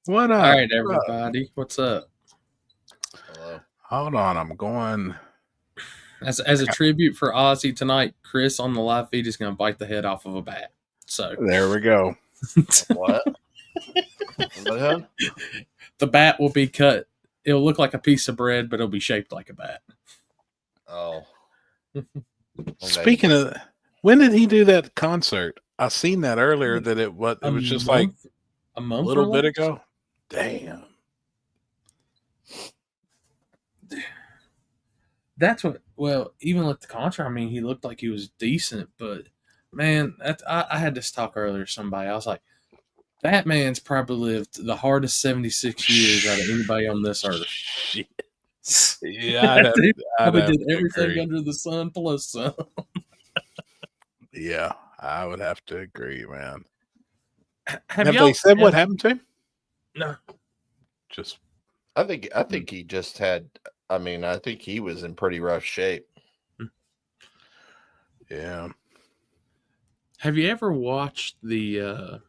What All up? right, everybody. What's up? Hello. Hold on, I'm going. As a tribute for Ozzy tonight, Chris on the live feed is going to bite the head off of a bat. So There we go. What? What? the bat will be cut. It'll look like a piece of bread, but it'll be shaped like a bat. Oh. Speaking of, when did he do that concert? I seen that earlier. That it was just like a month, a little bit ago. Damn. That's what. Well, even with the concert, I mean, he looked like he was decent, but man, I had this talk earlier to somebody. I was like, that man's probably lived the hardest 76 years out of anybody on this earth. Shit. Yeah, I did everything under the sun plus some. Yeah, I would have to agree, man. Have they said what happened to him? No. Just, I think he just had. I mean, I think he was in pretty rough shape. Yeah. Have you ever watched the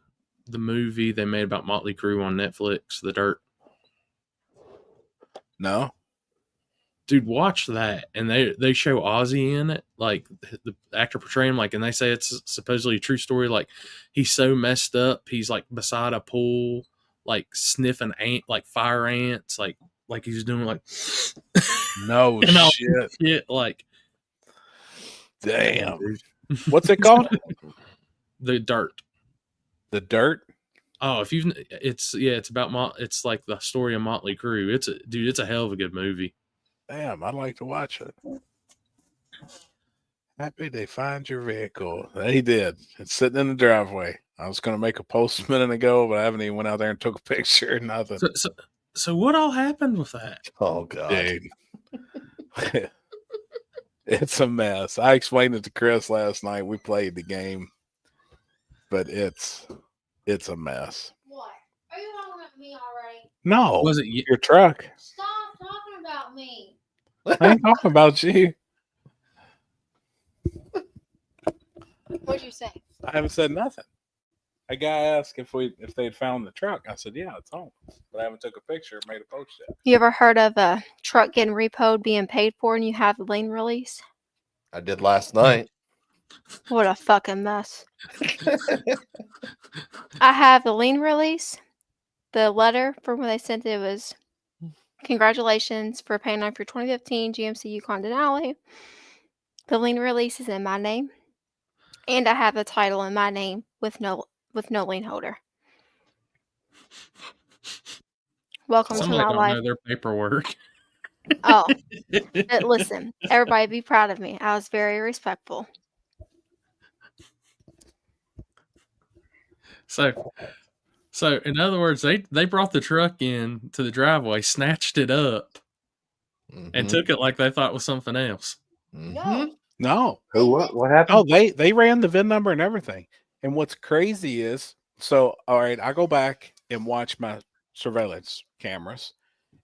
movie they made about Motley Crue on Netflix, The Dirt? No. Dude, watch that, and they show Ozzy in it, like the actor portraying him, like, and they say it's supposedly a true story. Like, he's so messed up, he's like beside a pool, like sniffing fire ants, like he's doing like no shit, like, damn. What's it called? The Dirt. The Dirt. Oh, it's about it's like the story of Motley Crue. It's a hell of a good movie. Damn, I'd like to watch it. Happy they find your vehicle. They did. It's sitting in the driveway. I was going to make a post a minute ago, but I haven't even went out there and took a picture. Nothing. So what all happened with that? Oh, God. Dude. It's a mess. I explained it to Chris last night. We played the game, but it's a mess. What? Are you talking about me already? No. Was it your truck? Stop talking about me. I ain't talking about you. What'd you say? I haven't said nothing. A guy asked if they'd found the truck. I said, yeah, it's home. But I haven't took a picture, made a post yet. You ever heard of a truck getting repoed, being paid for, and you have the lien release? I did last night. What a fucking mess. I have the lien release. The letter from when they sent it was, congratulations for paying off your 2015 GMC Yukon Denali. The lien release is in my name. And I have the title in my name with no lien holder. Welcome to my life. Know their paperwork. Oh, listen, everybody be proud of me. I was very respectful. So in other words, they brought the truck in to the driveway, snatched it up, and took it like they thought was something else. No. What happened? Oh, they ran the VIN number and everything. And what's crazy is, so all right, I go back and watch my surveillance cameras,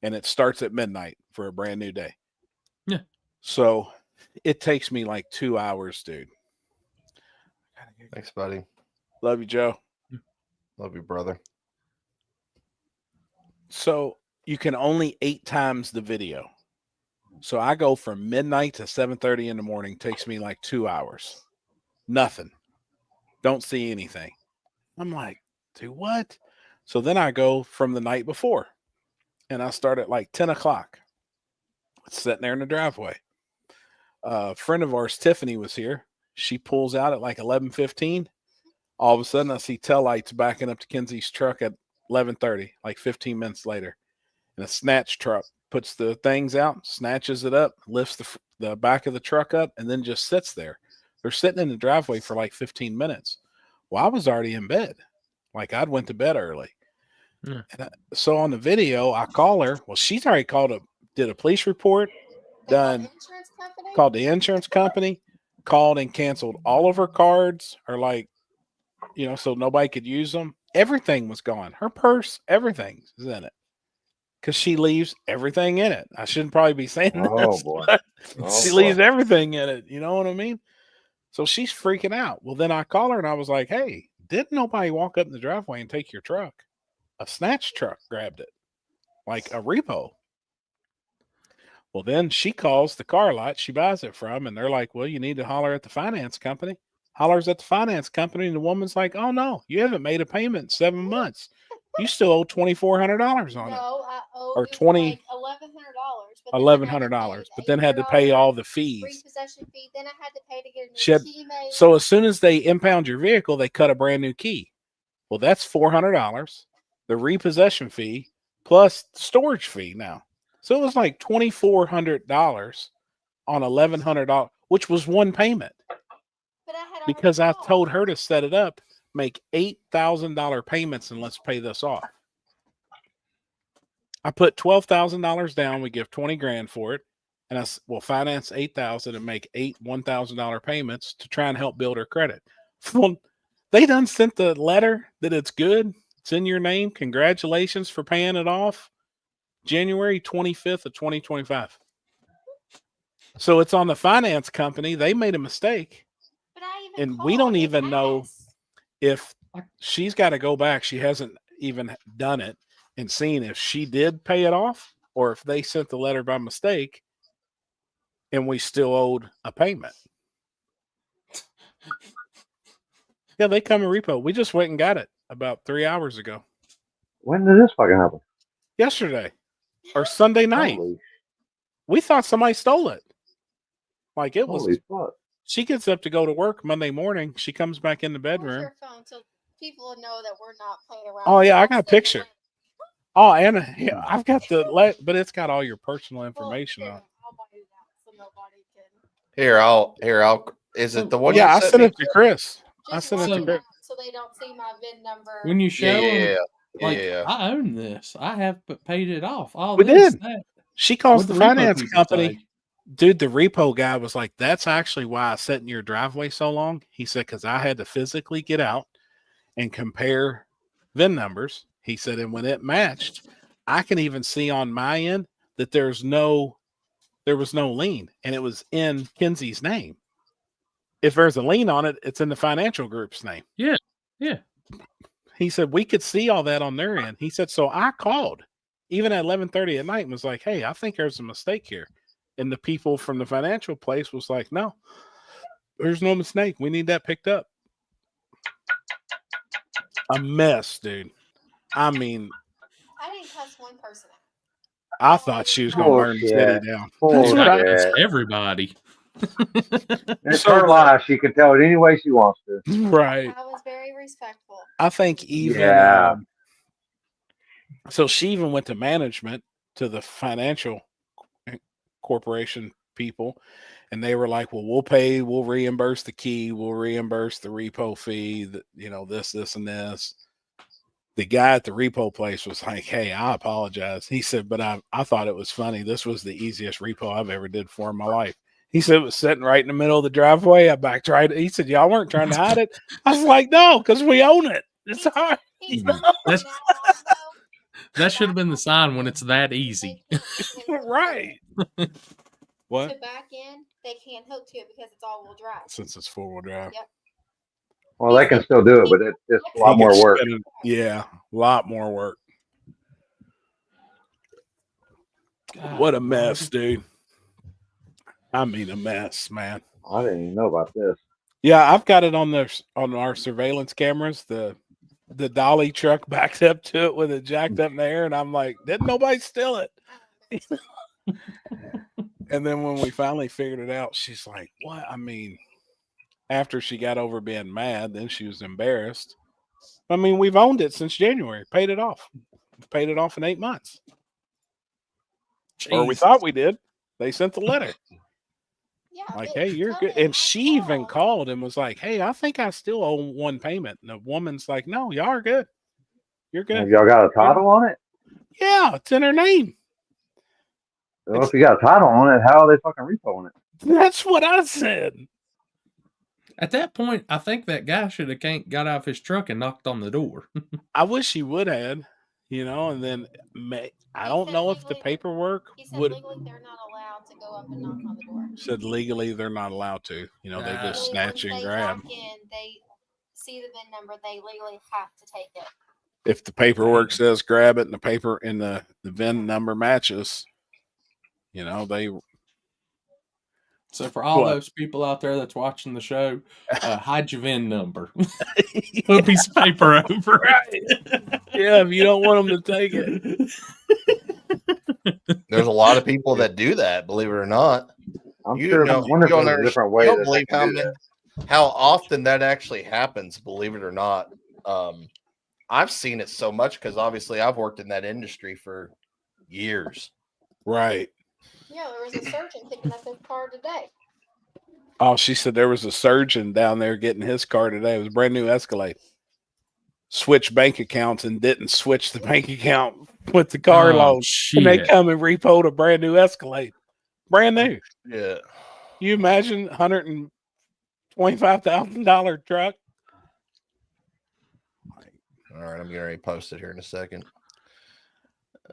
and it starts at midnight for a brand new day. Yeah. So it takes me like 2 hours, dude. Thanks, buddy. Love you, Joe. Love you, brother. So you can only 8 times the video. So I go from midnight to 7:30 in the morning. Takes me like 2 hours. Nothing. Don't see anything. I'm like, dude, what? So then I go from the night before, and I start at like 10 o'clock. Sitting there in the driveway. A friend of ours, Tiffany, was here. She pulls out at like 11:15. All of a sudden, I see tail lights backing up to Kenzie's truck at 11:30, like 15 minutes later. And a snatch truck puts the things out, snatches it up, lifts the back of the truck up, and then just sits there. They're sitting in the driveway for like 15 minutes. Well, I was already in bed. Like, I'd went to bed early. Yeah. And so on the video, I call her. Well, she's already did a police report, called the insurance company, called and canceled all of her cards, or like, so nobody could use them. Everything was gone. Her purse, everything is in it. Because she leaves everything in it. I shouldn't probably be saying this. Oh, boy. She leaves everything in it. You know what I mean? So she's freaking out. Well, then I call her and I was like, hey, didn't nobody walk up in the driveway and take your truck? a snatch truck grabbed it, like a repo. Well, then she calls the car lot she buys it from, and they're like, well, you need to holler at the finance company. Hollers at the finance company, and the woman's like, oh, no, you haven't made a payment in 7 months. You still owe $2,400 on it. No, I owe Or it was 20 like $1,100. $1,100, but then had to pay all the fees. repossession fee. Then I had to pay to get a new She had- key made. So as soon as they impound your vehicle, they cut a brand new key. Well, that's $400, the repossession fee plus the storage fee now. So it was like $2,400 on $1,100, which was one payment. But I had already Because I called. told her to set it up, make $8,000 payments, and let's pay this off. I put $12,000 down. We give 20 grand for it, and we'll finance 8,000 and make 8 $1,000 payments to try and help build her credit. Well, they done sent the letter that it's good. It's in your name. Congratulations for paying it off. January 25th of 2025. So it's on the finance company. They made a mistake. But I even And we don't called. It even know passed. if she's got to go back. She hasn't even done it and seen if she did pay it off or if they sent the letter by mistake and we still owed a payment. Yeah, they come and repo. We just went and got it about 3 hours ago. When did this fucking happen? Yesterday or Sunday night. Holy, We thought somebody stole it. Like it was. holy fuck. She gets up to go to work Monday morning. She comes back in the Where's bedroom. your phone so people will know that we're not playing around? Oh, yeah, I Don't got a send the picture. link. Oh, and yeah, I've got but it's got all your personal information Well, on. then I'll buy you that so nobody can. Here, is it the one? Yeah, you I sent me? it to Chris. I Just sent it line to So- Chris. up so they don't see my VIN number. When you show Yeah, them, like yeah. I own this, I have paid it off. All We this, did. that. She calls What'd the the repo finance people company. say? Dude, the repo guy was like, that's actually why I sat in your driveway so long. He said, because I had to physically get out and compare VIN numbers. He said, and when it matched, I can even see on my end that there was no lien, and it was in Kenzie's name. If there's a lien on it, it's in the financial group's name. Yeah, yeah. He said, we could see all that on their end. He said, so I called even at 11:30 at night and was like, hey, I think there's a mistake here. And the people from the financial place was like, no, there's no mistake. We need that picked up. A mess, dude. I mean, I didn't cuss one person out. I thought she was going to burn the city Bullshit. down. Bullshit. what I- That's everybody. It's So her the- life. She can tell it any way she wants to. Right. I was very respectful. I think even Yeah. so she even went to management to the financial corporation people, and they were like, well, we'll reimburse the key, we'll reimburse the repo fee, this and this. The guy at the repo place was like, hey, I apologize. He said, but I thought it was funny. This was the easiest repo I've ever did for in my life. He said it was sitting right in the middle of the driveway. I backtried it. He said, y'all weren't trying to hide it. I was like, no, because we own it. It's hard. He's Mhm. not That's- now also. That should have been the sign when it's that easy. Right. What? To back in, they can't hook to it because it's all-wheel drive. Since it's four-wheel drive. Yep. Well, they can still do it, but it's just a lot He more can work. spin it. Yeah, a lot more work. What a mess, dude. I mean, a mess, man. I didn't even know about this. Yeah, I've got it on our surveillance cameras. The dolly truck backed up to it with it jacked up in the air, and I'm like, didn't nobody steal it? And then when we finally figured it out, she's like, what? I mean, after she got over being mad, then she was embarrassed. I mean, we've owned it since January, paid it off. Paid it off in 8 months. Or we Jesus. thought we did. They sent the letter. Yeah, Like, but hey, you're tell good. them And I she even called and was like, hey, I think I still owe one payment. And the woman's like, no, y'all are good. You're Have good. y'all got a title on it? Yeah, it's in her name. Well, if you got a title on it, how are they fucking repoing it? That's what I said. At that point, I think that guy should have got out of his truck and knocked on the door. I wish he would have, and then I don't said know if the legally- paperwork He said would legally they're not allowed to go up and knock on the door. said legally they're not allowed to. They just Legally, snatch Once and they grab. walk in, they see the VIN number. They legally have to take it. if the paperwork says grab it and the paper and the VIN number matches, you know, they So for all What? those people out there that's watching the show, hide your VIN number. Put a piece of paper over it. yeah, if you don't want them to take it. There's a lot of people that do that, believe it or not. I'm You sure. know, I wonder you if don't there's a understand- different way you that don't they believe can do that. how often that actually happens, believe it or not. I've seen it so much because obviously I've worked in that industry for years. Right. Yeah, there was a surgeon picking up his car today. Oh, she said there was a surgeon down there getting his car today. It was a brand new Escalade. Switched bank accounts and didn't switch the bank account with the car loan. And they shit. come and repoed a brand new Escalade. Brand new. Yeah. You imagine $125,000 truck? All right, I'm getting ready to post it here in a second.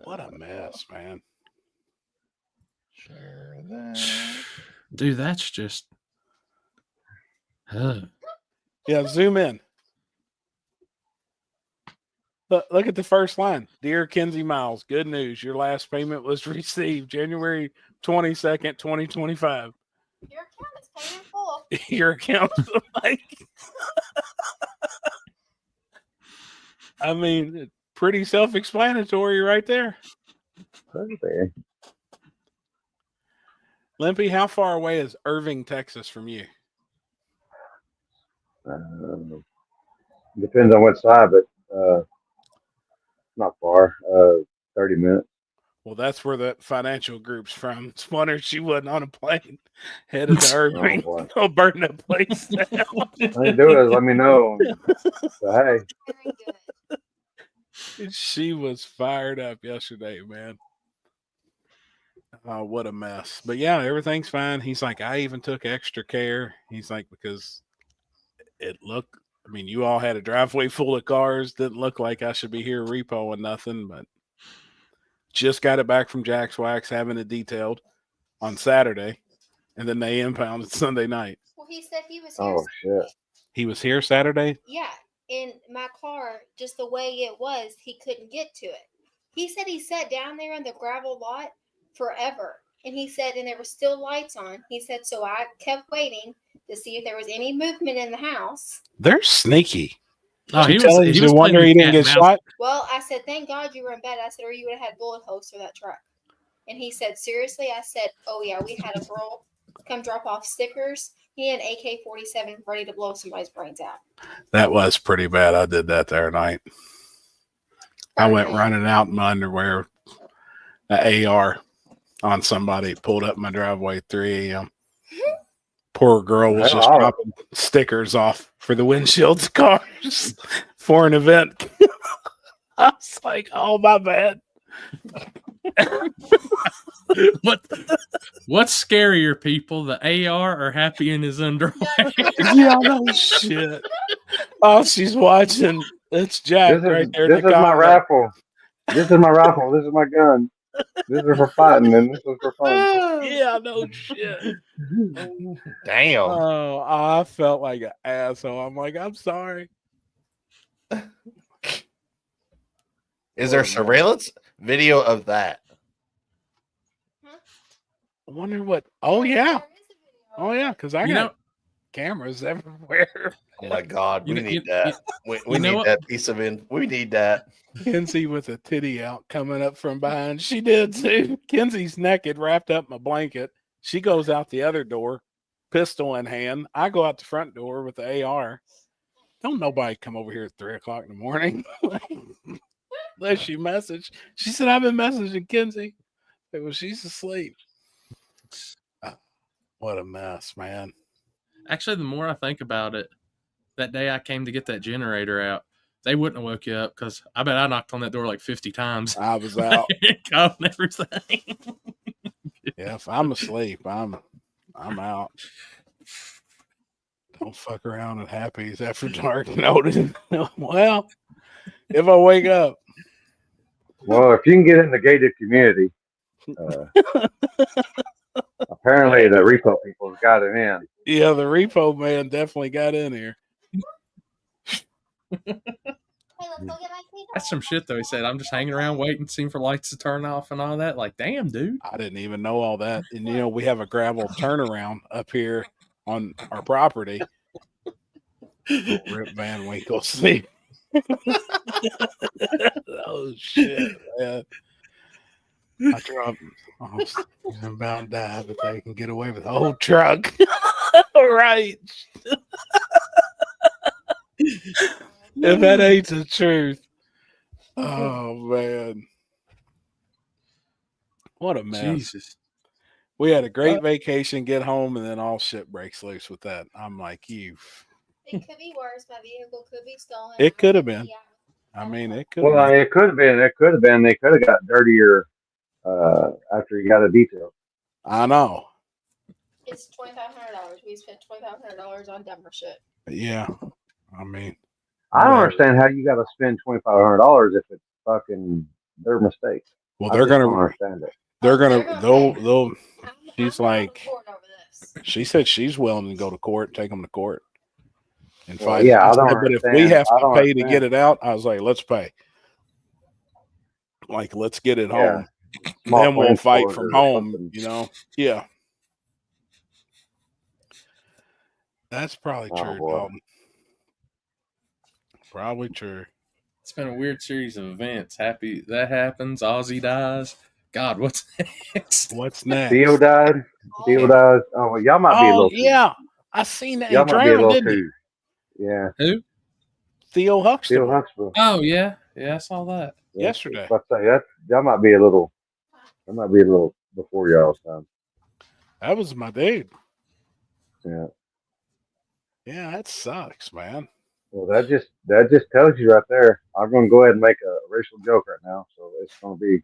What a mess, man. Share that. Dude, that's just. Yeah, zoom in. Look at the first line. Dear Kenzie Miles, good news. Your last payment was received January 22nd, 2025. Your account is paid in full. Your account, like, I mean, pretty self-explanatory right there. Okay. Limpy, how far away is Irving, Texas from you? Depends on what side, but not far. 30 minutes. Well, that's where that financial group's from. It's wondering she wasn't on a plane headed to Irving. boy. I'll burn that place down. All you do is let me know. So, hey, Very good. She was fired up yesterday, man. Oh, what a mess. But yeah, everything's fine. He's like, I even took extra care. He's like, because it looked, I mean, you all had a driveway full of cars. Didn't look like I should be here repoing nothing, but just got it back from Jack's Wax, having it detailed on Saturday. And then they impounded Sunday night. Well, he said he was here. oh shit. He was here Saturday. Yeah, in my car, just the way it was, he couldn't get to it. He said he sat down there in the gravel lot forever. And he said, and there were still lights on. He said, so I kept waiting to see if there was any movement in the house. They're sneaky. Oh, he Tell was you playing wonder he cat didn't and get mouse. shot. Well, I said, thank God you were in bed. I said, or you would have had bullet holes for that truck. And he said, seriously? I said, oh, yeah, we had a girl come drop off stickers. He had an AK-47 ready to blow somebody's brains out. That was pretty bad. I did that the other night. I went Okay. running out in my underwear, an AR on somebody, pulled up my driveway at 3 a.m. Poor girl was just Wow. dropping stickers off for the windshields of cars for an event. I was like, oh, my bad. What's scarier, people, the AR or Happy in his underwear? Yeah, no shit. Oh, she's watching. It's Jack This is, right there. in this the is my comment. rifle. This is my rifle. This is my gun. This is for fighting, and this is for fun. Yeah, no shit. Damn. Oh, I felt like an asshole. I'm like, I'm sorry. Is there Oh, man. surveillance video of that? I wonder what. Oh, yeah. There is a video. Oh, yeah. Because I You got know, cameras everywhere. Oh my God, we You know- need you- that. We you know need what? that piece of we need that. Kenzie with a titty out coming up from behind. She did too. Kenzie's naked, wrapped up in a blanket. She goes out the other door, pistol in hand. I go out the front door with the AR. Don't nobody come over here at 3 o'clock in the morning. Unless she message. She said, I've been messaging Kenzie. I said, well, she's asleep. What a mess, man. actually, the more I think about it, that day I came to get that generator out, they wouldn't have woke you up because I bet I knocked on that door like 50 times. I was out. Called and everything. Yeah, if I'm asleep, I'm out. Don't fuck around at Happy's after dark. Noted. Well, if I wake up, Well, if you can get in the gated community, apparently the repo people have got it in. yeah, the repo man definitely got in here. Hey, That's some shit though. He said, I'm just hanging around waiting, seeing for lights to turn off and all that. Like, damn, dude. I didn't even know all that. And we have a gravel turnaround up here on our property. Rip Van Winkle sleep. Oh shit, man. I dropped. I'm about to die, but they can get away with the whole truck. Right. If that ain't the truth. Oh man. What a mess. Jesus. We had a great vacation, get home, and then all shit breaks loose with that. I'm like, you. It could be worse. My vehicle could be stolen. It could have been. I mean, it could have Well, been. it could have been. It could have been. They could have got dirtier after you got a detail. I know. It's $2,500. We spent $2,500 on dumber shit. Yeah. I mean, I don't whatever. understand how you got to spend $2,500 if it's fucking their mistake. Well, I they're just don't gonna. understand it. They're They're gonna. gonna They'll. pay. They'll. I'm She's going like. to court over this. She said she's willing to go to court, take them to court, and Well, fight. yeah, I I don't said, but if we understand. have I to don't pay to get understand. it out, I was like, let's pay. Like, let's get it Yeah. home. Small Then we'll claims fight court from or home. something. Yeah. That's probably Oh, true, boy. Dalton. Probably true. It's been a weird series of events. Happy that happens. Ozzy dies. God, what's next? What's next? Theo died. Theo died. Oh, well, y'all might be a Oh little too. yeah, I seen that. He Y'all might be a drowned, little didn't he? too. Yeah. Who? Theo Theo Huxtable. Huxtable. Oh yeah, yeah, I saw that. Yeah, Yesterday. Let's say that y'all might be a little. That might be a little before y'all's time. That was my dude. Yeah. Yeah, that sucks, man. Well, that just tells you right there. I'm gonna go ahead and make a racial joke right now, so it's gonna be.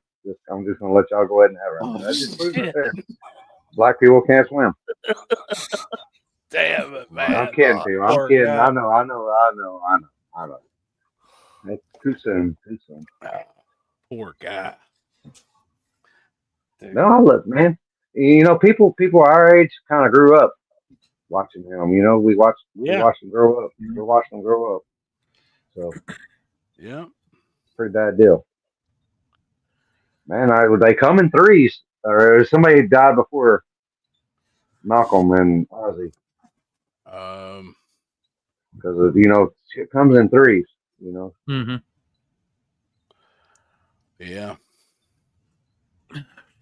I'm just gonna let y'all go ahead and have it. Oh, That just proves right shit. there. Black people can't swim. Damn it, man. I'm kidding, people. I'm Poor kidding. guy. I know. It's too soon. Poor guy. Dude. No, look, man. You know, people our age kind of grew up watching him. You know, we watched them grow up. We're watching them grow up. So, Yeah. pretty bad deal. Man, they come in threes. Or somebody died before Malcolm and Ozzy because shit comes in threes. You know. Mm-hmm. Yeah.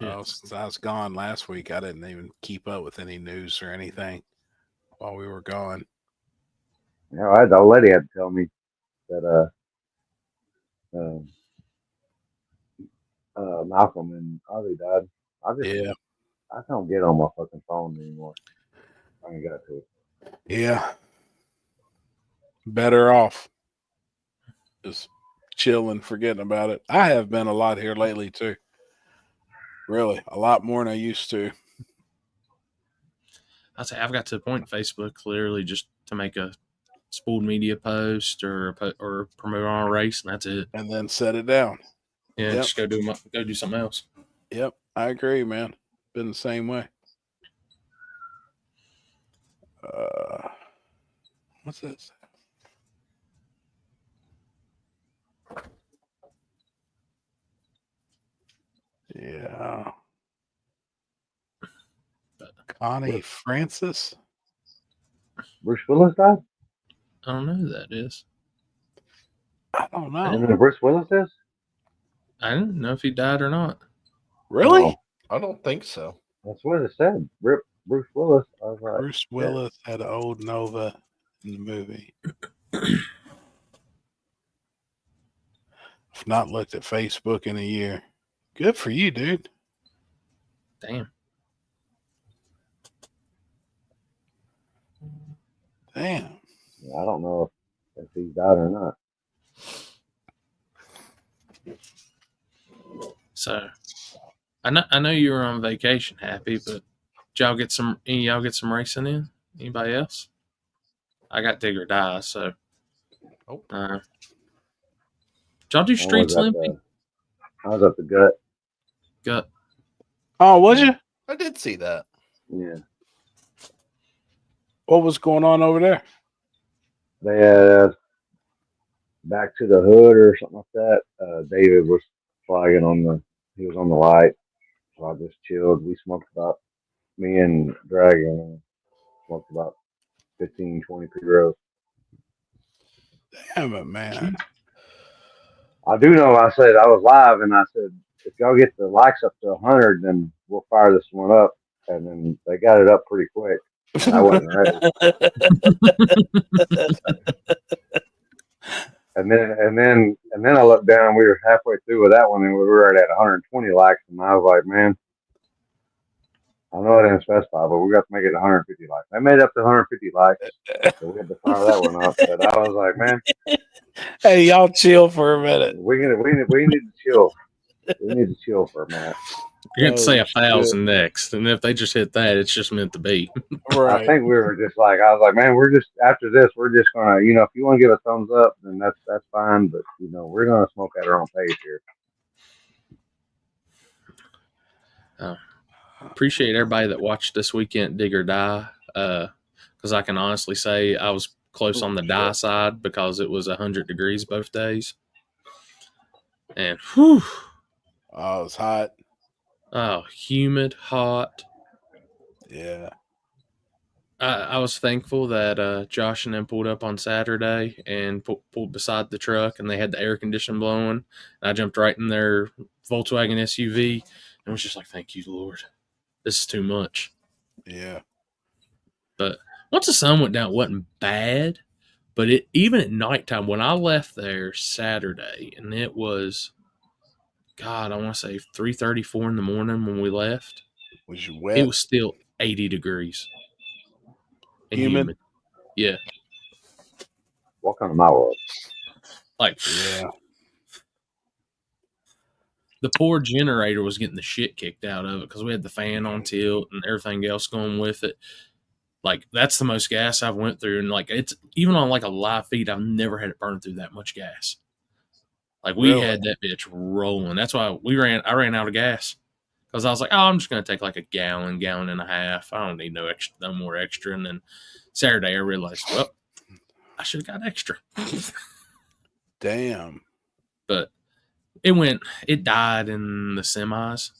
Yeah. Since I was gone last week, I didn't even keep up with any news or anything while we were gone. You know, the old lady had to tell me that Malcolm and Ozzy died. I don't get on my fucking phone anymore. I ain't got to. Yeah. Better off just chilling, forgetting about it. I have been a lot here lately too. Really, a lot more than I used to. I'd say I've got to the point in Facebook clearly just to make a spooled media post or promote on a race, and that's it. And then set it down. Yeah, Yep. just go do something else. Yep, I agree, man. Been the same way. What's this? Yeah. Connie Francis. Bruce Willis died? I don't know who that is. I don't I know. know who Bruce Willis is? I don't know if he died or not. Really? Oh, I don't think so. that's what it said. Bruce Willis. I was like, Bruce Willis had an old Nova in the movie. I've not looked at Facebook in a year. Good for you, dude. Damn. Damn. I don't know if he died or not. So, I know you were on vacation, Happy, but did any of y'all get some racing in? Anybody else? I got Dig or Die, so. Nope. Did y'all do Streets Limping? I was at the gut. Gut. Oh, was you? I did see that. Yeah. What was going on over there? They had back to the hood or something like that. David was flagging he was on the light. So I just chilled. We smoked me and Dragon smoked about 15, 20 pre-rolls. Damn it, man. I do know I said I was live and I said, if y'all get the likes up to 100, then we'll fire this one up. And then they got it up pretty quick. And I wasn't ready. And then I looked down. We were halfway through with that one, and we were already at 120 likes. And I was like, man, I know I didn't specify, but we got to make it 150 likes. I made it up to 150 likes, so we had to fire that one up. But I was like, man, Hey, y'all chill for a minute. we need to chill. We need to chill for a minute. You're going to say Oh, 1,000 next. And if they just hit that, it's just meant to be. Right. I think we were just like, I was like, man, we're just after this, we're just gonna, if you want to give a thumbs up, then that's fine. But we're gonna smoke at our own pace here. Appreciate everybody that watched this weekend, Dig or Die. Because I can honestly say I was close on the die side because it was 100 degrees both days. And whew, Oh, it's hot. humid, hot. Yeah. I was thankful that Josh and them pulled up on Saturday and pulled beside the truck, and they had the air conditioning blowing. And I jumped right in their Volkswagen SUV and was just like, thank you, Lord. This is too much. Yeah. But once the sun went down, it wasn't bad. But even at nighttime, when I left there Saturday, and it was, God, I want to say 3:34 in the morning when we left, Was you wet? it was still 80 degrees. And Humid? Yeah. Welcome to my world. Like, Yeah. the poor generator was getting the shit kicked out of it because we had the fan on tilt and everything else going with it. Like, that's the most gas I've went through. And, like, it's even on, like, a live feed, I've never had it burn through that much gas. Like, we Really? had that bitch rolling. That's why I ran out of gas. Because I was like, I'm just going to take, like, a gallon and a half. I don't need no more extra. And then Saturday, I realized, well, I should have got extra. Damn. But it died in the semis.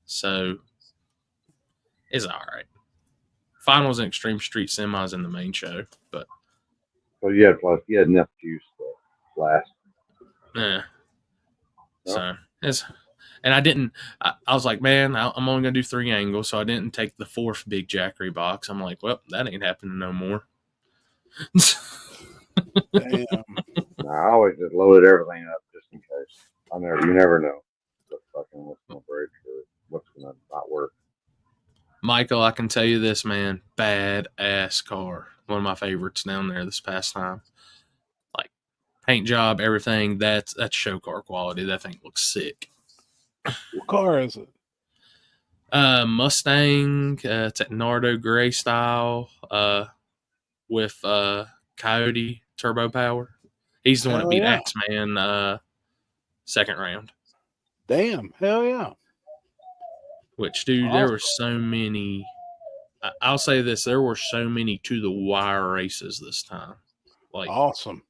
So it's all right. Finals and Extreme Street semis in the main show. But So you had enough juice to last. yeah. So and I didn't. I was like, man, I'm only gonna do 3 angles, so I didn't take the 4th big Jackery box. I'm like, well, that ain't happening no more. Damn. I always just loaded everything up just in case. You never know what's gonna break or what's gonna not work. Michael, I can tell you this, man, badass car. One of my favorites down there this past time. Like, paint job, everything. That's show car quality. That thing looks sick. What car is it? Mustang, it's at Nardo gray style, with Coyote turbo power. He's the one that Hell beat yeah. Axeman second round. Damn. Hell yeah. Which, dude, there were so many. I'll say this: there were so many to the wire races this time. Like, Awesome.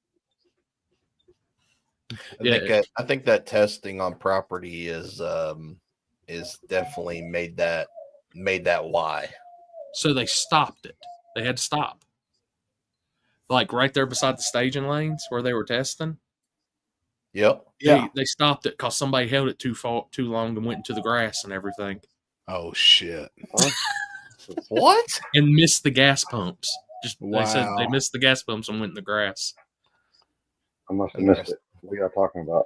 I think that testing on property is definitely made that why. so they stopped it. They had to stop. Like right there beside the staging lanes where they were testing. Yep. Yeah. They stopped it because somebody held it too long and went into the grass and everything. Oh shit. What? And missed the gas pumps. They said Wow. they missed the gas pumps and went in the grass. I must have missed it. What are y'all talking about?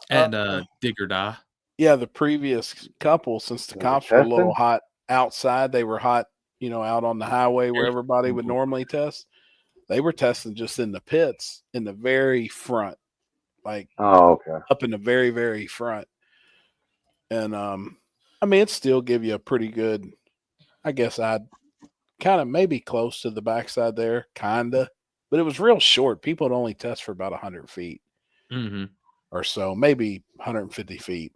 And Dig or Die. Yeah, the previous couple, since the Was it cops were a little testing? hot outside, they were hot, out on the highway where everybody would normally test. They were testing just in the pits in the very front, like Oh, okay. up in the very, very front. And it still give you a pretty good, I guess I'd kind of maybe close to the backside there, kinda. But it was real short. People would only test for about 100 feet Mm-hmm. or so, maybe 150 feet,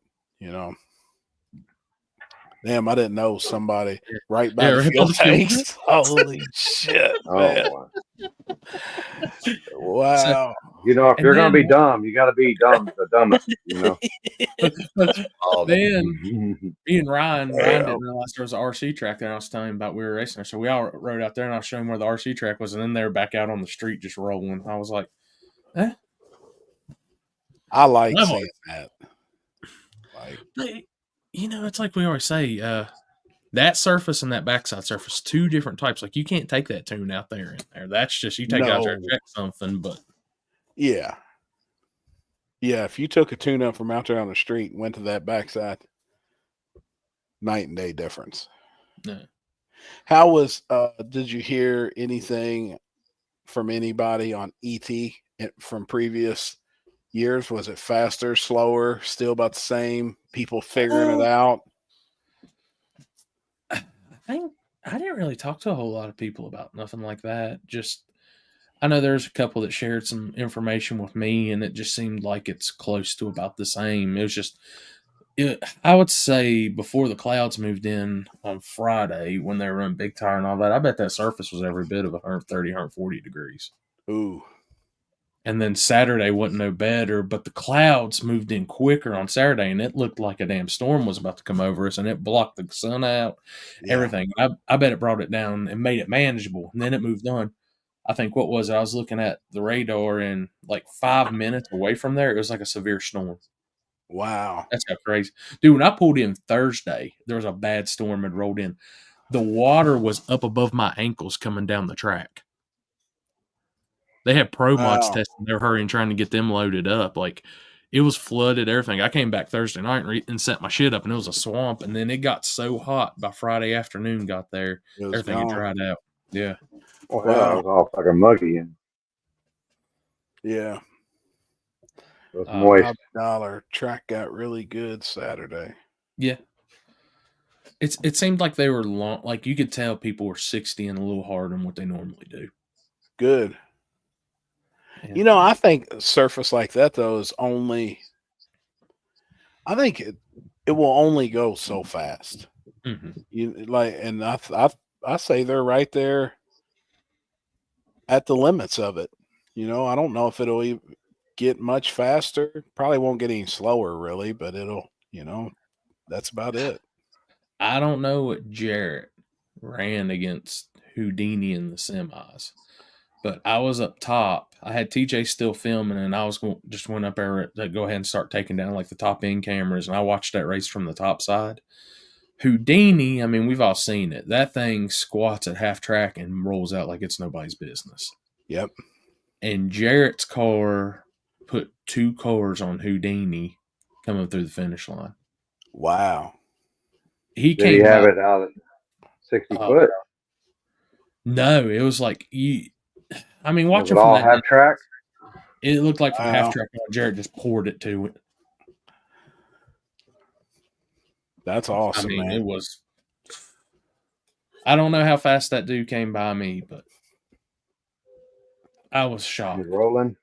Damn, I didn't know somebody right by the right by fuel the fuel tanks. Holy shit, Oh, man. wow. Wow. You know, if And you're gonna then- be dumb, you got to be dumb, the dumbest. You know. Oh, Then me and Ryan Yeah. didn't realize there was an RC track there. And I was telling him about we were racing there, so we all rode out there, and I was showing him where the RC track was, and then they were back out on the street just rolling. I was like, I like Level. seeing that. Like, But, it's like we always say, that surface and that backside surface, two different types. Like you can't take that tune out there in there. That's just you take it out there and No. check something. But yeah. Yeah, if you took a tune up from out there on the street and went to that backside, night and day difference. no. How was did you hear anything from anybody on ET from previous years? Was it faster, slower, still about the same? People figuring it out? I think I didn't really talk to a whole lot of people about nothing like that. Just I know there's a couple that shared some information with me, and it just seemed like it's close to about the same. It was just, I would say before the clouds moved in on Friday when they were running big tire and all that, I bet that surface was every bit of 130, 140 degrees. Ooh. And then Saturday wasn't no better, but the clouds moved in quicker on Saturday, and it looked like a damn storm was about to come over us, and it blocked the sun out, Yeah. everything. I bet it brought it down and made it manageable, and then it moved on. I think what was it? I was looking at the radar, and like 5 minutes away from there, it was like a severe storm. Wow. That's how crazy. Dude, when I pulled in Thursday, there was a bad storm had rolled in. The water was up above my ankles coming down the track. They had pro mods Wow. testing. They were hurrying, trying to get them loaded up. Like it was flooded, everything. I came back Thursday night and set my shit up, and it was a swamp. And then it got so hot by Friday afternoon. Got there, It was everything had gone. dried out. Yeah, Well, hell, it was all fucking muggy and Yeah. it was Uh, moist. $5 track got really good Saturday. yeah. It seemed like they were long. Like you could tell people were 60 and a little harder than what they normally do. Good. Yeah. You know, I think a surface like that though is only. I think it will only go so fast. Mhm. You like, and I say they're right there at the limits of it. You know, I don't know if it'll even get much faster. Probably won't get any slower, really, but it'll. You know, that's about it. I don't know what Jarrett ran against Houdini in the semis, but I was up top. I had TJ still filming, and I was just went up there to go ahead and start taking down like the top end cameras, and I watched that race from the top side. Houdini, I mean, we've all seen it. That thing squats at half track and rolls out like it's nobody's business. Yep. And Jarrett's car put 2 cars on Houdini coming through the finish line. Wow. He Did he came have out. it out at 60 Oh, foot? No, it was like you. I mean, Was watching it from all that, half track? it looked like from Wow. half track. Jarrett just poured it to it. That's I awesome, mean, man. it was. I don't know how fast that dude came by me, but I was shocked. He's rolling.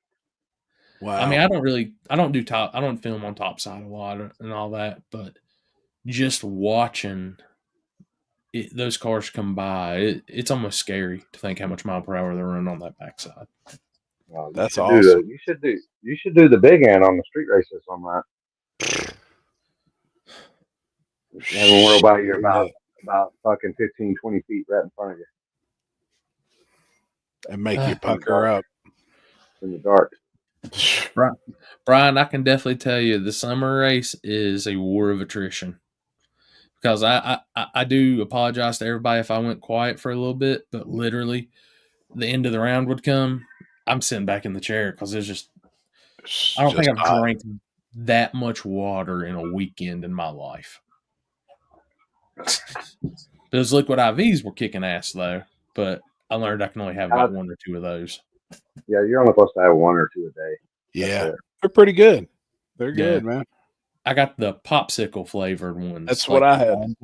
Wow. I mean, I don't film on top side a lot and all that, but just watching those cars come by, it's almost scary to think how much mile per hour they're running on that backside. Well, That's should awesome. you should do the big end on the street races on that. Never worry about you're about fucking 15, 20 feet right in front of you And make you pucker up. in the dark. Brian, I can definitely tell you the summer race is a war of attrition. Because I do apologize to everybody if I went quiet for a little bit, but literally the end of the round would come, I'm sitting back in the chair because it's just I don't think I've drank that much water in a weekend in my life. Those liquid IVs were kicking ass though, but I learned I can only have about 1 or 2 of those. Yeah, you're only supposed to have 1 or 2 a day. Yeah. That's it. They're pretty good. They're Yeah. good, man. I got the popsicle flavored ones. That's what I had.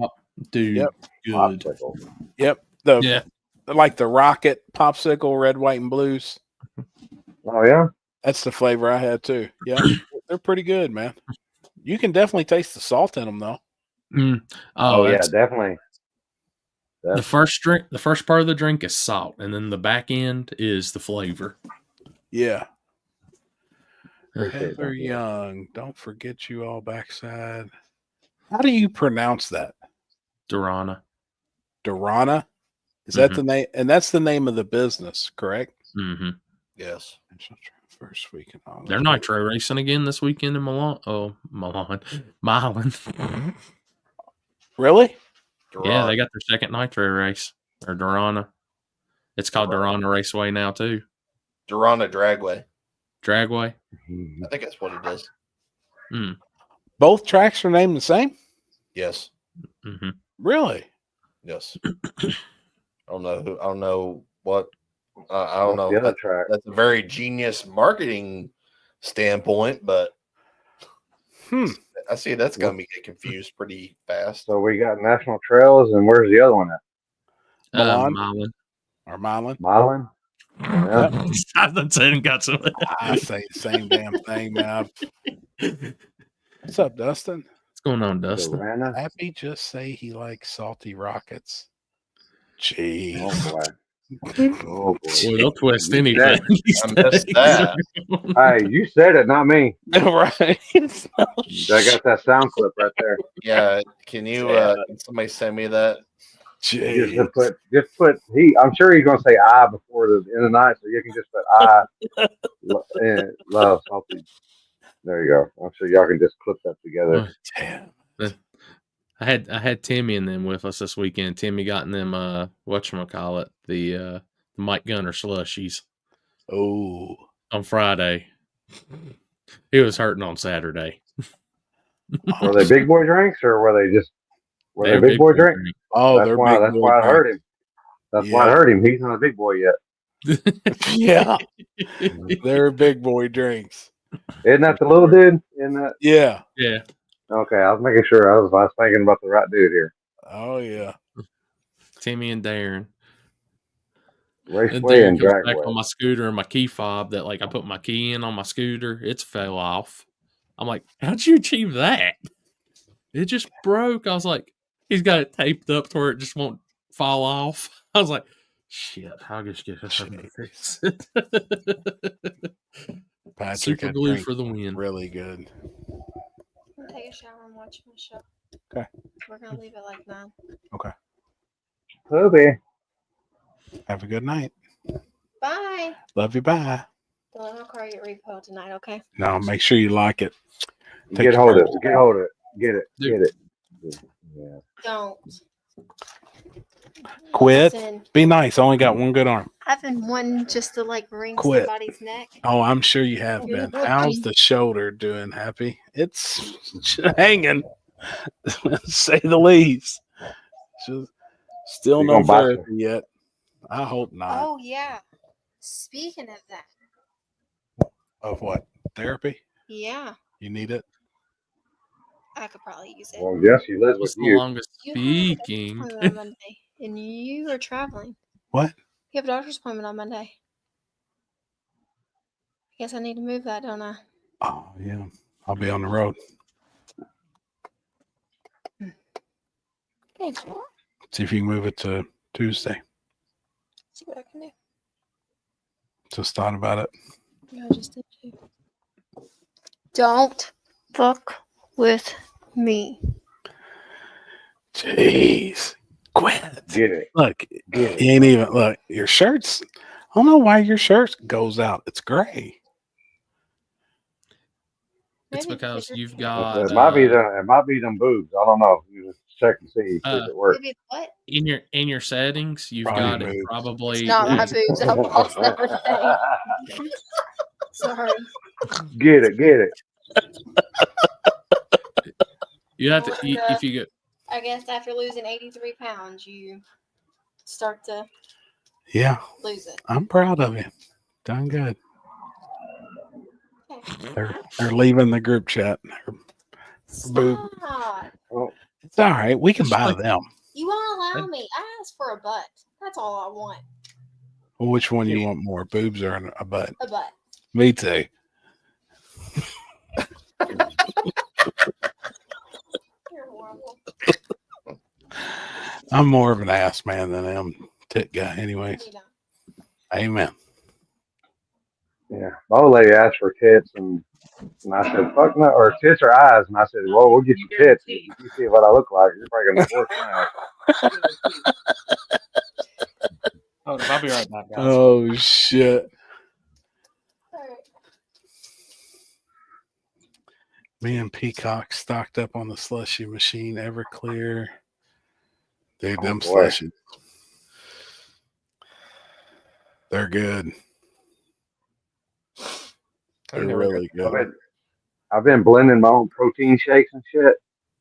Dude, Yep. good. Popsicle. Yep. Yeah. Like the rocket popsicle, red, white, and blues. Oh yeah. That's the flavor I had too. Yeah. They're pretty good, man. You can definitely taste the salt in them though. Oh, yeah, that's definitely. the first drink. The first part of the drink is salt, and then the back end is the flavor. Yeah. Appreciate Heather that. Young. Don't forget you all backside. How do you pronounce that? Durana. Durana? Is that Mhm. the name? And that's the name of the business, correct? Hmm. Yes. First week in August. They're nitro racing again this weekend in Milan. Oh, Milan. Really? Yeah, they got their second nitro race, or Durana. It's called Durana Raceway now too. Durana Dragway. Dragway. I think that's what it is. Mm. Both tracks are named the same? Yes. Hmm. Really? Yes. I don't know what. I don't What's know. the other That- track? That's a very genius marketing standpoint, but I see that's going to get confused pretty fast. So we got National Trails, and where's the other one at? Milan? Milan. Or Milan? Milan? Yeah. I've done said and got some. I say the same damn thing, man. What's up, Dustin? What's going on, Dustin? Savannah? Happy just say he likes salty rockets. Jeez. Oh, boy. Oh, boy. Boy, they'll twist You anything. said these I missed days. that. Hey, you said it, not me. Right. I got that sound clip right there. Yeah. Can you? Can somebody send me that? Just to Jeez. put he. I'm sure he's gonna say I before the end of the night, so you can just put I love salty. There you go. I'm sure y'all can just clip that together. Damn. I had Timmy and them with us this weekend. Timmy got in them whatchamacallit, the Mike Gunner slushies Oh. on Friday. He was hurting on Saturday. Were they big boy drinks or were they just They're big boy drinks? drink. Oh, That's they're why. big That's boy why I heard drinks. him. That's why I heard him. He's not a big boy yet. Yeah. They're big boy drinks. Isn't that the little dude? Isn't that? Yeah. Yeah. Okay, I was making sure. I was thinking about the right dude here. Oh, yeah. Timmy and Darren. And Raceway Darren and comes back on Dragway. my scooter and my key fob that I put my key in on my scooter. It's fell off. I'm like, how'd you achieve that? It just broke. I was like, he's got it taped up to where it just won't fall off. I was like, shit, I'll just get this over to fix it. Patrick Super had glue drink for the win. really good. I'm gonna take a shower and watch my show. Okay. We're gonna leave at like 9. Toby. Have a good night. Bye. Love you. Bye. Don't let my car get repoed tonight, okay? No, make sure you like it. Take Get your hold of time. it. Get hold of it. Get it. Dude. Get it. Yeah. Don't. Quit. Listen, Be nice. I only got one good arm. I've been wanting just to like wring Quit. somebody's neck. Oh, I'm sure you have been. How's the shoulder doing, Happy? It's hanging, say the least. Just still You no gonna bite therapy yet. I hope not. Oh yeah. Speaking of that, Of what? Therapy? yeah, You need it? I could probably use it. Well, yes, he lives with What's the you. longest You have a doctor's speaking? appointment on Monday, and you are traveling. What? You have a doctor's appointment on Monday. I guess I need to move that, don't I? Oh, yeah. I'll be on the road. Okay. See if you can move it to Tuesday. See what I can do. Just thought about it. Yeah, I just did too. Don't fuck with me. Jeez. Quit. Get it. Look, Get you it. ain't even look. Your shirt's. I don't know why your shirt goes out. It's gray. It's Maybe because bigger you've hair. got It might be them boobs. I don't know. You just check and see if it works. Maybe what? in your settings, you've Probably got it moves. probably. It's not my boobs. I lost everything. Sorry. Get it. Get it. You have to if you go. I guess after losing 83 pounds, you start to Yeah, lose it. I'm proud of you. Done good. Okay. They're leaving the group chat. Boob. Stop. It's all right. We can It's buy like- them. You won't allow me. I asked for a butt. That's all I want. Well, which one you want more, boobs or a butt? A butt. Me too. You're horrible. I'm more of an ass man than I am tit guy. Anyways, You don't. amen. Yeah, my old lady asked for tits, and I said, "Fuck no," or tits or eyes, and I said, "Well, we'll get you tits. If you see what I look like, you're probably gonna divorce my ass." Oh, I'll be right back, guys. Oh shit. Me and Peacock stocked up on the slushy machine, Everclear. Dude, Oh, them boy. slushies. They're good. They're really good. I've been blending my own protein shakes and shit,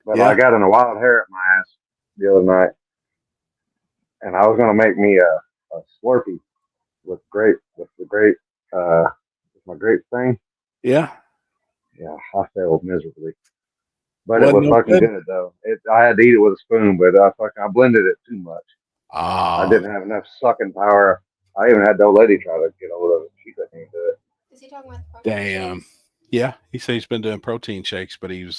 but Yeah. I got in a wild hair at my ass the other night, and I was gonna make me a Slurpee with my grape thing. Yeah. Yeah, I failed miserably, but Wasn't it was no fucking good? good though. I had to eat it with a spoon, but I blended it too much. I Ah, didn't have enough sucking power. I even had the old lady try to get hold of it. She couldn't even do it. Is he talking about the protein damn. shakes? Yeah, he said he's been doing protein shakes, but he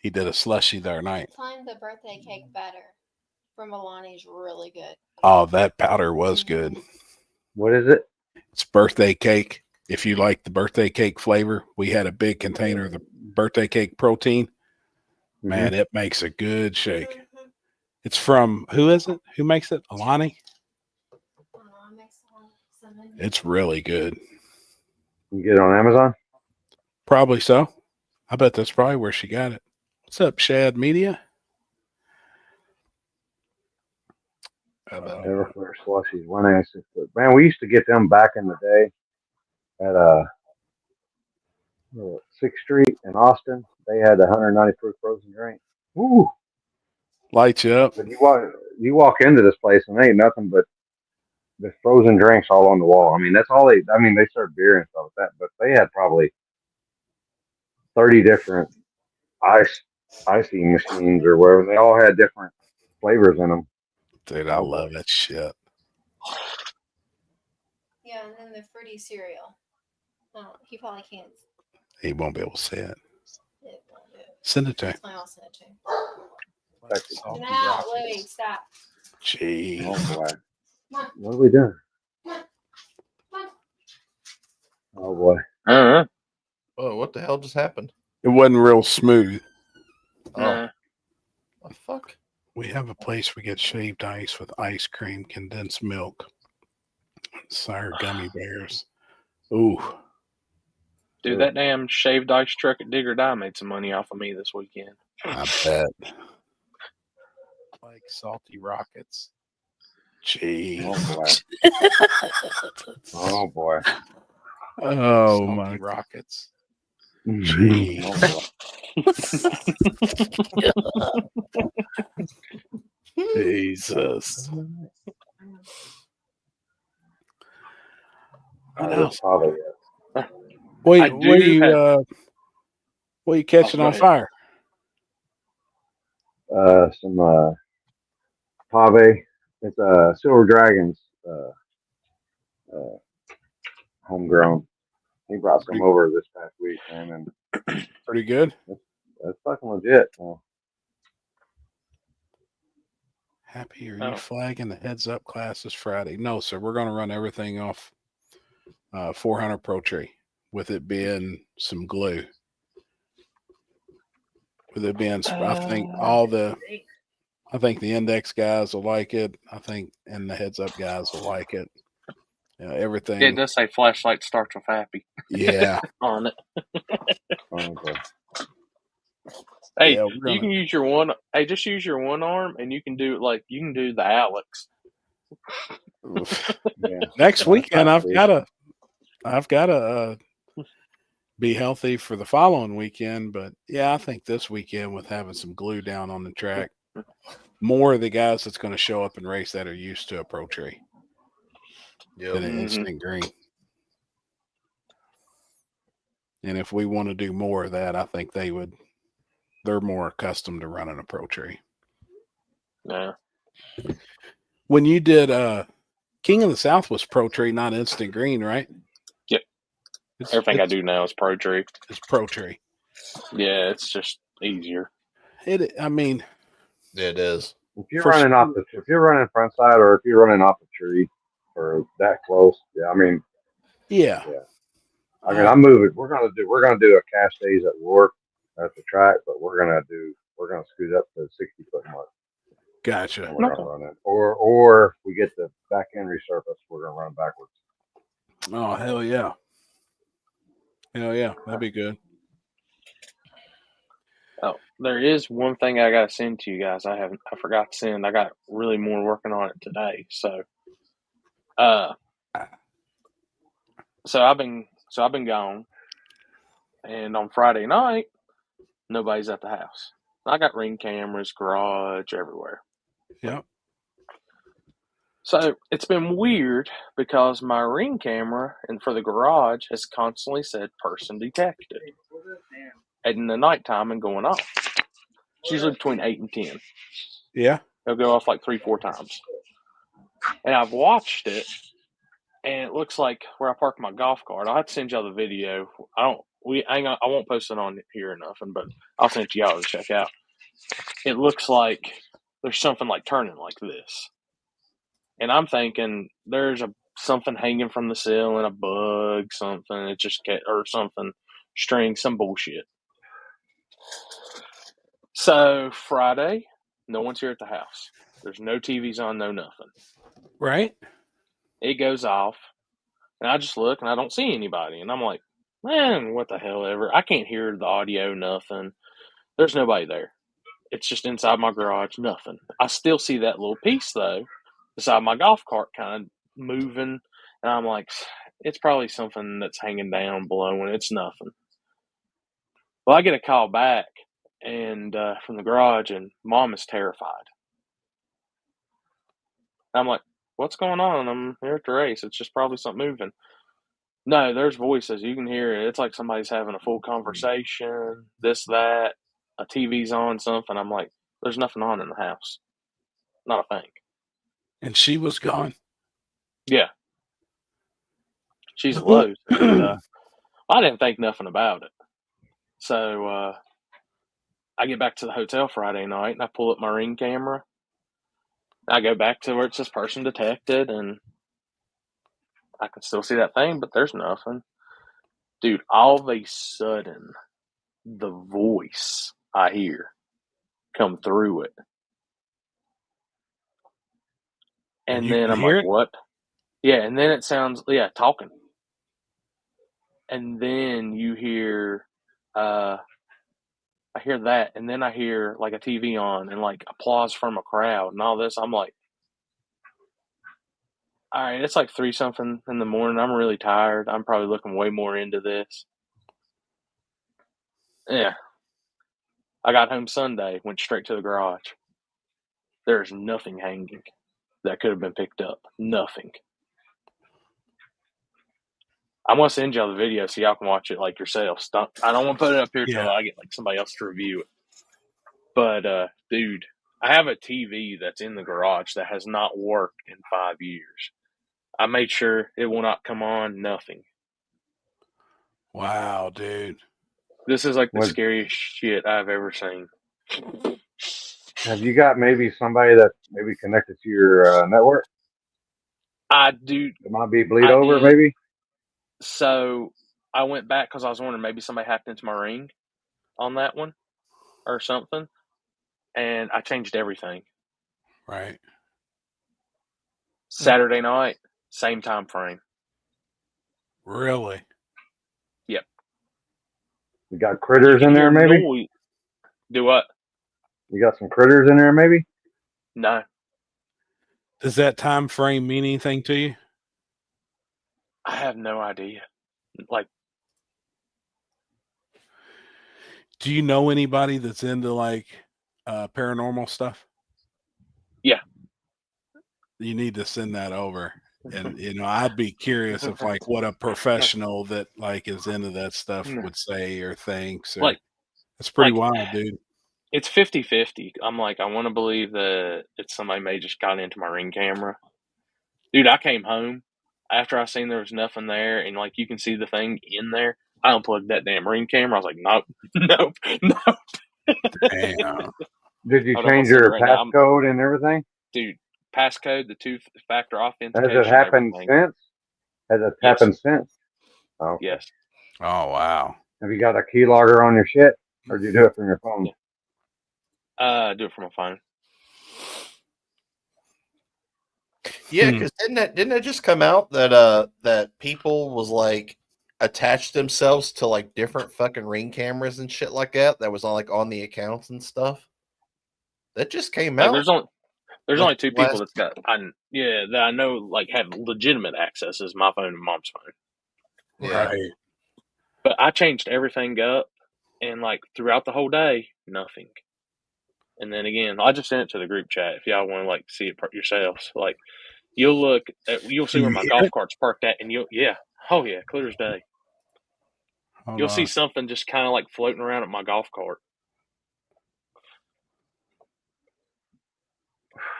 did a slushy the other night. Tell him the birthday cake batter from Alani is really good. Oh, that powder was good. What is it? It's birthday cake. If you like the birthday cake flavor, we had a big container of the birthday cake protein. Man, it makes a good shake. It's from, who is it? Who makes it? Alani? It's really good. You get it on Amazon? Probably so. I bet that's probably where she got it. What's up, Shad Media? Everclear slushies, 1.6 foot. Man, we used to get them back in the day at 6th Street in Austin. They had the 190 proof frozen drink. Woo! Lights you up. But you walk into this place and there ain't nothing but the frozen drinks all on the wall. I mean, that's all they. I mean, they serve beer and stuff like that, but they had probably 30 different icing machines or whatever. They all had different flavors in them. Dude, I love that shit. Yeah, and then the fruity cereal. Oh, he probably can't. He won't be able to say it. It won't do it. Send it to him. I'll send it to him. Salty Now, Rockets. Louis, stop. Jeez. Oh boy, what are we doing? Oh boy. Oh, what the hell just happened? It wasn't real smooth. Oh, what the fuck? We have a place we get shaved ice with ice cream, condensed milk, sour gummy bears. Ooh. Dude, that damn shaved ice truck at Digger Die made some money off of me this weekend. I bet. Like salty rockets. Jeez. Oh boy. Oh Salty my rockets. Jeez. Jesus. What else? What I are do you have- what are you catching go on ahead. fire? Some pave. It's Silver Dragons homegrown. He brought some over this past week, man, and Pretty good. that's fucking legit. Happy, are Oh. you flagging the heads up class this Friday? No, sir. We're going to run everything off 400 Pro Tree with it being some glue. With it being, I think the index guys will like it. I think, and the heads up guys will like it. You know, everything. It does say flashlight starts with happy Yeah. on it. Okay. Hey, Yeah, you can use your one. Hey, just use your one arm, and you can do the Alex. Yeah. Next weekend, I've got to be healthy for the following weekend. But yeah, I think this weekend with having some glue down on the track, more of the guys that's going to show up and race that are used to a Pro Tree than an instant green. And if we want to do more of that, I think they're more accustomed to running a Pro Tree. Yeah. When you did King of the South was Pro Tree, not instant green, right? Yep. Everything I do now is Pro Tree. It's Pro Tree. Yeah, it's just easier. I mean, it is. If you're running front side or if you're running off the tree or that close, yeah, I mean, yeah. I mean, I'm moving. We're gonna do a cast days at work at the track, but we're gonna scoot up to the 60-foot mark, Gotcha. and we're gonna run it. Or if we get the back end resurface, we're gonna run backwards. Oh, hell yeah. Hell yeah. That'd be good. Oh, there is one thing I gotta send to you guys. I forgot to send. I got really more working on it today. So I've been gone, and on Friday night, nobody's at the house. I got Ring cameras, garage, everywhere. Yep. So it's been weird because my Ring camera and for the garage has constantly said person detected in the nighttime and going off. It's usually between 8 and 10. Yeah. It'll go off like 3-4 times. And I've watched it, and it looks like where I parked my golf cart. I'll have to send y'all the video. I won't post it on here or nothing, but I'll send it to y'all to check out. It looks like there's something like turning like this. And I'm thinking there's something hanging from the ceiling, a bug, something. It just or something, string, some bullshit. So Friday, no one's here at the house. There's no TVs on, no nothing. Right. It goes off, and I just look, and I don't see anybody. And I'm like, man, what the hell ever. I can't hear the audio, nothing. There's nobody there. It's just inside my garage, nothing. I still see that little piece, though, beside my golf cart kind of moving. And I'm like, it's probably something that's hanging down below, and it's nothing. Well, I get a call back and from the garage, and Mom is terrified. I'm like, what's going on? I'm here at the race. It's just probably something moving. No, there's voices. You can hear it. It's like somebody's having a full conversation, this, that, a TV's on, something. I'm like, there's nothing on in the house. Not a thing. And she was gone. Yeah. She's at Lowe's. And, I didn't think nothing about it. So I get back to the hotel Friday night, and I pull up my Ring camera. I go back to where it says person detected, and I can still see that thing, but there's nothing. Dude, all of a sudden, the voice I hear come through it. And you then can I'm hear like, it? what? Yeah, and then it sounds, talking. And then you hear, I hear that, and then I hear like a TV on and like applause from a crowd and all this. I'm like, all right, it's like 3-something in the morning. I'm really tired. I'm probably looking way more into this. Yeah. I got home Sunday, went straight to the garage. There's nothing hanging that could have been picked up. Nothing. I'm gonna send y'all the video so y'all can watch it like yourselves. I don't want to put it up here till I get like somebody else to review it. But dude, I have a TV that's in the garage that has not worked in 5 years. I made sure it will not come on. Nothing. Wow, dude. This is like the scariest shit I've ever seen. Have you got maybe somebody that's maybe connected to your network? I do. It might be bleed over, maybe. So I went back because I was wondering maybe somebody hacked into my Ring on that one or something, and I changed everything. Right. Saturday night, same time frame. Really? Yep. You got critters in there, maybe? Noise. Do what? You got some critters in there, maybe? No. Does that time frame mean anything to you? I have no idea. Like, do you know anybody that's into like paranormal stuff? Yeah. You need to send that over. And I'd be curious if like what a professional that like is into that stuff would say or thinks. Or, like, it's pretty wild, dude. It's 50-50. I'm like, I want to believe that it's somebody may just got into my Ring camera. Dude, I came home after I seen there was nothing there, and like you can see the thing in there. I unplugged that damn Ring camera. I was like, nope. Damn. Did you change your passcode and everything? Dude, passcode, the 2-factor authentication. Has it happened since? Has it happened since? Okay. Yes. Oh wow. Have you got a keylogger on your shit, or do you do it from your phone? Do it from my phone. Yeah, Hmm. because didn't that just come out that that people was like attached themselves to like different fucking Ring cameras and shit like that was on like on the accounts and stuff? That just came Like out. there's like, only two people last- that I know like have legitimate access is my phone and mom's phone. Yeah. Right. But I changed everything up, and like throughout the whole day, nothing. And then again, I just sent it to the group chat if y'all want to like see it yourselves. Like you'll see Do where you my hear golf it? cart's parked at, and oh yeah, clear as day. Hold You'll see on. something just kind of like floating around at my golf cart.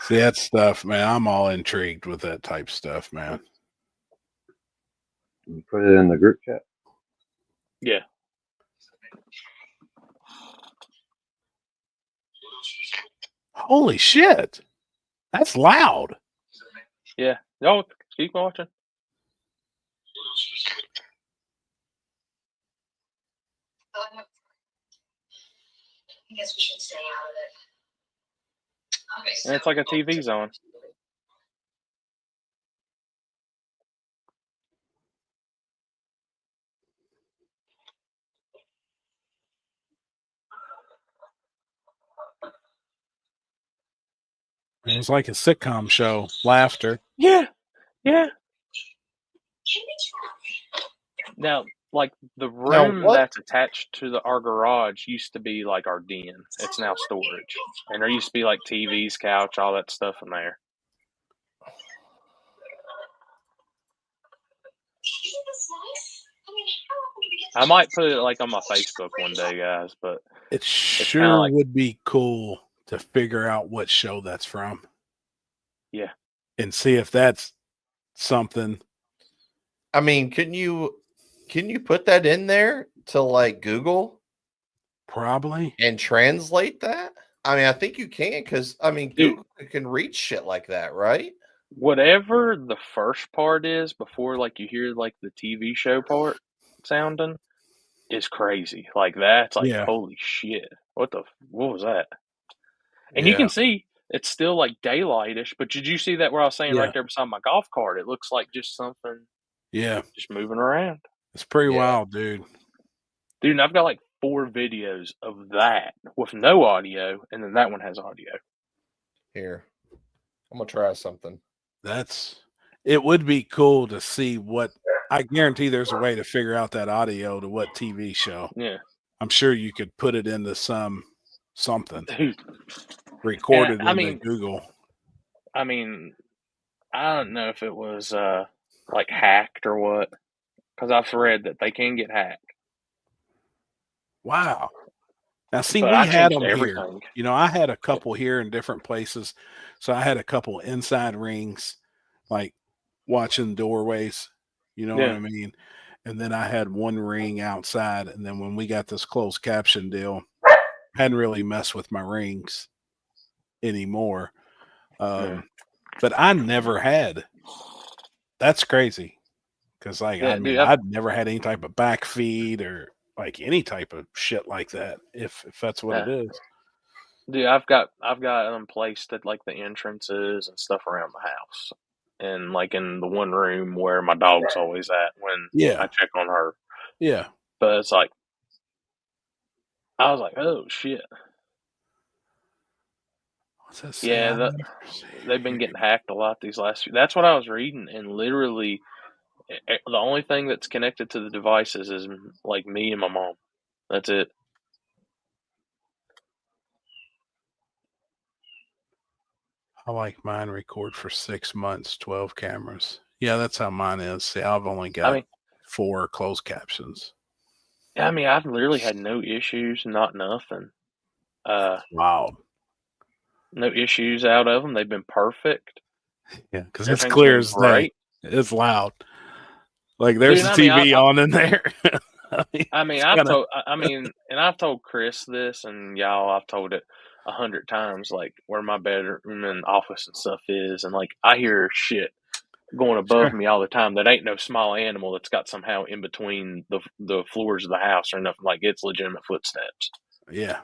See that stuff, man. I'm all intrigued with that type stuff, man. You put it in the group chat. Yeah. Holy shit. That's loud. Yeah. Y'all keep watching. I guess we should stay out of it. Okay, And it's like a TV zone. It's like a sitcom show. Laughter. Yeah. Yeah. Now, like the room what- that's attached to our garage used to be like our den. It's now storage. And there used to be like TVs, couch, all that stuff in there. I might put it like on my Facebook one day, guys, but It kinda sure like- would be cool to figure out what show that's from. Yeah. And see if that's something. I mean, can you put that in there to like Google Probably. and translate that? I mean, I think you can because I mean, Dude. Google can read shit like that, right? whatever the first part is before like you hear like the TV show part sounding is crazy. Like that's like Yeah. holy shit. What was that? And you Yeah. can see it's still like daylightish, but did you see that where I was saying Yeah. right there beside my golf cart? It looks like just something Yeah. just moving around. It's pretty Yeah. wild, dude. Dude, and I've got like 4 videos of that with no audio, and then that one has audio. Here, I'm gonna try something. It would be cool to see what. I guarantee there's a way to figure out that audio to what TV show. Yeah. I'm sure you could put it into something, Dude. record it And, I into mean- Google. I mean, I don't know if it was like hacked or what, because I've read that they can get hacked. Wow. Now, see, But we I had changed them here. everything. You know, I had a couple here in different places. So I had a couple inside rings, like watching doorways. You know what Yeah. I mean? And then I had one ring outside. And then when we got this closed caption deal, hadn't really messed with my rings anymore. Yeah. But I never had. That's crazy. Because, like, Yeah, I mean, dude, I've never had any type of back feed or like any type of shit like that. If that's what it is. Dude, I've got them placed at like the entrances and stuff around the house, and like in the one room where my dog's always at when Yeah. I check on her. Yeah. But it's like, I was like, oh shit, What's that say? yeah, I they've been getting hacked a lot these last few. That's what I was reading, and literally, the only thing that's connected to the devices is like me and my mom. That's it. I like mine record for 6 months, 12 cameras. Yeah, that's how mine is. See, I've only got I mean, 4 closed captions. I mean, I've literally had no issues, not nothing. Wow. No issues out of them. They've been perfect. Yeah, because it's Everything's clear been as day. great. It's loud. Like there's Dude, a I mean, TV on in there. I've told Chris this, and y'all, I've told it 100 times, like where my bedroom and office and stuff is, and like I hear shit going above Sure. me all the time that ain't no small animal that's got somehow in between the floors of the house or nothing. Like, it's legitimate footsteps. Yeah.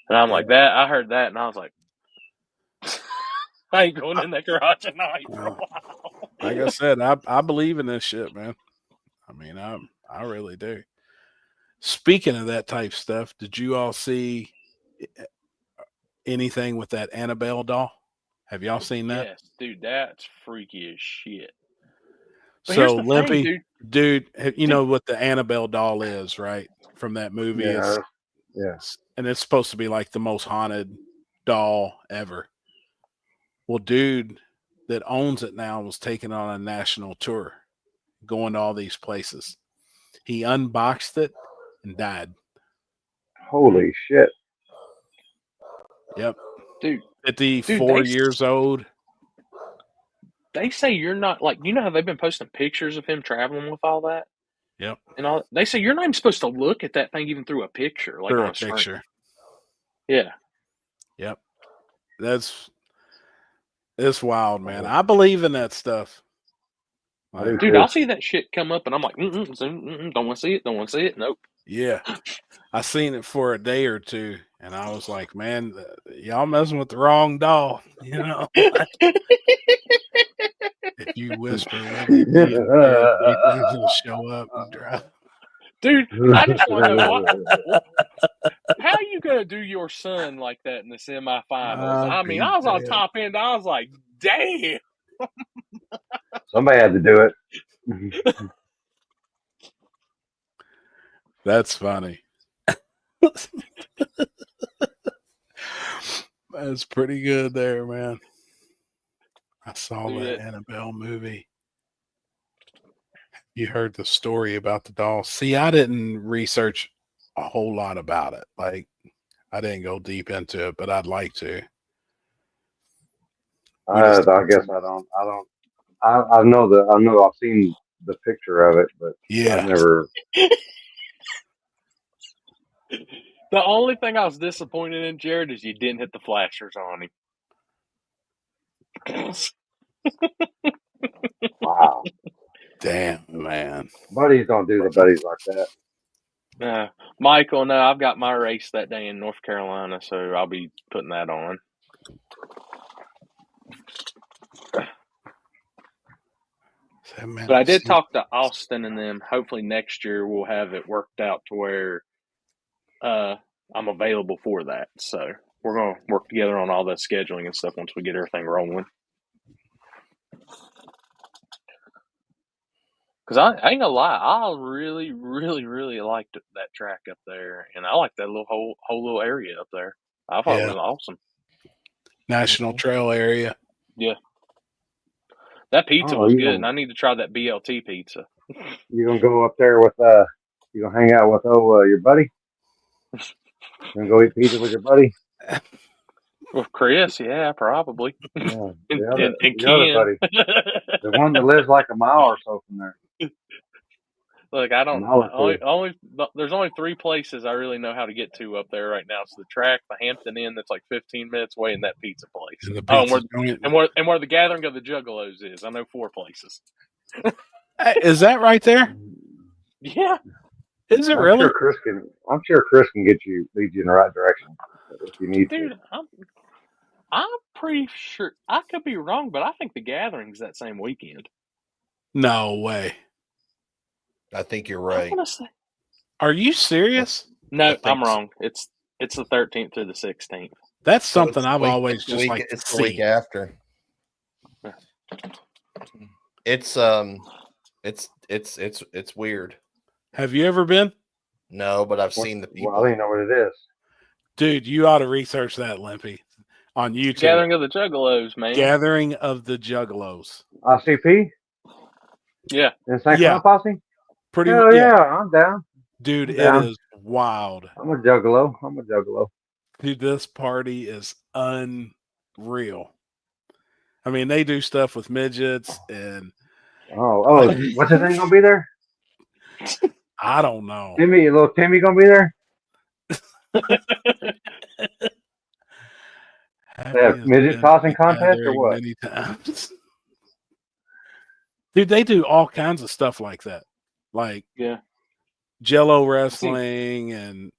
And I'm Yeah. like that. I heard that and I was like, I ain't going in that garage at night for a Well, while. like I said, I believe in this shit, man. I mean, I really do. Speaking of that type stuff, did you all see anything with that Annabelle doll? Have y'all seen that? Yes, dude, that's freaky as shit. But So here's the thing, Limpy, dude. you know what the Annabelle doll is, right? From that movie. Yeah, yeah. And it's supposed to be like the most haunted doll ever. Well, dude that owns it now was taken on a national tour, going to all these places. He unboxed it and died. Holy shit. Yep. Dude, 54 years old. They say you're not, like, you know how they've been posting pictures of him traveling with all that? Yep. And all they say you're not even supposed to look at that thing even through a picture, like Through on a a screen. picture. Yeah. Yep. It's wild, man. I believe in that stuff. Like, Dude, I'll see that shit come up and I'm like, don't want to see it, don't want to see it. Nope. yeah. I seen it for a day or two and I was like, man, y'all messing with the wrong doll, you know? If you whisper with me, he'll show up and drive. Dude, I just want to know how you gonna do your son like that in the semifinals? I mean, I was on top end. I was like, damn. Somebody had to do it. That's funny. That's pretty good there, man. I saw that Annabelle movie. You heard the story about the doll. See, I didn't research a whole lot about it. Like, I didn't go deep into it, but I'd like to. I guess I don't. I know I've seen the picture of it, but yeah, I've never. The only thing I was disappointed in, Jared, is you didn't hit the flashers on him. Wow. Damn, man. Buddies don't do the buddies like that. Michael, no, I've got my race that day in North Carolina, so I'll be putting that on. But I did talk to Austin and them. Hopefully next year we'll have it worked out to where I'm available for that. So we're going to work together on all that scheduling and stuff once we get everything rolling. Because I ain't gonna lie, I really, really, really liked that track up there, and I like that whole little area up there. I thought it was awesome. National Trail area. Yeah, that pizza was good, and I need to try that BLT pizza. You gonna go up there with you gonna hang out with your buddy? You gonna go eat pizza with your buddy? With Chris, yeah, probably. Yeah, and the other buddy, the one that lives like a mile or so from there. Look, I don't there's only 3 places I really know how to get to up there right now. It's the track, the Hampton Inn that's like 15 minutes away, and that pizza place. And where the Gathering of the Juggalos is. I know 4 places. Is that right there? Yeah. Is it really? I'm sure Chris can lead you in the right direction if you need to. I'm pretty sure. I could be wrong, but I think the Gathering's that same weekend. No way. I think you're right. Are you serious? No, I'm wrong. It's the 13th through the 16th. That's something I've always just like. It's the week after. It's weird. Have you ever been? No, but I've seen the people. Well, I don't even know what it is. Dude, you ought to research that, Limpy, on YouTube. Gathering of the Juggalos, man. Gathering of the Juggalos. RCP? Yeah. In St. Cloud Posse? Pretty much. Yeah, I'm down. Dude, it is wild. I'm a juggalo. Dude, this party is unreal. I mean, they do stuff with midgets and. Oh, what's his name gonna be there? I don't know. Little Timmy gonna be there? They have midget tossing contest or what? Many times. Dude, they do all kinds of stuff like that, like Yeah. Jello wrestling and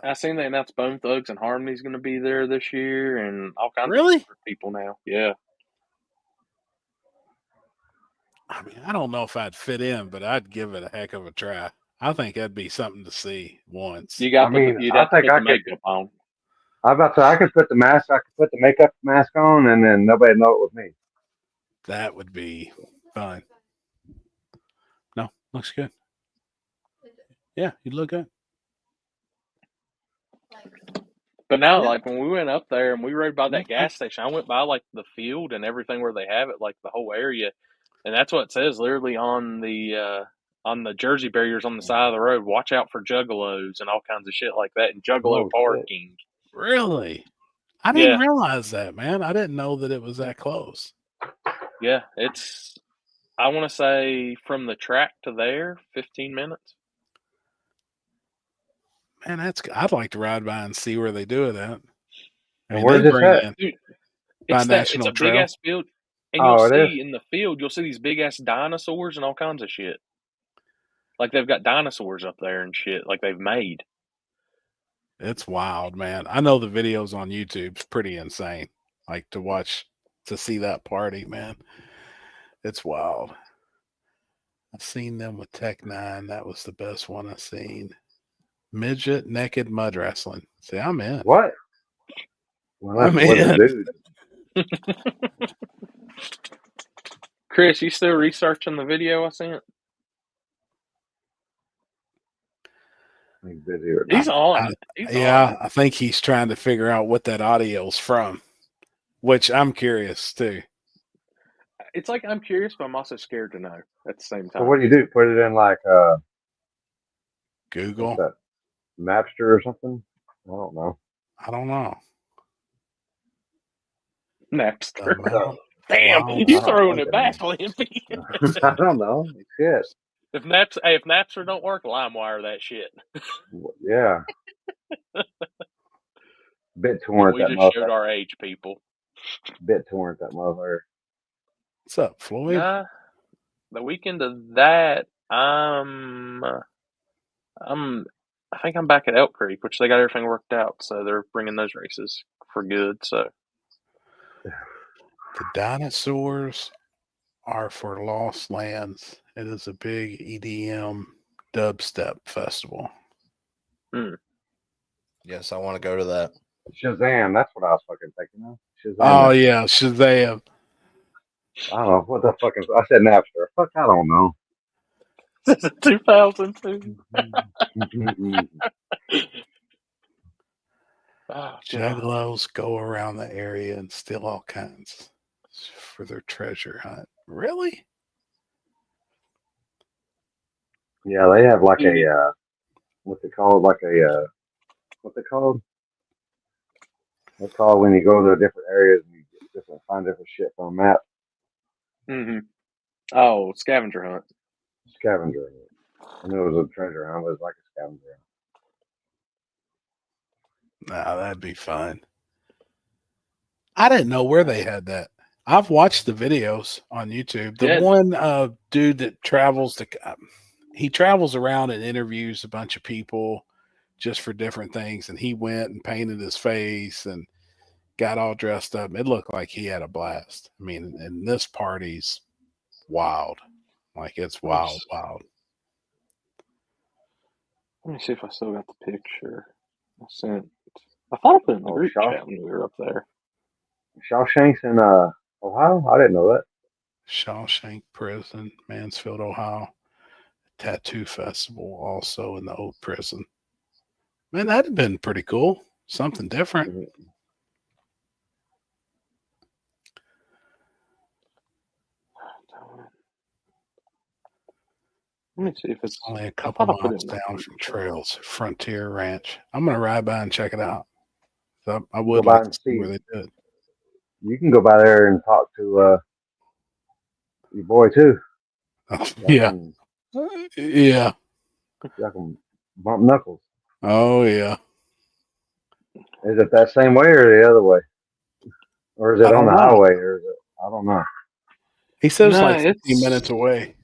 I seen they announced Bone Thugs and Harmony's going to be there this year, and all kinds Really? of people now. Yeah. I mean, I don't know if I'd fit in, but I'd give it a heck of a try. I think that'd be something to see once. You got I mean, you'd I have to think put I the could- makeup on. I about to. I could put the mask. I could put the makeup mask on, and then nobody know it was me. That would be fun. No, looks good. Yeah, you look good. But now, Yeah. like when we went up there and we rode by that gas station, I went by like the field and everything where they have it, like the whole area, and that's what it says literally on the jersey barriers on the side of the road. Watch out for juggalos and all kinds of shit like that, and juggalo Oh, shit. parking. Really? I didn't Yeah. realize that, man. I didn't know that it was that close. Yeah, it's. I want to say from the track to there, 15 minutes. Man, I'd like to ride by and see where they do it at. I mean, where's they this bring at? in Dude, by it's National a Trail. big ass field, and Oh, you'll it see is? in the field, you'll see these big ass dinosaurs and all kinds of shit. Like they've got dinosaurs up there and shit, like they've made. It's wild, man. I know the videos on YouTube's pretty insane. Like to see that party, man. It's wild. I've seen them with Tech 9. That was the best one I've seen. Midget naked mud wrestling. See, I'm in. What? Well, I'm that's what in. the dude. Chris, you still researching the video I sent? He's busy or He's not. on. He's Yeah, on. I think he's trying to figure out what that audio's from, which I'm curious too. It's like I'm curious, but I'm also scared to know at the same So time. what do you do? Put it in like Google. what's that? Napster or something? I don't know. I don't know. Napster. Wow. Damn, Wow. you Wow. throwing it Okay. back, Limpy. I don't know. Shit. If Napster don't work, LimeWire that shit. Yeah. BitTorrent And we that just showed motherfucker. our age, people. BitTorrent that motherfucker. What's up, Floyd? Nah, the weekend of that, I think I'm back at Elk Creek, which they got everything worked out, so they're bringing those races for good. So The dinosaurs are for lost lands. It is a big EDM dubstep festival. Yes, I want to go to that. Shazam. That's what I was fucking thinking of. Shazam. Oh yeah, Shazam. I don't know what the fuck is. I said Napster. Fuck, I don't know. 2002. Oh, God. Juggalos go around the area and steal all kinds for their treasure hunt. Really? Yeah, they have like a what's it called? Like a what's it called? It's called when you go to different areas and you find different shit from a map. Mm-hmm. Oh, scavenger hunt. Scavenger. I knew it was a treasure hunt, but it was like a scavenger hunt. Nah, that'd be fun. I didn't know where they had that. I've watched the videos on YouTube. The Yeah. one dude that travels he travels around and interviews a bunch of people just for different things, and he went and painted his face and got all dressed up. It looked like he had a blast. I mean, and this party's wild. Like it's wild. Let me see if I still got the picture I sent. I thought I put it in the Oh, group Shaw- chat when we were up there. Shawshanks in Ohio? I didn't know that. Shawshank Prison, Mansfield, Ohio. Tattoo Festival also in the old prison. Man, that'd have been pretty cool. Something different. Let me see if it's Only a I couple thought I put miles it in the down group from chat. Trails, Frontier Ranch. I'm gonna ride by and check it out. So I would Go by like to and see see. where they do it. You can go by there and talk to your boy too. Yeah. Yeah. Y'all can bump knuckles. Oh yeah. Is it that same way or the other way? Or is I it on don't the know. highway or is it I don't know. He says No, like 15 it's minutes away.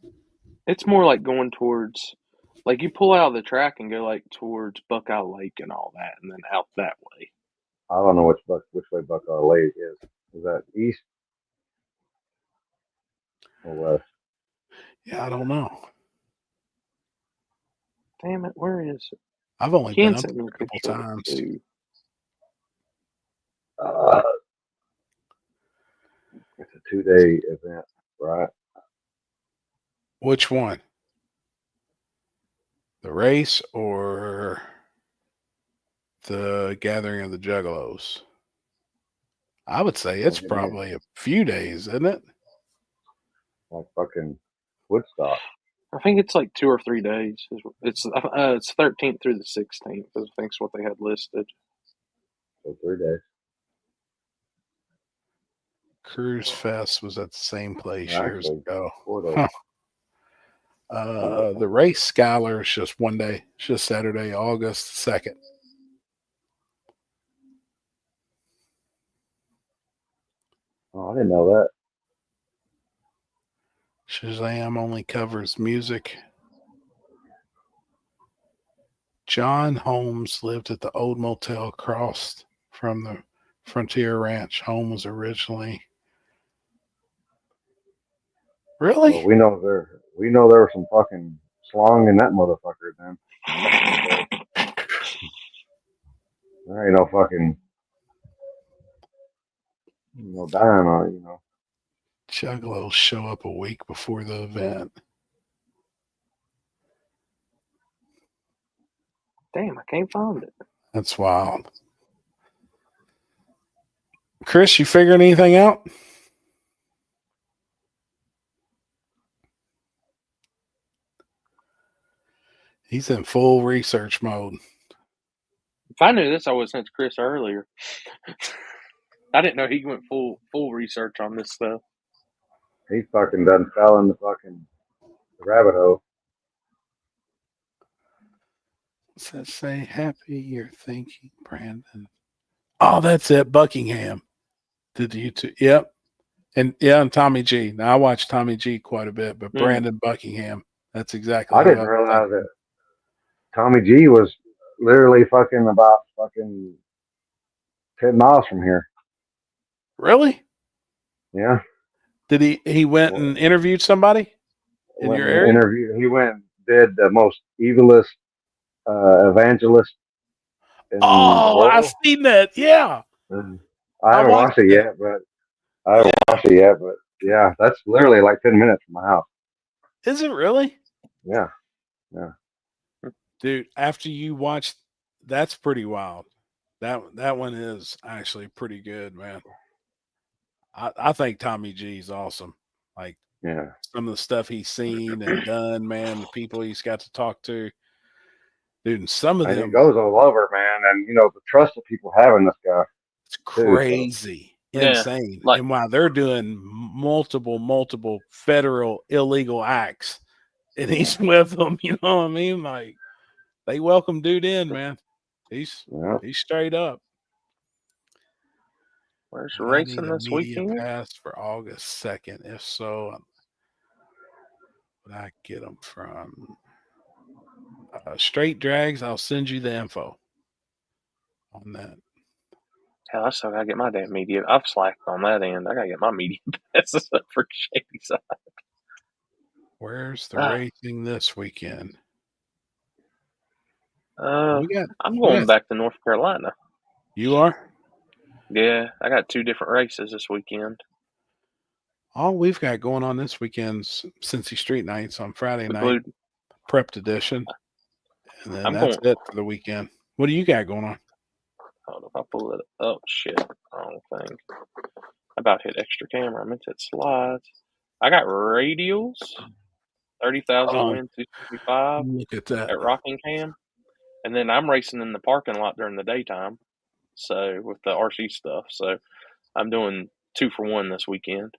it's more like going towards, like you pull out of the track and go like towards Buckeye Lake and all that, and then out that way. I don't know which way Buckeye Lake is. Is that east or west? Yeah, I don't know. Damn it, where is it? I've only been Ken up sent me there a a couple picture of it times. too. It's a 2-day event, right? Which one? The race or the gathering of the Juggalos? I would say it's Yeah. probably a few days, isn't it? Like fucking Woodstock. I think it's like 2 or 3 days. It's 13th through the 16th. I think is what they had listed. So 3 days. Cruise Fest was at the same place years Actually, ago. 4 days. Huh. The race Skylar is just one day. It's just Saturday, August 2nd. Oh, I didn't know that. Shazam only covers music. John Holmes lived at the old motel across from the Frontier Ranch. Home was originally. Really? Well, we know there was some fucking slong in that motherfucker then. There ain't no fucking dying on it, Juggalos show up a week before the event. Damn, I can't find it. That's wild. Chris, you figuring anything out? He's in full research mode. If I knew this, I would have sent Chris earlier. I didn't know he went full research on this stuff. He fucking done fell in the fucking rabbit hole. What's that say? Happy you're thinking, Brandon. Oh, that's it. Buckingham. Did you two? Yep. And Tommy G. Now I watch Tommy G quite a bit, but Brandon Buckingham. That's exactly. I didn't realize that Tommy G was literally fucking about fucking 10 miles from here. Really? Yeah. Did he went and interviewed somebody in your area? He went and did the most evilest evangelist in the world. I've seen that. Yeah. I haven't watched it yet, but yeah, that's literally like 10 minutes from my house. Is it really? Yeah. Dude, after you watch, that's pretty wild. That one is actually pretty good, man. I think Tommy G is awesome. Like, yeah, some of the stuff he's seen and done, man, the people he's got to talk to. Dude, and some of them. It goes all over, man. And, the trust that people have in this guy. It's crazy. Insane. Like, and while they're doing multiple federal illegal acts, and he's with them, you know what I mean? Like, they welcome dude in, man. He's straight up. Where's the racing this weekend? Pass for August 2nd. If so, would I get them from Straight Drags? I'll send you the info on that. Hell, I still gotta get my damn media. I've slacked on that end. I gotta get my media passes up for Shady Side. Where's the racing this weekend? I'm going back to North Carolina. You are? Yeah, I got 2 different races this weekend. All we've got going on this weekend's Cincy Street Nights on Friday night, Prepped Edition, and then that's it for the weekend. What do you got going on? Hold on, I'll pull it up. Oh, shit. Wrong thing. I about hit extra camera. I meant to hit slides. I got radials. 30,000 win 265. Look at that. At Rockingham. And then I'm racing in the parking lot during the daytime. So, with the RC stuff. So, I'm doing 2 for 1 this weekend.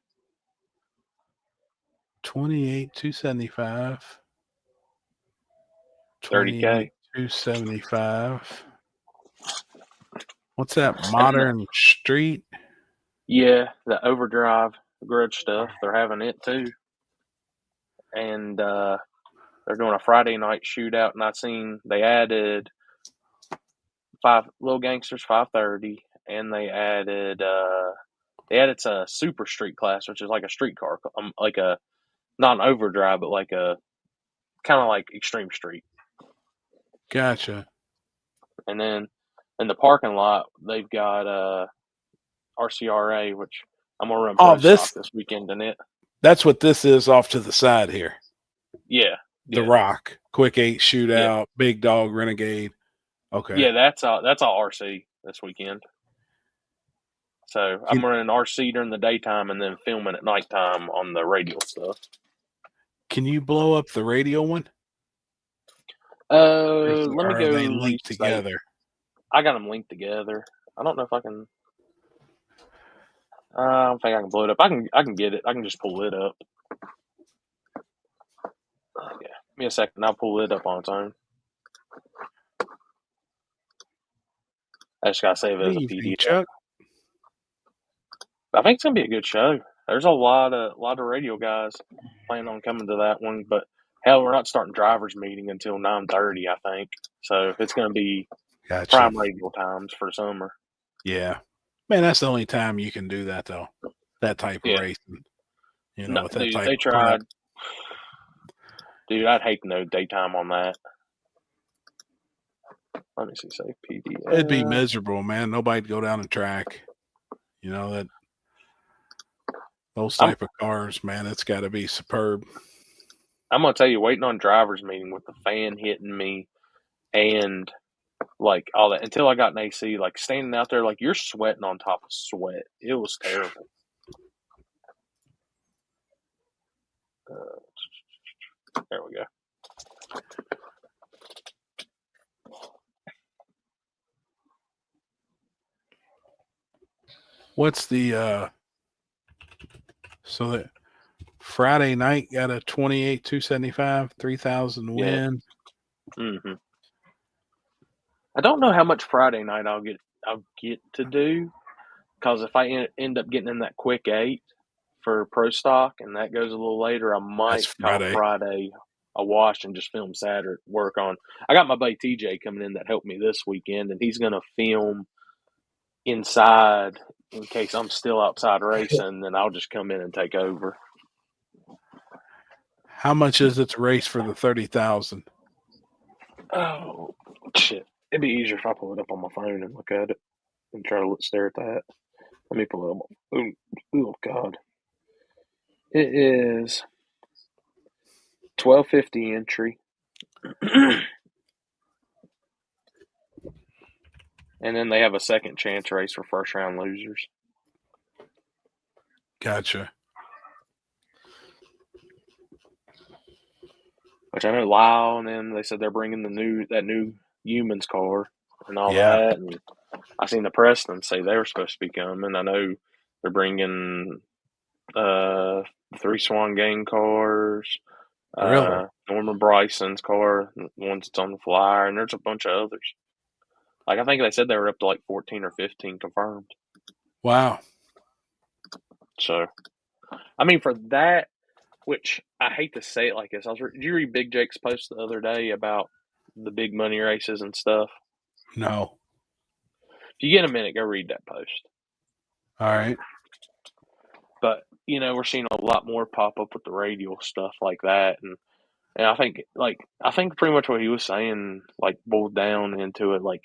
28, 275. 30K. 275. What's that? Modern Street? Yeah, the Overdrive grudge stuff. They're having it too, and they're doing a Friday night shootout. And I seen they added Little Gangsters 5:30, and they added a super street class, which is like a streetcar, like a not an overdrive, but like a kind of like extreme street. Gotcha. And then in the parking lot, they've got RCRA, which I'm gonna run pro stock this weekend in it. That's what this is off to the side here. Yeah. The Rock, Quick 8 shootout, Big Dog, Renegade. Okay. Yeah, that's all RC this weekend. So I'm running RC during the daytime and then filming at nighttime on the radio stuff. Can you blow up the radio one? Let me Or go. are they linked together? I got them linked together. I don't know if I can. I don't think I can blow it up. I can get it. I can just pull it up. Okay. Give me a second. I'll pull it up on its own. I just gotta save it as a PDF. Chuck? I think it's gonna be a good show. There's a lot of radio guys planning on coming to that one, but hell, we're not starting drivers meeting until 9:30, I think. So it's gonna be prime radio times for summer. Yeah, man, that's the only time you can do that though. That type of racing, you know. No, dude, they tried. Dude, I'd hate to know daytime on that. Let me see, say PDF. It'd be miserable, man. Nobody'd go down the track. You know that those type of cars, man. It's got to be superb. I'm gonna tell you, waiting on drivers meeting with the fan hitting me and like all that until I got an AC, like standing out there, like you're sweating on top of sweat. It was terrible. There we go. What's the so that Friday night got a 28,275, 3,000 win. Mm-hmm. I don't know how much Friday night I'll get to do, because if I end up getting in that quick 8 for pro stock and that goes a little later, I might call Friday a wash and just film Saturday. Work on. I got my buddy TJ coming in that helped me this weekend, and he's gonna film inside in case I'm still outside racing. Then I'll just come in and take over. How much is it to race for the 30,000? Oh shit! It'd be easier if I pull it up on my phone and look at it and try to stare at that. Let me pull it up. Oh God! It is $12.50 entry, and then they have a second chance race for first round losers. Gotcha. Which I know Lyle, and then they said they're bringing that new Humans car and all that. And I seen the Preston say they were supposed to be coming. I know they're bringing 3 Swan Gang cars, Really? Norman Bryson's car, the ones that's on the flyer, and there's a bunch of others. Like I think they said they were up to like 14 or 15 confirmed. Wow. So, I mean, for that, which I hate to say it like this, did you read Big Jake's post the other day about the big money races and stuff? No. If you get a minute, go read that post. All right. But, you know, we're seeing a lot more pop up with the radial stuff like that. And I think pretty much what he was saying, like, boiled down into it, like,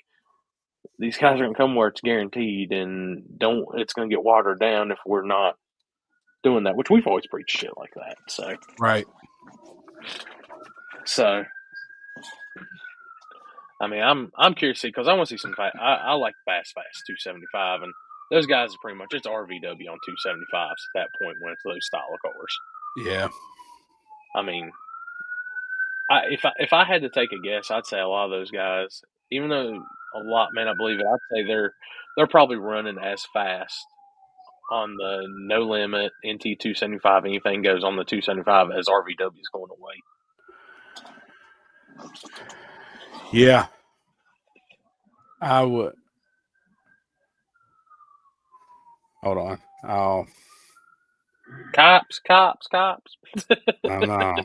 these guys are going to come where it's guaranteed, and it's going to get watered down if we're not doing that, which we've always preached shit like that. So right. So I mean, I'm curious to see, because I want to see some. I like fast 275, and those guys are pretty much it's RVW on 275s at that point when it's those style of cars. Yeah. I mean, if I had to take a guess, I'd say a lot of those guys, even though a lot may not believe it, I'd say they're probably running as fast on the No Limit NT 275, anything goes on the 275 as RVW is going away. Yeah. I would. Hold on. Cops. I know.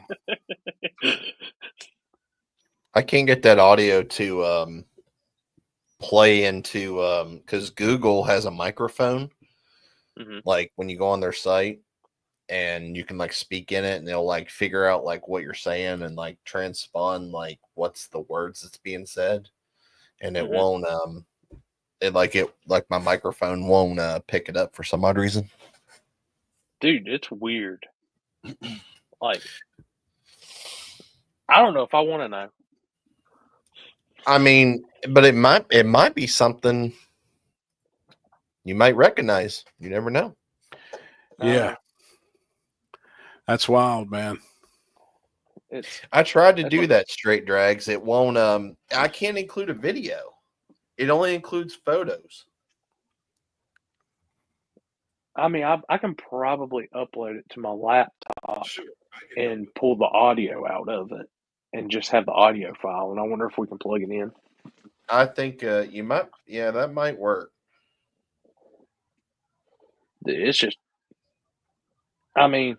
I can't get that audio to play into because Google has a microphone. Mhm. Like when you go on their site and you can like speak in it and they'll like figure out like what you're saying and like transpond like what's the words that's being said, and it Mhm. won't it like my microphone won't pick it up for some odd reason. Dude, it's weird. Like, I don't know if I want to know. I mean, but it might be something you might recognize. You never know. Yeah. That's wild, man. I tried to That's do what- that straight drags. It won't I can't include a video. It only includes photos. I mean, I can probably upload it to my laptop and pull the audio out of it and just have the audio file. And I wonder if we can plug it in. I think you might that might work. It's just, I mean,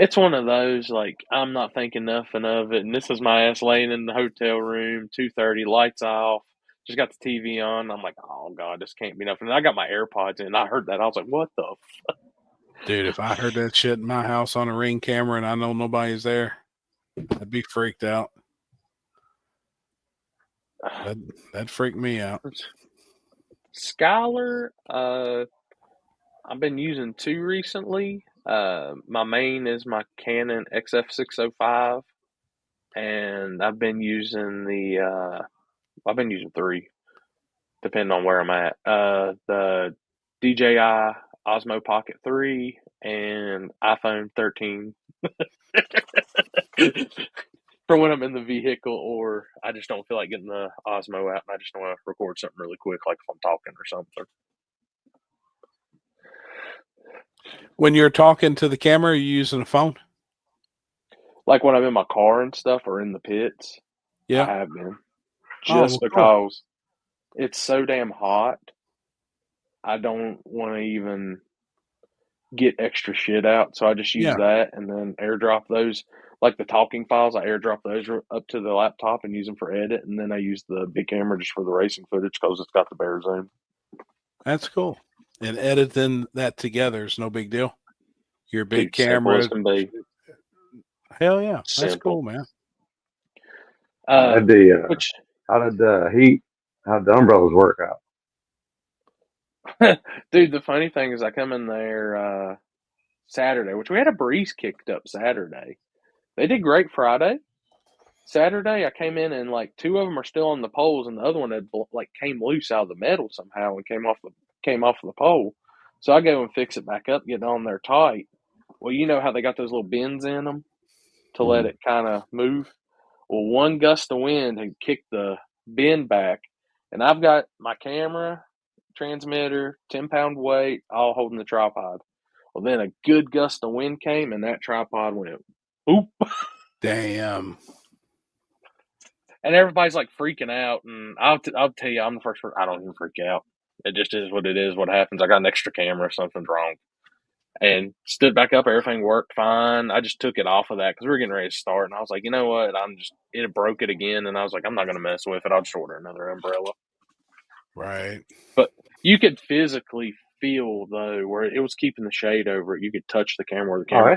it's one of those, like, I'm not thinking nothing of it. And this is my ass laying in the hotel room, 2:30, lights off, just got the TV on. I'm like, oh, God, this can't be nothing. And I got my AirPods in. And I heard that. I was like, what the fuck? Dude, if I heard that shit in my house on a Ring camera and I know nobody's there, I'd be freaked out. That'd freak me out. Skylar, I've been using 2 recently. My main is my Canon XF605, and I've been using 3, depending on where I'm at. The DJI Osmo Pocket 3 and iPhone 13 for when I'm in the vehicle or I just don't feel like getting the Osmo out and I just want to record something really quick, like if I'm talking or something. When you're talking to the camera, are you using a phone? Like when I'm in my car and stuff or in the pits, Yeah. I have been. Oh, Just well, cool. because it's so damn hot, I don't want to even get extra shit out. So I just use Yeah. that and then airdrop those, like the talking files. I airdrop those up to the laptop and use them for edit. And then I use the big camera just for the racing footage because it's got the bear zoom. That's cool. And editing that together is no big deal. Your big Dude, simple as camera. can be. Hell yeah. That's Simple. cool, man. How did the umbrellas work out? Dude, the funny thing is I come in there Saturday, which we had a breeze kicked up Saturday. They did great Friday. Saturday, I came in and like 2 of them are still on the poles, and the other one had like came loose out of the metal somehow and came off the pole. So I go and fix it back up, get it on there tight. Well, you know how they got those little bends in them to let it kind of move. Well, one gust of wind had kicked the bend back, and I've got my camera, transmitter, 10-pound weight, all holding the tripod. Well, then a good gust of wind came, and that tripod went, oop. Damn. And everybody's like freaking out. And I'll tell you, I'm the first person. I don't even freak out. It just is what it is. What happens? I got an extra camera. Something's wrong. And stood back up. Everything worked fine. I just took it off of that because we were getting ready to start. And I was like, you know what? It broke it again. And I was like, I'm not going to mess with it. I'll just order another umbrella. Right. But you could physically feel, though, where it was keeping the shade over it. You could touch the camera. The camera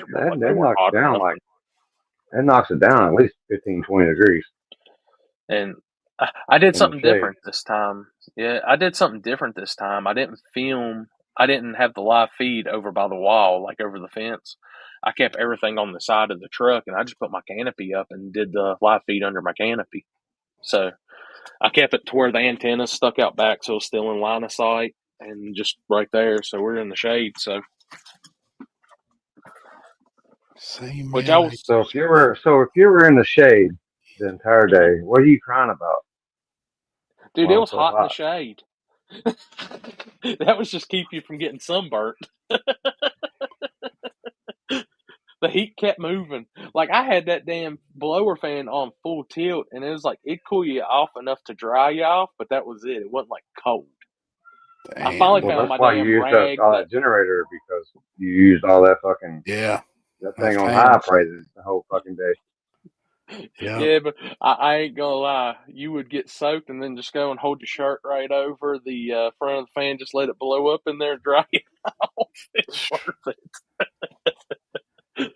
That knocks it down at least 15, 20 degrees. And I did something different this time. Yeah, I did something different this time. I didn't have the live feed over by the wall, like over the fence. I kept everything on the side of the truck, and I just put my canopy up and did the live feed under my canopy. So I kept it to where the antenna stuck out back, so it's still in line of sight and just right there. So we're in the shade. So Same. Which man. I was. So if you were in the shade the entire day, what are you crying about? Dude, Well, it was so hot in the shade. That was just keep you from getting sunburnt. The heat kept moving. Like I had that damn blower fan on full tilt, and it was like it'd cool you off enough to dry you off, but that was it. It wasn't like cold. Damn. I finally Well, found that's my why damn you used rag. that generator, because you used all that fucking Yeah. that That thing on fan. high praises the whole fucking day. Yeah. Yeah, but I ain't gonna lie. You would get soaked and then just go and hold your shirt right over the front of the fan, just let it blow up in there and dry it off. It's worth it.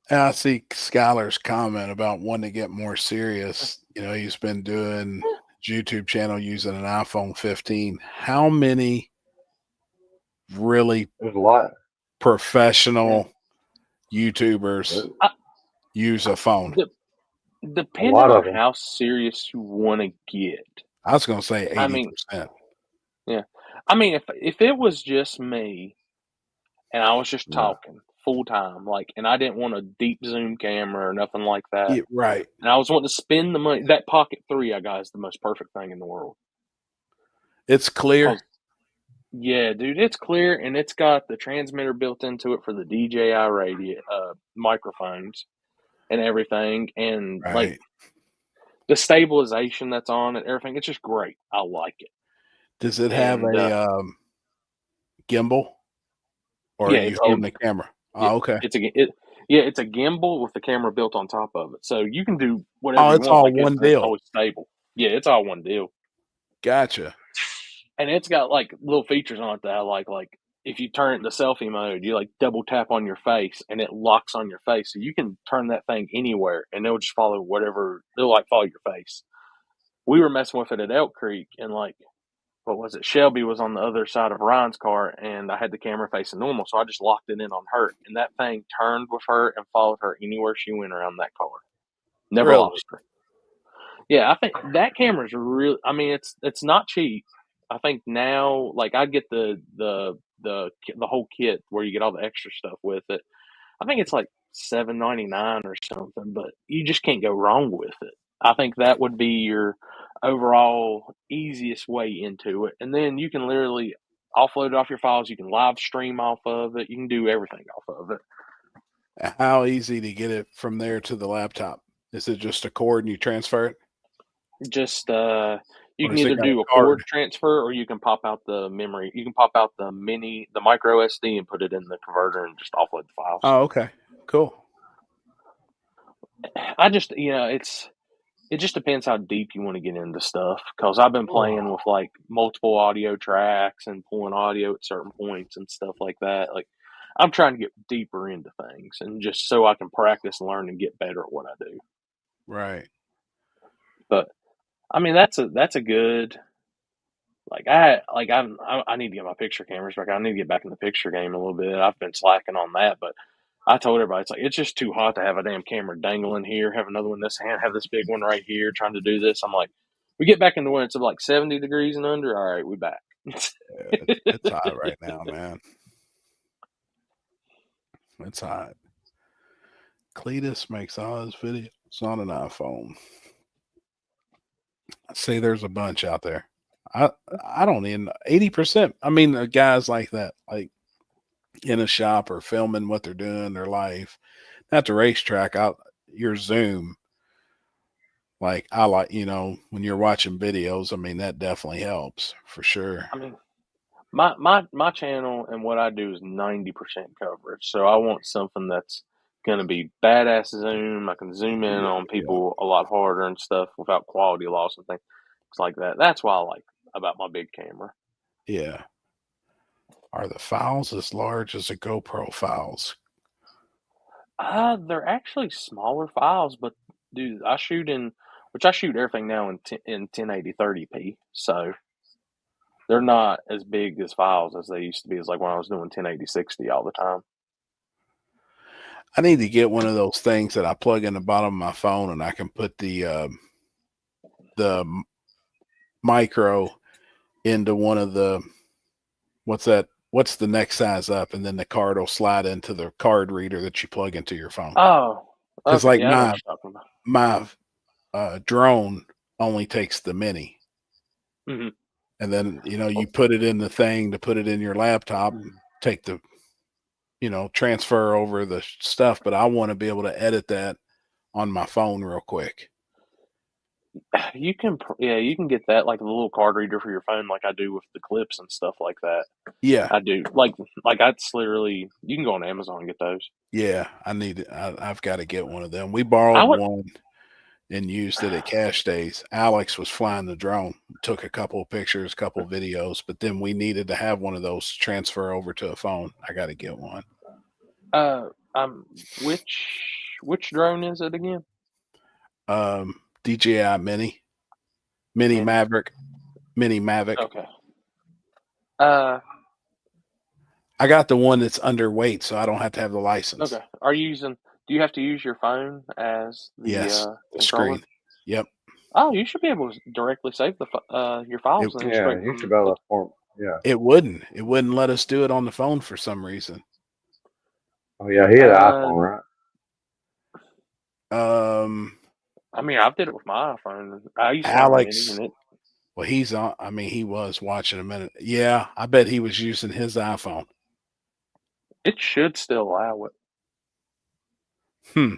And I see Skylar's comment about wanting to get more serious. You know, he's been doing his YouTube channel using an iPhone 15. How many really There's a lot. professional YouTubers There's use a phone? Depending lot of on them. how serious you want to get. I was going to say 80%. I mean, yeah. I mean, if it was just me and I was just Yeah. talking full time, like, and I didn't want a deep zoom camera or nothing like that, Yeah, right. and I was wanting to spend the money, that Pocket 3 I got is the most perfect thing in the world. It's clear. 'Cause- yeah, dude, it's clear and it's got the transmitter built into it for the DJI radio microphones and everything, and like Right. the stabilization that's on it, everything. It's just great. I like it. Does it have And a gimbal? Or yeah, are you it's holding gimbal. the camera? Yeah, Oh, okay. it's a gimbal with the camera built on top of it, so you can do whatever Oh, you it's want. all Like one it's deal. always stable. Yeah, it's all one deal, Gotcha. and it's got like little features on it that I like. Like if you turn it into selfie mode, you like double tap on your face, and it locks on your face, so you can turn that thing anywhere, and it'll just follow whatever. It'll like follow your face. We were messing with it at Elk Creek, and like, what was it? Shelby was on the other side of Ryan's car, and I had the camera facing normal, so I just locked it in on her, and that thing turned with her and followed her anywhere she went around that car. Never Really? lost her. Yeah, I think that camera's really. I mean, it's not cheap. I think now, like, I'd get the whole kit where you get all the extra stuff with it. I think it's like $7.99 or something, but you just can't go wrong with it. I think that would be your overall easiest way into it, and then you can literally offload it off your files. You can live stream off of it. You can do everything off of it. How easy to get it from there to the laptop? Is it just a cord and you transfer it? Just you Or can does it either got do a a cord card? transfer or you can pop out the memory. You can pop out the micro SD and put it in the converter and just offload the files. Oh, okay. Cool. I just, it just depends how deep you want to get into stuff. Because I've been playing with like multiple audio tracks and pulling audio at certain points and stuff like that. Like I'm trying to get deeper into things and just so I can practice and learn and get better at what I do. Right. But I mean, that's a good. Like I need to get my picture cameras back. I need to get back in the picture game a little bit. I've been slacking on that, but I told everybody it's just too hot to have a damn camera dangling here, have another one in this hand, have this big one right here, trying to do this. I'm like, we get back into when it's like 70 degrees and under. All right, we back. It's hot right now, man. It's hot. Cletus makes all his videos on an iPhone. I see there's a bunch out there. I don't even 80%. I mean, guys like that, like in a shop or filming what they're doing, their life. At the racetrack, your Zoom. Like I like, when you're watching videos, I mean, that definitely helps for sure. I mean, my channel and what I do is 90% coverage. So I want something that's going to be badass zoom. I can zoom in on people a lot harder and stuff without quality loss and things like that. That's why I like about my big camera. Yeah. Are the files as large as the GoPro files? They're actually smaller files, but dude, I shoot everything now in 1080 30p. So they're not as big as files as they used to be. It's like when I was doing 1080 60 all the time. I need to get one of those things that I plug in the bottom of my phone and I can put the micro into one of the, what's the next size up, and then the card will slide into the card reader that you plug into your phone. Oh, it's okay, like yeah, I know what you're talking about. my drone only takes the mini. Mm-hmm. And then, you put it in the thing to put it in your laptop, take the, transfer over the stuff. But I want to be able to edit that on my phone real quick. You can, you can get that like a little card reader for your phone, like I do with the clips and stuff like that. Yeah, I do like that's literally you can go on Amazon and get those. yeah. I need it. I've got to get one of them. We I borrowed would. one and used it at Cash Days. Alex was flying the drone, took a couple of pictures, couple of videos, but then we needed to have one of those to transfer over to a phone. I got to get one. Which drone is it again? DJI Mini Mini. Mavic. Okay. I got the one that's underweight, so I don't have to have the license. Okay. Do you have to use your phone as the Yes, the controller? screen. Yep. Oh, you should be able to directly save your files then Yeah, straight you from should be able to form. Yeah. It wouldn't let us do it on the phone for some reason. Oh yeah, he had an iPhone, right? I mean, I did it with my iPhone. I used to Alex, have a Mini, and well, he's on. I mean, he was watching a minute. Yeah, I bet he was using his iPhone. it should still allow it. Hmm.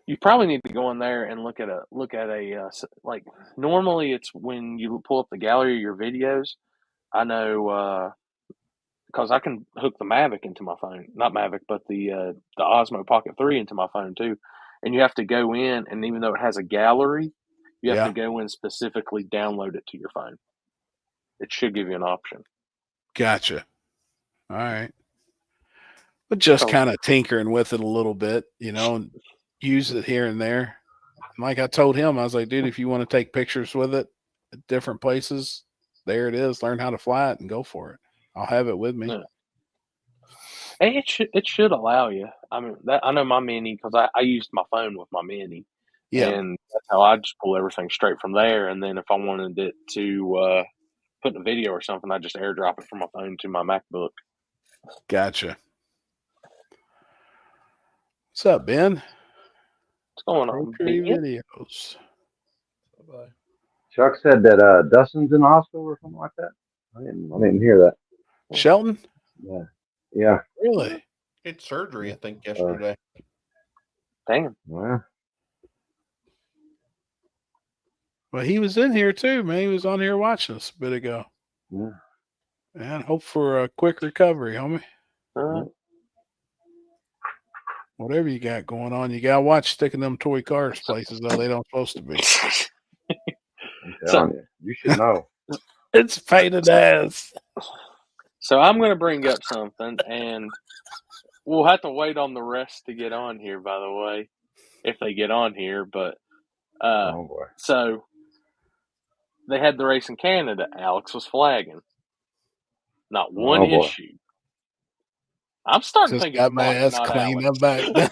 You probably need to go in there and look at a like normally it's when you pull up the gallery of your videos. I know because I can hook the Mavic into my phone, not Mavic, but the Osmo Pocket 3 into my phone too. And you have to go in, and even though it has a gallery, you have Yeah. to go in specifically download it to your phone. It should give you an option. Gotcha. All right. But just So- kind of tinkering with it a little bit, and use it here and there. And like I told him, I was like, dude, if you want to take pictures with it at different places, there it is. Learn how to fly it and go for it. I'll have it with me. Yeah. And it should allow you. I mean, I know my Mini because I used my phone with my Mini. Yeah. And that's how I just pull everything straight from there. And then if I wanted it to put in a video or something, I just airdrop it from my phone to my MacBook. Gotcha. What's up, Ben? What's going on, Poetry Ben? videos. Chuck said that Dustin's in the hospital or something like that. I didn't hear that. Shelton? Yeah. Yeah. Really? He had surgery, I think, yesterday. Damn. Well, Well, he was in here too, man. He was on here watching us a bit ago. yeah. And hope for a quick recovery, homie. Whatever you got going on, you gotta watch sticking them toy cars places though they don't supposed to be. I'm telling you, you should know. It's a pain in the ass. So I'm going to bring up something, and we'll have to wait on the rest to get on here, by the way, if they get on here. But Oh boy. so they had the race in Canada. Alex was flagging. Not one Oh, boy. issue. I'm starting Just to think got it's my Mike, ass not cleaned Alex. up back down.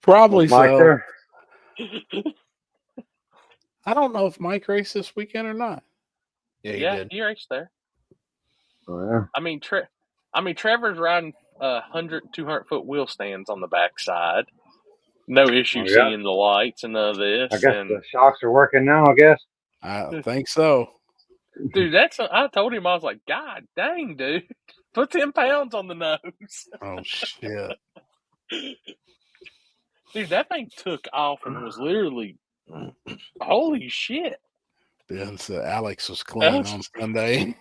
Probably Was Mike so. there? I don't know if Mike raced this weekend or not. Yeah, he Yeah, did. he raced there. Oh yeah. I mean, Trevor's riding 100, 200-foot wheel stands on the backside. No issue Oh, yeah. seeing the lights and none of this. I guess and the shocks are working now. I guess. I think so. dude, I told him, I was like, God dang, dude, put 10 pounds on the nose. Oh shit. Dude, that thing took off and was literally, holy shit. Ben said Alex was clean on Sunday.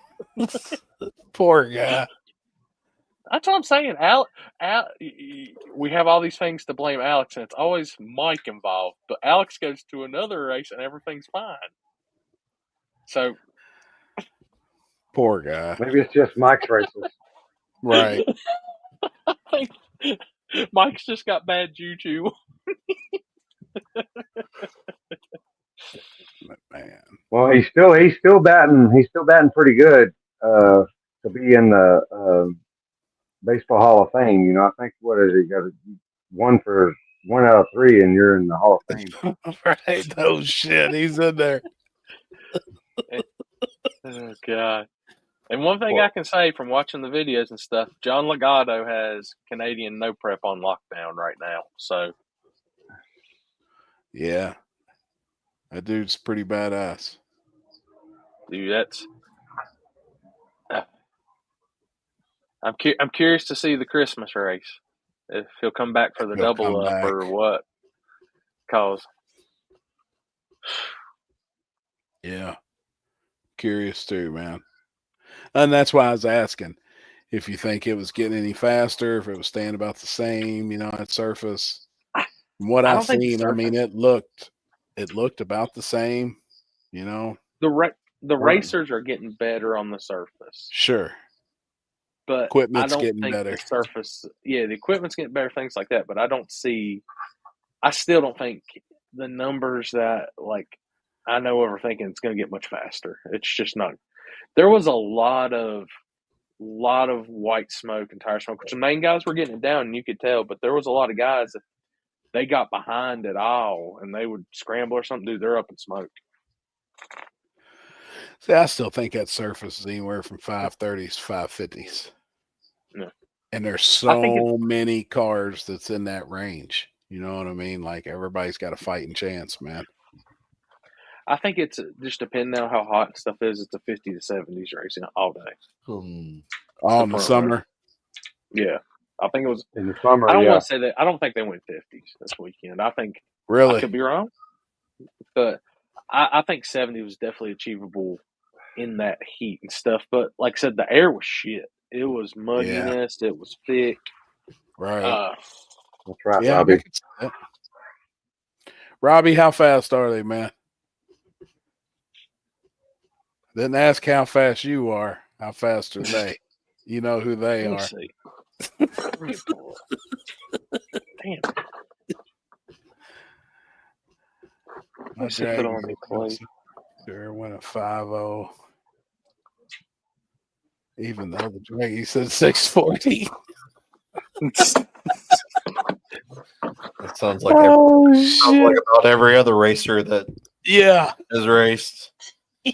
Poor guy. That's what I'm saying. We have all these things to blame Alex, and it's always Mike involved. But Alex goes to another race, and everything's fine. So, Poor guy. Maybe it's just Mike's races. Right. I think Mike's just got bad juju. Man. Well, he's still batting. He's still batting pretty good to be in the Baseball Hall of Fame. You know, I think what is he got one out of 3, and you're in the Hall of Fame. Right. No shit. He's in there. Oh, God. And one thing I can say from watching the videos and stuff, John Legato has Canadian No Prep on lockdown right now. So, Yeah. That dude's pretty badass. dude, that's. I'm curious to see the Christmas race. if he'll come back for the He'll double come up or back. what. Cause Yeah. Curious too, man. And that's why I was asking if you think it was getting any faster, if it was staying about the same, at surface. From what I I've don't think the seen, I mean, surface- it looked about the same, the racers are getting better on the surface, Sure. but Equipment's I don't getting think better. the surface. Yeah, the equipment's getting better, things like that. But I still don't think the numbers that I know of are thinking it's going to get much faster. It's just not. There was a lot of white smoke and tire smoke, which the main guys were getting it down, and you could tell. But there was a lot of guys that they got behind at all, and they would scramble or something. Dude, they're up in smoke. See, I still think that surface is anywhere from 530s, 550s. Yeah. And there's I think so many cars that's in that range. You know what I mean? Like everybody's got a fighting chance, man. I think it's just depending on how hot stuff is. It's a 50 to 70s racing all day. Oh, the in the front summer. runner. Yeah, I think it was. In the summer, I don't yeah. want to say that. I don't think they went 50s this weekend. I think I Really? could be wrong, but I think 70 was definitely achievable in that heat and stuff. But like I said, the air was shit. It was mugginess. It was thick. Right. That's right, Yeah, I Robbie. can see that. Robbie, how fast are they, man? Didn't ask how fast you are. How fast are they? You know who they Let me are. see. Damn. My Let's see, put on the plate. Sure went a 5-0. Even though the Draggy said 640. That sounds like about every other racer that Yeah. has raced.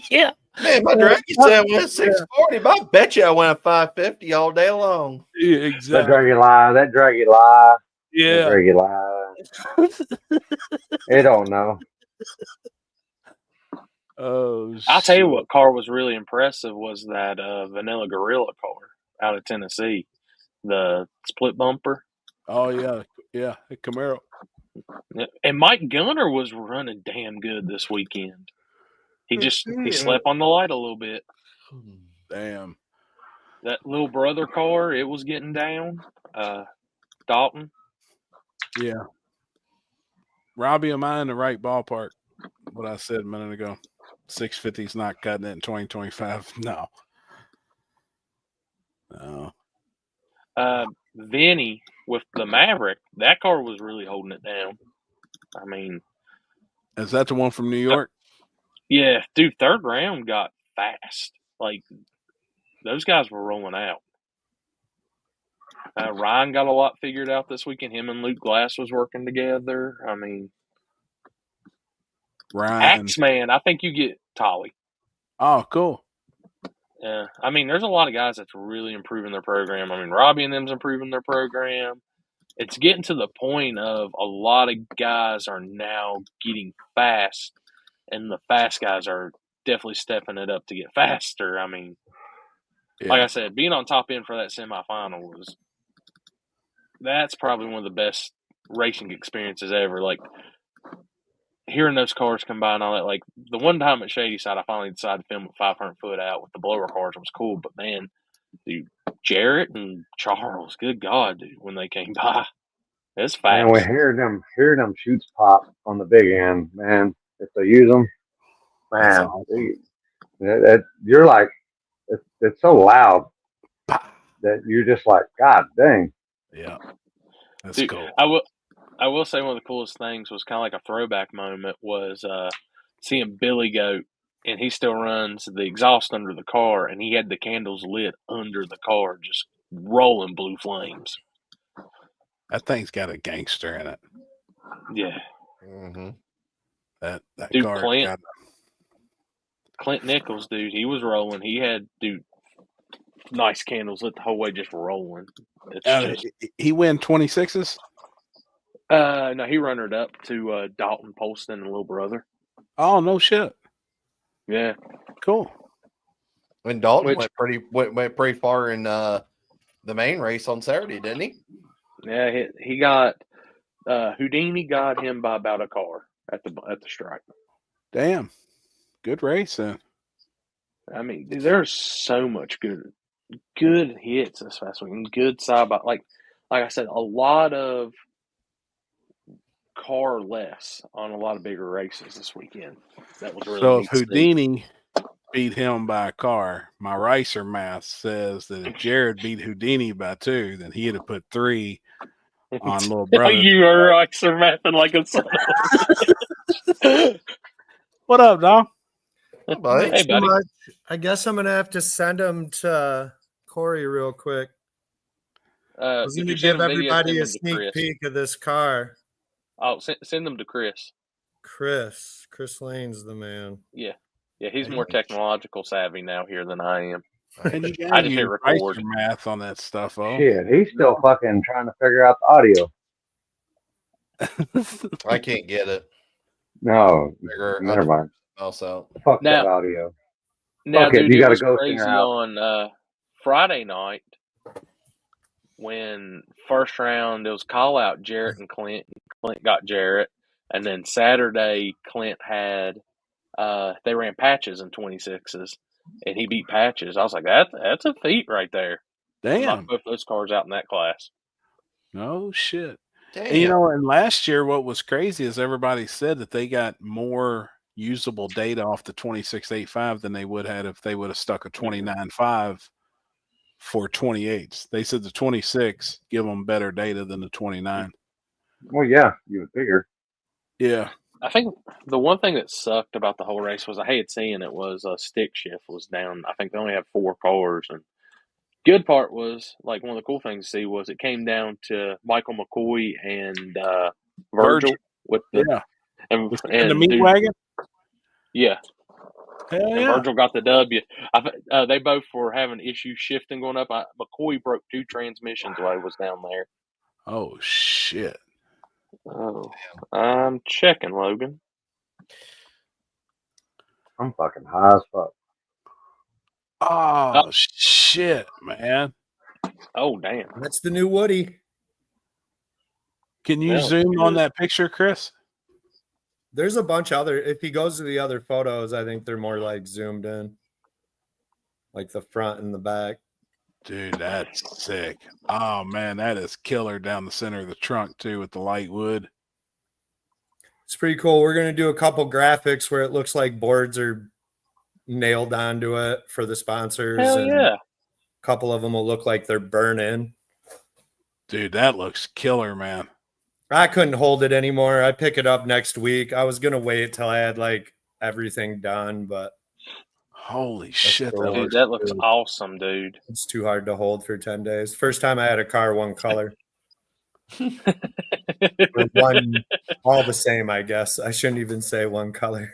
Yeah. Man, my Draggy said I went 640, but I bet you I went a 550 all day long. Yeah, That exactly. draggy lie. That draggy lie. That Yeah. draggy lie. It don't know. Oh, I'll tell you shit. what car was really impressive was that Vanilla Gorilla car out of Tennessee, the split bumper. Oh, yeah. Yeah. The Camaro. And Mike Gunner was running damn good this weekend. He slept on the light a little bit. Damn. That little brother car, it was getting down. Dalton. Yeah. Robbie, am I in the right ballpark? What I said a minute ago. 650 is not cutting it in 2025. No. No. Vinny with the Maverick, that car was really holding it down. I mean, Is that the one from New York? yeah, dude, third round got fast. Like, those guys were rolling out. Ryan got a lot figured out this weekend. Him and Luke Glass was working together. I mean, Ryan. Axeman, I think you get Tolly. Oh, cool. Yeah, I mean, there's a lot of guys that's really improving their program. I mean, Robbie and them's improving their program. It's getting to the point of a lot of guys are now getting fast, and the fast guys are definitely stepping it up to get faster. I mean, like I said, being on top end for that semifinal that's probably one of the best racing experiences ever. Like, hearing those cars combine all that, like the one time at Shadyside, I finally decided to film at 500 foot out with the blower cars. It was cool, but man, dude, Jarrett and Charles, good God, dude, when they came by, it's fast. And we hear them shoots pop on the big end, man. If they use them, man, you're like, it's so loud that you're just like, God dang. Yeah, that's Dude, cool. I will say one of the coolest things was kind of like a throwback moment was seeing Billy Goat, and he still runs the exhaust under the car, and he had the candles lit under the car, just rolling blue flames. That thing's got a gangster in it. Yeah. Mm-hmm. That Dude, car got Clint Nichols, dude, he was rolling. He had, nice candles lit the whole way, just rolling. he win 26s? No, he runnered up to Dalton Polston and little brother. Oh, no shit. Yeah. Cool. When Dalton went pretty far in the main race on Saturday, didn't he? Yeah, he got Houdini got him by about a car at the stripe. Damn. Good race then. I mean, dude, there's so much good hits this past week, and good side by like I said, a lot of car less on a lot of bigger races this weekend. That was really So neat if to see. Houdini beat him by a car, my Ricer math says that if Jared beat Houdini by 2, then he'd have put 3 on little brother. You are right, sir, mathing like a son. What up, dog? But Hey, buddy. I guess I'm gonna have to send them to Corey real quick. I was If gonna you give send them video, everybody send a them to sneak Chris. peek of this car. Oh, send them to Chris. Chris Lane's the man. Yeah, he's more technological savvy now here than I am. And you I gotta just hit use record. Ricer math on that stuff, oh. Shit, he's still fucking trying to figure out the audio. I can't get it. No, Figure never mind. Also, Fuck Now- that audio. Now, Fuck it, dude, you it gotta was go crazy somewhere else. on Friday night when first round it was call out Jarrett and Clint. Clint got Jarrett, and then Saturday Clint had they ran Patches in 26s, and he beat Patches. I was like, that's a feat right there. Damn. Knock both those cars out in that class. No shit. damn. And, and last year, what was crazy is everybody said that they got more usable data off the 26.85 than they would have if they would have stuck a 29.5 for 28s. They said the 26 give them better data than the 29. Well, yeah, you would figure. Yeah. I think the one thing that sucked about the whole race was I hated seeing it was stick shift was down. I think they only had 4 cars, and good part was like one of the cool things to see was it came down to Michael McCoy and Virgil with the Yeah. and the meat dude, wagon? yeah. Hell And yeah. Virgil got the W. They both were having issues shifting going up. McCoy broke 2 transmissions while he was down there. Oh, shit. Oh, I'm checking, Logan. I'm fucking high as fuck. Oh, shit, man. Oh, damn. That's the new Woody. Can you Yeah, zoom on good. that picture, Chris? There's a bunch of other. If he goes to the other photos, I think they're more like zoomed in, like the front and the back. Dude, that's sick. Oh, man, that is killer down the center of the trunk, too, with the light wood. It's pretty cool. We're gonna do a couple graphics where it looks like boards are nailed onto it for the sponsors. Hell and yeah. A couple of them will look like they're burning. Dude, that looks killer, man. I couldn't hold it anymore. I pick it up next week. I was gonna wait till I had like everything done, but Holy shit. cool. That Dude, looks that looks good. awesome, dude. it's too hard to hold for 10 days. First time I had a car one color. Or one, all the same, I guess. I shouldn't even say one color.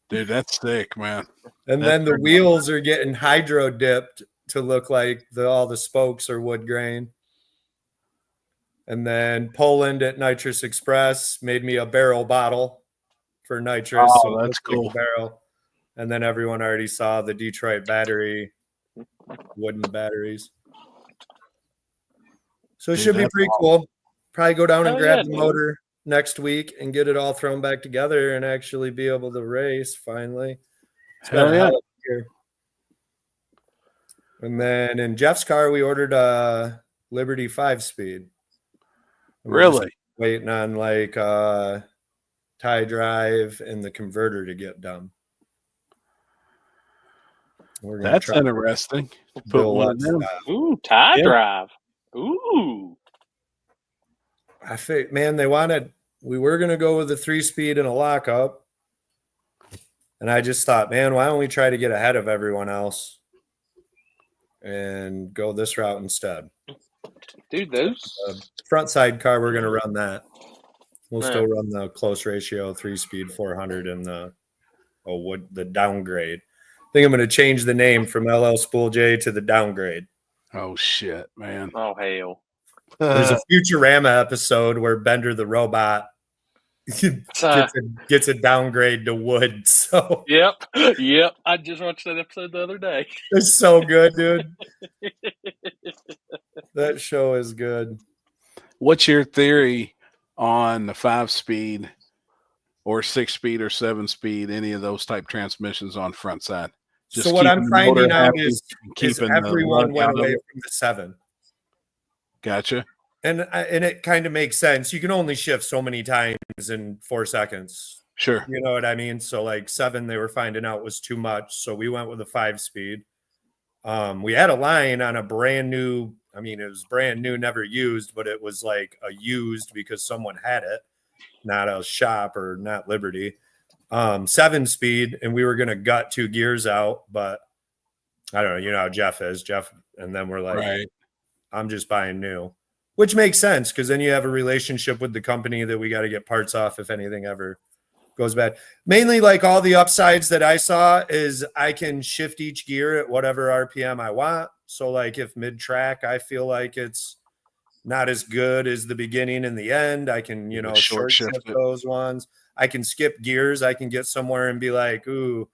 Dude, that's sick, man. And then the wheels are getting hydro dipped to look like all the spokes are wood grain. And then Poland at Nitrous Express made me a barrel bottle for nitrous. Oh, so it that's looks like cool. a barrel. And then everyone already saw the Detroit battery, wooden batteries. So it Dude, should be that's pretty cool. Probably go down and Hell grab yeah, the dude. motor next week and get it all thrown back together and actually be able to race finally. It's been Hell a yeah. hell of a year. And then in Jeff's car, we ordered a Liberty 5-speed. And we're just Really? waiting on like tie drive and the converter to get done. We're gonna That's try to interesting. Put build one of that them. style. Ooh, tie Yeah. drive. Ooh. I think, man, we were going to go with a 3-speed and a lockup. And I just thought, man, why don't we try to get ahead of everyone else and go this route instead? Dude, those. Front side car, we're going to run that. We'll Yeah. still run the close ratio 3-speed 400 and the downgrade. I think I'm going to change the name from LL Spool J to the downgrade. Oh, shit, man. Oh, hell. There's a Futurama episode where Bender the robot gets a downgrade to wood. So Yep. I just watched that episode the other day. it's so good, dude. That show is good. What's your theory on the 5-speed or 6-speed or 7-speed, any of those type transmissions on front side? So what I'm keeping the motor finding out happy is and keeping the everyone lug went out of away it? from the 7. Gotcha. And it kind of makes sense. You can only shift so many times in 4 seconds. Sure. You know what I mean? So like 7, they were finding out was too much. So we went with a 5-speed. We had a line on a brand new, I mean, it was brand new, never used, but it was like a used because someone had it, not a shop or not Liberty. 7-speed, and we were going to gut 2 gears out, but I don't know. You know how Jeff is. And then we're like, Right. I'm just buying new, which makes sense because then you have a relationship with the company that we got to get parts off if anything ever goes bad. Mainly, like all the upsides that I saw is I can shift each gear at whatever RPM I want. So, like if mid-track, I feel like it's not as good as the beginning and the end, I can, you know, short shift those ones. I can skip gears. I can get somewhere and be like, ooh,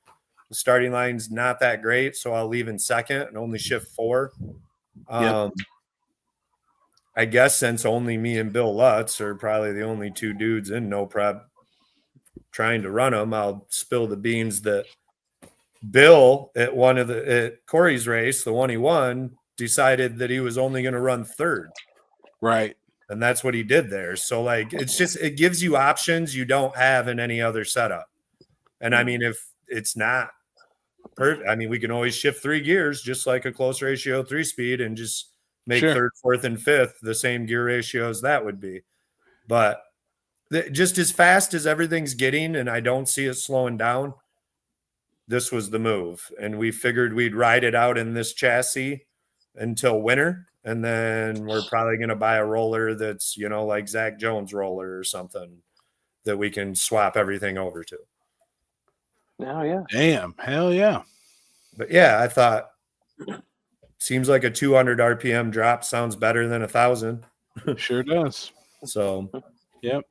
the starting line's not that great, so I'll leave in second and only shift 4. I guess since only me and Bill Lutz are probably the only 2 dudes in no prep trying to run them, I'll spill the beans that Bill at Corey's race, the one he won, decided that he was only going to run 3rd. Right. And that's what he did there. So like, it's just, it gives you options you don't have in any other setup. And I mean, if it's not perfect, I mean, we can always shift 3 gears, just like a close ratio 3-speed, and just make 3rd, 4th, and 5th the same gear ratios that would be. But just as fast as everything's getting, and I don't see it slowing down, this was the move. And we figured we'd ride it out in this chassis until winter. And then we're probably going to buy a roller that's, you know, like Zach Jones roller or something that we can swap everything over to. Oh, yeah. Damn. Hell yeah. But yeah, I thought seems like a 200 RPM drop sounds better than 1,000. Sure does. So, yep.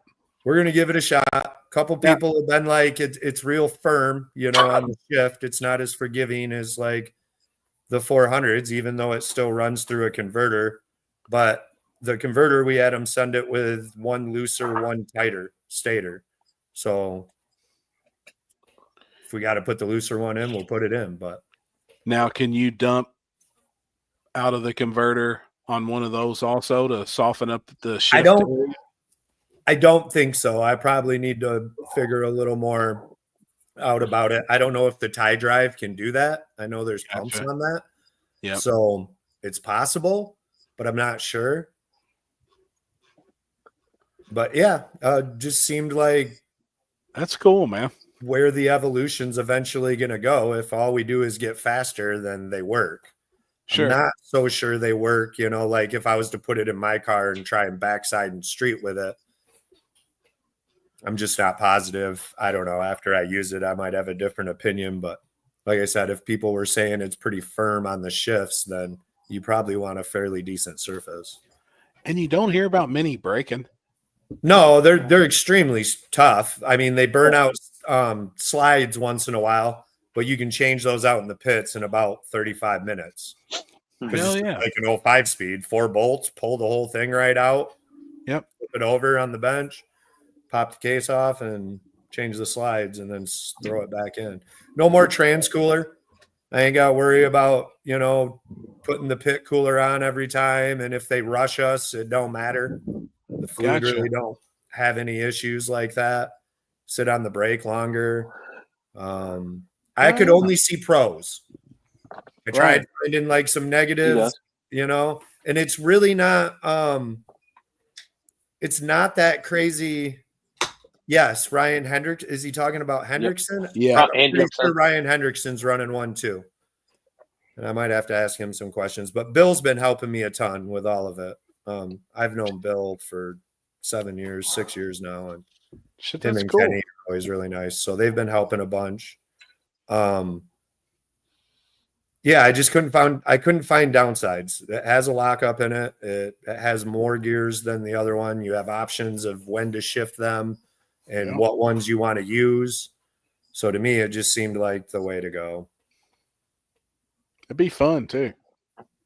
We're going to give it a shot. A couple people have been like, it's real firm, you know, on the shift. It's not as forgiving as like the 400s, even though it still runs through a converter. But the converter, we had them send it with 1 looser, 1 tighter stator. So if we got to put the looser one in, we'll put it in. But now, can you dump out of the converter on one of those also to soften up the shift? I don't think so. I probably need to figure a little more out about it. I don't know if the tie drive can do that. I know there's pumps on that. Yeah. So it's possible, but I'm not sure. But yeah, just seemed like that's cool, man. Where the evolution's eventually going to go. If all we do is get faster, then they work. Sure. I'm not so sure they work, you know, like if I was to put it in my car and try and backside and street with it, I'm just not positive. I don't know. After I use it, I might have a different opinion. But like I said, if people were saying it's pretty firm on the shifts, then you probably want a fairly decent surface. And you don't hear about mini braking. No, they're extremely tough. I mean, they burn out slides once in a while, but you can change those out in the pits in about 35 minutes. Hell yeah. Like an 5-speed, 4 bolts, pull the whole thing right out. Yep. Flip it over on the bench, pop the case off and change the slides and then throw it back in. No more trans cooler. I ain't got to worry about, you know, putting the pit cooler on every time. And if they rush us, it don't matter. The fluid really don't have any issues like that. Sit on the brake longer. I could only see pros. I tried finding like some negatives, you know, and it's really not, it's not that crazy. Yes, Ryan Hendricks. Is he talking about Hendrickson? Yeah. I'm pretty sure Ryan Hendrickson's running 1 too. And I might have to ask him some questions, but Bill's been helping me a ton with all of it. I've known Bill for 7 years, 6 years now. And him and Kenny are always really nice. So they've been helping a bunch. Yeah, I just couldn't find downsides. It has a lockup in it. It has more gears than the other one. You have options of when to shift them and what ones you want to use. So to me, it just seemed like the way to go. It'd be fun too.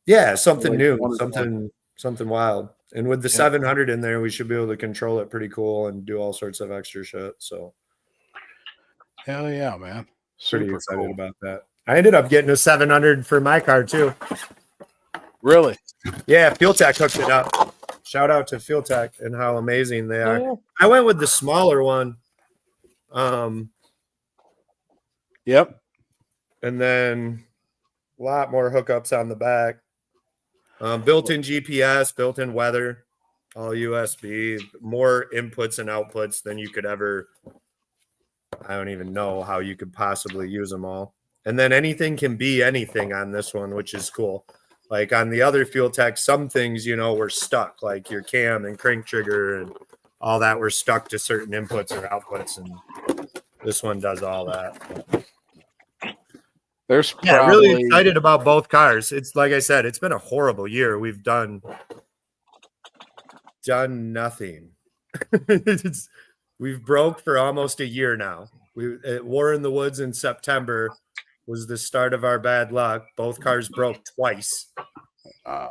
Yeah, something new, something wild. And with the Yep. 700 in there, we should be able to control it pretty cool and do all sorts of extra shit. So Hell yeah, man. pretty Super excited cool. about that. I ended up getting a 700 for my car too. Really? Yeah, Fuel Tech hooked it up. Shout out to Fuel Tech and how amazing they are. yeah. I went with the smaller one. Yep. And then a lot more hookups on the back. Built-in GPS, built-in weather, all USB, more inputs and outputs than you could ever. I don't even know how you could possibly use them all. And then anything can be anything on this one, which is cool. Like on the other Fuel Tech, some things, were stuck, like your cam and crank trigger and all that were stuck to certain inputs or outputs. And this one does all that. There's Yeah, probably really excited about both cars. It's like I said, it's been a horrible year. We've done nothing. We've broke for almost a year now. At War in the Woods in September was the start of our bad luck. Both cars broke twice.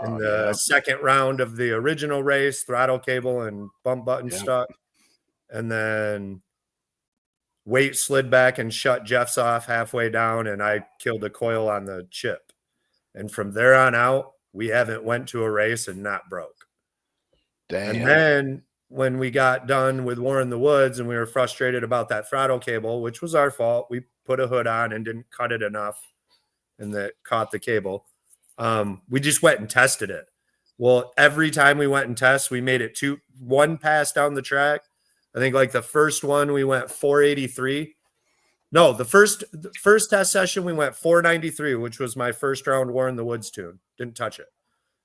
In the second round of the original race, throttle cable and bump button stuck. And then weight slid back and shut Jeff's off halfway down, and I killed a coil on the chip. And from there on out, we haven't went to a race and not broke. Damn. And then when we got done with War in the Woods and we were frustrated about that throttle cable, which was our fault, we put a hood on and didn't cut it enough, and that caught the cable. We just went and tested it. Well, every time we went and test, we made it one pass down the track. I think like the first one we went 483. No, the first test session we went 493, which was my first round War in the Woods tune. Didn't touch it.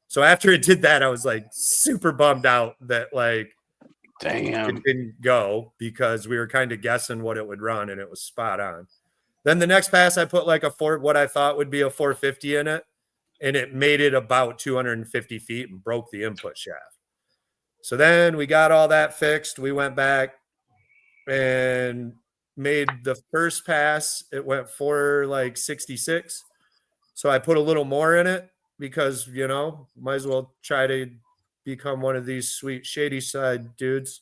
So after it did that, I was like super bummed out that like Damn. it didn't go because we were kind of guessing what it would run and it was spot on. Then the next pass I put like what I thought would be a 450 in it, and it made it about 250 feet and broke the input shaft. So then we got all that fixed. We went back and made the first pass. It went for like 66. So I put a little more in it because, might as well try to become one of these sweet shady side dudes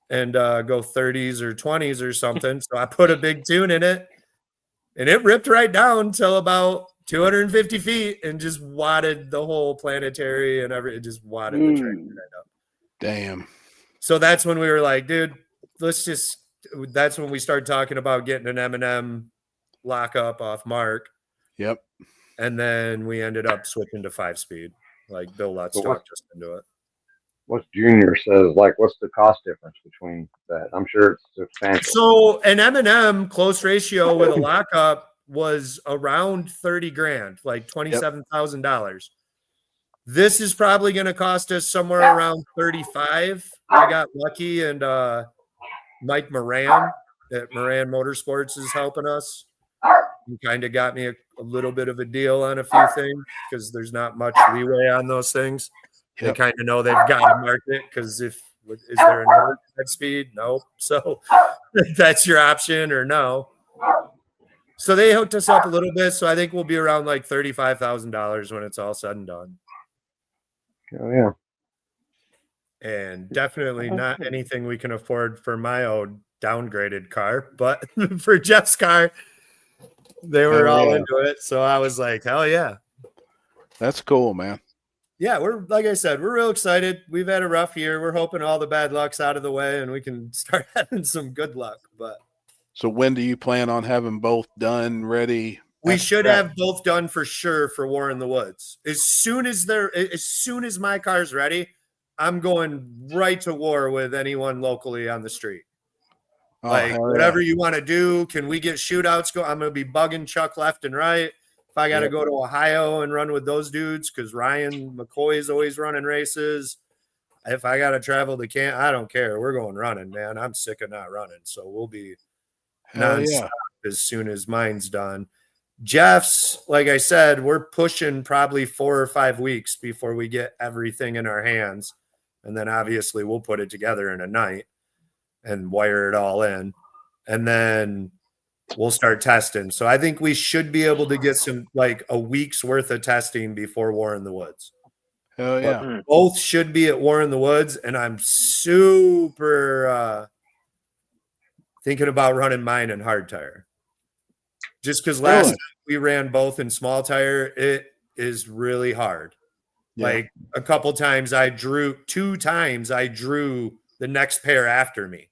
and go 30s or 20s or something. So I put a big tune in it and it ripped right down till about 250 feet and just wadded the whole planetary and it just wadded the train right up. Damn. So that's when we were like, dude, that's when we started talking about getting an M&M lockup off Mark. Yep. And then we ended up switching to 5-speed. Like Bill Lutz talked us into it. What's Junior says, like, what's the cost difference between that? I'm sure it's substantial. So an M&M close ratio with a lockup was around 30 grand, like $27,000. This is probably going to cost us somewhere around 35. I got lucky, and Mike Moran at Moran Motorsports is helping us. He kind of got me a little bit of a deal on a few things because there's not much leeway on those things. They kind of know they've got to market because is there another speed? No. So that's your option or no. So they hooked us up a little bit. So I think we'll be around like $35,000 when it's all said and done. Oh, yeah. And definitely not anything we can afford for my own downgraded car, but for Jeff's car, they were all into it. So I was like, hell yeah. That's cool, man. Yeah, like I said, we're real excited. We've had a rough year. We're hoping all the bad luck's out of the way and we can start having some good luck. But so when do you plan on having both done, ready? We should have both done for sure for War in the Woods. As soon as my car's ready, I'm going right to war with anyone locally on the street. Whatever you want to do. Can we get shootouts go? I'm going to be bugging Chuck left and right. If I got to go to Ohio and run with those dudes, because Ryan McCoy is always running races. If I got to travel to camp, I don't care. We're going running, man. I'm sick of not running. So we'll be nonstop as soon as mine's done. Jeff's, like I said, we're pushing probably 4 or 5 weeks before we get everything in our hands. And then obviously we'll put it together in a night and wire it all in. And then we'll start testing. So I think we should be able to get some, like a week's worth of testing before War in the Woods. Hell yeah. Mm. Both should be at War in the Woods, and I'm super thinking about running mine in hard tire. Just because last Really? time we ran both in small tire, it is really hard. Yeah. Like a couple times two times I drew the next pair after me.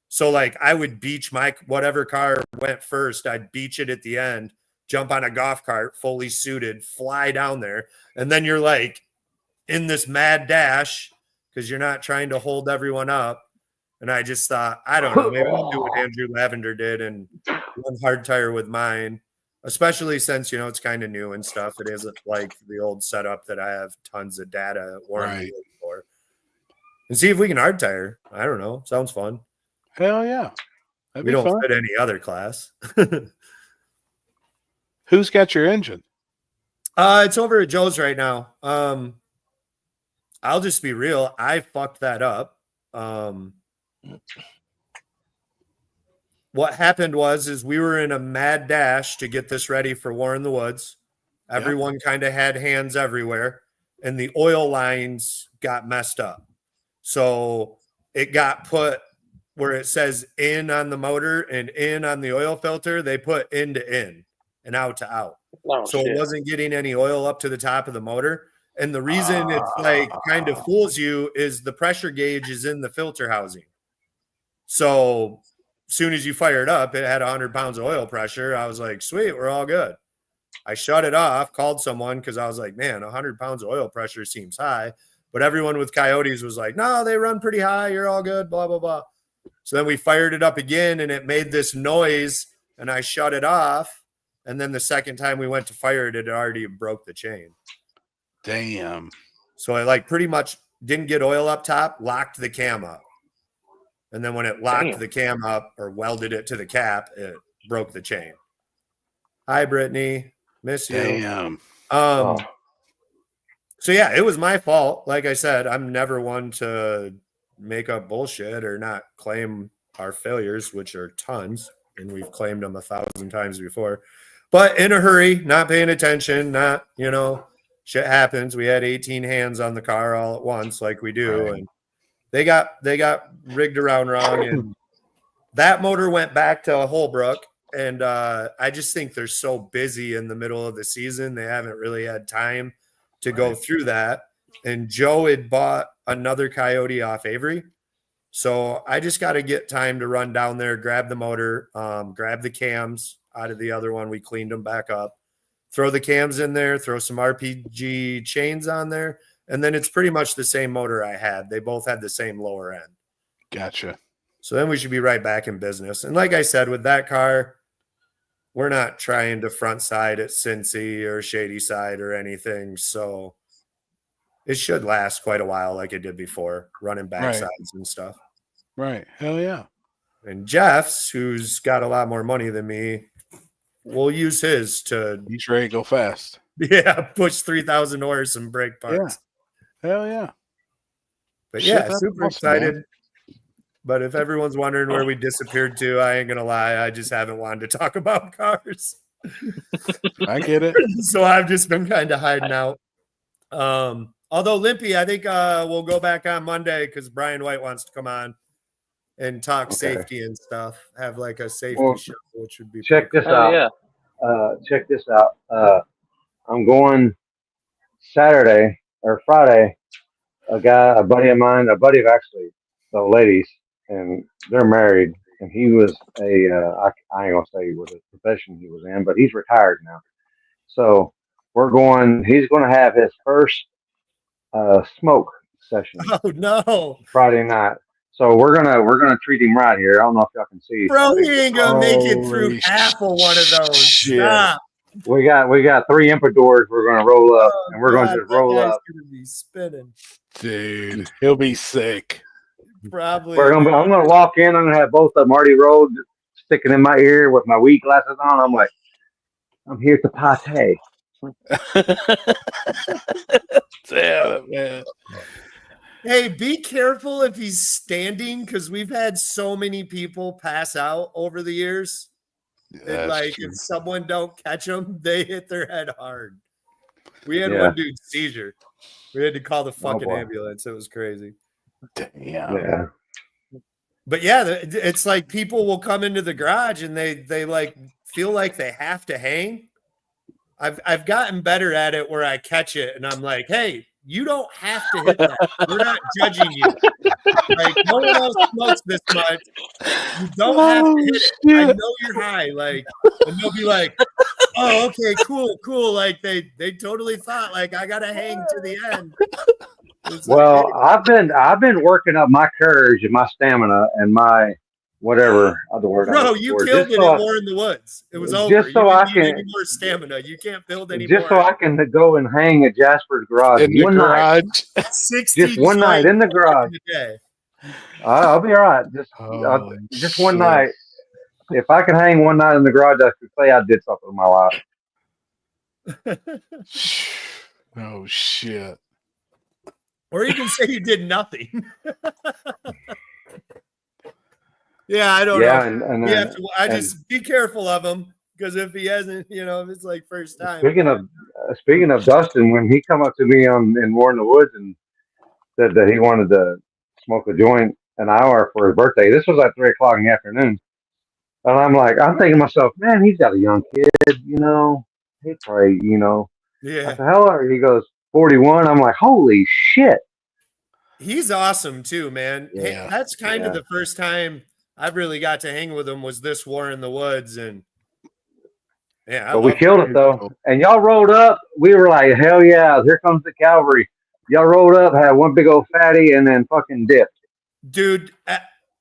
So like I would beach my whatever car went first, I'd beach it at the end, jump on a golf cart, fully suited, fly down there. And then you're like in this mad dash because you're not trying to hold everyone up. And I just thought, I don't know, maybe I'll do what Andrew Lavender did and run hard tire with mine, especially since, you know, it's kind of new and stuff. It isn't like the old setup that I have tons of data warranty for. And see if we can hard tire. I don't know. Sounds fun. Hell yeah. That'd We be don't fun. fit any other class. Who's got your engine? It's over at Joe's right now. I'll just be real. I fucked that up. What happened is we were in a mad dash to get this ready for War in the Woods. Everyone kind of had hands everywhere, and the oil lines got messed up. So it got put where it says in on the motor and in on the oil filter. They put in to in and out to out. Oh, So shit. it wasn't getting any oil up to the top of the motor. And the reason it's like kind of fools you is the pressure gauge is in the filter housing. So as soon as you fire it up, it had 100 pounds of oil pressure. I was like, sweet, we're all good. I shut it off, called someone because I was like, man, 100 pounds of oil pressure seems high. But everyone with Coyotes was like, no, they run pretty high. You're all good, blah, blah, blah. So then we fired it up again and it made this noise and I shut it off. And then the second time we went to fire it, it already broke the chain. Damn. So I like pretty much didn't get oil up top, locked the cam up. And then when it locked Damn. the cam up or welded it to the cap, it broke the chain. Hi, Brittany. Miss you. Damn. Oh. So yeah, it was my fault. Like I said, I'm never one to make up bullshit or not claim our failures, which are tons, and we've claimed them 1,000 times before. But in a hurry, not paying attention, not, you know, shit happens. We had 18 hands on the car all at once, like we do, Right. and they got rigged around wrong, and that motor went back to Holbrook. And I just think they're so busy in the middle of the season, they haven't really had time to go through that. And Joe had bought another Coyote off Avery. So I just got to get time to run down there, grab the motor, grab the cams out of the other one. We cleaned them back up, throw the cams in there, throw some RPG chains on there. And then it's pretty much the same motor I had. They both had the same lower end. Gotcha. So then we should be right back in business. And like I said, with that car, we're not trying to front side at Cincy or Shady Side or anything. So it should last quite a while like it did before, running back Right. sides and stuff. Right. Hell yeah. And Jeff's, who's got a lot more money than me, will use his to He's ready to go fast. push 3,000 horse and brake parts. Hell yeah. But Shit, yeah, that's super awesome, man. excited. But if everyone's wondering where we disappeared to, I ain't gonna lie, I just haven't wanted to talk about cars. I get it. So I've just been kind of hiding out. Although Limpy, I think we'll go back on Monday because Brian White wants to come on and talk safety and stuff. Have like a safety Well, show, which would be Check pretty this Oh, out. yeah. Check this out. I'm going Saturday or Friday. A buddy of mine, a buddy of actually the ladies, and they're married. And he was I ain't gonna say what his profession he was in, but he's retired now. So he's going to have his first smoke session cool. Oh no, Friday night. So we're gonna treat him right here. I don't know if y'all can see. bro, he ain't gonna make it through Holy half of one of those. shit. Stop. We got 3 Impadors we're gonna roll up, and we're gonna God, just that roll guy's up. gonna be spinning. Dude, he'll be sick. Probably. I'm gonna walk in. I'm gonna have both of them already rolled, sticking in my ear with my weed glasses on. I'm like, I'm here to party. Damn it, man. Hey, be careful if he's standing because we've had so many people pass out over the years. And That's like true. if someone don't catch them, they hit their head hard. We had Yeah. one dude seizure. We had to call the fucking boy. ambulance. It was crazy. Damn. Yeah. But yeah, it's like people will come into the garage and they like feel like they have to hang. I've gotten better at it where I catch it and I'm like, hey, you don't have to hit that. We're not judging you. Like no one else smokes this much. You don't have to hit it. I know you're high. Like, and they'll be like, oh, okay, cool. Like they totally thought like I gotta hang to the end. It's Well, like, I've been working up my courage and my stamina and my whatever other word. I'm bro, looking you for, killed just it so at War in the Woods. It was over. just so you I didn't need can- any more stamina. You can't build any just more. so I can go and hang at Jasper's garage In the one night. garage. 60 Just one night in the garage. a day. I'll be all right. Oh, Just one shit. night. If I can hang one night in the garage, I could say I did something in my life. Oh shit. Or you can say you did nothing. Yeah, I don't Yeah, know. and You have to, I and- just be careful of him because if he hasn't, if it's like first time. speaking of Dustin, when he come up to me in War in the Woods and said that he wanted to smoke a joint an hour for his birthday, this was at 3:00 in the afternoon, and I'm thinking to myself, man, he's got a young kid, he probably, I Yeah, said, how old are you? He goes 41. I'm like, holy shit. he's awesome too, man. Hey, Yeah, that's kind of yeah. the first time I've really got to hang with him was this War in the Woods, and yeah, But we killed it though, and y'all rolled up. We were like, hell yeah, here comes the cavalry. Y'all rolled up, had one big old fatty, and then fucking dipped. Dude.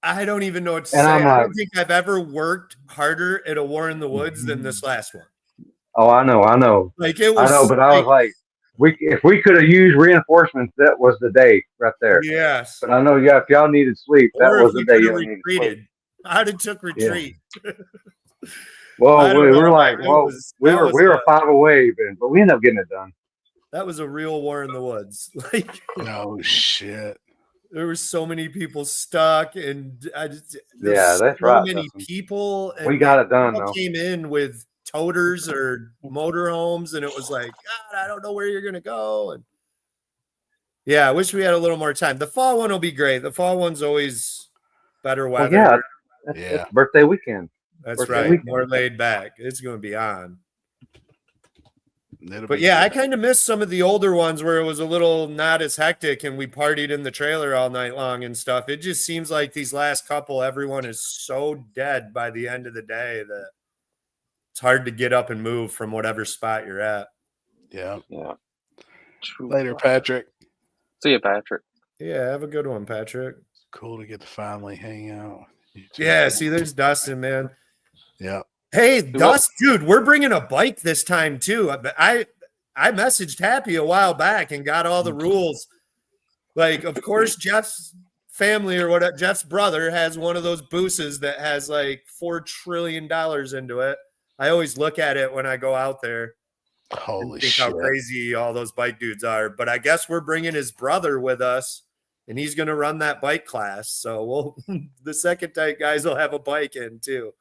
I don't even know what to And say. I'm I like- don't think I've ever worked harder at a War in the Woods than this last one. Oh, I know. Like it was. I know, but I was like, if we could have used reinforcements, that was the day right there. yes. But I know, yeah, if y'all needed sleep, that Or was if the we day could have y'all needed sleep. retreated. I'd have took retreat. I Well, don't we know, were like, man. It well, was- we that were was a- 5 away, but we ended up getting it done. That was a real War in the Woods. Like Oh shit. there were so many people stuck, and there's Yeah, that's so right, many Dustin. people. And We got it done people though. came in with toters or motorhomes, and it was like, God, I don't know where you're gonna go. And yeah, I wish we had a little more time. The fall one will be great. The fall one's always better Well, weather. yeah, that's Yeah. birthday weekend. That's birthday right. weekend. More laid back. It's gonna be on. It'll But be yeah, I good. kind of missed some of the older ones where it was a little not as hectic and we partied in the trailer all night long and stuff. It just seems like these last couple, everyone is so dead by the end of the day that it's hard to get up and move from whatever spot you're at. Yeah. Yeah. Later, Patrick. See you, Patrick. Yeah, have a good one, Patrick. Cool to get to finally hang out. You too. Yeah, see, there's Dustin, man. Yeah. Hey, what? Dust, dude, we're bringing a bike this time too. I messaged Happy a while back and got all the rules. Like, of course, Jeff's family or whatever, Jeff's brother has one of those booses that has like $4 trillion into it. I always look at it when I go out there and Holy think shit. how crazy all those bike dudes are. But I guess we're bringing his brother with us, and he's going to run that bike class. So we'll the second tight guys will have a bike in too.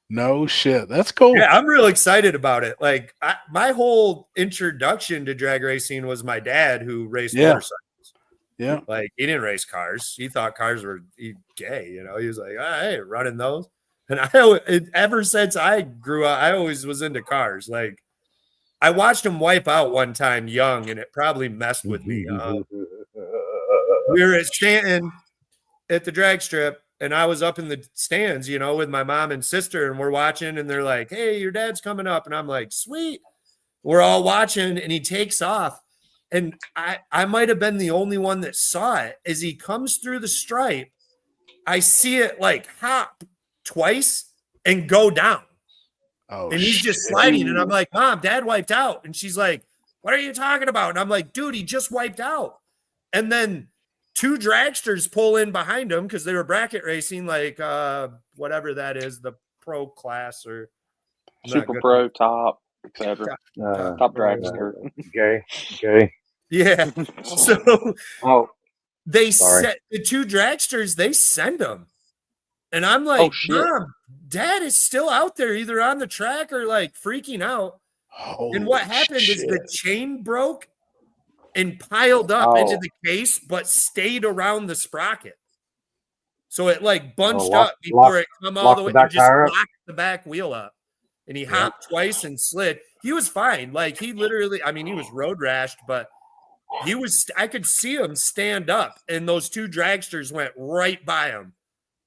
No shit. That's cool. Yeah, I'm real excited about it. Like my whole introduction to drag racing was my dad who raced Yeah. motorcycles. Yeah. Like he didn't race cars. He thought cars were gay. He was like, I ain't running those. And ever since I grew up, I always was into cars. Like I watched him wipe out one time young, and it probably messed with me. We were at Stanton at the drag strip, and I was up in the stands, with my mom and sister, and we're watching, and they're like, hey, your dad's coming up. And I'm like, sweet. We're all watching, and he takes off. And I might have been the only one that saw it. As he comes through the stripe, I see it like hop twice and go down. Oh, And he's just shit. sliding. And I'm like, Mom, Dad wiped out. And she's like, what are you talking about? And I'm like, dude, he just wiped out. And then 2 dragsters pull in behind him because they were bracket racing, like whatever that is, the pro class or I'm not Super good Pro, at- top, etc. Top dragster. Gay. Yeah. So Oh, they Sorry. set the 2 dragsters, they send them. And I'm like, Oh, shit. Mom, Dad is still out there, either on the track or like freaking out. Holy And what happened is the shit. chain broke and piled up Oh. into the case, but stayed around the sprocket. So it like bunched lock- up before lock- it come all lock the the way back and just tire up? locked the back wheel up. And he hopped twice and slid. He was fine. Like he literally, I mean, he was road rashed, but he was, I could see him stand up and those two dragsters went right by him,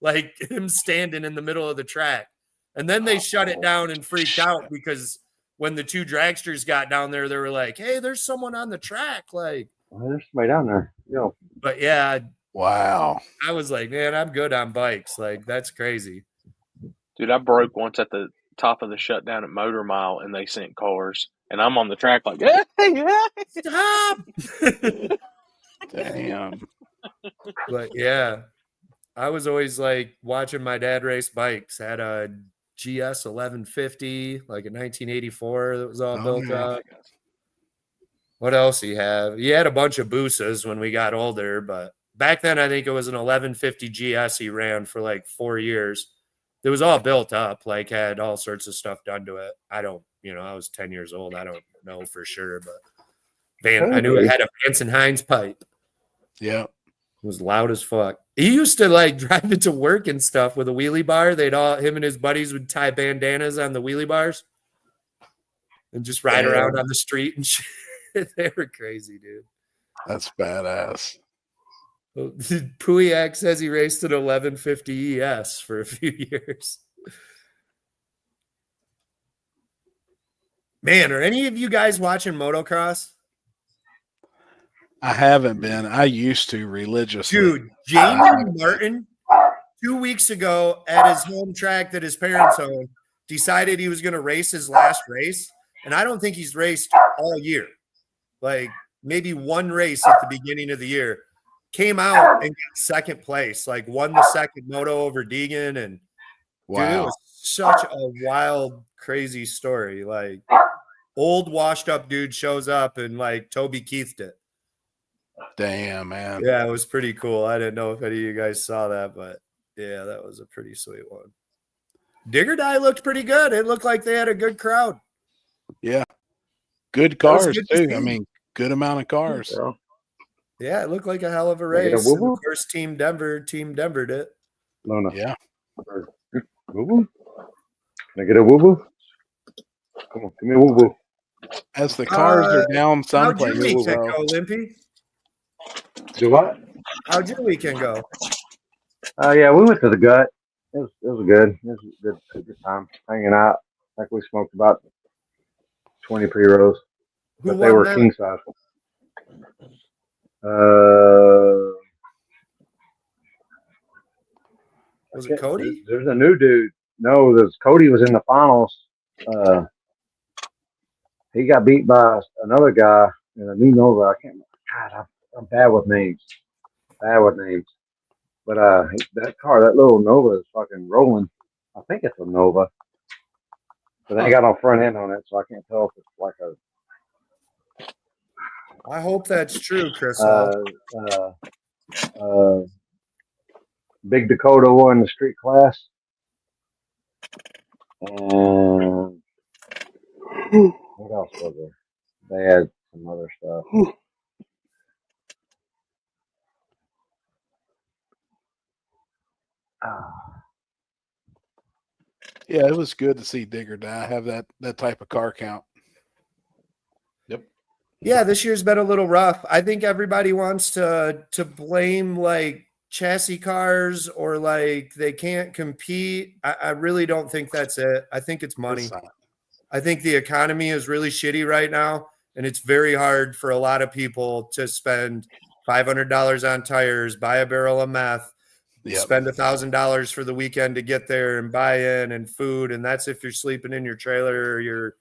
like him standing in the middle of the track. And then they shut it down and freaked out because when the two dragsters got down there, they were like, hey, there's someone on the track. Like, Well, there's somebody down there. Yo, but yeah, Wow. I was like, man, I'm good on bikes. Like, that's crazy. Dude, I broke once at the top of the shutdown at Motor Mile, and they sent cars, and I'm on the track like, Stop. Damn. But yeah, I was always like watching my dad race bikes. Had a GS 1150, like a 1984 that was all Oh, built yeah. up. What else he have? He had a bunch of Busas when we got older, but back then I think it was an 1150 GS he ran for like 4 years. It was all built up, like had all sorts of stuff done to it. I don't, I was 10 years old. I don't know for sure, but I knew it had a Vance and Hines pipe. Yeah. It was loud as fuck. He used to like drive it to work and stuff with a wheelie bar. Him and his buddies would tie bandanas on the wheelie bars and just ride around on the street and shit. They were crazy, dude. That's badass. Puyak says he raced an 1150 ES for a few years. Man, are any of you guys watching motocross? I haven't been. I used to religiously. Dude, Jamie Martin, 2 weeks ago at his home track that his parents own, decided he was going to race his last race. And I don't think he's raced all year. Like maybe one race at the beginning of the year. Came out and got second place, like won the second moto over Deegan. And dude, it was such a wild, crazy story. Like old washed up dude shows up and like Toby Keithed it. Damn, man. Yeah, it was pretty cool. I didn't know if any of you guys saw that, but yeah, that was a pretty sweet one. Digger Die looked pretty good. It looked like they had a good crowd. Yeah. Good cars, good to too. see. I mean, good amount of cars. Yeah, it looked like a hell of a Can I get a race. And woo-woo? of course, Team Denver did. no. Yeah. Woo-woo? Can I get a woo-woo? Come on, give me a woo-woo. As the cars are down How'd your someplace. weekend go, Limpy? Do what? How'd your weekend go? Yeah, we went to the gut. It was good. It was a good time hanging out. Like we smoked about 20 pre-rolls, Who but they won were that? king size. Was it Cody? There's a new dude. No, Cody was in the finals. He got beat by another guy in a new Nova. I can't. God, I'm bad with names. But that car, that little Nova, is fucking rolling. I think it's a Nova, but they got on front end on it, so I can't tell if it's like a I hope that's true, Chris. Big Dakota won the street class, and what else was there? They had some other stuff. Yeah, it was good to see Digger Die have that type of car count. Yeah, this year's been a little rough. I think everybody wants to blame like chassis cars or like they can't compete. I really don't think that's it. I think it's money. It's not. I think the economy is really shitty right now, and it's very hard for a lot of people to spend $500 on tires, buy a barrel of meth, Yep. spend $1,000 for the weekend to get there and buy in and food, and that's if you're sleeping in your trailer or your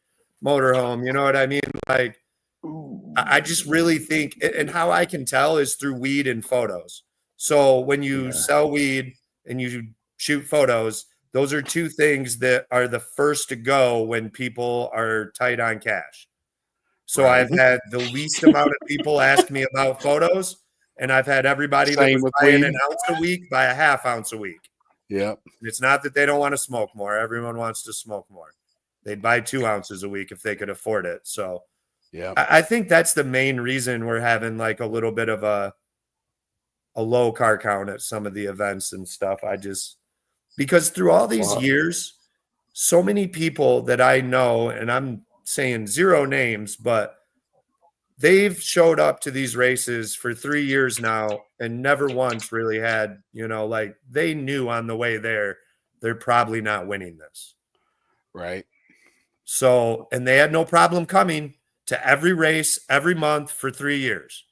motorhome. You know what I mean? Like, I just really think, and how I can tell is through weed and photos. So when you sell weed and you shoot photos, those are two things that are the first to go when people are tight on cash. So Right. I've had the least amount of people ask me about photos, and I've had everybody that Same was with buying weed. an ounce a week buy a half ounce a week. Yep. And it's not that they don't want to smoke more. Everyone wants to smoke more. They'd buy 2 ounces a week if they could afford it. So Yeah. I think that's the main reason we're having like a little bit of a low car count at some of the events and stuff. Because through all these Wow. years, so many people that I know, and I'm saying zero names, but they've showed up to these races for 3 years now and never once really had, like they knew on the way there, they're probably not winning this. Right. So, and they had no problem coming to every race every month for 3 years.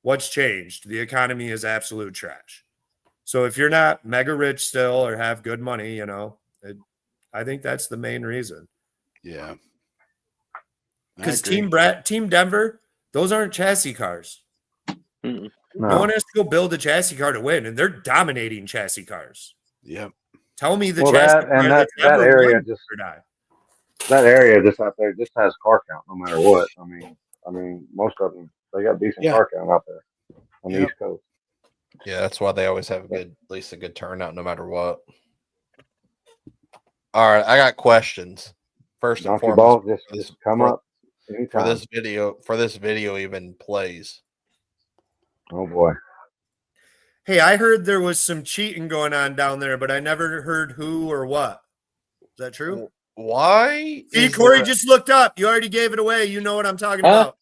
What's changed? The economy is absolute trash. So if you're not mega rich still or have good money, I think that's the main reason. Yeah. Because Team Denver, those aren't chassis cars. Mm-mm. No one has to go build a chassis car to win, and they're dominating chassis cars. Yep. Tell me the Well, chassis car that's that ever area won just or die. that area just out there just has car count no matter what. I mean, most of them they got decent Yeah. car count out there on the Yep. East Coast. Yeah, that's why they always have at least a good turnout, no matter what. All right, I got questions. First and Donkey foremost, balls just come up anytime. for this video even plays. Oh boy. Hey, I heard there was some cheating going on down there, but I never heard who or what. Is that true? Why? See, Corey just looked up. You already gave it away. You know what I'm talking about.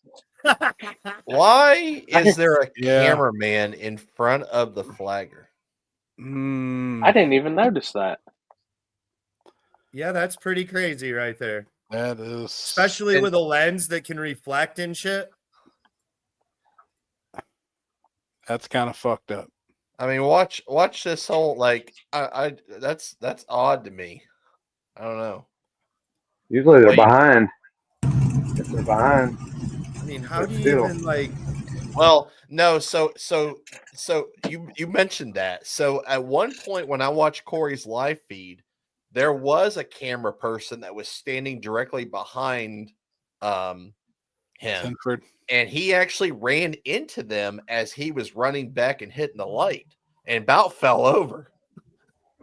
Why is there a Yeah. cameraman in front of the flagger? I didn't even notice that. Yeah, that's pretty crazy right there. That is Especially with a lens that can reflect and shit. That's kind of fucked up. I mean, watch this whole that's odd to me. I don't know. Usually they're Well, behind. If they're behind, I mean, how but do you still. even like? Well, no, so you mentioned that. So at one point when I watched Corey's live feed, there was a camera person that was standing directly behind him, Sinford. and he actually ran into them as he was running back and hitting the light, and about fell over.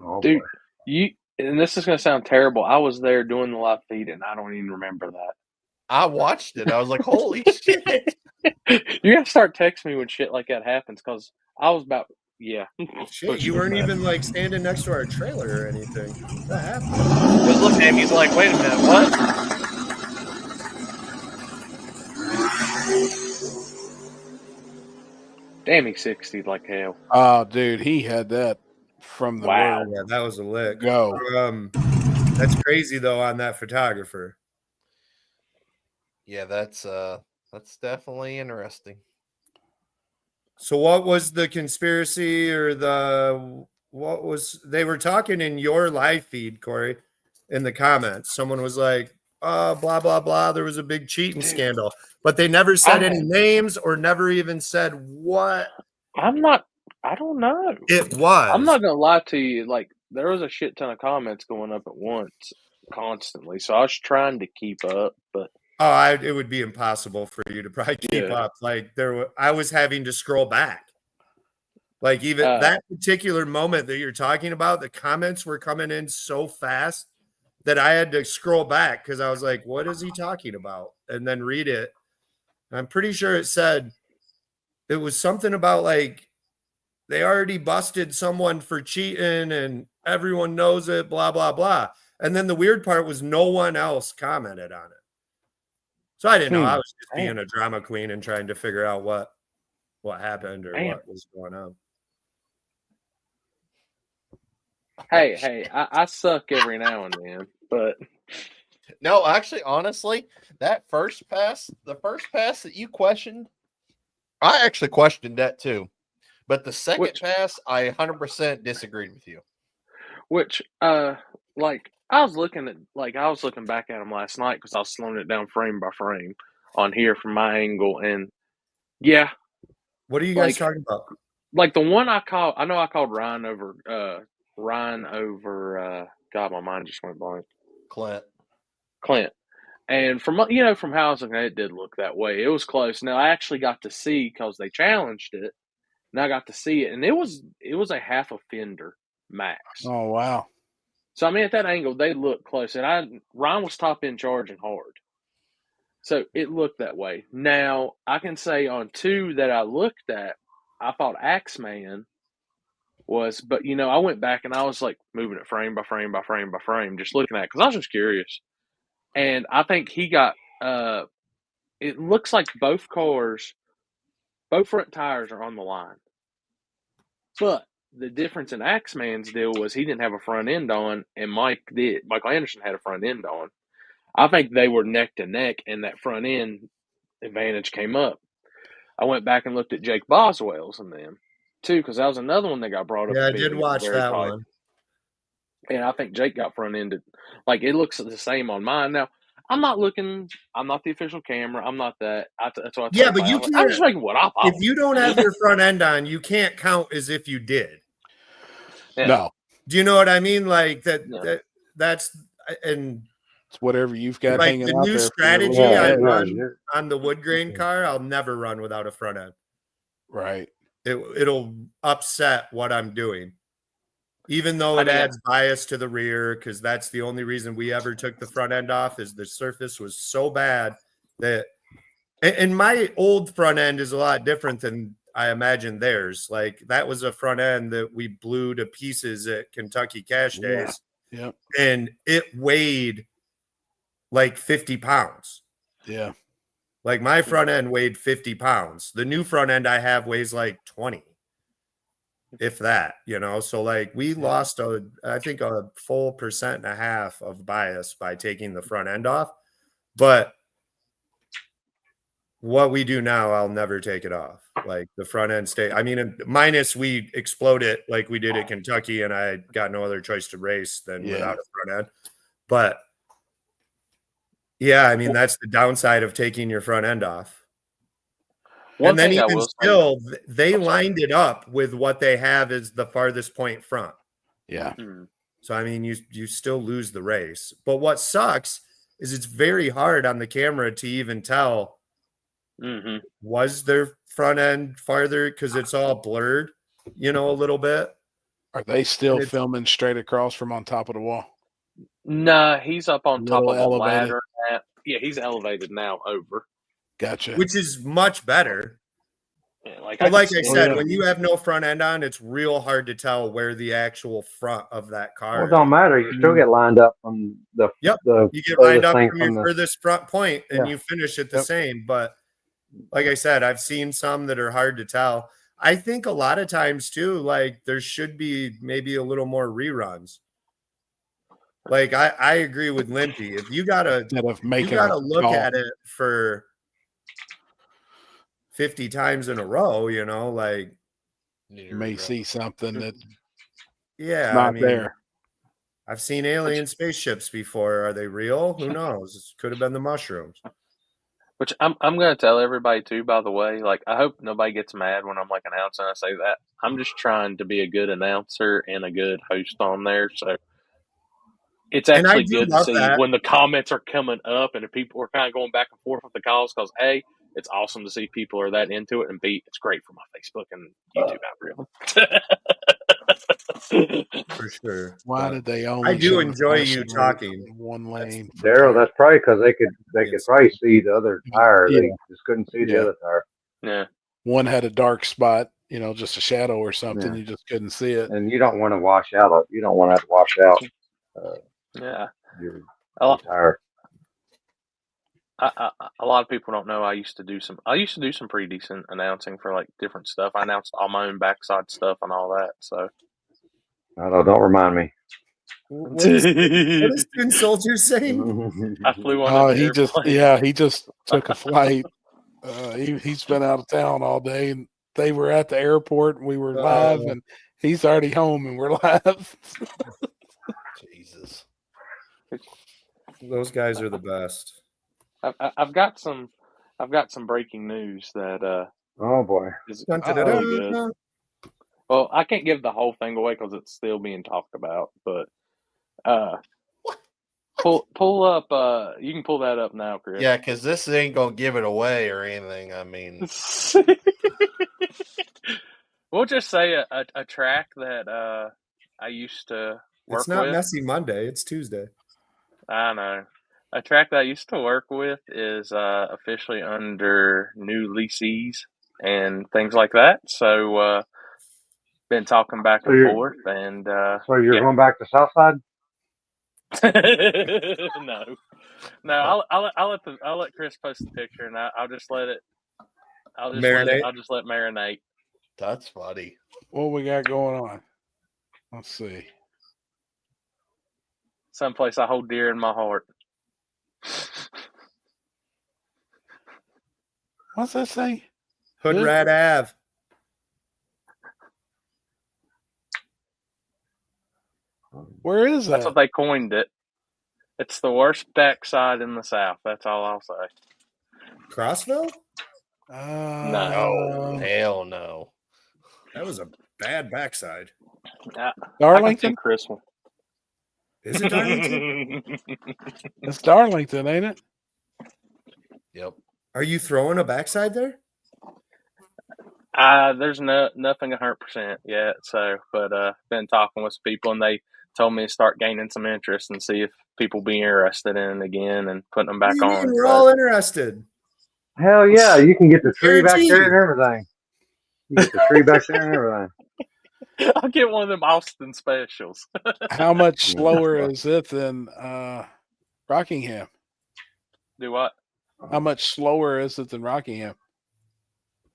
Oh Dude, boy. and this is gonna sound terrible. I was there doing the live feed, and I don't even remember that. I watched it. I was like, "Holy shit!" You gotta start texting me when shit like that happens, because I was about Shit, you weren't even like standing next to our trailer or anything. What happened? Just look at him. He's like, "Wait a minute, what?" Damn, he 60'd like hell. Oh, dude, he had that from the Wow. word Yeah, that was a lick. go. That's crazy though on that photographer. Yeah, that's definitely interesting. So what was the conspiracy or they were talking in your live feed, Corey, in the comments. Someone was like, blah, blah, blah. There was a big cheating scandal, but they never said any names or never even said what I don't know. it was. I'm not gonna lie to you. Like, there was a shit ton of comments going up at once, constantly. So I was trying to keep up, but It would be impossible for you to probably keep up. Like I was having to scroll back. Like even that particular moment that you're talking about, the comments were coming in so fast that I had to scroll back because I was like, what is he talking about? And then read it. And I'm pretty sure it said it was something about like they already busted someone for cheating and everyone knows it, blah, blah, blah. And then the weird part was no one else commented on it. So I didn't know. I was just being a drama queen and trying to figure out what happened or what was going on. Hey, I suck every now and then, but no, actually, honestly, the first pass that you questioned, I actually questioned that too. But the second pass, I 100% disagreed with you. Which, like, I was looking back at them last night because I was slowing it down frame by frame on here from my angle, and yeah. What are you guys talking about? Like the one I called Ryan over. God, my mind just went blank. Clint, and from housing, it did look that way. It was close. Now I actually got to see because they challenged it, and I got to see it, and it was a half a fender max. Oh wow! So I mean, at that angle, they looked close, and Ryan was top end charging hard. So it looked that way. Now I can say on 2 that I looked at, I thought Axeman was, but I went back and I was like moving it frame by frame by frame by frame, just looking at it because I was just curious. And I think he got. It looks like both cars, both front tires are on the line, but the difference in Axeman's deal was he didn't have a front end on, and Mike did. Michael Anderson had a front end on. I think they were neck to neck, and that front end advantage came up. I went back and looked at Jake Boswell's and them too, because that was another one that got brought up. Yeah, I as being did watch very that tight. one. And I think Jake got front ended. Like it looks the same on mine. Now I'm not looking. I'm not the official camera. I'm not that. That's what I Yeah, told but Mike. you I'm like, I'm can't. just making what I thought. If you don't have your front end on, you can't count as if you did. Yeah. No, Do you know what I mean? Like that. Yeah. That's and it's whatever you've got like hanging the out new there. strategy Yeah, I yeah, run yeah. on the wood grain car. I'll never run without a front end. Right. It'll upset what I'm doing, even though it adds bias to the rear, because that's the only reason we ever took the front end off is the surface was so bad that. And my old front end is a lot different than I imagine theirs. Like that was a front end that we blew to pieces at Kentucky Cash Days. Yeah. And it weighed like 50 pounds. Yeah. Like my front end weighed 50 pounds. The new front end I have weighs like 20, if that, So like we lost I think a full 1.5% of bias by taking the front end off. But what we do now, I'll never take it off. Like the front end stay. I mean, minus we explode it like we did at Kentucky, and I got no other choice to race than without a front end. But yeah, I mean that's the downside of taking your front end off. And then even still, they lined it up with what they have as the farthest point front. Yeah. So I mean, you still lose the race. But what sucks is it's very hard on the camera to even tell. Mm-hmm. Was their front end farther because it's all blurred, a little bit? Are they still filming straight across from on top of the wall? Nah, he's up on top of the elevated. ladder. Yeah, he's elevated now over. Gotcha. Which is much better. Yeah, like I said, when you have no front end on, it's real hard to tell where the actual front of that car Well, it don't matter. You still get lined up from the. Yep. The you get lined up thing from your furthest front point, and you finish it the Yep. same. But like I said, I've seen some that are hard to tell. I think a lot of times too, like there should be maybe a little more reruns. Like I agree with Limpy. If you gotta look at it for 50 times in a row, like you may see something that not there. I've seen alien spaceships before. Are they real? Who knows? It could have been the mushrooms. Which I'm going to tell everybody too, by the way. Like, I hope nobody gets mad when I'm like announcing. I say that I'm just trying to be a good announcer and a good host on there. So it's actually good to see when the comments are coming up and the people are kind of going back and forth with the calls because A, it's awesome to see people are that into it, and B, it's great for my Facebook and YouTube algorithm. For sure. Why did they only? I do enjoy you talking. One lane, Daryl. That's probably because they could probably see the other tire. Yeah. They just couldn't see the other tire. Yeah. One had a dark spot, just a shadow or something. Yeah. You just couldn't see it. And you don't want to wash out. You don't want to have to wash out. Yeah. Your A tire. lot of people don't know I used to do some pretty decent announcing for like different stuff. I announced all my own backside stuff and all that. So Don't remind me. What is Tin Soldier saying? I flew on. He just took a flight. He's been out of town all day, and they were at the airport, and we were live, and he's already home, and we're live. Jesus, those guys are the best. I've got some breaking news that oh boy, is really good. Well, I can't give the whole thing away because it's still being talked about, but pull up. You can pull that up now, Chris. Yeah, because this ain't gonna give it away or anything. I mean, we'll just say a track that I used to work It's not with. Messy Monday. It's Tuesday. I know. a track that I used to work with is officially under new leases and things like that. So been talking back So and you're forth, and so you're yeah. going back to Southside? No. I'll let Chris post the picture, and I'll just let it. I'll just Marinate. let marinate. That's funny. What we got going on? Let's see. Someplace I hold dear in my heart. What's that say? Hood Good. Rat Ave. Where is That's that? what they coined it. It's the worst backside in the South. That's all I'll say. Crossville? No, hell no. That was a bad backside. I can Darlington? see Chris one. Is it Darlington? It's Darlington, ain't it? Yep. Are you throwing a backside there? There's nothing 100% yet. So, but been talking with some people, and they told me to start gaining some interest and see if people be interested in it again and putting them What back do you on. mean? We're So, all interested. Hell yeah, you can get the tree back Guarantee. there and everything. You get the tree back there and everything. I'll get one of them Austin specials. How much slower is it than Rockingham? Do what? How much slower is it than Rockingham?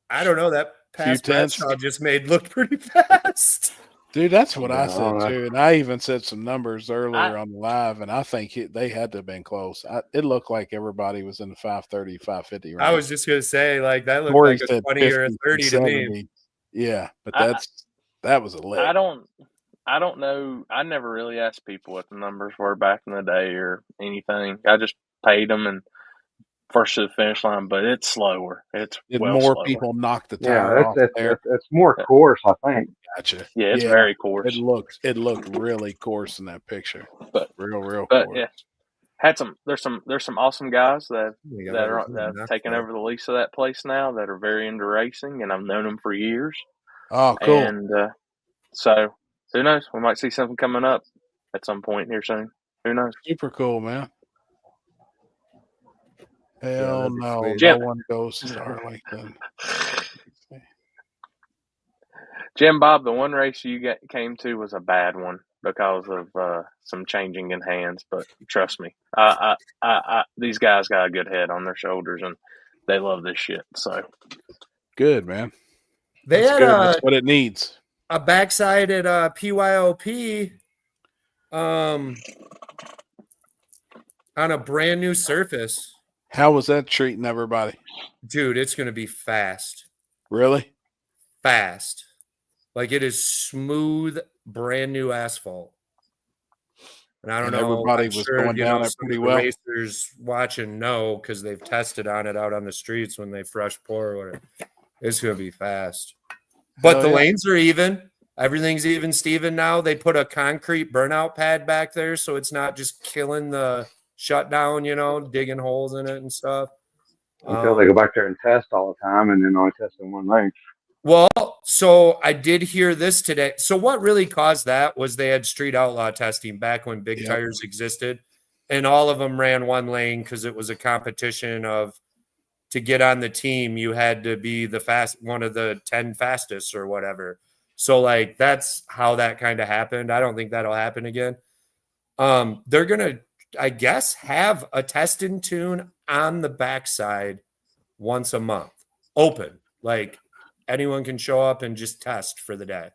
I don't know. That pass tenths. Bradshaw just made look pretty fast. Dude, that's what I Yeah, said alright. too. And I even said some numbers earlier on the live, and I think they had to have been close. It looked like everybody was in the 530, 550 range. I was just gonna say, like that looked Corey like a said 20 or a 50, 30 to me. 70. Yeah, but I- that was a lick. I don't know. I never really asked people what the numbers were back in the day or anything. I just paid them and first to the finish line, but it's slower. It's Did well more slower. people knock the tire Yeah, off it's there? it's more coarse, I think. Gotcha. Yeah, it's very coarse. It looked really coarse in that picture. But real but coarse. yeah, there's some awesome guys that We got that everything have knocked taken out. over the lease of that place now that are very into racing, and I've known them for years. Oh, cool. And so who knows? We might see something coming up at some point here soon. Who knows? Super cool, man. Hell that'd be no, sweet. no Jim. one goes to Darlington. Jim Bob, the one race you came to was a bad one because of some changing in hands. But trust me, these guys got a good head on their shoulders, and they love this shit. So Good, man. They That's had good. That's what it needs. a backside at PYOP on a brand new surface. How was that treating everybody? Dude, it's gonna be fast. Really? Fast. Like it is smooth, brand new asphalt. And I don't And know. everybody I'm was sure, going you down know, it some pretty of the well. Racers watching know because they've tested on it out on the streets when they fresh pour or whatever. It's gonna be fast. But Hell the yeah. lanes are even. Everything's even, Steven, now. They put a concrete burnout pad back there so it's not just killing the shutdown, you know, digging holes in it and stuff. Until they go back there and test all the time and then only test in one lane. Well, so I did hear this today. So what really caused that was they had street outlaw testing back when big Yep. tires existed, and all of them ran one lane because it was a competition of to get on the team, you had to be one of the 10 fastest or whatever. So like that's how that kind of happened. I don't think that'll happen again. They're gonna, I guess, have a test and tune on the backside once a month, open. Like anyone can show up and just test for the day,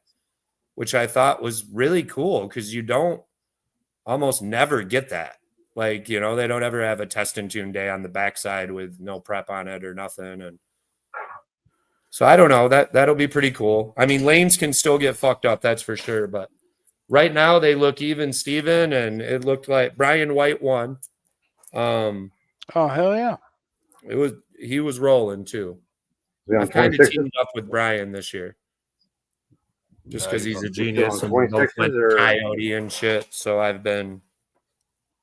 which I thought was really cool because you don't almost never get that. Like, you know, they don't ever have a test and tune day on the backside with no prep on it or nothing. And so I don't know, that'll be pretty cool. I mean, lanes can still get fucked up, that's for sure. But right now they look even, Steven, and it looked like Brian White won. Oh, hell yeah. He was rolling too. Is he on I've kind of 26s? teamed up with Brian this year. Just because he's a on genius and 26s both went or- Coyote and shit. So I've been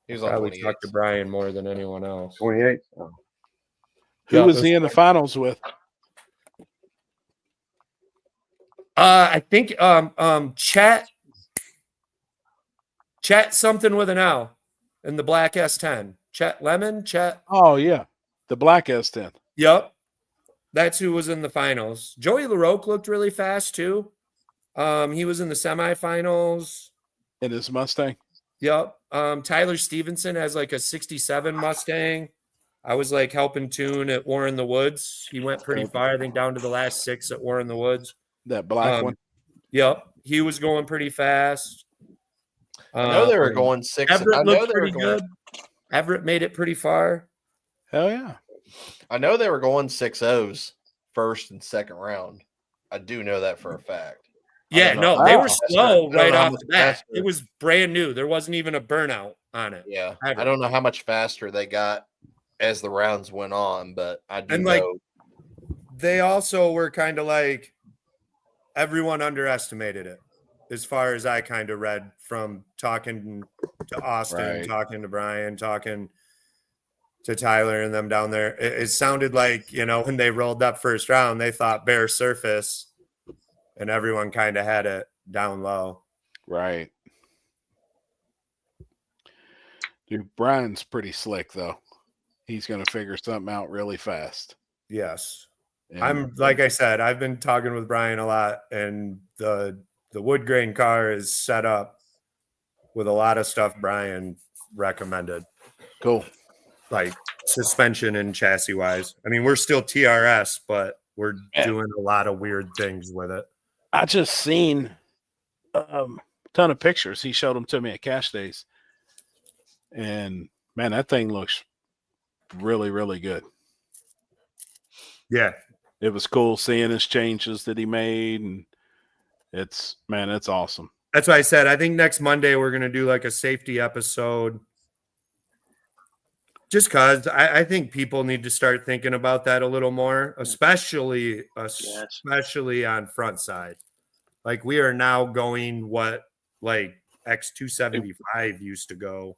He was on probably 28. talked to Brian more than anyone else. 28. Oh. Who Yeah, was it he in the finals with? I think Chet something with an L in the black S10. Chet Lemon. Chet. Oh yeah, the black S10. Yep. That's who was in the finals. Joey LaRoque looked really fast too. He was in the semifinals. In his Mustang. Yep. Tyler Stevenson has like a 67 Mustang. I was like helping tune at War in the Woods. He went pretty far, I think down to the last 6 at War in the Woods. That black one. Yep. He was going pretty fast. I know they were going 6. Everett I know looked they were pretty going. good. Everett made it pretty far. Hell yeah. I know they were going 6-0s first and second round. I do know that for a fact. Yeah, don't know no, how they much were faster- slow I don't right know how off much the bat. faster- It was brand new. There wasn't even a burnout on it. Yeah, Ever. I don't know how much faster they got as the rounds went on, but I do And, like, know. They also were kind of like everyone underestimated it, as far as I kind of read from talking to Austin, Right. talking to Brian, talking to Tyler and them down there. It sounded like, when they rolled that first round, they thought bare surface, and everyone kind of had it down low. Right. Dude, Brian's pretty slick though. He's gonna figure something out really fast. Yes. And I'm like I said, I've been talking with Brian a lot, and the wood grain car is set up with a lot of stuff Brian recommended, cool. like suspension and chassis wise. I mean, we're still TRS, but we're Yeah. doing a lot of weird things with it. I just seen a ton of pictures. He showed them to me at Cash Days. And man, that thing looks really, really good. Yeah. It was cool seeing his changes that he made, and it's awesome. That's why I said I think next Monday we're gonna do like a safety episode. Just cause I think people need to start thinking about that a little more, especially on front side. Like we are now going what like X275 used to go.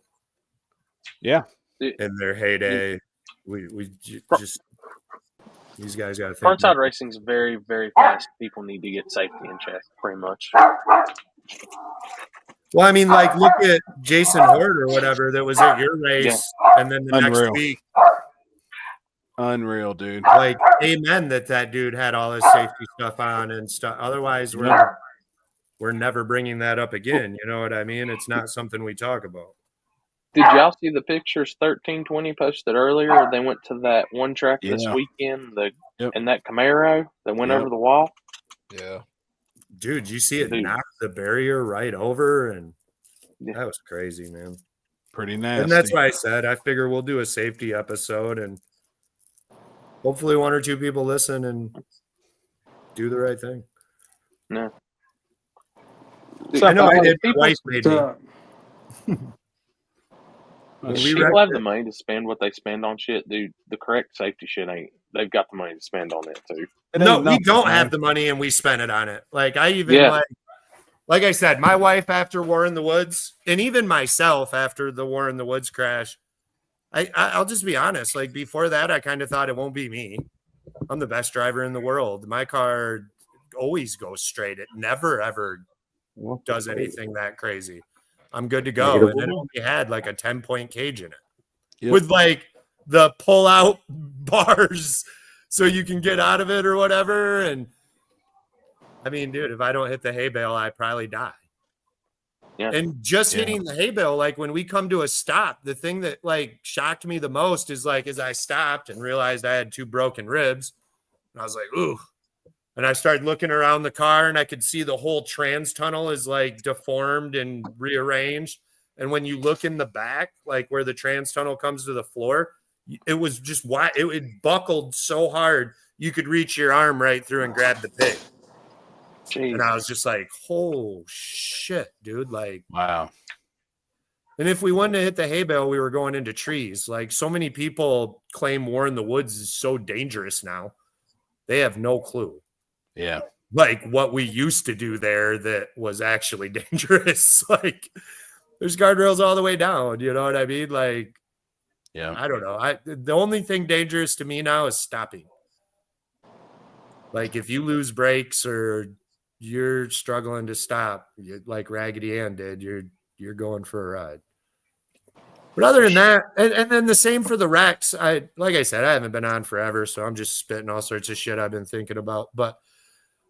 Yeah. In their heyday. We just these guys got to think. Frontside racing's very, very fast. People need to get safety in check, pretty much. Well, I mean, like look at Jason Hort or whatever that was at your race, and then the Unreal. next week, Unreal, dude. like, amen that dude had all his safety stuff on and stuff. Otherwise, we're never bringing that up again. You know what I mean? It's not something we talk about. Did y'all see the pictures 1320 posted earlier? They went to that one track this Yeah. weekend, Yep. and that Camaro that went Yep. over the wall. Yeah. Dude, you see it Dude. knock the barrier right over, and Yeah. that was crazy, man. Pretty nasty. And that's why I said I figure we'll do a safety episode, and hopefully one or two people listen and do the right thing. No. I know I did. People, Twice, maybe. people have the money to spend what they spend on shit, dude. The correct safety shit ain't. They've got the money to spend on it too. No, we don't have the money, and we spend it on it. Like I even like I said, my wife after War in the Woods, and even myself after the War in the Woods crash. I'll just be honest. Like before that, I kind of thought it won't be me. I'm the best driver in the world. My car always goes straight. It never ever does anything that crazy. I'm good to go. And it only had like a 10-point cage in it with like the pull out bars so you can get out of it or whatever. And I mean, dude, if I don't hit the hay bale, I probably die. Yeah. And just hitting the hay bale, like when we come to a stop, the thing that like shocked me the most is like as I stopped and realized I had 2 broken ribs, and I was like, ooh. And I started looking around the car, and I could see the whole trans tunnel is like deformed and rearranged. And when you look in the back, like where the trans tunnel comes to the floor, it was just wide. It buckled so hard you could reach your arm right through and grab the pig. Jeez. And I was just like, "Oh shit, dude!" Like, wow. And if we wouldn't have hit the hay bale, we were going into trees. Like so many people claim War in the Woods is so dangerous now. They have no clue. Yeah. Like what we used to do there that was actually dangerous. Like there's guardrails all the way down. You know what I mean? Like, yeah, I don't know. The only thing dangerous to me now is stopping. Like if you lose brakes or you're struggling to stop, like Raggedy Ann did, you're going for a ride. But other than that, and then the same for the Rex. Like I said, I haven't been on forever, so I'm just spitting all sorts of shit I've been thinking about. But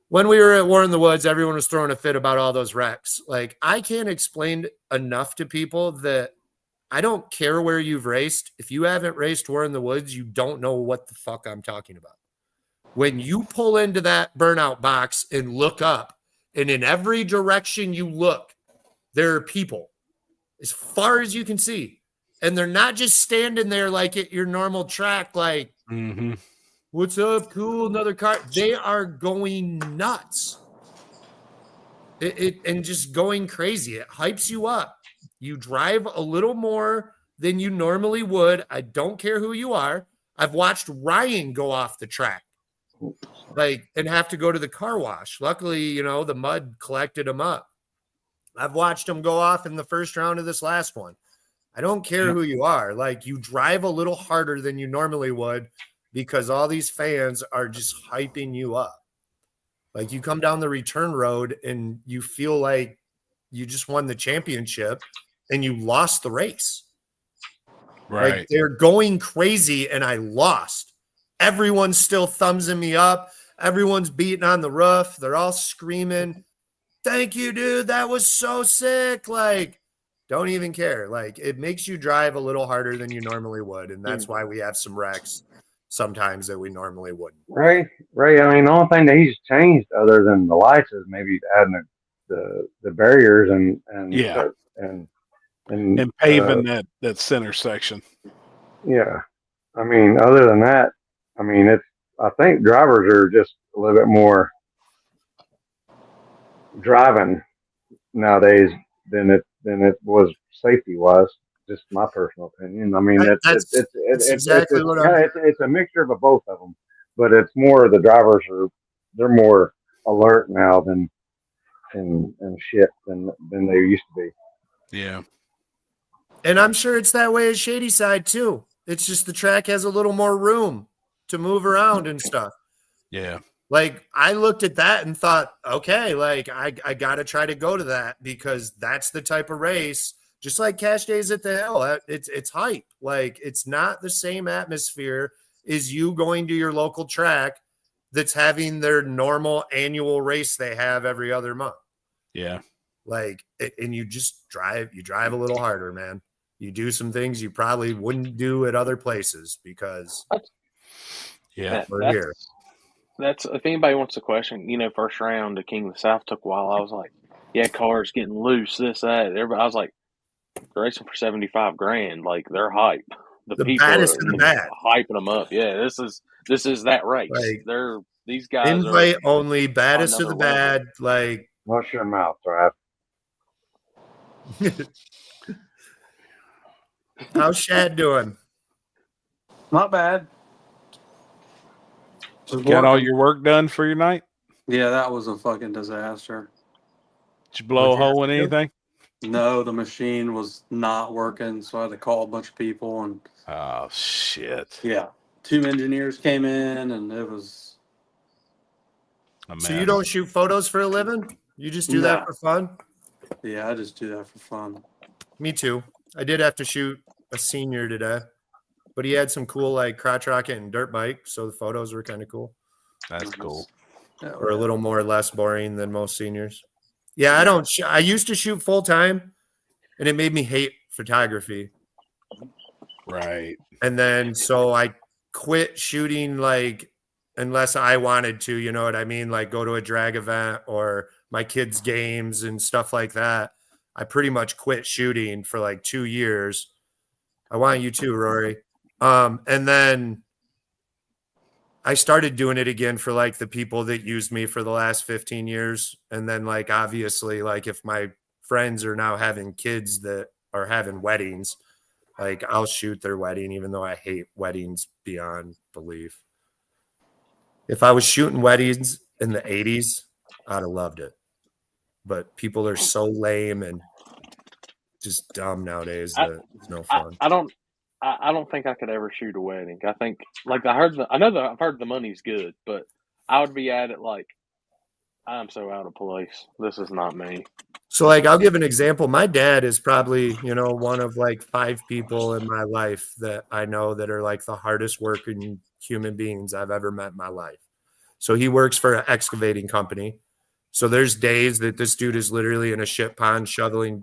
when we were at War in the Woods, everyone was throwing a fit about all those wrecks. Like, I can't explain enough to people that I don't care where you've raced. If you haven't raced War in the Woods, you don't know what the fuck I'm talking about. When you pull into that burnout box and look up, and in every direction you look, there are people as far as you can see. And they're not just standing there like at your normal track, like, what's up? Cool, another car. They are going nuts. And just going crazy. It hypes you up. You drive a little more than you normally would. I don't care who you are. I've watched Ryan go off the track, like, and have to go to the car wash. Luckily, you know, the mud collected him up. I've watched him go off in the first round of this last one. I don't care who you are. Like, you drive a little harder than you normally would because all these fans are just hyping you up. Like, you come down the return road and you feel like you just won the championship and you lost the race. Right. Like, they're going crazy and I lost. Everyone's still thumbsing me up. Everyone's beating on the roof. They're all screaming, "Thank you, dude. That was so sick." Like, don't even care. Like, it makes you drive a little harder than you normally would. And that's why we have some wrecks sometimes that we normally wouldn't. Ray, I mean, the only thing that he's changed other than the lights is maybe adding the barriers and paving that center section. Yeah. I mean, other than that, I mean, I think drivers are just a little bit more driving nowadays than it was safety wise. Just my personal opinion. I mean, it's exactly what it's a mixture of both of them, but it's more the drivers they're more alert now than shit than they used to be. Yeah. And I'm sure it's that way at Shady Side too. It's just the track has a little more room to move around and stuff. Yeah. Like, I looked at that and thought, okay, like, I got to try to go to that because that's the type of race, just like Cash Days at the Hill. It's hype. Like, it's not the same atmosphere as you going to your local track that's having their normal annual race they have every other month. Yeah. Like, and you just drive a little harder, man. You do some things you probably wouldn't do at other places because we're here. That's if anybody wants to question, you know, first round to King of the South took a while. I was like, yeah, cars getting loose, this, that. Everybody, I was like, they're racing for $75,000. Like, they're hype. The people baddest of the bad, hyping them up. Yeah, this is that race. Like, these guys invite are only, baddest of the bad. Like, wash your mouth, right? How's Shad doing? Not bad. Got all your work done for your night? Yeah, that was a fucking disaster. Did you blow a hole in anything? No, the machine was not working, so I had to call a bunch of people and oh shit. Yeah. 2 engineers came in and it was So you don't shoot photos for a living? You just do that for fun? Yeah, I just do that for fun. Me too. I did have to shoot a senior today, but he had some cool like crotch rocket and dirt bike, so the photos were kind of cool. That's cool. Or a little more or less boring than most seniors. Yeah, I don't. I used to shoot full time, and it made me hate photography. Right. And then so I quit shooting, like, unless I wanted to, you know what I mean? Like, go to a drag event or my kids' games and stuff like that. I pretty much quit shooting for like 2 years. I want you too, Rory. And then I started doing it again for like the people that used me for the last 15 years. And then, like, obviously, like, if my friends are now having kids that are having weddings, like, I'll shoot their wedding, even though I hate weddings beyond belief. If I was shooting weddings in the 80s, I'd have loved it. But people are so lame and just dumb nowadays that it's no fun. I don't think I could ever shoot a wedding. I think, like, I've heard the money's good, but I would be at it like, I'm so out of place. This is not me. So like I'll give an example. My dad is probably, you know, one of like 5 people in my life that I know that are like the hardest working human beings I've ever met in my life. So he works for an excavating company. So there's days that this dude is literally in a shit pond shoveling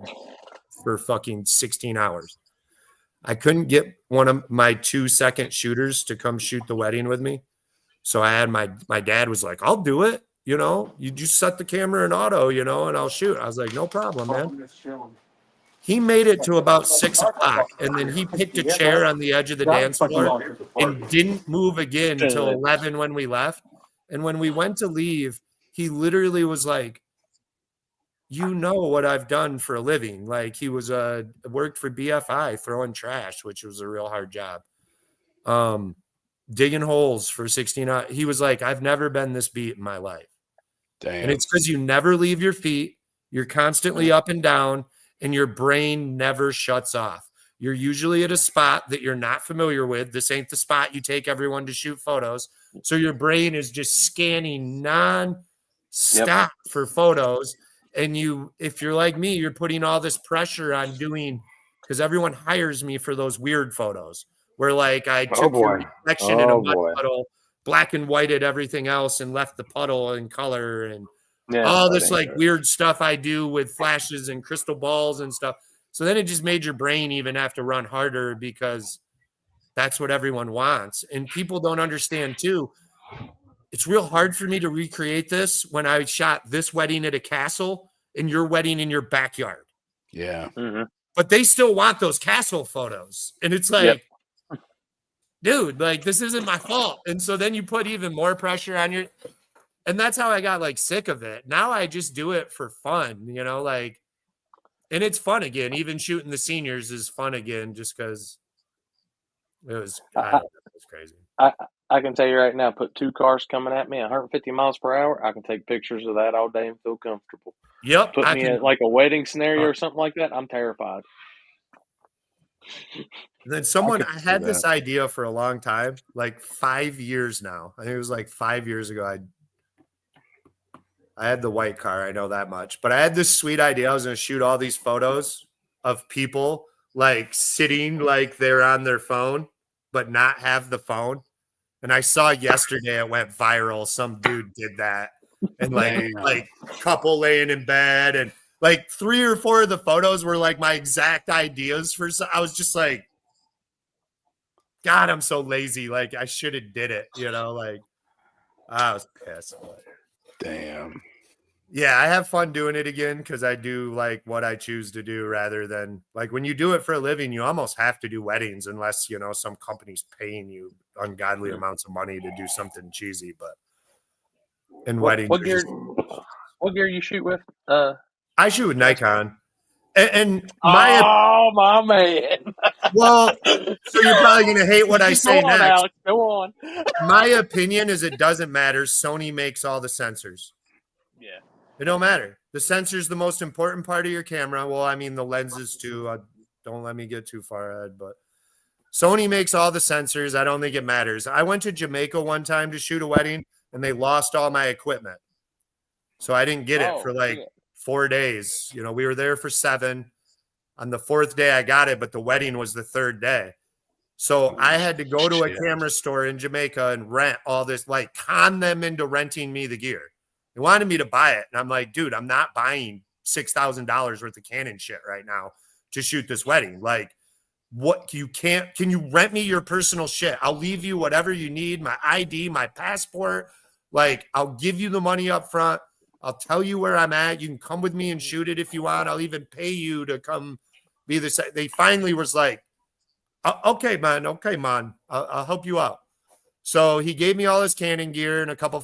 for fucking 16 hours. I couldn't get one of my 2 second shooters to come shoot the wedding with me. So I had my dad was like, I'll do it. You know, you just set the camera in auto, you know, and I'll shoot. I was like, no problem, man. He made it to about 6 o'clock, and then he picked a chair on the edge of the dance floor and didn't move again until 11 when we left. And when we went to leave, he literally was like, you know what I've done for a living. Like he was worked for BFI throwing trash, which was a real hard job. Digging holes for 16 hours. He was like, I've never been this beat in my life. Damn. And it's because you never leave your feet. You're constantly up and down, and your brain never shuts off. You're usually at a spot that you're not familiar with. This ain't the spot you take everyone to shoot photos. So your brain is just scanning non-stop for photos. And you, if you're like me, you're putting all this pressure on doing, because everyone hires me for those weird photos where like I took your reflection in a mud puddle, black and whited everything else, and left the puddle in color, and all this like weird stuff I do with flashes and crystal balls and stuff. So then it just made your brain even have to run harder because that's what everyone wants. And people don't understand too. It's real hard for me to recreate this when I shot this wedding at a castle and your wedding in your backyard. Yeah. Mm-hmm. But they still want those castle photos. And it's like, dude, like this isn't my fault. And so then you put even more pressure on your, and that's how I got like sick of it. Now I just do it for fun, you know, like, and it's fun again. Even shooting the seniors is fun again, just because it was, it was crazy. I can tell you right now, put 2 cars coming at me 150 miles per hour. I can take pictures of that all day and feel comfortable. Yep. Put me in like a wedding scenario or something like that. I'm terrified. And then someone, I had this idea for a long time, like 5 years now. I think it was like 5 years ago. I had the white car. I know that much. But I had this sweet idea. I was going to shoot all these photos of people like sitting like they're on their phone, but not have the phone. And I saw yesterday it went viral. Some dude did that. And like couple laying in bed, and like 3 or 4 of the photos were like my exact ideas for. I was just like, God, I'm so lazy. Like I should have did it, you know, like I was pissed. Damn. Yeah, I have fun doing it again because I do like what I choose to do rather than like when you do it for a living, you almost have to do weddings unless, you know, some company's paying you ungodly amounts of money to do something cheesy. But in weddings, what gear you shoot with? I shoot with Nikon. And my man. Well, so you're probably going to hate what I say next. Alex, go on. My opinion is it doesn't matter. Sony makes all the sensors. Yeah. It don't matter. The sensor's the most important part of your camera. Well, I mean, the lenses too. Don't let me get too far ahead, but Sony makes all the sensors. I don't think it matters. I went to Jamaica one time to shoot a wedding, and they lost all my equipment. So I didn't get it for like 4 days. You know, we were there for 7. On the 4th day, I got it, but the wedding was the 3rd day. So I had to go to a camera store in Jamaica and rent all this, like con them into renting me the gear. They wanted me to buy it. And I'm like, dude, I'm not buying $6,000 worth of Canon shit right now to shoot this wedding. Like, what can you rent me your personal shit? I'll leave you whatever you need, my ID, my passport. Like, I'll give you the money up front. I'll tell you where I'm at. You can come with me and shoot it if you want. I'll even pay you to come be the. They finally was like, okay, man. I'll help you out. So he gave me all his Canon gear and a couple.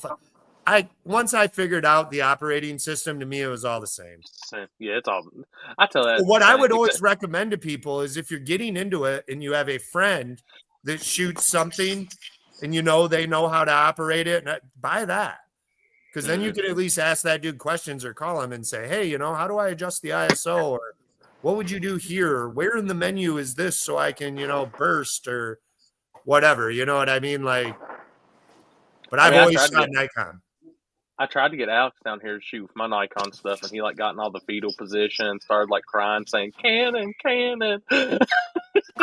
Once I figured out the operating system, to me, it was all the same. Yeah, it's all. I tell that. What I would always recommend to people is if you're getting into it and you have a friend that shoots something and you know they know how to operate it, buy that. Because then you can at least ask that dude questions or call him and say, hey, you know, how do I adjust the ISO? Or what would you do here? Or where in the menu is this so I can, you know, burst or whatever? You know what I mean? Like, but I've always shot Nikon. I tried to get Alex down here to shoot with my Nikon stuff, and he like got in all the fetal position and started like crying, saying "Canon, Canon."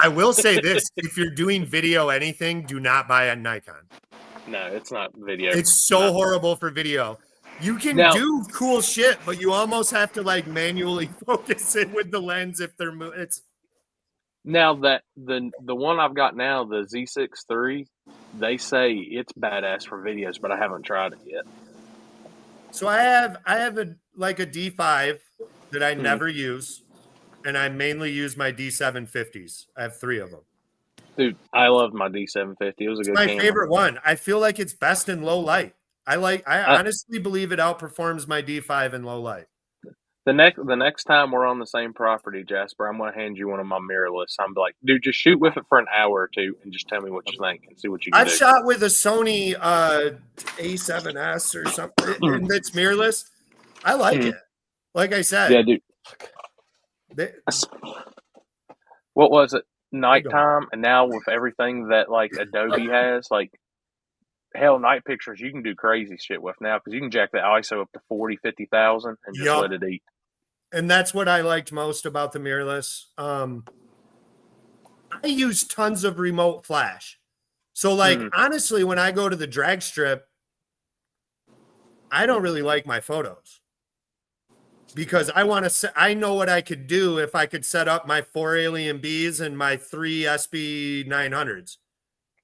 I will say this: if you're doing video anything, do not buy a Nikon. No, it's not video. It's so horrible for video. You can Now- do cool shit, but you almost have to like manually focus it with the lens if they're it's Now that the one I've got now, the Z6 III, they say it's badass for videos, but I haven't tried it yet. so I have a like a D5 that I Mhm. never use, and I mainly use my D750s. I have 3 of them. Dude, I loved my D750. It was a It's good my camera. favorite one. I feel like it's best in low light. I I- honestly believe it outperforms my D5 in low light. The next time we're on the same property, Jasper, I'm gonna hand you one of my mirrorless. I'm like, dude, just shoot with it for an hour or two and just tell me what you think and see what you can I've do. shot with a Sony A7S or something, and it's mirrorless. I like Mhm. it. Like I said, Yeah, dude. they- What was it? Nighttime, and now with everything that like Adobe has, like hell, night pictures you can do crazy shit with now because you can jack the ISO up to 40, 50,000 and just Yup. let it eat. and that's what I liked most about the mirrorless. I use tons of remote flash. So like Mhm. honestly, when I go to the drag strip, I don't really like my photos because I know what I could do if I could set up my 4 Alien Bs and my 3 SB 900s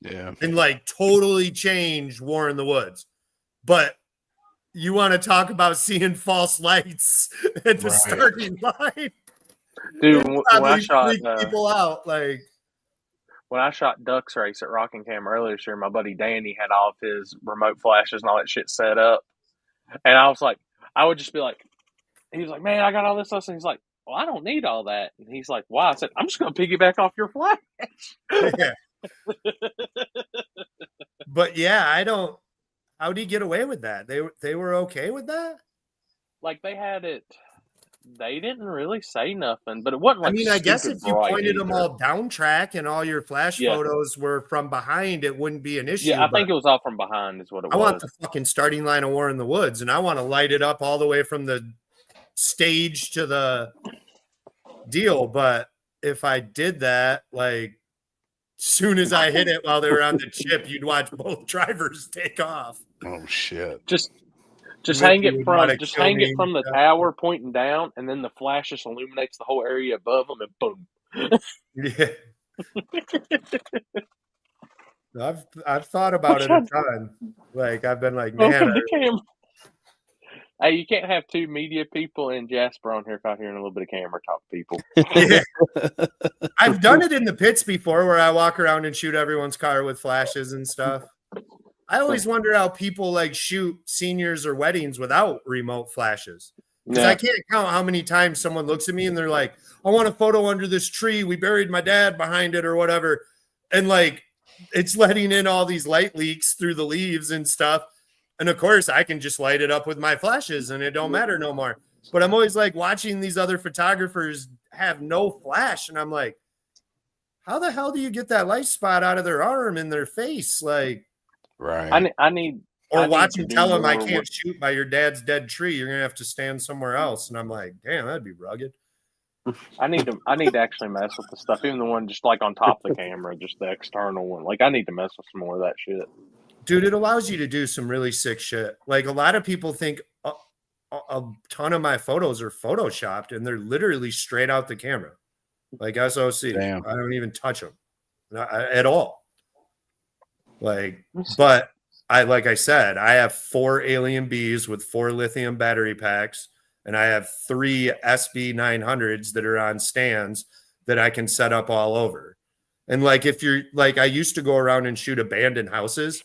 Yeah. and like totally change War in the Woods. But you want to talk about seeing false lights at the Right. starting line? Dude, It when I probably shot freaked people out. Like, when I shot Ducks Race at Rockingham earlier this year, my buddy Danny had all of his remote flashes and all that shit set up, and I was like, I would just be like, he was like, man, I got all this stuff, and he's like, well, I don't need all that, and he's like, why? I said, I'm just gonna piggyback off your flash. yeah. But yeah, I don't. How'd he get away with that? They were okay with that. Like they had it. They didn't really say nothing, but it wasn't like. I mean, I guess stupid if you bright pointed them either. all down track and all your flash Yeah. photos were from behind, it wouldn't be an issue. Yeah, I but think it was all from behind, is what it I was. want the fucking starting line of War in the Woods, and I want to light it up all the way from the stage to the deal. But if I did that, like, soon as I hit it while they were on the chip, you'd watch both drivers take off. Oh shit. Just Whippy hang it would from wanna just kill hang me. it from the tower pointing down, and then the flash just illuminates the whole area above them, and boom. Yeah. I've thought about it a ton. Like I've been like, man, Open the camera. Hey, you can't have two media people and Jasper on here without hearing a little bit of camera talk, people. yeah. I've done it in the pits before where I walk around and shoot everyone's car with flashes and stuff. I always wonder how people like shoot seniors or weddings without remote flashes. Because I can't count how many times someone looks at me and they're like, I want a photo under this tree. We buried my dad behind it or whatever. And like, it's letting in all these light leaks through the leaves and stuff. And of course, I can just light it up with my flashes and it don't matter no more. But I'm always like watching these other photographers have no flash. And I'm like, how the hell do you get that light spot out of their arm in their face? Like, Right. I need or I need watch to him do tell him I more can't with- shoot by your dad's dead tree. You're gonna have to stand somewhere else. And I'm like, damn, that'd be rugged. I need to actually mess with the stuff, even the one just like on top of the camera, just the external one. Like I need to mess with some more of that shit. Dude, it allows you to do some really sick shit. Like a lot of people think a ton of my photos are photoshopped, and they're literally straight out the camera, like SOC. Damn. I don't even touch them at all. Like, but like I said, I have 4 Alien Bs with 4 lithium battery packs, and I have 3 SB 900s that are on stands that I can set up all over. And like, if you're like, I used to go around and shoot abandoned houses,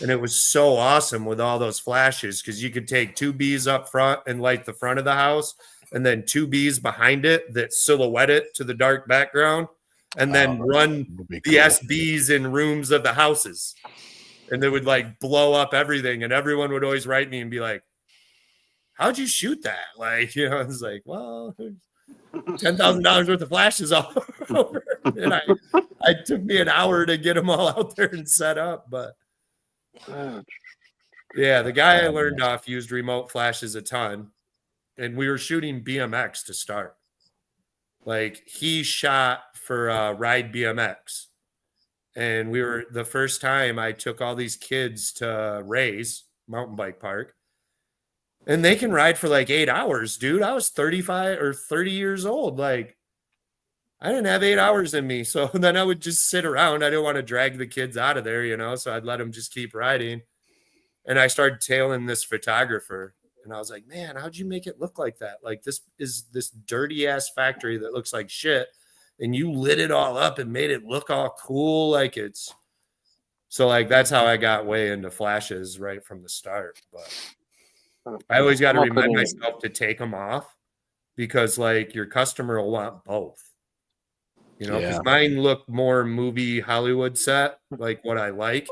and it was so awesome with all those flashes because you could take 2 Bs up front and light the front of the house, and then 2 Bs behind it that silhouette it to the dark background, and then run Would be the cool. SBs in rooms of the houses. And they would like blow up everything. And everyone would always write me and be like, how'd you shoot that? Like, you know, I was like, well, $10,000 worth of flashes all over. And it took me an hour to get them all out there and set up. But Yeah, the guy I learned off used remote flashes a ton, and we were shooting BMX to start. Like he shot for Ride BMX, and we were the first time I took all these kids to Ray's mountain bike park, and they can ride for like 8 hours, dude. I was 35 or 30 years old. Like I didn't have 8 hours in me. So then I would just sit around. I didn't want to drag the kids out of there, you know, so I'd let them just keep riding. And I started tailing this photographer, and I was like, man, how'd you make it look like that? Like this is this dirty ass factory that looks like shit. And you lit it all up and made it look all cool. Like it's so like, that's how I got way into flashes right from the start. But I always got to remind myself to take them off, because like your customer will want both, you know, because mine look more movie Hollywood set, like what I like.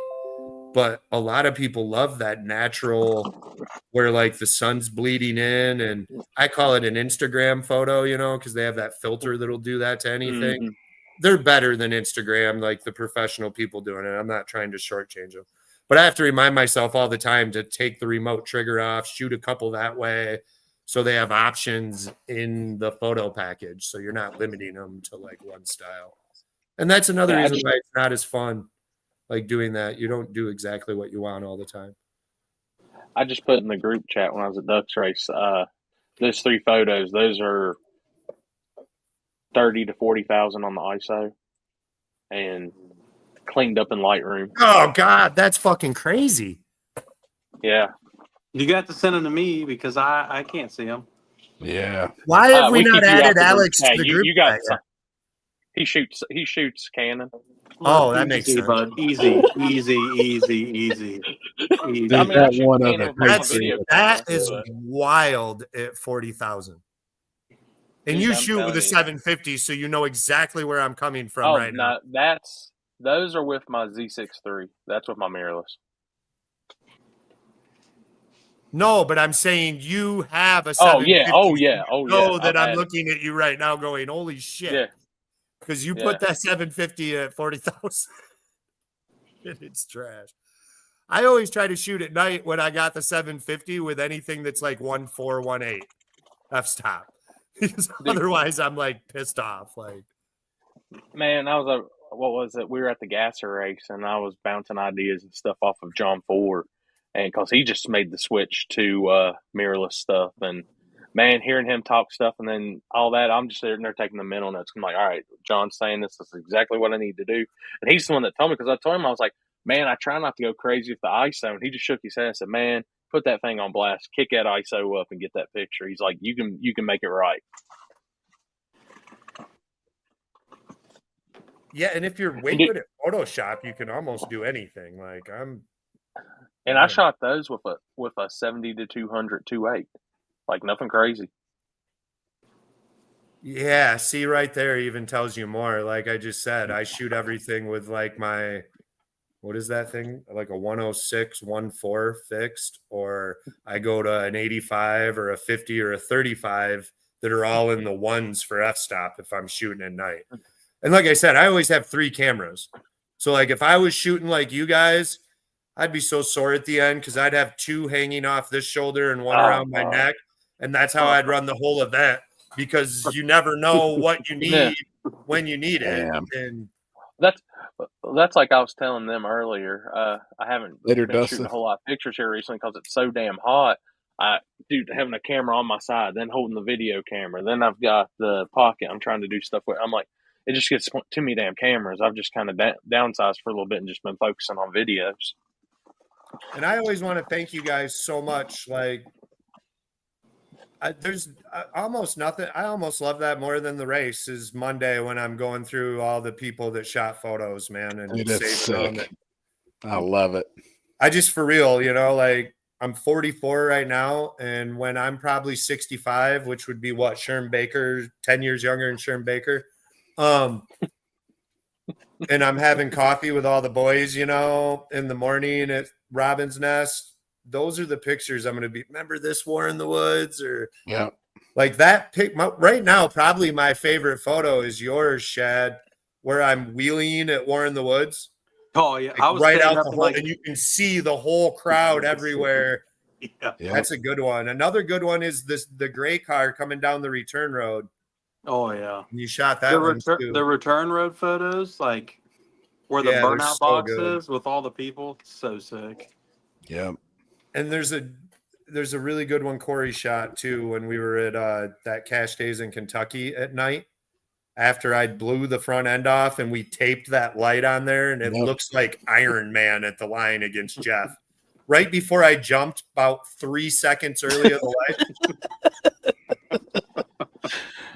But a lot of people love that natural where like the sun's bleeding in, and I call it an Instagram photo, you know, because they have that filter that'll do that to anything. Mm-hmm. They're better than Instagram, like the professional people doing it. I'm not trying to shortchange them, but I have to remind myself all the time to take the remote trigger off, shoot a couple that way, so they have options in the photo package, so you're not limiting them to like one style. And that's another reason why it's not as fun. Like doing that, you don't do exactly what you want all the time. I just put in the group chat when I was at Ducks Race, those 3 photos, those are 30 to 40,000 on the ISO and cleaned up in Lightroom. Oh God, that's fucking crazy. Yeah. You got to send them to me because I can't see them. Yeah. Why have we not added Alex to the group? You got he shoots Canon. Oh, that makes sense. Bud. Easy. I mean, that is wild at 40,000. And you shoot with a 750, so you know exactly where I'm coming from right now. Those are with my Z6 III. That's with my mirrorless. No, but I'm saying you have a 750. Oh yeah. Know that I'm looking at you right now going, holy shit. Yeah. Because you put that 750 at 40,000. And it's trash. I always try to shoot at night when I got the 750 with anything that's like 1418 f-stop. Because otherwise I'm like pissed off. Like, man, what was it? We were at the Gasser race, and I was bouncing ideas and stuff off of John Ford, and because he just made the switch to mirrorless stuff, and man, hearing him talk stuff and then all that, I'm just sitting there taking the mental notes. I'm like, all right, John's saying this is exactly what I need to do, and he's the one that told me, because I told him, I was like, man, I try not to go crazy with the ISO, and he just shook his head and said, man, put that thing on blast, kick that ISO up, and get that picture. He's like, you can make it right. Yeah, and if you're way good at Photoshop, you can almost do anything. Like I shot those with a 70 to 200 2.8, like nothing crazy. Yeah, see right there even tells you more. Like I just said, I shoot everything with like my, what is that thing? Like a 106 1.4 fixed, or I go to an 85 or a 50 or a 35 that are all in the ones for f-stop if I'm shooting at night. And like I said, I always have 3 cameras. So like if I was shooting like you guys, I'd be so sore at the end because I'd have 2 hanging off this shoulder and 1 around my neck. And that's how I'd run the whole event, because you never know what you need when you need it. And that's like I was telling them earlier. I haven't been Dustin. shooting a whole lot of pictures here recently because it's so damn hot. Dude, having a camera on my side, then holding the video camera, then I've got the pocket I'm trying to do stuff with. I'm like, it just gets too many damn cameras. I've just kind of downsized for a little bit and just been focusing on videos. And I always want to thank you guys so much. Like, there's almost nothing. I almost love that more than the race is Monday when I'm going through all the people that shot photos, man. And saving them. I love it. I just, for real, you know, like I'm 44 right now. And when I'm probably 65, which would be what, Sherm Baker, 10 years younger than Sherm Baker. And I'm having coffee with all the boys, you know, in the morning at Robin's Nest. Those are the pictures I'm going to be. Remember this War in the Woods, or like that pic. Right now, probably my favorite photo is yours, Shad, where I'm wheeling at War in the Woods. Oh yeah, I Like, was right standing out up the and whole, like, and you can see the whole crowd everywhere. yeah. Yeah. That's a good one. Another good one is the gray car coming down the return road. Oh yeah. You shot that one too. The return road photos, like where the Yeah, they're burnout so box good. is with all the people, so sick. Yep. And there's a really good one Corey shot too when we were at that Cash Days in Kentucky at night. After I blew the front end off and we taped that light on there, and it Yep. looks like Iron Man at the line against Jeff. Right before I jumped, about 3 seconds early of the light.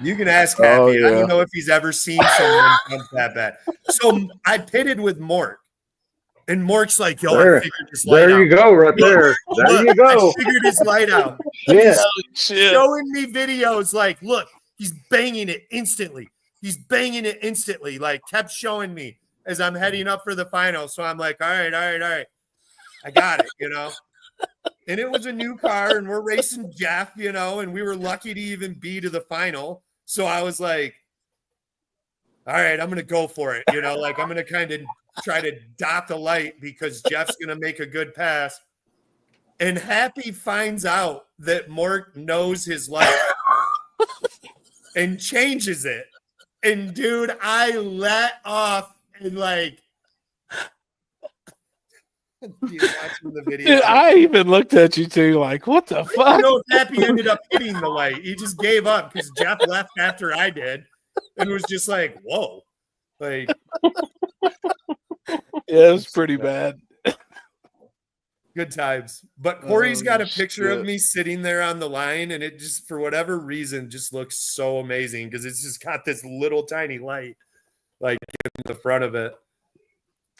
You can ask Happy. Oh, I yeah. don't know if he's ever seen someone jump that bad. So I pitted with Mort, and Mort's like, "Yo, There- I figured this light There you out." go, right there. There Look, you go. I figured his light out. Shit. Shit. Showing me videos like, look, he's banging it instantly. He's banging it instantly. Like, kept showing me as I'm heading up for the final. So I'm like, all right. I got it, you know. And it was a new car, and we're racing Jeff, you know, and we were lucky to even be to the final. So I was like, all right, I'm gonna go for it, you know, like I'm gonna kind of try to dot the light because Jeff's gonna make a good pass. And Happy finds out that Mort knows his life and changes it. And dude, I let off and like you watching the video. Dude, I even looked at you too, like, what the You fuck? know, Happy ended up hitting the light. He just gave up because Jeff left after I did and was just like, whoa. Like, Yeah, it was pretty bad. good times. But Corey's got a Oh, picture of shit. me sitting there on the line, and it just, for whatever reason, just looks so amazing because it's just got this little tiny light like in the front of it.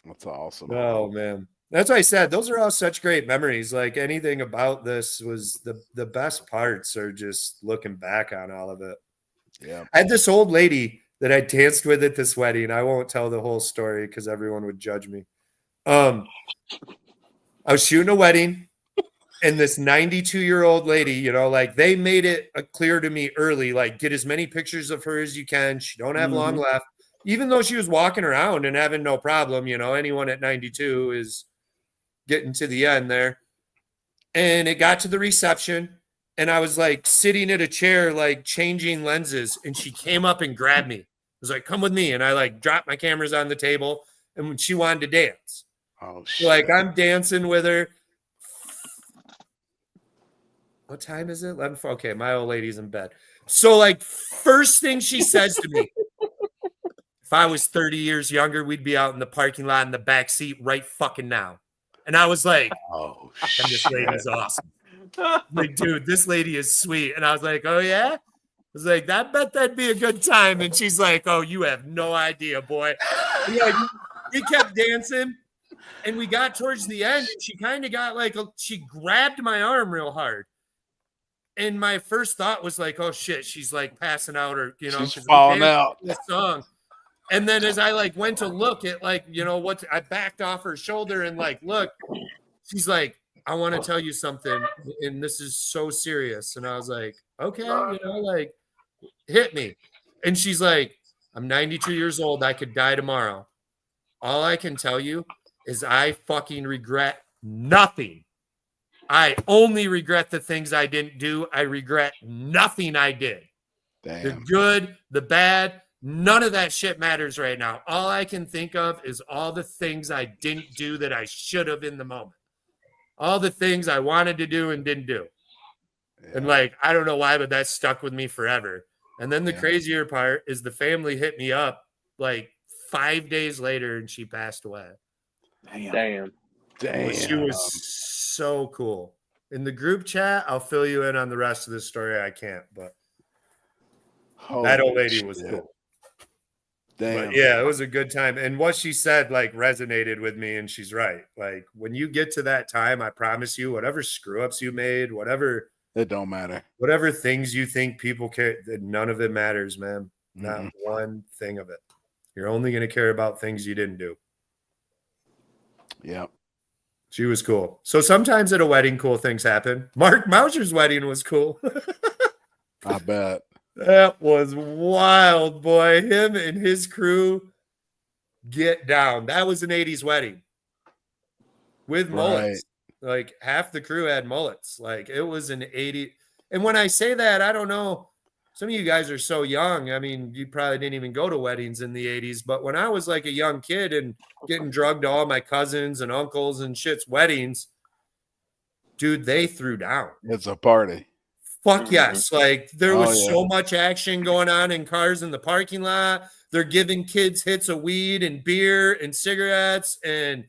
That's awesome. Oh man. That's why I said those are all such great memories. Like anything about this was the best parts are just looking back on all of it. Yeah. I had this old lady that I danced with at this wedding. I won't tell the whole story because everyone would judge me. I was shooting a wedding, and this 92-year-old lady, you know, like they made it clear to me early, like get as many pictures of her as you can. She don't have long left, even though she was walking around and having no problem. You know, anyone at 92 is getting to the end there. And it got to the reception, and I was like sitting at a chair, like changing lenses, and she came up and grabbed me. Was like, come with me. And I like dropped my cameras on the table, and when she wanted to dance. Oh, So, shit. like I'm dancing with her. What time is it? 11. Okay, my old lady's in bed. So like first thing she says to me, if I was 30 years younger, we'd be out in the parking lot in the back seat right fucking now. And I was like, Oh, and this shit. lady's awesome. Like, dude, this lady is sweet. And I was like, oh yeah? I was like, I bet that'd be a good time. And she's like, oh, you have no idea, boy. And, like, we kept dancing. And we got towards the end, and she kind of got like, she grabbed my arm real hard. And my first thought was like, oh shit, she's like passing out, or, you know, She's 'cause we falling danced out. this song. And then as I like went to look at like, you know, what I backed off her shoulder and like, look, she's like, I want to tell you something. And this is so serious. And I was like, okay, you know, like hit me. And she's like, I'm 92 years old. I could die tomorrow. All I can tell you is I fucking regret nothing. I only regret the things I didn't do. I regret nothing I did. The Damn. good, the bad, none of that shit matters right now. All I can think of is all the things I didn't do that I should have in the moment. All the things I wanted to do and didn't do. And like, I don't know why, but that stuck with me forever. And then the Yeah. crazier part is the family hit me up like 5 days later and she passed away. Damn. Damn. She was so cool. In the group chat, I'll fill you in on the rest of the story. I can't, but that old Holy lady was shit. cool. Damn. But yeah, it was a good time. And what she said like resonated with me, and she's right. Like when you get to that time, I promise you, whatever screw ups you made, whatever It don't matter. things you think people care, none of it matters, man. Not one thing of it. You're only going to care about things you didn't do. Yeah. She was cool. So sometimes at a wedding, cool things happen. Mark Mauser's wedding was cool. I bet. That was wild, boy. Him and his crew get down. That was an 80s wedding with mullets. Right. Like half the crew had mullets. Like it was an 80. And when I say that, I don't know. Some of you guys are so young. I mean, you probably didn't even go to weddings in the 80s. But when I was like a young kid and getting drugged to all my cousins and uncles and shit's weddings, dude, they threw down. It's a party. Fuck yes. Like there Oh, was yeah. so much action going on in cars in the parking lot. They're giving kids hits of weed and beer and cigarettes. And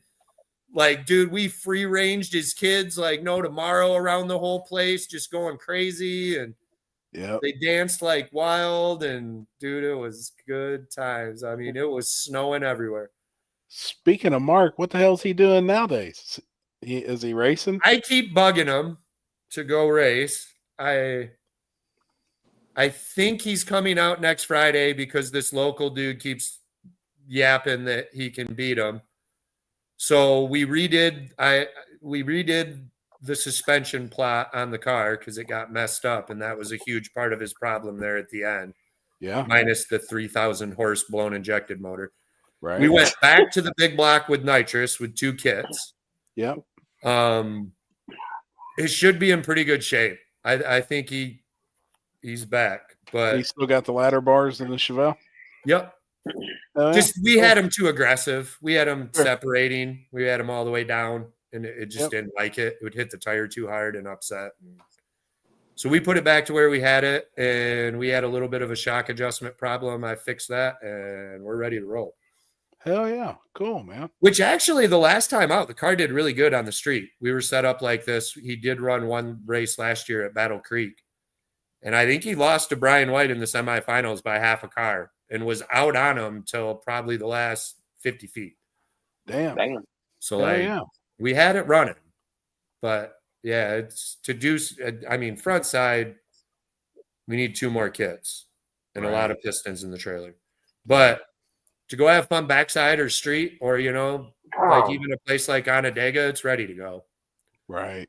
like, dude, we free ranged as kids like no tomorrow around the whole place, just going crazy. And Yep. they danced like wild. And dude, it was good times. I mean, it was snowing everywhere. Speaking of Mark, what the hell's he doing nowadays? Is he racing? I keep bugging him to go race. I think he's coming out next Friday because this local dude keeps yapping that he can beat him. So we redid the suspension plot on the car because it got messed up, and that was a huge part of his problem there at the end, Yeah. minus the 3,000 horse blown injected motor. Right. We went back to the big block with nitrous with 2 kits. Yep. It should be in pretty good shape. I think he's back, but He still got the ladder bars in the Chevelle. yep. Oh, yeah. Just we had him too aggressive. We had him Sure. separating. We had him all the way down, and it just Yep. didn't like it. It would hit the tire too hard and upset. So we put it back to where we had it, and we had a little bit of a shock adjustment problem. I fixed that, and we're ready to roll. Hell yeah. Cool, man. Which actually, the last time out, the car did really good on the street. We were set up like this. He did run one race last year at Battle Creek. And I think he lost to Brian White in the semifinals by half a car and was out on him till probably the last 50 feet. Damn. Damn. So, Hell like, yeah. we had it running. But, yeah, it's to do, I mean, front side, we need 2 more kits and a lot Right. of pistons in the trailer. But to go have fun backside or street or, you know, like even a place like Onondaga, it's ready to go. Right.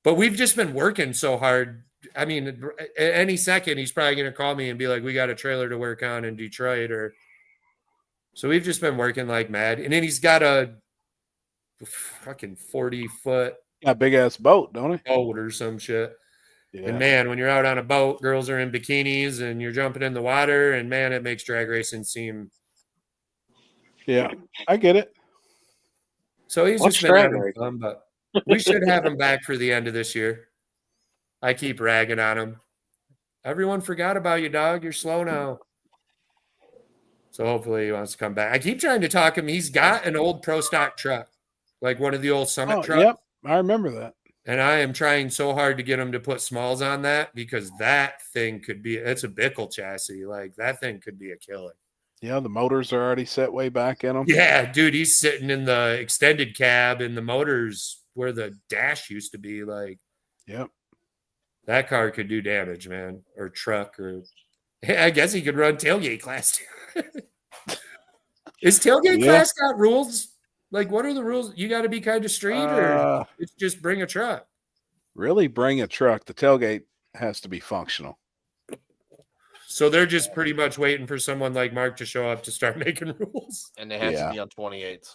But we've just been working so hard. I mean, at any second, he's probably going to call me and be like, we got a trailer to work on in Detroit. So we've just been working like mad. And then he's got a fucking 40-foot Got a big ass boat, don't he? boat or some shit. Yeah. And man, when you're out on a boat, girls are in bikinis and you're jumping in the water. And man, it makes drag racing seem. Yeah. I get it. So he's What's just been drag having racing? fun, but we should have him back for the end of this year. I keep ragging on him. Everyone forgot about you, dog. You're slow now. So hopefully he wants to come back. I keep trying to talk him. He's got an old pro stock truck, like one of the old Summit Oh, trucks. yep. I remember that. And I am trying so hard to get him to put smalls on that because that thing could be, it's a Bickle chassis. Like that thing could be a killer. Yeah. The motors are already set way back in them. Yeah, dude, he's sitting in the extended cab and the motors where the dash used to be. Like, Yep. that car could do damage, man, or truck, or I guess he could run tailgate class too. Is tailgate Yeah. class got rules? Like, what are the rules? You got to be kind of street, or it's just bring a truck. Really bring a truck. The tailgate has to be functional. So they're just pretty much waiting for someone like Mark to show up to start making rules. And it has Yeah. to be on 28s.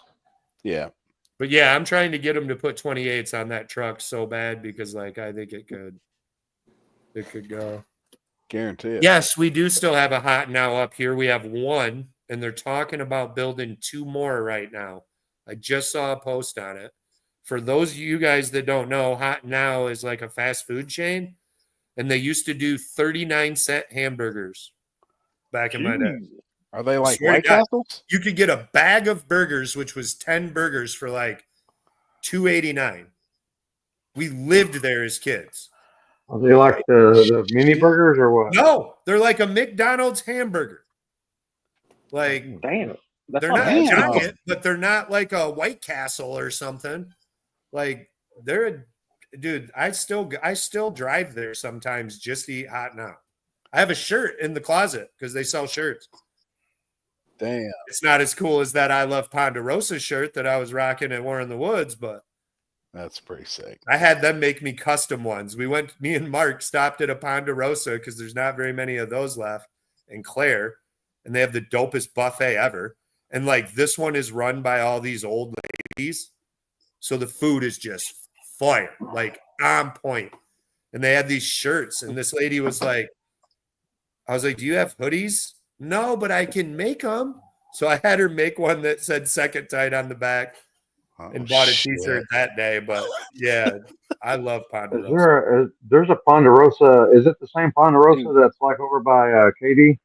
Yeah. But yeah, I'm trying to get him to put 28s on that truck so bad because, like, I think it could go. Guarantee it. Yes, we do still have a hot now up here. We have 1, and they're talking about building 2 more right now. I just saw a post on it. For those of you guys that don't know, Hot Now is like a fast food chain, and they used to do 39-cent hamburgers back in my day. Are they like Swear to White God. Castles? You could get a bag of burgers, which was 10 burgers for like $2.89. We lived there as kids. Are they like the mini burgers or what? No, they're like a McDonald's hamburger. Like Damn. That's they're not not bad. Damn. giant, but they're not like a White Castle or something. Like they're dude, I still drive there sometimes just to eat Hot Now. I have a shirt in the closet because they sell shirts. Damn. It's not as cool as that I Love Ponderosa shirt that I was rocking at War in the Woods, but That's pretty sick. I had them make me custom ones. Me and Mark stopped at a Ponderosa because there's not very many of those left in Claire, and they have the dopest buffet ever. And like this one is run by all these old ladies. So the food is just fire, like on point. And they had these shirts. And this lady was like, I was like, do you have hoodies? No, but I can make them. So I had her make one that said Second Tight on the back and bought a t-shirt that day. But yeah, I love Ponderosa. There's a Ponderosa. Is it the same Ponderosa that's like over by Katy?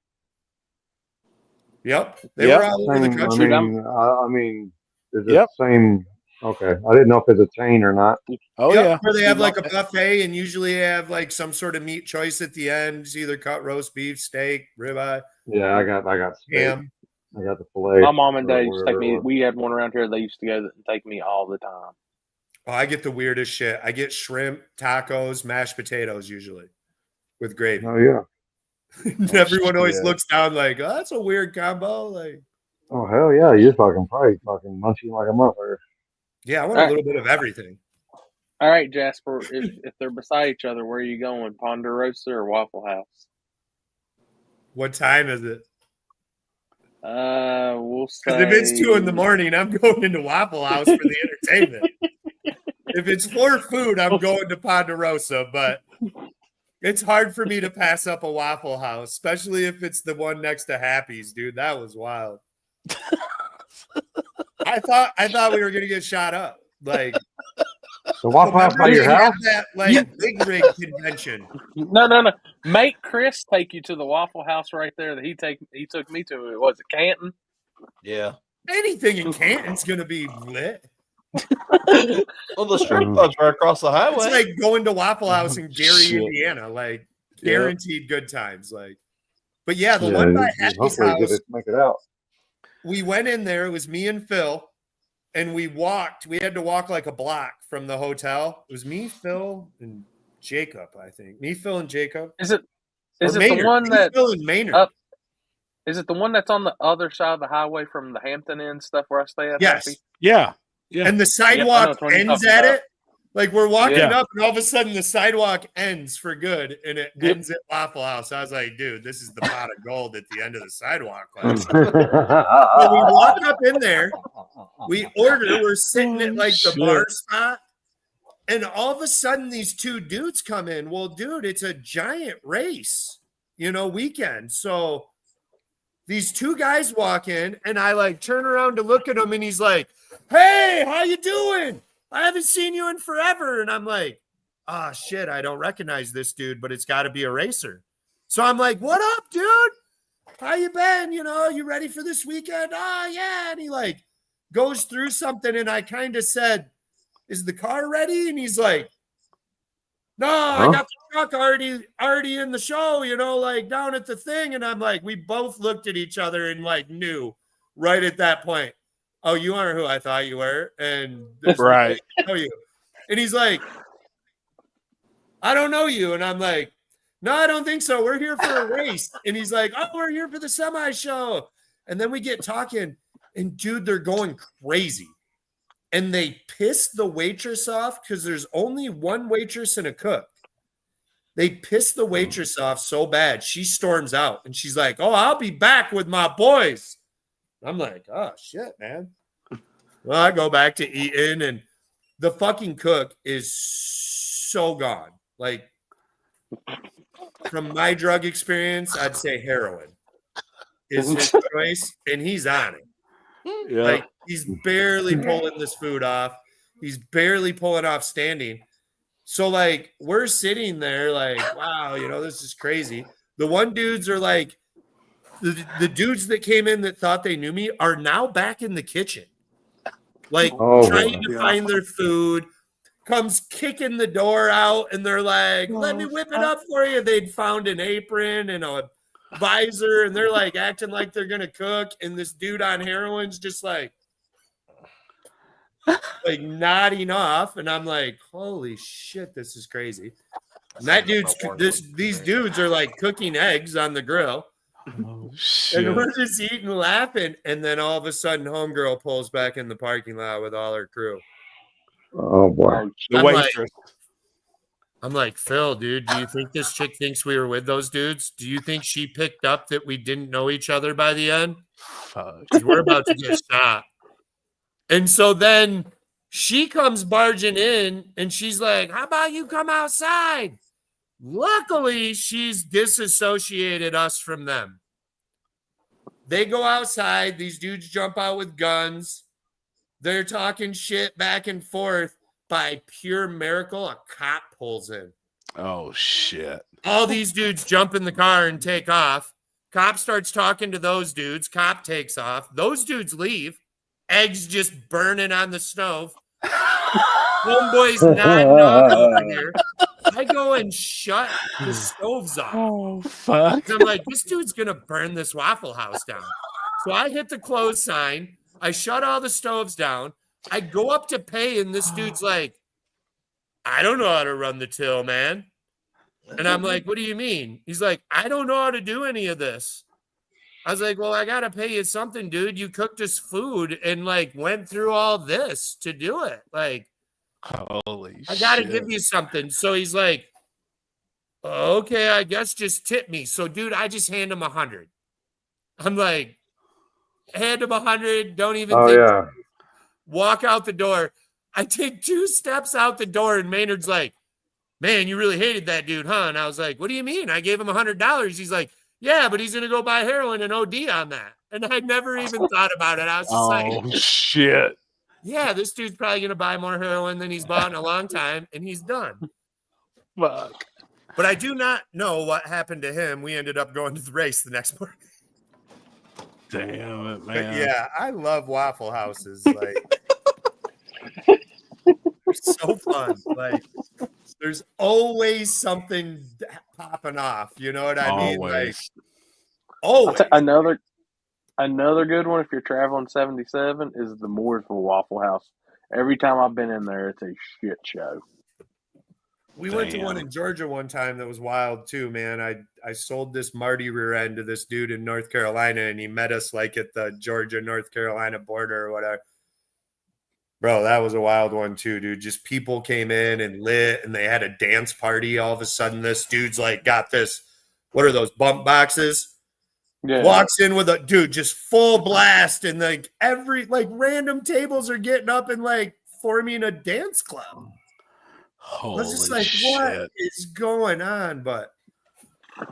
Yep. They were all over the Same, country. I mean, is it the same? Okay. I didn't know if it's a chain or not. Oh, Yep, yeah. where they have like a buffet and usually they have like some sort of meat choice at the end. It's either cut roast beef, steak, ribeye. Yeah, I got steak. Ham. I got the fillet. My mom and or dad used to take whatever it me. was. We had one around here. They used to go and take me all the time. Oh, I get the weirdest shit. I get shrimp, tacos, mashed potatoes usually with gravy. Oh yeah. Everyone always shit. looks down like, oh, that's a weird combo. Like, Oh hell yeah! You're probably munching like a motherfucker. yeah, I want a little bit of everything. All right, Jasper. If they're beside each other, where are you going? Ponderosa or Waffle House? What time is it? We'll say. Because if it's 2 a.m, I'm going into Waffle House for the entertainment. If it's for food, I'm going to Ponderosa, but it's hard for me to pass up a Waffle House, especially if it's the one next to Happy's, dude. That was wild. I thought we were gonna get shot up. Like The Waffle House by remember your they had house? that like big rig convention. No. Make Chris take you to the Waffle House right there that he took me to. Was it Canton? Yeah. Anything in Canton's gonna be lit. Well, the strip club's right across the highway. It's like going to Waffle House in Gary, Shit. Indiana. Like Yeah. guaranteed good times. Like, but yeah, the one by Happy's hopefully house. make it out. We went in there. It was me and Phil, and we walked. We had to walk like a block from the hotel. It was me, Phil, and Jacob. I think me, Phil, and Jacob. Is it Or the Maynard. one Me, that? Phil and Maynard? Is it the one that's on the other side of the highway from the Hampton Inn stuff where I stay at? Yes. Happy? Yeah. Yeah. And the I know sidewalk which one you're ends talking at about. it. Like we're walking Yeah. up, and all of a sudden the sidewalk ends for good, and it Yep. ends at Waffle House. I was like, dude, this is the pot of gold at the end of the sidewalk. Like, so Oh, we walk up in there, we order, we're sitting at like the Shit. bar spot, and all of a sudden these 2 dudes come in. Well, dude, it's a giant race, weekend. So these 2 guys walk in, and I like turn around to look at him, and he's like, hey, how you doing? I haven't seen you in forever. And I'm like, oh shit, I don't recognize this dude, but it's got to be a racer. So I'm like, what up, dude? How you been? You ready for this weekend? Oh yeah. And he like goes through something, and I kind of said, is the car ready? And he's like, no, I got the truck already in the show, like down at the thing. And I'm like, we both looked at each other and like knew right at that point, oh, you aren't who I thought you were. And this Right. I know you. And he's like, I don't know you. And I'm like, no, I don't think so. We're here for a race. And he's like, oh, we're here for the semi show. And then we get talking, and dude, they're going crazy. And they piss the waitress off because there's only one waitress and a cook. They piss the waitress off so bad, she storms out, and she's like, oh, I'll be back with my boys. I'm like, oh, shit, man. Well, I go back to eating, and the fucking cook is so gone. Like, from my drug experience, I'd say heroin is his choice, and he's on it. Yeah. Like, he's barely pulling this food off. He's barely pulling off standing. So, like, we're sitting there like, wow, this is crazy. The one dudes are like, the dudes that came in that thought they knew me are now back in the kitchen. Like, trying to find their food. Comes kicking the door out, and they're like, let me whip it up for you. They'd found an apron and a visor, and they're like acting like they're gonna cook, and this dude on heroin's just like nodding off, and I'm like, holy shit, this is crazy. And that these dudes are like cooking eggs on the grill. Oh, And shit. we're just eating, laughing, and then all of a sudden homegirl pulls back in the parking lot with all her crew. Oh boy. The I'm like- waitress. I'm like, Phil, dude, do you think this chick thinks we were with those dudes? Do you think she picked up that we didn't know each other by the end? Fuck. Because we're about to get shot. And so then she comes barging in and she's like, how about you come outside? Luckily, she's disassociated us from them. They go outside. These dudes jump out with guns. They're talking shit back and forth. By pure miracle, a cop pulls in. Oh shit. All these dudes jump in the car and take off. Cop starts talking to those dudes. Cop takes off. Those dudes leave. Eggs just burning on the stove. Homeboy's nodding off over here. I go and shut the stoves off. Oh fuck. I'm like, this dude's gonna burn this Waffle House down. So I hit the close sign. I shut all the stoves down. I go up to pay, and this dude's like, I don't know how to run the till, man. And I'm like, what do you mean? He's like, I don't know how to do any of this. I was like, well, I got to pay you something, dude. You cooked us food and like went through all this to do it. Like, Holy I got to shit. give you something. So he's like, okay, I guess just tip me. So, dude, I just hand him 100. I'm like, hand him 100. Don't even Oh think. yeah. Walk out the door. I take 2 steps out the door, and Maynard's like, man, you really hated that dude, huh? And I was like, what do you mean? I gave him $100. He's like, yeah, but he's going to go buy heroin and OD on that. And I never even thought about it. I was just like, shit. yeah, this dude's probably going to buy more heroin than he's bought in a long time, and he's done. Fuck. But I do not know what happened to him. We ended up going to the race the next morning. Damn it, But man. yeah, I love Waffle Houses. Like, they're so fun. Like, there's always something popping off. You know what I mean? Like, Always. always. Another good one if you're traveling 77 is the Mooresville Waffle House. Every time I've been in there, it's a shit show. We went to one Damn. in Georgia one time that was wild too, man. I sold this Marty rear end to this dude in North Carolina, and he met us like at the Georgia-North Carolina border or whatever. Bro, that was a wild one too, dude. Just people came in and lit, and they had a dance party. All of a sudden, this dude's like got this, what are those, bump boxes? Yeah. Walks in with a dude, just full blast, and like every like random tables are getting up and like forming a dance club. I was just Holy like, shit. what is going on? But The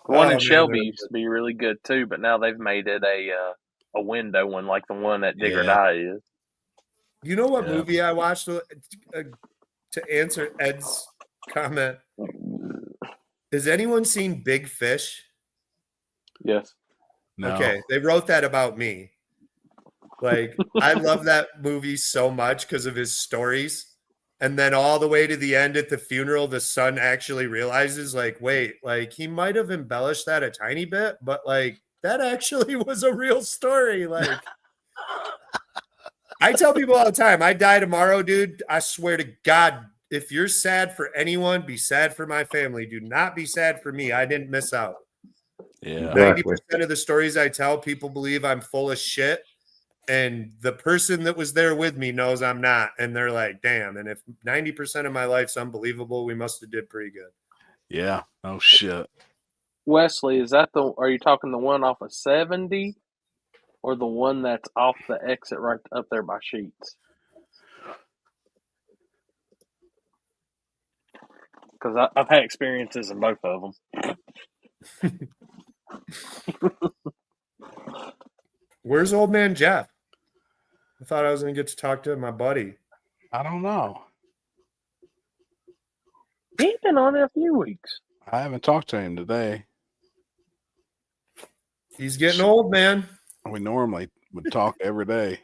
one Oh, in man, Shelby they're used to be really good too, but now they've made it a window one like the one at Digger Yeah. Die is. you know what Yeah. movie I watched to answer Ed's comment? Has anyone seen Big Fish? Yes. No. Okay, they wrote that about me. Like, I love that movie so much because of his stories. And then all the way to the end at the funeral, the son actually realizes, like, wait, like he might have embellished that a tiny bit, but like that actually was a real story. Like, I tell people all the time, I die tomorrow, dude. I swear to God, if you're sad for anyone, be sad for my family. Do not be sad for me. I didn't miss out. Yeah. 90% of the stories I tell, people believe I'm full of shit. And the person that was there with me knows I'm not. And they're like, damn. And if 90% of my life's unbelievable, we must have did pretty good. Yeah. Oh shit. Wesley, are you talking the one off of 70 or the one that's off the exit right up there by Sheets? Because I've had experiences in both of them. Where's old man Jeff? I thought I was going to get to talk to my buddy. I don't know. He's been on it a few weeks. I haven't talked to him today. He's getting old, man. We normally would talk every day.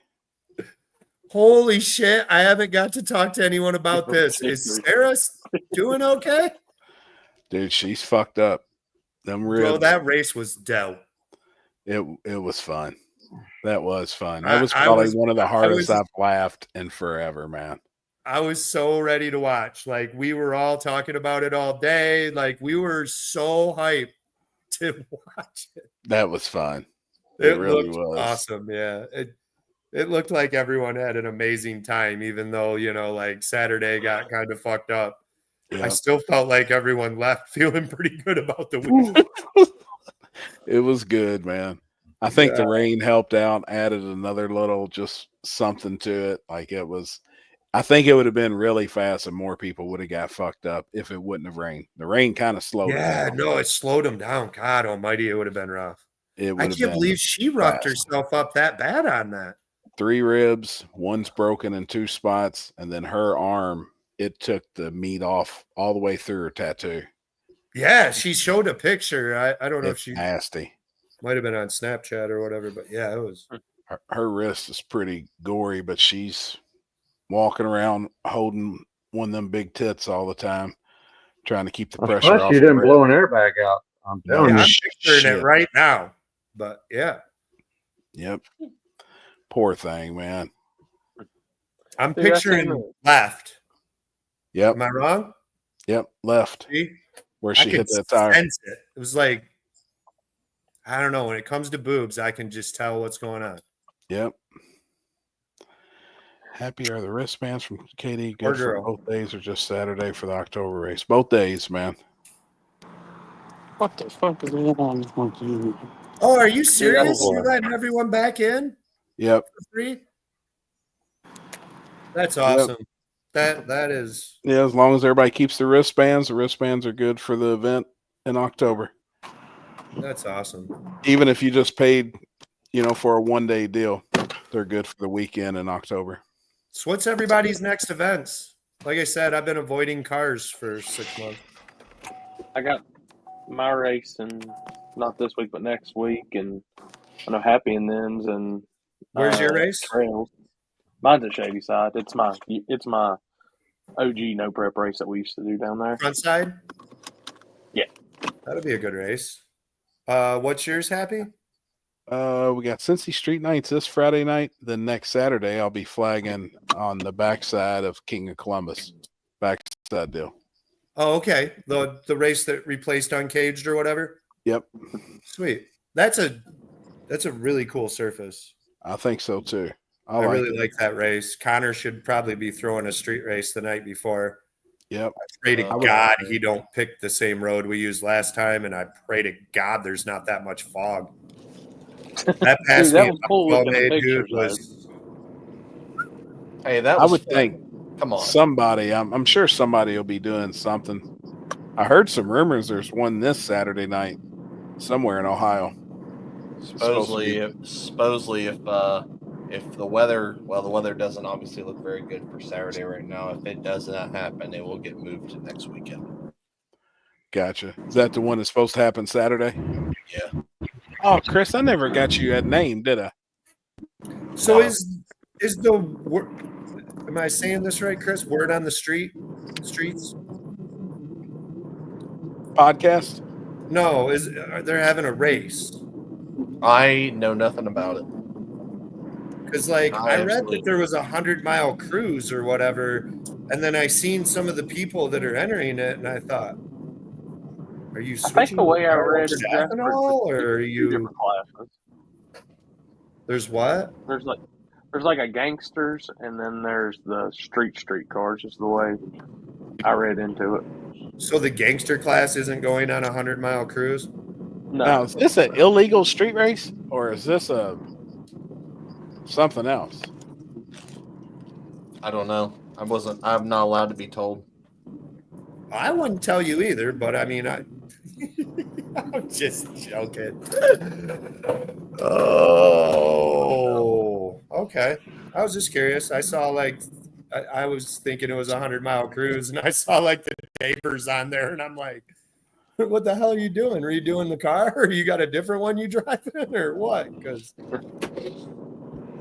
Holy shit. I haven't got to talk to anyone about this. Is Sarah doing okay? Dude, she's fucked up. Them ribs. Bro, that race was dope. It was fun. That was fun. I That was probably was- one of the hardest was- I've laughed in forever, man. I was so ready to watch. Like, we were all talking about it all day. Like, we were so hyped to watch it. That was fun. It really looked was. awesome. Yeah. It looked like everyone had an amazing time, even though, you know, like Saturday got kind of fucked up. I Yeah, still felt like everyone left feeling pretty good about the week. it was good, man. I think the Yeah. rain helped out, added another little just something to it. Like it was, I think it would have been really fast and more people would have got fucked up if it wouldn't have rained. The rain kind of slowed it Yeah, down. no, it slowed him down. God almighty, it would have been rough. It I would have can't been believe she roughed fast. herself up that bad on that. 3 ribs, one's broken in 2 spots, and then her arm, it took the meat off all the way through her tattoo. Yeah, she showed a picture. I don't know if It's she nasty. might have been on Snapchat or whatever, but yeah, it was. Her wrist is pretty gory, but she's walking around holding one of them big tits all the time, trying to keep the pressure Plus, off. she the didn't rib. blow an airbag out. I'm No telling Yeah, you. I'm picturing shit. it right now. But yeah, Yep. Poor thing, man. I'm Dude, I seen picturing the- left. Yep. Am I wrong? Yep. Left See? where I she could hit that tire. sense it. It was like, I don't know. When it comes to boobs, I can just tell what's going on. Yep. Happy are the wristbands from Katie. Poor Good for girl. both days or just Saturday for the October race? Both days, man. What the fuck is going on with you? Oh, are you serious? boy. You're letting everyone back in Yep. for free? That's awesome. That is. Yeah, as long as everybody keeps the wristbands are good for the event in October. That's awesome. Even if you just paid, for a 1-day deal, they're good for the weekend in October. So what's everybody's next events? Like I said, I've been avoiding cars for 6 months. I got my race, and not this week, but next week, and I know Happy and them's, and Where's your race? Trails. Mine's at Shady Side. It's my OG no prep race that we used to do down there. Front side? Yeah. That'll be a good race. What's yours, Happy? We got Cincy Street Nights this Friday night. Then next Saturday, I'll be flagging on the backside of King of Columbus. Backside deal. Oh, okay. The race that replaced Uncaged or whatever. Yep. Sweet. That's a really cool surface. I think so too. I really like that race. Connor should probably be throwing a street race the night before. Yep. I pray to I would- God he don't pick the same road we used last time, and I pray to God there's not that much fog. That pass Dude, that me was cool well looking at made, dude, pictures, was Hey, that I was would fun. think Come on. somebody, I'm sure somebody will be doing something. I heard some rumors there's one this Saturday night somewhere in Ohio. Supposedly, if the weather, the weather doesn't obviously look very good for Saturday right now. If it does not happen, it will get moved to next weekend. Gotcha. Is that the one that's supposed to happen Saturday? Yeah. Oh, Chris, I never got you that name, did I? so No. is am I saying this right, Chris? Word on the streets? Podcast? No, they're having a race. I know nothing about it. Because like I I read absolutely- that there was 100-mile cruise or whatever, and then I seen some of the people that are entering it, and I thought, are you I think switching the way I over read to Jasper, ethanol, or are two you? different classes. There's what? There's like a gangsters, and then there's the street cars. Is the way I read into it. So the gangster class isn't going on a 100-mile cruise? No, Now, is this an illegal street race or is this a something else? I don't know. I'm not allowed to be told. I wouldn't tell you either, but I mean, I'm just joking. Oh, okay. I was just curious. I saw I was thinking it was a 100-mile cruise, and I saw like the papers on there, and I'm like, what the hell are you doing? Are you doing the car, or you got a different one you drive in, or what? Because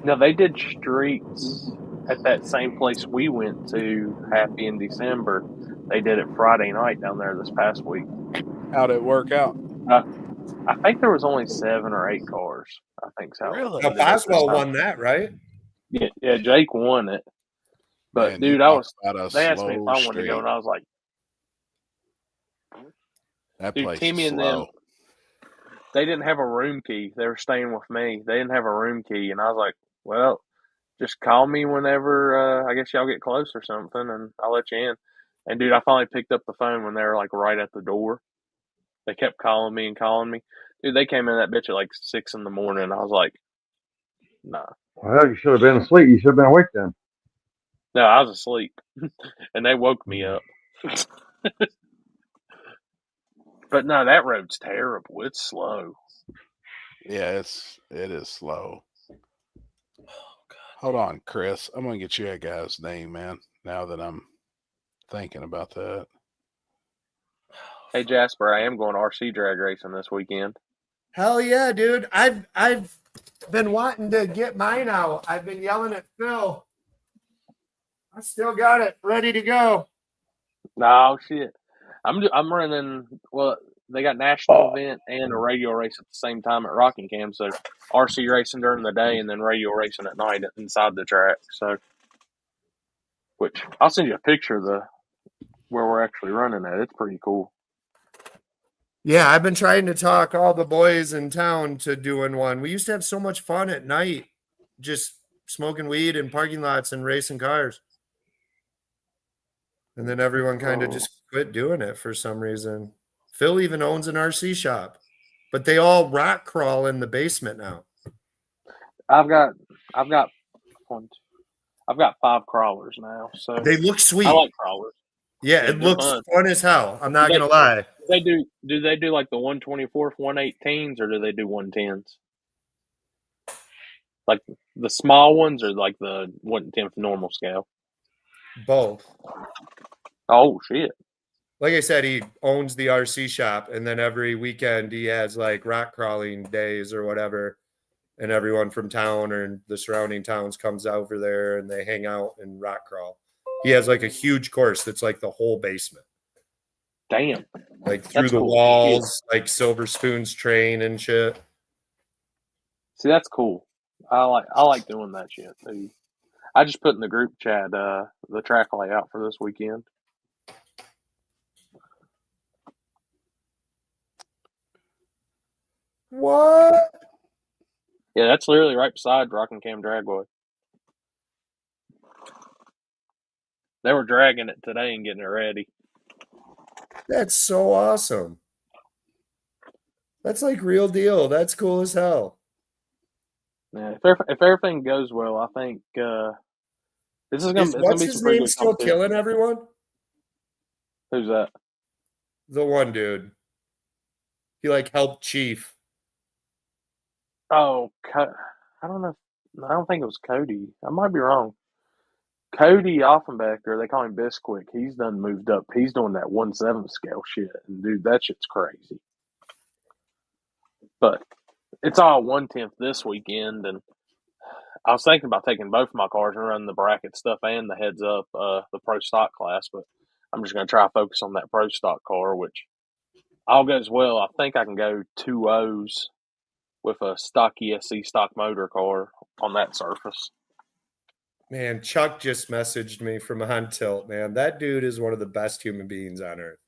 no, they did streets at that same place we went to Happy in December. They did it Friday night down there this past week. How'd it work out? I think there was only 7 or 8 cars. I think so. Really? now Boswell won that, right? Yeah, Jake won it. But Man, dude, you I was. talk about a They asked me if slow I wanted to street. go, and I was like, That dude, place Timmy is and slow. them. They didn't have a room key. They were staying with me. They didn't have a room key, and I was like, well, just call me whenever. I guess y'all get close or something, and I'll let you in. And dude, I finally picked up the phone when they were like right at the door. They kept calling me and calling me. Dude, they came in that bitch at like 6 in the morning. I was like, nah. Well, you should have been asleep. You should have been awake then. No, I was asleep. And they woke me up. But no, that road's terrible. It's slow. Yeah, it is slow. Hold on, Chris. I'm gonna get you a guy's name, man. Now that I'm thinking about that. Hey Jasper, I am going RC drag racing this weekend. Hell yeah, dude. I've been wanting to get mine out. I've been yelling at Phil. I still got it ready to go. No shit. I'm running. Well, they got national event and a radio race at the same time at Rockingham. So RC racing during the day and then radio racing at night inside the track. So, which I'll send you a picture of where we're actually running at. It's pretty cool. Yeah, I've been trying to talk all the boys in town to doing one. We used to have so much fun at night, just smoking weed in parking lots and racing cars. And then everyone kind of just quit doing it for some reason. Phil even owns an RC shop, but they all rock crawl in the basement now. I've got 5 crawlers now. So They look sweet. I like crawlers. Yeah, it looks fun as hell. I'm not gonna lie. Do they do like the 124th, 118s, or do they do 110s? Like the small ones, or like the 1/10th normal scale? Both. Oh shit! Like I said, he owns the RC shop, and then every weekend he has like rock crawling days or whatever, and everyone from town or the surrounding towns comes over there and they hang out and rock crawl. He has like a huge course that's like the whole basement. Damn. Like through the walls, like Silver Spoon's train and shit. See, that's cool. I like doing that shit. Dude. I just put in the group chat the track layout for this weekend. What? Yeah, that's literally right beside Rockingham Dragway. They were dragging it today and getting it ready. That's so awesome. That's like real deal. That's cool as hell. Yeah, if everything goes well, I think this is gonna. What's be his some pretty name good still competition. killing everyone? Who's that? The one dude. He like helped Chief. Oh, I don't know. I don't think it was Cody. I might be wrong. Cody Offenbecker, they call him Bisquick. He's done moved up. He's doing that 1/7 scale shit, and dude, that shit's crazy. But it's all 1/10 this weekend, and I was thinking about taking both of my cars and running the bracket stuff and the heads up, the pro stock class. But I'm just gonna try to focus on that pro stock car, which all goes well. I think I can go 2 O's with a stock ESC stock motor car on that surface. Man, Chuck just messaged me from on Tilt, man. That dude is one of the best human beings on earth.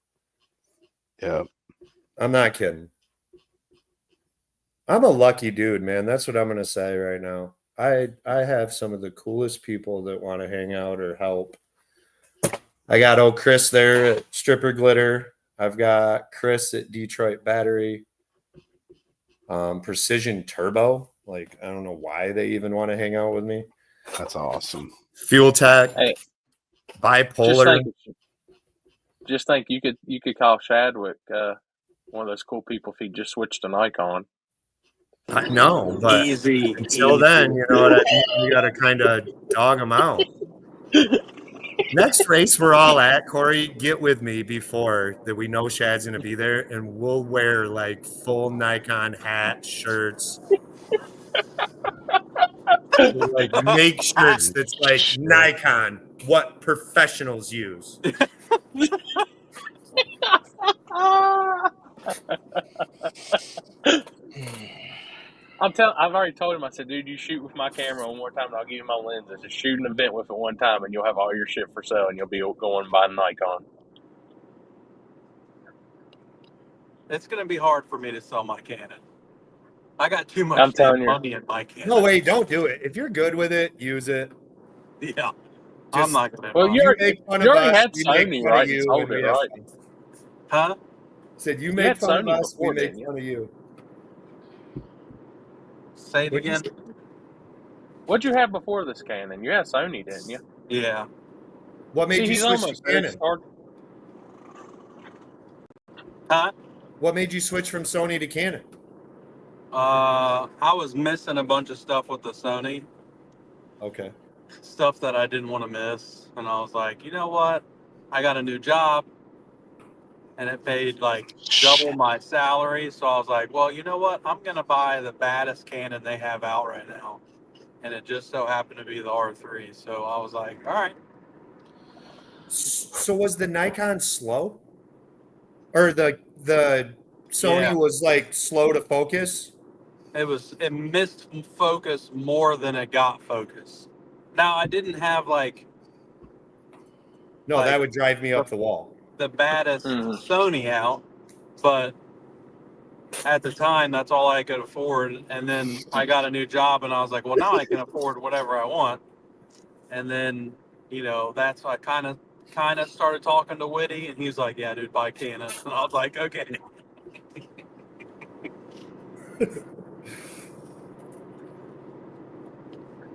Yeah. I'm not kidding. I'm a lucky dude, man. That's what I'm going to say right now. I have some of the coolest people that want to hang out or help. I got old Chris there at Stripper Glitter. I've got Chris at Detroit Battery. Precision Turbo. Like, I don't know why they even want to hang out with me. That's awesome. Fuel Tech. Hey, Bipolar. Just think you could call Shadwick one of those cool people if he just switched to Nikon. I know, but until then, you know what I mean? You got to kind of dog them out. Next race we're all at, Corey, get with me before that we know Shad's going to be there, and we'll wear like full Nikon hats, shirts. Like make shirts that's like Nikon, what professionals use. I've already told him. I said, dude, you shoot with my camera one more time, and I'll give you my lenses. Just shoot an event with it one time, and you'll have all your shit for sale, and you'll be going and buying Nikon. It's going to be hard for me to sell my Canon. I got too much I'm telling you. money in my Canon. No way, don't do it. If you're good with it, use it. Yeah. I'm not gonna. Well, bother. you You already, make fun you of already us. had We make Sony, fun right? of You you, sold and it, we have right? fun. Huh? Said you You make had fun of Sony us. We before, make didn't you? fun of you. Say it What'd you again. What'd you have before this Canon? You had Sony, didn't you? Yeah. What made See, you he's switch to almost ready to Canon? start. Huh? What made you switch from Sony to Canon? I was missing a bunch of stuff with the Sony, Okay. stuff that I didn't want to miss, and I was like, you know what? I got a new job, and it paid like double my salary. So I was like, well, you know what? I'm gonna buy the baddest Canon they have out right now, and it just so happened to be the R3. So I was like, all right. So was the Nikon slow, or the Sony Yeah. was like slow to focus? It missed focus more than it got focus. Now I didn't have like No, Like- that would drive me up the wall. the baddest Mhm. Sony out, but at the time that's all I could afford. And then I got a new job and I was like, well, now I can afford whatever I want. And then, that's why I kind of started talking to Whitty, and he's like, yeah, dude, buy Canon. And I was like, okay.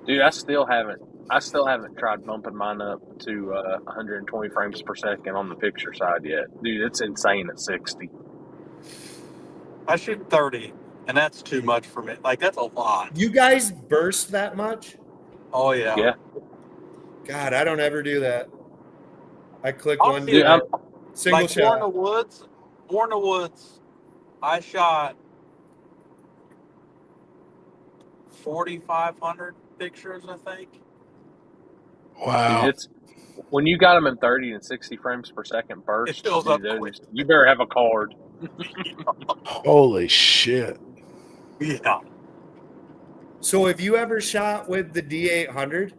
Dude, I still haven't tried bumping mine up to 120 frames per second on the picture side yet. Dude, it's insane at 60. I shoot 30, and that's too much for me. Like, that's a lot. You guys burst that much? Oh, yeah. Yeah. God, I don't ever do that. I click I'll one see that. single Like, War in shot. the Woods, I shot 4,500 pictures, I think. Wow. Dude, it's when you got them in 30 and 60 frames per second burst, It fills dude, up those- quick. you better have a card. Holy shit. Yeah. So have you ever shot with the D800?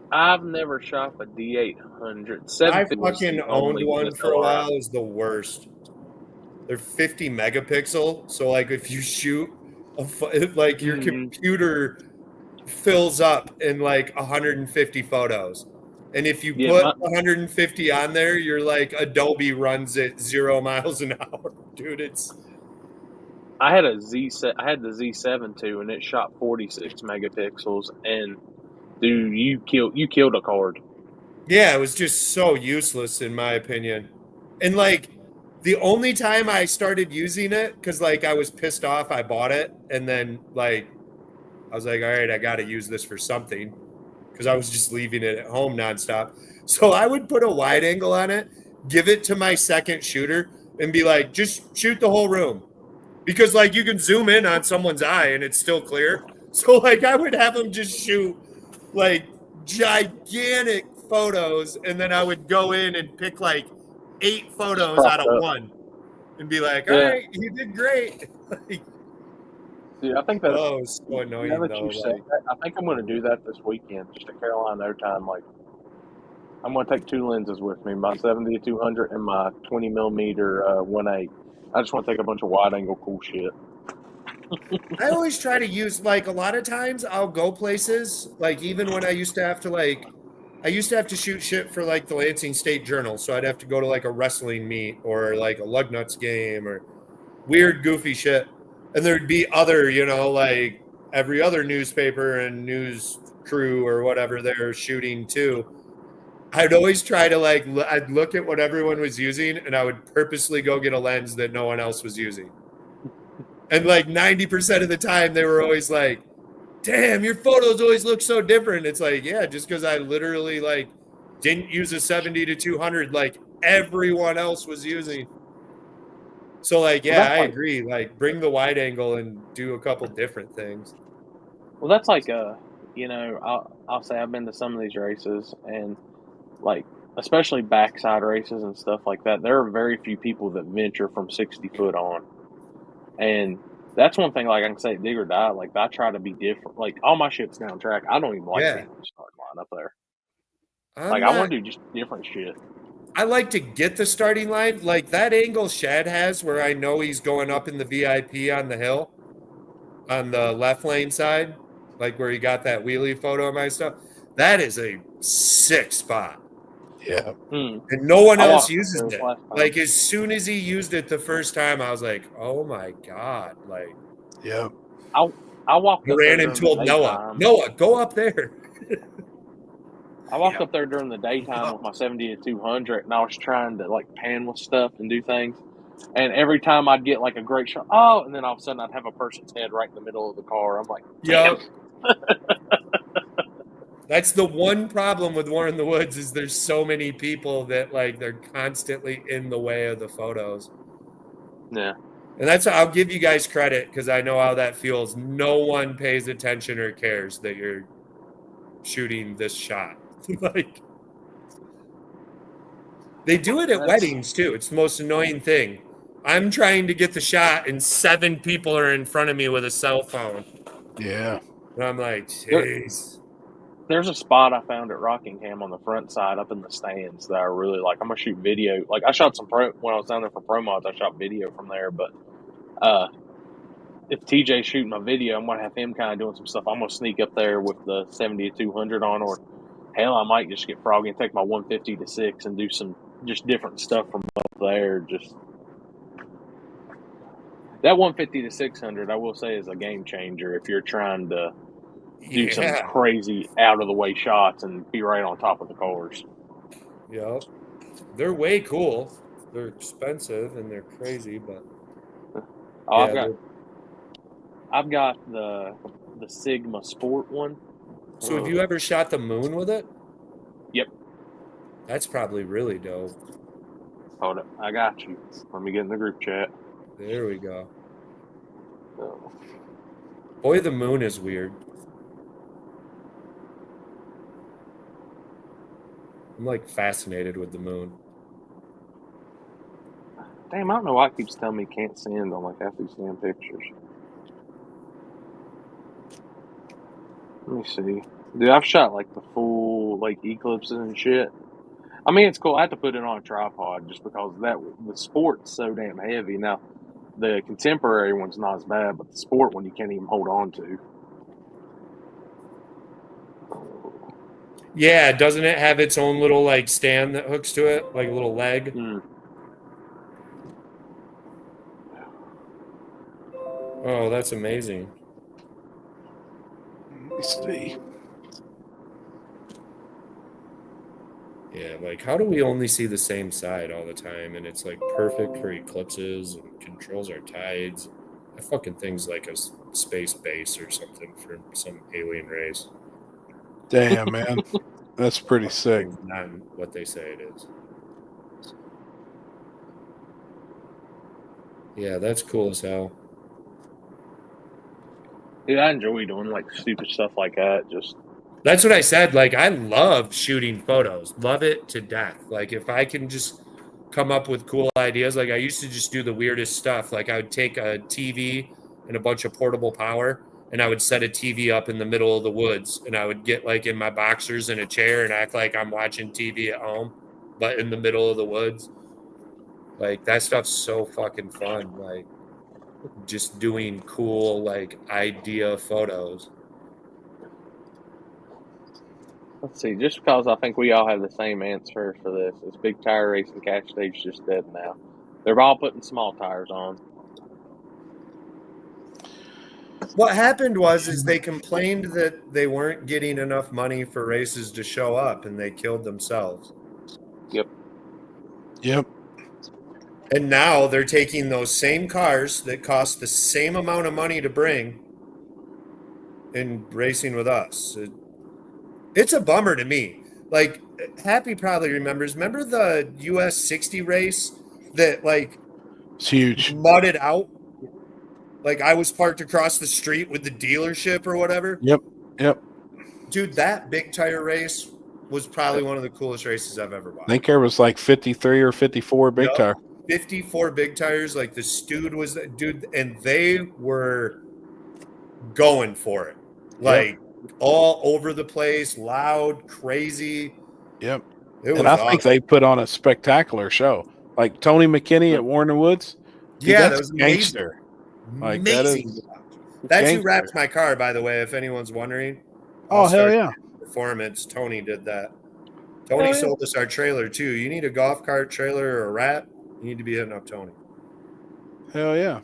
I've never shot a D800. I 750 was fucking the owned only one for a DSLR. while. It was the worst. They're 50 megapixel. So like if you shoot like your Mhm. computer fills up in like 150 photos. And if you Yeah, put 150 on there, you're like Adobe runs it 0 miles an hour. Dude, it's I had the Z7 too, and it shot 46 megapixels. And dude, you killed a card. yeah, it was just so useless in my opinion. And like the only time I started using it, because like I was pissed off, I bought it, and then like I was like, all right, I got to use this for something, because I was just leaving it at home nonstop. So I would put a wide angle on it, give it to my second shooter, and be like, just shoot the whole room, because like you can zoom in on someone's eye and it's still clear. So like I would have them just shoot like gigantic photos, and then I would go in and pick like 8 photos out of up. 1 and be like, all Yeah. right, you did great. Like, Dude, I think that's oh, it's so annoying now that though. you say Like, that, I think I'm going to do that this weekend, just a Carolina no time. Like, I'm going to take 2 lenses with me, my 70-200 and my 20 millimeter 1.8. I just want to take a bunch of wide angle cool shit. I always try to use, like, a lot of times I'll go places, like even when I used to have to shoot shit for like the Lansing State Journal, so I'd have to go to like a wrestling meet or like a Lugnuts game or weird goofy shit, and there'd be other, like every other newspaper and news crew or whatever they're shooting too. I'd always try to I'd look at what everyone was using, and I would purposely go get a lens that no one else was using. And like 90% of the time they were always like, damn, your photos always look so different. It's like, yeah, just because I literally like didn't use a 70-200 like everyone else was using. So like, yeah, that's I like- agree. Like bring the wide angle and do a couple different things. Well, that's like I'll say I've been to some of these races, and like especially backside races and stuff like that. There are very few people that venture from 60 foot on, and that's one thing. Like I can say, dig or die. Like I try to be different. Like all my shit's down track. I don't even like Yeah. being in the starting line up there. I'm Like not- I want to do just different shit. I like to get the starting line, like that angle Shad has where I know he's going up in the VIP on the hill on the left lane side. like where he got that wheelie photo of my stuff. That is a sick spot. Yeah. Hmm. And no one I else walked uses those it. last time. Like as soon as he used it the first time, I was like, "Oh my god!" Like Yeah. I walked I up there ran during and the told Noah, daytime. "Noah, go up there." I walked up there during the daytime with my 70 to 200, and I was trying to like pan with stuff and do things. And every time I'd get like a great shot, and then all of a sudden I'd have a person's head right in the middle of the car. I'm like, Yep. That's the one problem with War in the Woods is there's so many people that like they're constantly in the way of the photos. yeah. And that's I'll give you guys credit because I know how that feels. No one pays attention or cares that you're shooting this shot. Like they do it at weddings too. It's the most annoying thing. I'm trying to get the shot and 7 people are in front of me with a cell phone. Yeah. And I'm like, jeez. There's a spot I found at Rockingham on the front side up in the stands that I really like. I'm gonna shoot video. Like I shot some when I was down there for Pro Mods, I shot video from there. But if TJ's shooting my video, I'm gonna have him kind of doing some stuff. I'm gonna sneak up there with the 70 to 200 on, or hell, I might just get froggy and take my 150 to 6 and do some just different stuff from up there. Just that 150 to 600, I will say, is a game changer if you're trying to do some crazy out of the way shots and be right on top of the cars. Yep. They're way cool. They're expensive and they're crazy, but I've got the Sigma Sport one. So have you ever shot the moon with it? Yep. That's probably really dope. Hold up, I got you. Let me get in the group chat. There we go. So, Boy, the moon is weird. I'm like fascinated with the moon. damn, I don't know why it keeps telling me can't send on like half these damn pictures. Let me see. Dude, I've shot like the full like eclipses and shit. I mean, it's cool. I have to put it on a tripod just because the sport's so damn heavy. Now, the contemporary one's not as bad, but the sport one you can't even hold on to. Yeah, doesn't it have its own little like stand that hooks to it, like a little leg? Oh, that's amazing. Let me see. Yeah, like how do we only see the same side all the time and it's like perfect for eclipses and controls our tides? That fucking thing's like a space base or something for some alien race. Damn, man. That's pretty sick. It's not what they say it is. Yeah, that's cool as hell. Dude, I enjoy doing like stupid stuff like that. Just That's what I said. Like, I love shooting photos. Love it to death. Like, if I can just come up with cool ideas, like I used to just do the weirdest stuff. Like, I would take a TV and a bunch of portable power, and I would set a TV up in the middle of the woods, and I would get like in my boxers in a chair and act like I'm watching TV at home, but in the middle of the woods. Like, that stuff's so fucking fun. Like, just doing cool, like, idea photos. let's see. Just because I think we all have the same answer for this, is Big Tire Racing Cash Stage just dead now? They're all putting small tires on. What happened was they complained that they weren't getting enough money for races to show up, and they killed themselves. Yep. And now they're taking those same cars that cost the same amount of money to bring and racing with us. It's a bummer to me. Like, Happy probably remembers. Remember the US 60 race that, like, It's huge. mudded out? Like, I was parked across the street with the dealership or whatever. Yep. Dude, that Big Tire race was probably one of the coolest races I've ever I watched. think there was like 53 or 54 big Yep. tire. 54 big tires. Like, the Stude was, dude, and they were going for it. Like, all over the place, loud, crazy. Yep. It was And I awesome. think they put on a spectacular show. Like Tony McKinney at Warner Woods. Dude, Yeah, that's that was amazing. gangster. Like, that Amazing. is- That's who Gangster. wrapped my car, by the way, if anyone's wondering. Oh, All hell Star yeah. Performance. Tony did that. Tony Hell yeah. sold us our trailer too. You need a golf cart trailer or a wrap, you need to be hitting up Tony. Hell yeah.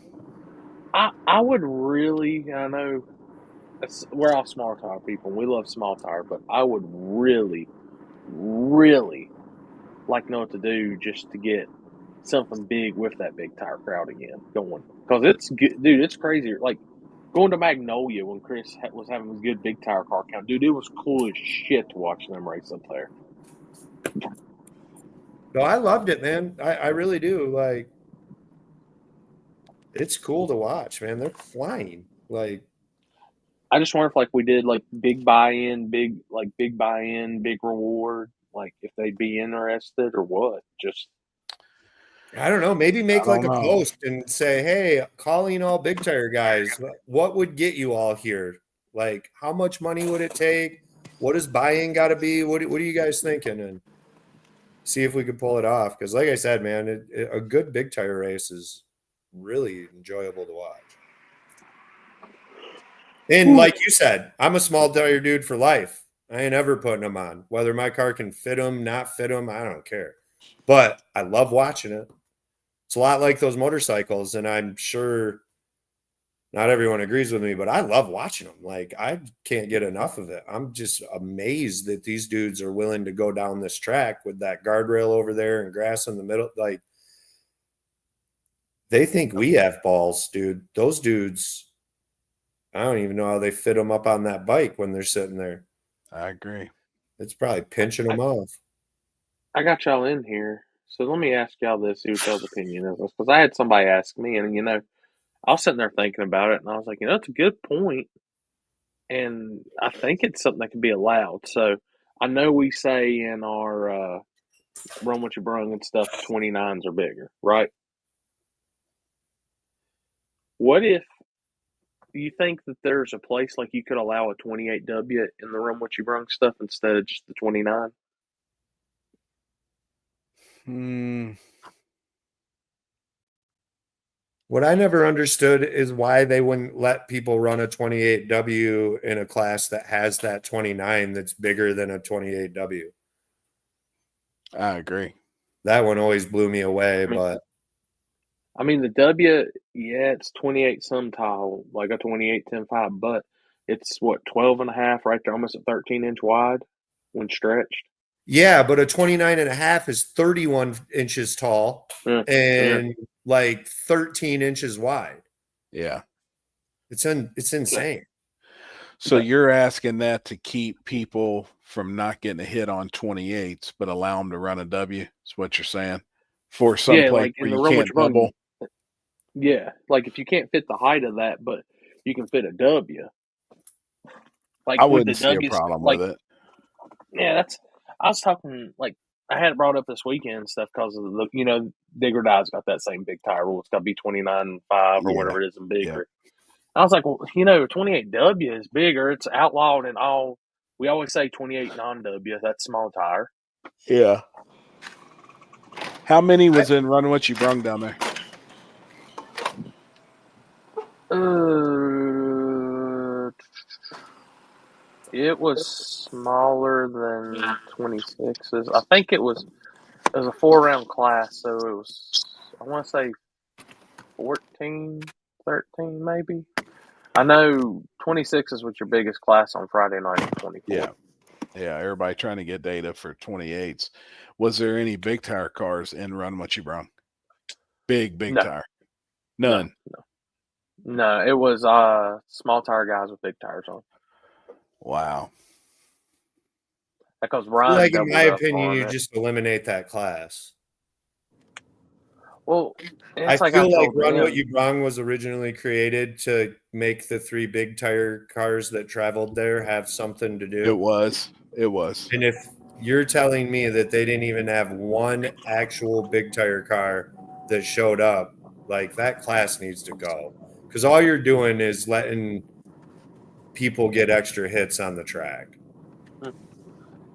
I would really, I know we're all small tire people. We love small tire, but I would really, really like know what to do just to get something big with that big tire crowd again going. Because it's good, dude. It's crazy. Like going to Magnolia when Chris was having his good big tire car count, dude. It was cool as shit to watch them race up there. No, I loved it, man. I really do. Like, it's cool to watch, man. They're flying. Like, I just wonder if like we did like big buy-in, big reward, like if they'd be interested or what. Just I don't know. Maybe make I like a don't know. post and say, "Hey, calling all big tire guys. What would get you all here? Like, how much money would it take? What does buy-in got to be? What are you guys thinking?" And see if we could pull it off. Because, like I said, man, a good big tire race is really enjoyable to watch. And like you said, I'm a small tire dude for life. I ain't ever putting them on. Whether my car can fit them, not fit them, I don't care. But I love watching it. It's a lot like those motorcycles, and I'm sure not everyone agrees with me, but I love watching them. Like, I can't get enough of it. I'm just amazed that these dudes are willing to go down this track with that guardrail over there and grass in the middle. Like, they think we have balls, dude. Those dudes, I don't even know how they fit them up on that bike when they're sitting there. I agree. It's probably pinching them off. I got y'all in here, so let me ask y'all this, see what y'all's opinion is. Because I had somebody ask me, and I was sitting there thinking about it, and I was like, it's a good point, and I think it's something that can be allowed. So I know we say in our Run What You Brung and stuff, 29s are bigger, right? What if you think that there's a place like you could allow a 28W in the Run What You Brung stuff instead of just the 29? What I never understood is why they wouldn't let people run a 28W in a class that has that 29 that's bigger than a 28W. I agree. That one always blew me away, but I mean, the W, yeah, it's 28 some tall, like a 28 10.5, but it's what, 12 and a half right there, almost a 13-inch wide when stretched. yeah, but a 29 and a half is 31 inches tall and like 13 inches wide. Yeah. It's insane. So you're asking that to keep people from not getting a hit on 28s, but allow them to run a W, is what you're saying? For some place like where in the you Run What can't You Brung, double. yeah, like if you can't fit the height of that, but you can fit a W. Like I with wouldn't the see a W's, problem like, with it. yeah, I was talking, like, I had it brought up this weekend and stuff because of the, Digger Dye's got that same big tire rule. It's got to be 29.5 or Yeah. whatever it is and bigger. I was like, well, 28W is bigger. It's outlawed in all. We always say 28 non-W. That's small tire. Yeah. How many was in Run What You Brung down there? It was smaller than 26s. I think it was a 4-round class, so it was, I want to say 14, 13 maybe. I know 26 is what's your biggest class on Friday night at 24. Yeah, everybody trying to get data for 28s. Was there any big tire cars in Run What You Brung? Big No. tire? None. No, it was small tire guys with big tires on. Wow. Because Ryan, like, in my doubled up opinion, on you it. just eliminate that class. Well, I it's like feel I like told Run them. What You Brung was originally created to make the 3 big tire cars that traveled there have something to do. It was. And if you're telling me that they didn't even have one actual big tire car that showed up, like, that class needs to go. Because all you're doing is letting people get extra hits on the track.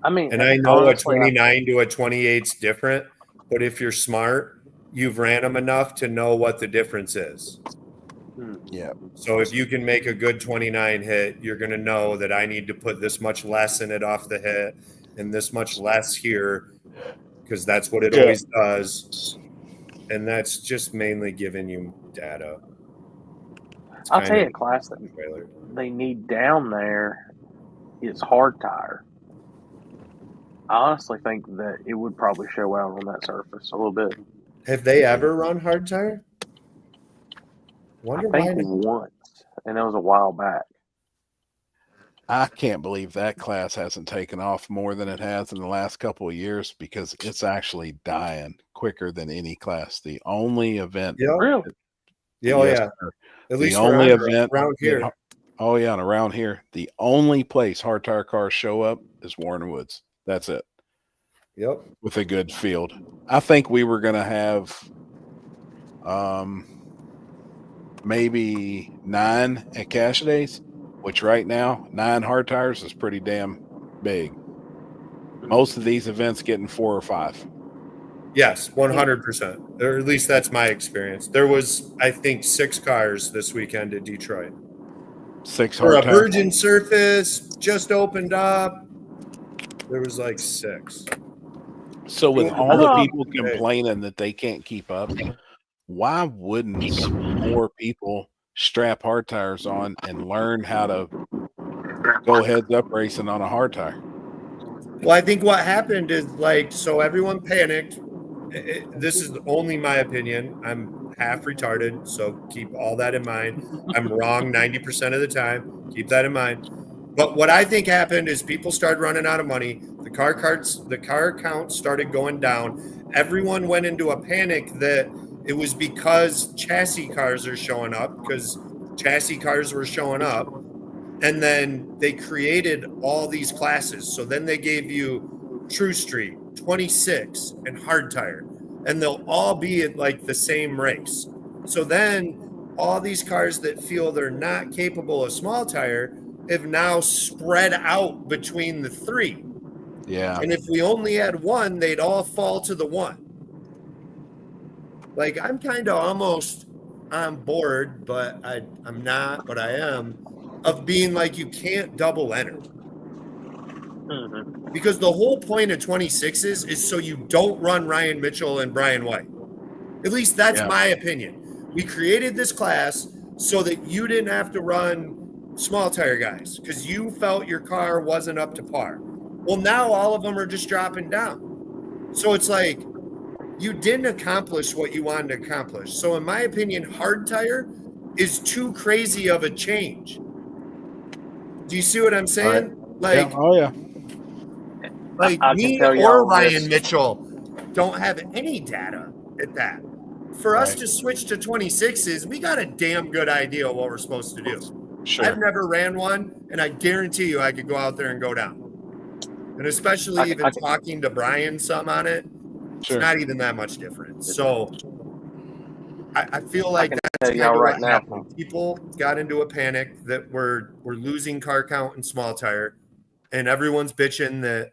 I mean, And I know honestly, a 29 to a 28's different, but if you're smart, you've ran them enough to know what the difference is. Yeah. So if you can make a good 29 hit, you're going to know that I need to put this much less in it off the hit and this much less here, because that's what it Yeah. always does. And that's just mainly giving you data. It's I'll tell you kinda a class that trailer. they need down there is hard tire. I honestly think that it would probably show out on that surface a little bit. Have they ever run hard tire? I Wonder think why. once, and it was a while back. I can't believe that class hasn't taken off more than it has in the last couple of years, because it's actually dying quicker than any class. The only event, Yeah. Really? Yeah, oh, Yes, yeah. sir. At the least only around event around here. that- oh yeah, and around here, the only place hard tire cars show up is Warren Woods. That's it, Yep. with a good field. I think we were gonna have maybe 9 at Cassiday's, which right now 9 hard tires is pretty damn big. Most of these events getting 4 or 5. Yes, 100%. Or at least that's my experience. There was, I think, 6 cars this weekend at Detroit. 6 For hard a tires. virgin surface, just opened up. There was like 6. So with Doing all the Oh. people complaining that they can't keep up, why wouldn't more people strap hard tires on and learn how to go heads up racing on a hard tire? Well, I think what happened is so everyone panicked. This is only my opinion. I'm half retarded, so keep all that in mind. I'm wrong 90% of the time. Keep that in mind. But what I think happened is people started running out of money. The car count started going down. Everyone went into a panic that it was because chassis cars are showing up, because chassis cars were showing up. And then they created all these classes. So then they gave you True Street, 26, and hard tire. And they'll all be at the same race. So then all these cars that feel they're not capable of small tire have now spread out between the 3. Yeah. And if we only had one, they'd all fall to the 1. I'm kind of almost on board, but I'm not, but I am, of being you can't double enter. Mm-hmm. Because the whole point of 26s is so you don't run Ryan Mitchell and Brian White. At least that's my opinion. We created this class so that you didn't have to run small tire guys because you felt your car wasn't up to par. Well, now all of them are just dropping down. So it's you didn't accomplish what you wanted to accomplish. So in my opinion, hard tire is too crazy of a change. Do you see what I'm saying? Yeah. Oh yeah. I Me can tell or y'all Ryan this. Mitchell don't have any data at that. For us Right. to switch to 26s, we got a damn good idea of what we're supposed to do. Sure. I've never ran one, and I guarantee you I could go out there and go down. And especially I can- talking to Brian some on it, Sure. it's not even that much different. So I feel I can that's tell y'all kinda right what now. happened. People got into a panic that we're losing car count in small tire, and everyone's bitching that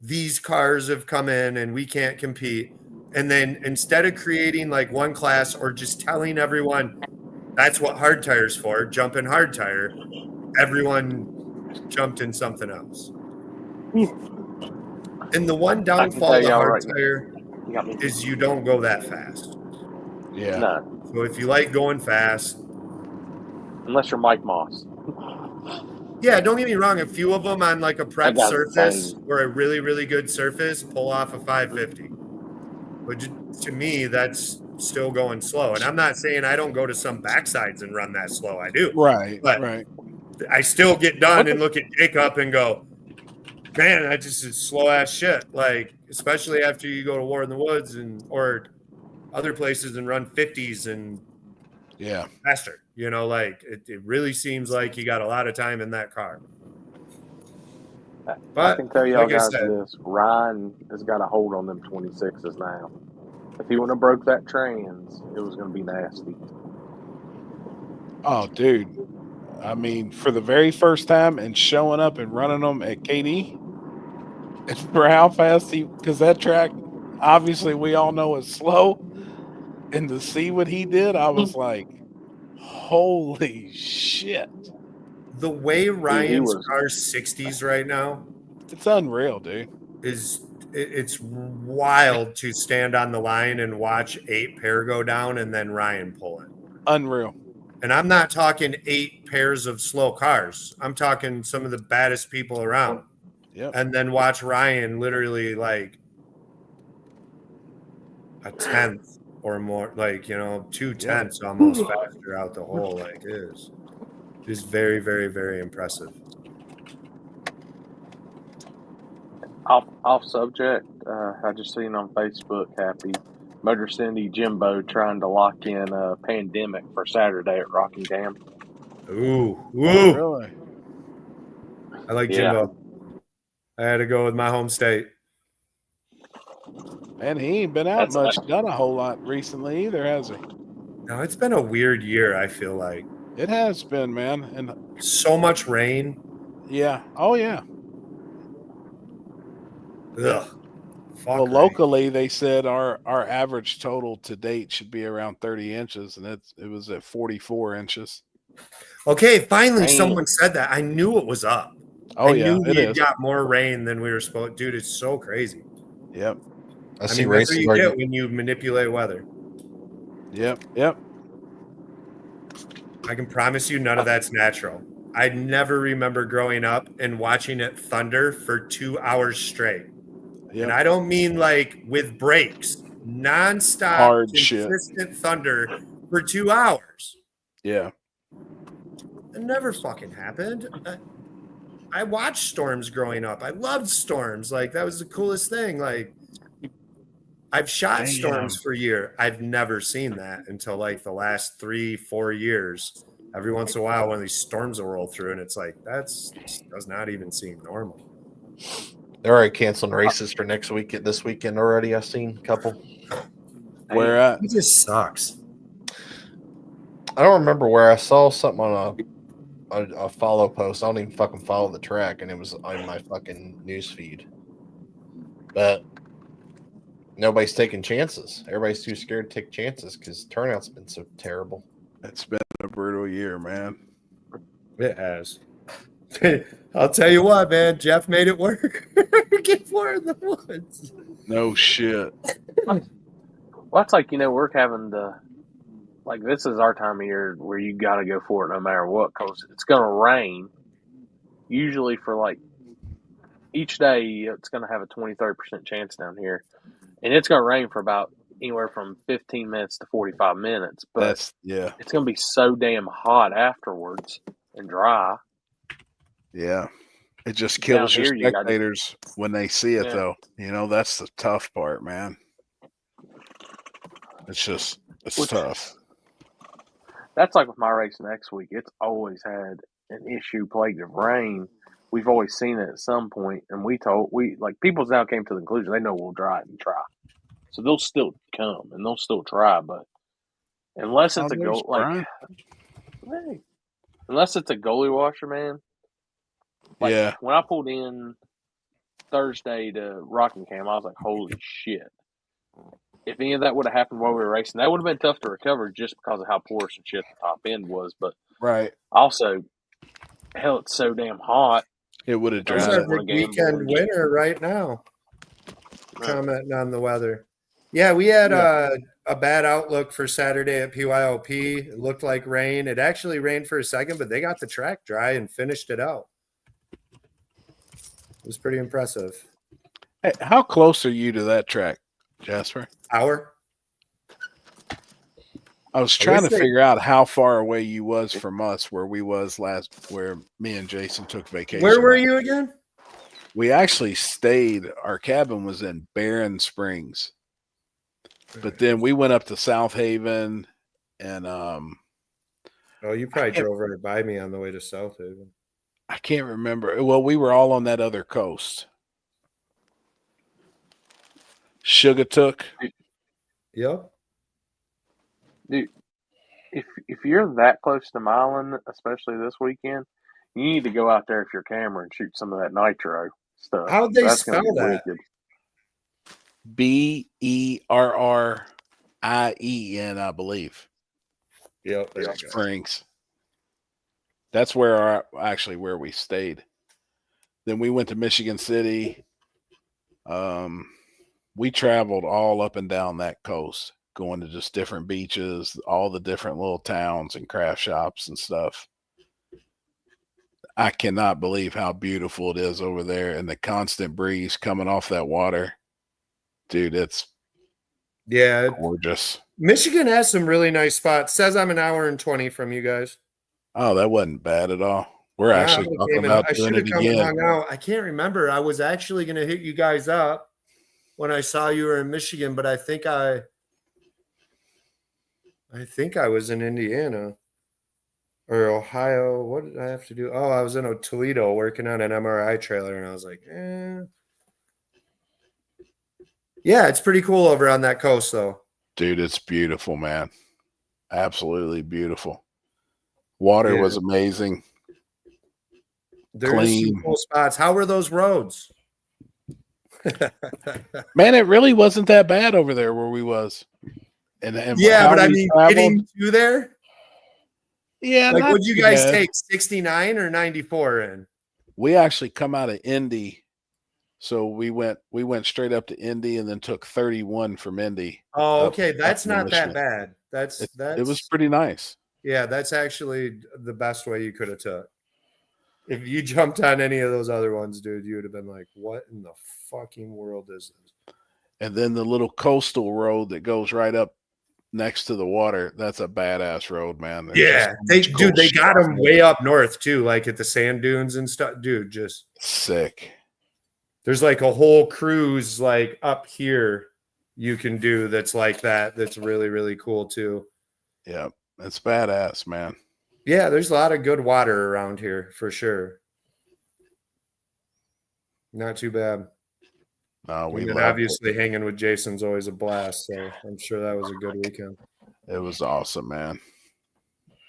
these cars have come in and we can't compete. And then instead of creating one class or just telling everyone that's what hard tire's for, jump in hard tire, everyone jumped in something else. And the one downfall of the y'all hard right now. tire You got me. is you don't go that fast. Yeah. No, So if you like going fast, unless you're Mike Moss. yeah, don't get me wrong. A few of them on a prep guy's surface insane. or a really, really good surface pull off a 550. But to me, that's still going slow. And I'm not saying I don't go to some backsides and run that slow. I do. Right. But Right. I still get done and look at Jacob and go, man, that just is slow ass shit. Especially after you go to War in the Woods or other places and run 50s and Yeah. faster. It really seems like you got a lot of time in that car. I But can tell y'all like I guys said, this: Ryan has got a hold on them 26s now. If he wouldn't have broke that trans, it was going to be nasty. Oh, dude. I mean, for the very first time and showing up and running them at KD, and for how fast because that track, obviously, we all know is slow. And to see what he did, I was like, Holy shit. The way Ryan's was- car's 60s right now It's unreal, dude. it's wild to stand on the line and watch 8 pair go down and then Ryan pull it. Unreal. And I'm not talking 8 pairs of slow cars. I'm talking some of the baddest people around. Yep. And then watch Ryan literally like a tenth or more, like, 2/10 almost faster out the hole. Like it is very, very, very impressive. Off subject, I just seen on Facebook, Happy Motor City Jimbo trying to lock in a Pandemic for Saturday at Rockingham. Ooh. Really? I like Yeah. Jimbo. I had to go with my home state. Man, he ain't been out That's- much, done a whole lot recently either, has he? No, it's been a weird year, I feel like. It has been, man. And So much rain. yeah. Oh, yeah. Ugh. Fuck Well, rain. locally, they said our average total to date should be around 30 inches, and it was at 44 inches. Okay, finally Rain. someone said that. I knew it was up. Oh, I yeah, knew it we had is. got more rain than we were supposed. Dude, it's so crazy. Yep. I I see mean, that's what races you where get when you manipulate weather. Yep. I can promise you none of that's natural. I never remember growing up and watching it thunder for 2 hours straight. Yep. And I don't mean like with breaks, nonstop, Hard shit. consistent thunder for 2 hours. Yeah. It never fucking happened. I watched storms growing up. I loved storms. Like that was the coolest thing. Like I've shot Damn. storms for a year. I've never seen that until like the last 3-4 years. Every once in a while, one of these storms will roll through, and it's like does not even seem normal. they're already canceling races for next week. This weekend already. I've seen a couple. Where at? It just sucks. I don't remember where I saw something on a follow post. I don't even fucking follow the track, and it was on my fucking news feed. But nobody's taking chances. Everybody's too scared to take chances because turnout's been so terrible. It's been a brutal year, man. It has. I'll tell you what, man. Jeff made it work. Get 4 in the woods. No shit. Well, it's like, we're having to, like, this is our time of year where you got to go for it no matter what, because it's going to rain. Usually for like each day, it's going to have a 20-30% chance down here. And it's going to rain for about anywhere from 15 minutes to 45 minutes. But Yeah. it's going to be so damn hot afterwards and dry. Yeah. It just Down kills your here, you got- spectators when they see it, Yeah. though. That's the tough part, man. It's Which- tough. That's like with my race next week. It's always had an issue plagued of rain. We've always seen it at some point, and people now came to the conclusion they know we'll drive and try, so they'll still come and they'll still try. But unless it's there's Brian. unless it's a goalie washer, man. Like, Yeah. when I pulled in Thursday to Rockingham, I was like, "Holy shit!" If any of that would have happened while we were racing, that would have been tough to recover just because of how porous and shit the top end was. But Right. also, hell, it's so damn hot. It would have There's dried our it. One big game weekend board. winner right now. Right. Commenting on the weather. Yeah, we had Yeah. a bad outlook for Saturday at PYOP. It looked like rain. It actually rained for a second, but they got the track dry and finished it out. It was pretty impressive. Hey, how close are you to that track, Jasper? Hour? I was I trying to wish they- figure out how far away you was from us where we was where me and Jason took vacation. Where were you again? We actually stayed. Our cabin was in Barron Springs, but then we went up to South Haven, and Oh, you probably can't- drove right by me on the way to South Haven. I can't remember. Well, we were all on that other coast. Sugatook. Yep. Dude, if you're that close to Milan, especially this weekend, you need to go out there with your camera and shoot some of that nitro stuff. How'd they That's gonna spell be that? wicked. BERRIEN, I believe. Yep. There you go. Springs. That's where where we stayed. Then we went to Michigan City. We traveled all up and down that coast, going to just different beaches, all the different little towns and craft shops and stuff. I cannot believe how beautiful it is over there, and the constant breeze coming off that water. Dude, it's gorgeous. Michigan has some really nice spots. Says I'm an hour and 20 from you guys. Oh, that wasn't bad at all. We're actually talking about doing it again. Hung out. I can't remember. I was actually going to hit you guys up when I saw you were in Michigan, but I think I was in Indiana or Ohio. What did I have to do? Oh, I was in Toledo working on an MRI trailer, and I was like, yeah, it's pretty cool over on that coast, though. Dude, it's beautiful, man. Absolutely beautiful. Water was amazing. There's some cool spots. How were those roads? Man, it really wasn't that bad over there where we was. And but I mean, getting to there. Yeah, like would you guys take 69 or 94 in? We actually come out of Indy, so we went straight up to Indy and then took 31 from Indy. Oh, okay, that's not that bad. It was pretty nice. Yeah, that's actually the best way you could have took. If you jumped on any of those other ones, dude, you would have been like, what in the fucking world is this? And then the little coastal road that goes right up next to the water, that's a badass road, man. There's they got them way up north too, like at the sand dunes and stuff. Dude, just sick. There's like a whole cruise like up here you can do that's like that. That's really, really cool too. Yeah, it's badass, man. Yeah, there's a lot of good water around here for sure. Not too bad. No, we obviously hanging with Jason's always a blast, so I'm sure that was a good weekend. It was awesome, man.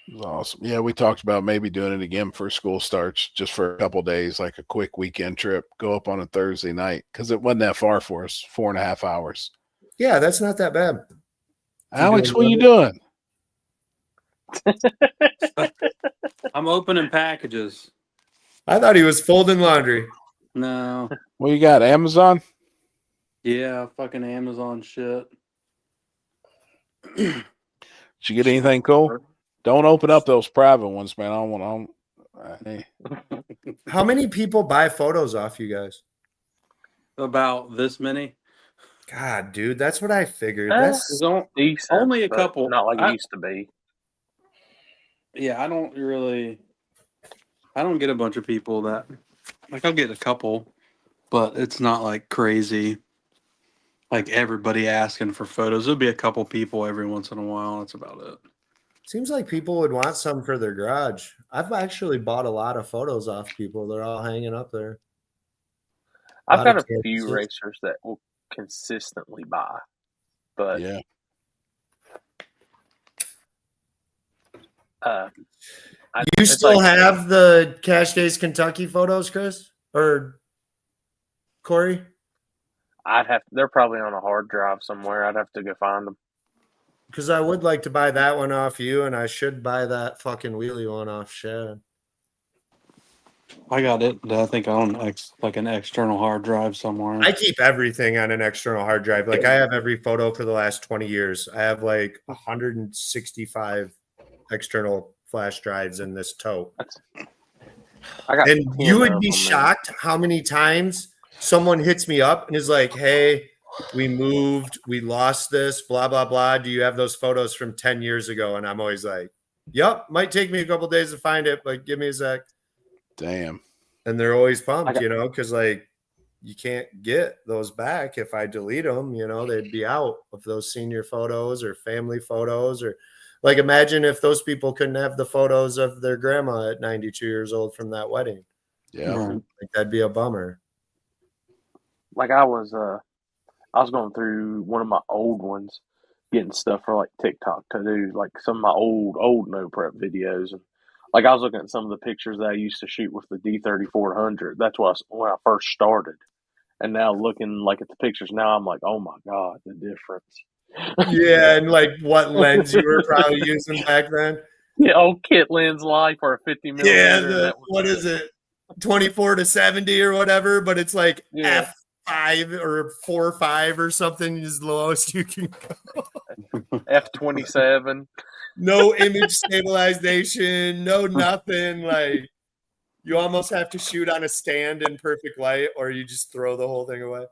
It was awesome. Yeah, we talked about maybe doing it again for school starts, just for a couple days, like a quick weekend trip. Go up on a Thursday night because it wasn't that far for us, 4.5 hours. Yeah, that's not that bad. Alex, what are you doing? I'm opening packages. I thought he was folding laundry. No. What you got? Amazon? Yeah, fucking Amazon shit. Did you get anything cool? Don't open up those private ones, man. I don't want to. How many people buy photos off you guys? About this many. God, dude, that's what I figured. That's decent, only a couple. Not like it used to be. Yeah, I don't get a bunch of people that, like, I'll get a couple, but it's not like crazy. Like everybody asking for photos. There'll be a couple people every once in a while. That's about it. Seems like people would want some for their garage. I've actually bought a lot of photos off people. They're all hanging up there. I've got a few racers that will consistently buy, but yeah. You still have the Cash Days Kentucky photos, Chris or Corey? They're probably on a hard drive somewhere. I'd have to go find them. Because I would like to buy that one off you, and I should buy that fucking wheelie one off Shad. I got it. I think on like an external hard drive somewhere. I keep everything on an external hard drive. Like I have every photo for the last 20 years. I have like 165 external flash drives in this tote. And you would be shocked how many times someone hits me up and is like, hey, we moved, we lost this, blah, blah, blah. Do you have those photos from 10 years ago? And I'm always like, yep, might take me a couple days to find it, but give me a sec. Damn. And they're always pumped, because like you can't get those back if I delete them, they'd be out of those senior photos or family photos, or like imagine if those people couldn't have the photos of their grandma at 92 years old from that wedding. Yeah. Like that'd be a bummer. Like I was going through one of my old ones, getting stuff for like TikTok to do, like some of my old no prep videos, and like I was looking at some of the pictures that I used to shoot with the D3400. That's when I first started, and now looking like at the pictures now, I'm like, oh my god, the difference. Yeah, and like what lens you were probably using back then. Yeah, old kit lens life or a 50 Yeah, millimeter. That was what is it? 24 to 70 or whatever, but it's like Yeah. F5 or 4.5 or something is the lowest you can go. F27. No image stabilization, no nothing. Like you almost have to shoot on a stand in perfect light, or you just throw the whole thing away.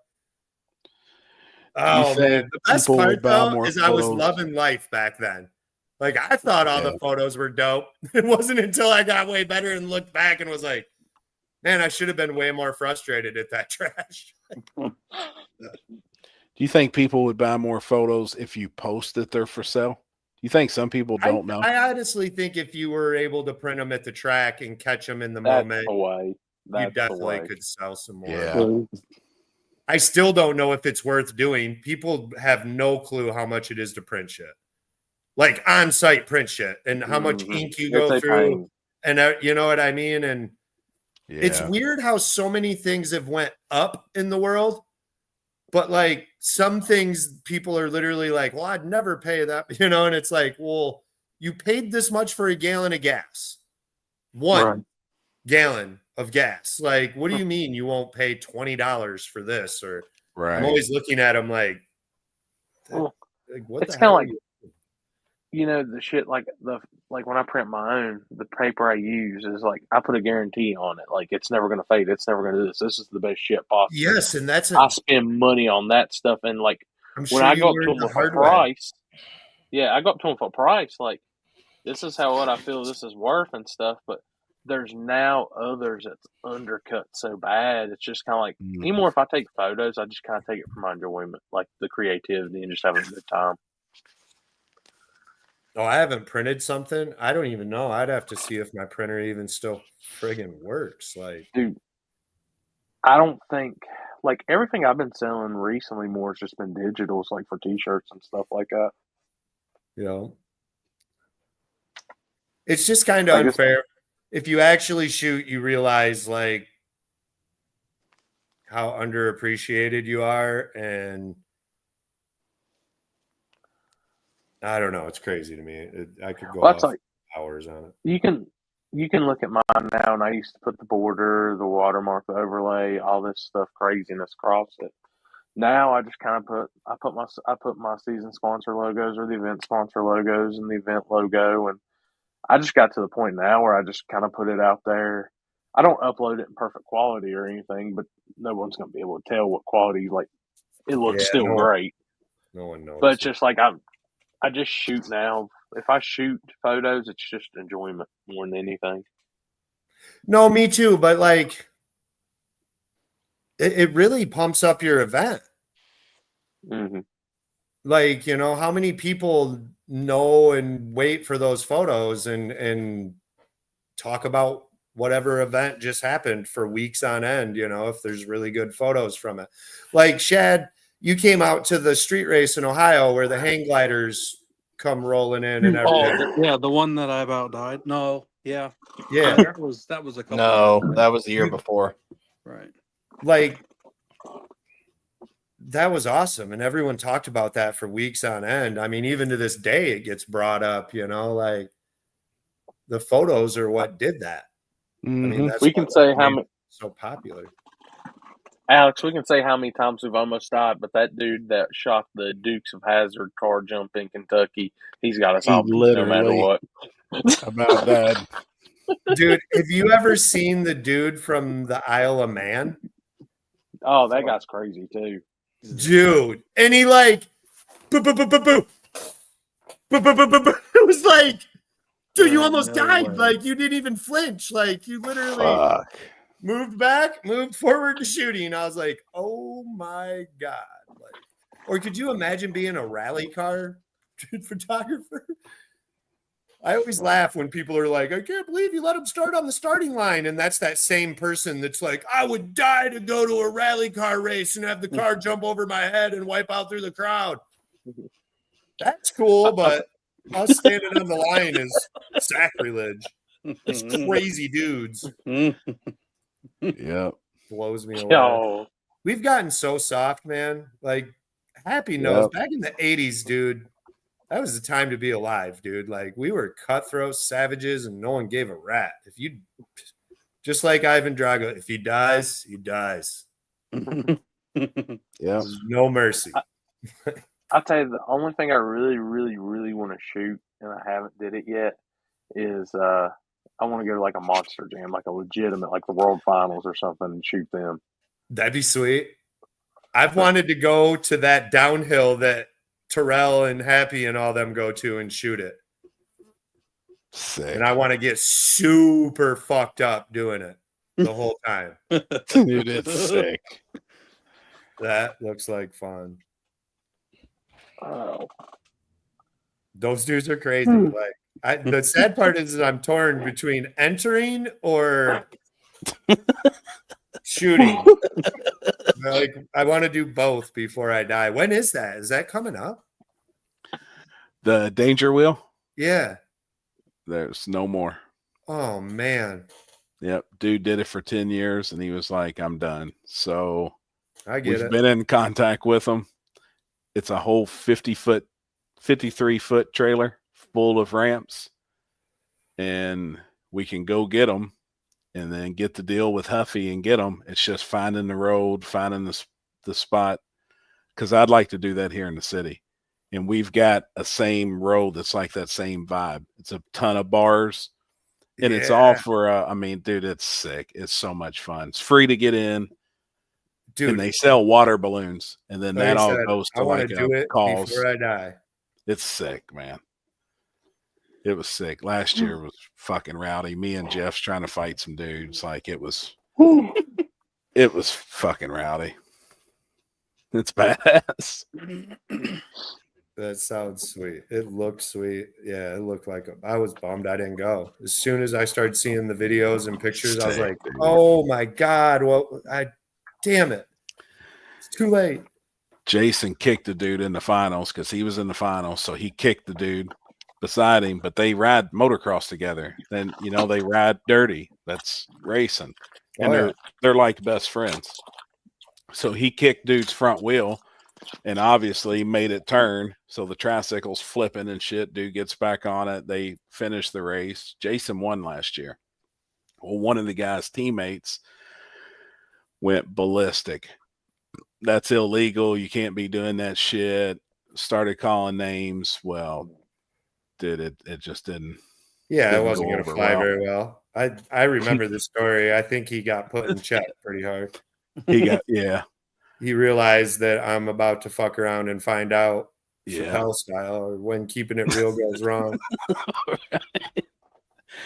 Oh man, think the best people part would buy though more is I was photos? loving life back then. Like I thought all Yeah. the photos were dope. It wasn't until I got way better and looked back and was like, man, I should have been way more frustrated at that trash. Do you think people would buy more photos if you post that they're for sale? Do you think some people don't know? I honestly think if you were able to print them at the track and catch them in the That's moment, the way. you That's the definitely way. could sell some more. Yeah. I still don't know if it's worth doing. People have no clue how much it is to print shit, like on-site print shit, and how much Mhm. ink you It's go a through, pain. and you know what I mean. And it's Yeah. weird how so many things have went up in the world, but like some things people are literally like, well, I'd never pay that, you know. And it's like, well, you paid this much for a gallon of gas, one Right. gallon of gas. Like, what do you mean you won't pay $20 for this? Or I'm Right. always looking at them like, Well, what it's the kind hell? of like, you know, the shit like when I print my own, the paper I use is like I put a guarantee on it. Like it's never gonna fade. It's never gonna do this. This is the best shit possible. Yes, and that's I spend money on that stuff, and like I'm when sure I you go up to learned them the with a hard way. price, yeah, I go up to them for a price. Like this is what I feel this is worth and stuff. But there's now others that's undercut so bad. It's just kind of like anymore. If I take photos, I just kind of take it for my enjoyment, like the creativity and just having a good time. Oh, I haven't printed something. I don't even know. I'd have to see if my printer even still friggin' works. Like, Dude, I don't think like everything I've been selling recently more has just been digitals, like for t-shirts and stuff like that. you know, it's just kind of Like it's- unfair. If you actually shoot, you realize like how underappreciated you are, and I don't know. It's crazy to me. I could go Well, that's off like hours on it. you can look at mine now, and I used to put the border, the watermark, the overlay, all this stuff craziness across it. Now I just kind of put my season sponsor logos or the event sponsor logos and the event logo, and I just got to the point now where I just kind of put it out there. I don't upload it in perfect quality or anything, but no one's going to be able to tell what quality. Like it looks still great, No one knows. but it's just like I just shoot now. If I shoot photos, it's just enjoyment more than anything. No, me too. But like, it really pumps up your event. Mm-hmm. Like, you know, how many people know and wait for those photos and talk about whatever event just happened for weeks on end, you know, if there's really good photos from it. Like Shad, you came out to the street race in Ohio where the hang gliders come rolling in and everything. Oh, yeah, the one that I about died. No, yeah, Yeah. that was a couple. No, that was the year before. Right. Like, that was awesome. And everyone talked about that for weeks on end. I mean, even to this day, it gets brought up, you know, like the photos are what did that. I mean, that's We can what say how made many. it so popular. Alex, we can say how many times we've almost died, but that dude that shot the Dukes of Hazzard car jump in Kentucky, he's got us He all beat no matter literally what. about that. Dude, have you ever seen the dude from the Isle of Man? Oh, that guy's crazy too. Dude. And he like boo, boo, boo, boo, boo. Boo, boo, boo, boo, boo. It was like, dude, you almost died. Like you didn't even flinch. Like you literally Fuck. moved back, moved forward to shooting. I was like, oh my God. Like, or could you imagine being a rally car photographer? I always laugh when people are like, I can't believe you let him start on the starting line. And that's that same person that's like, I would die to go to a rally car race and have the car jump over my head and wipe out through the crowd. That's cool, but us standing on the line is sacrilege. It's crazy dudes. Yep. Blows me away. Yo, We've gotten so soft, man. Like, Happy knows Yep. back in the 80s, dude. That was the time to be alive, dude. Like we were cutthroat savages and no one gave a rat. If you just like Ivan Drago, if he dies, he dies. Yep. There's no mercy. I'll tell you, the only thing I really, really, really want to shoot, and I haven't did it yet, is I want to go to like a monster jam, like a legitimate, like the World Finals or something, and shoot them. That'd be sweet. I've wanted to go to that downhill that Terrell and Happy and all them go to and shoot it. Sick. And I want to get super fucked up doing it the whole time. Dude, it's sick. That looks like fun. Oh, Those dudes are crazy. Like the sad part is that I'm torn between entering or shooting. Like I want to do both before I die. When is that? Is that coming up? The danger wheel, Yeah. there's no more. Oh man. Yep. Dude did it for 10 years and he was like, I'm done. So I get we've it. been in contact with him. It's a whole 53-foot trailer full of ramps. And we can go get them and then get the deal with Huffy and get them. It's just finding the road, finding the spot. Because I'd like to do that here in the city. And we've got a same road that's like that same vibe. It's a ton of bars. And it's all for, I mean, dude, it's sick. It's so much fun. It's free to get in. Dude, And they sell water balloons. And then like that I all said, goes I to want like to do it calls. before I die. It's sick, man. It was sick. Last year was fucking rowdy. Me and Jeff's trying to fight some dudes. Like it was fucking rowdy. It's badass. That sounds sweet. It looked sweet. Yeah, it looked like I was bummed I didn't go. As soon as I started seeing the videos and pictures, I was Sick, like, dude. "Oh my god! Well, damn it, it's too late." Jason kicked the dude in the finals because he was in the finals. So he kicked the dude beside him, but they ride motocross together. Then, you know, they ride dirty. That's racing. And Oh, yeah. they're like best friends. So he kicked dude's front wheel and obviously made it turn. So the tricycle's flipping and shit. Dude gets back on it. They finish the race. Jason won last year. Well, one of the guy's teammates went ballistic. That's illegal. You can't be doing that shit. Started calling names. Well, dude, it just didn't. Yeah, it Didn't wasn't go going to over fly well. very well. I remember the story. I think he got put in check pretty hard. He got He realized that I'm about to fuck around and find out Yeah. Chappelle style, or when keeping it real goes wrong.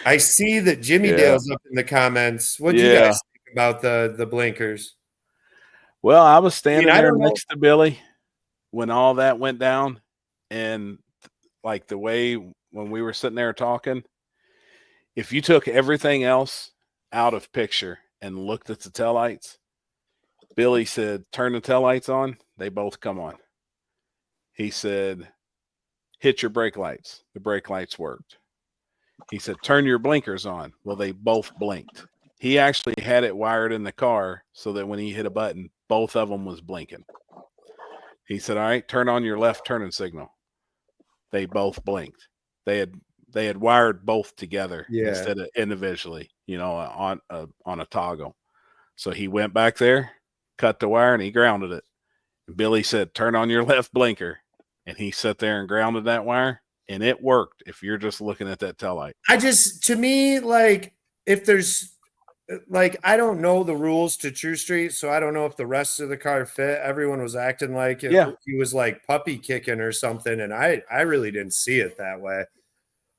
I see that Jimmy Yeah. Dale's up in the comments. What do you Yeah. guys think about the blinkers? Well, I was standing I there don't know. next to Billy when all that went down, and like the way when we were sitting there talking, if you took everything else out of picture and looked at the taillights, Billy said, turn the taillights on. They both come on. He said, hit your brake lights. The brake lights worked. He said, turn your blinkers on. Well, they both blinked. He actually had it wired in the car so that when he hit a button, both of them was blinking. He said, all right, turn on your left turning signal. They both blinked. They had wired both together Yeah. instead of individually, you know, on a toggle. So he went back there, cut the wire, and he grounded it. And Billy said, turn on your left blinker. And he sat there and grounded that wire, and it worked if you're just looking at that taillight. To me, like, if there's, like, I don't know the rules to True Street, so I don't know if the rest of the car fit. Everyone was acting like he was like puppy kicking or something, and I really didn't see it that way.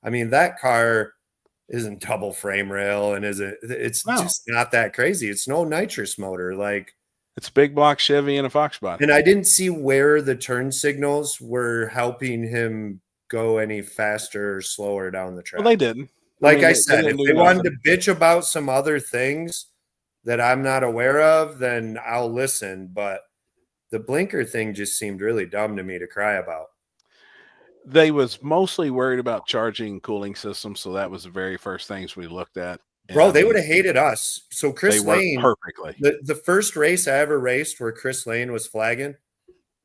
I mean, that car isn't double frame rail, and it's just not that crazy. It's no nitrous motor, like. It's a big block Chevy and a Fox body. And I didn't see where the turn signals were helping him go any faster or slower down the track. Well, they didn't. Like mean, I they said, didn't if do they wanted nothing. to bitch about some other things that I'm not aware of, then I'll listen. But the blinker thing just seemed really dumb to me to cry about. They was mostly worried about charging cooling systems, so that was the very first things we looked at. And Bro, I they mean, would have hated us. So Chris they worked Lane, perfectly. the first race I ever raced where Chris Lane was flagging,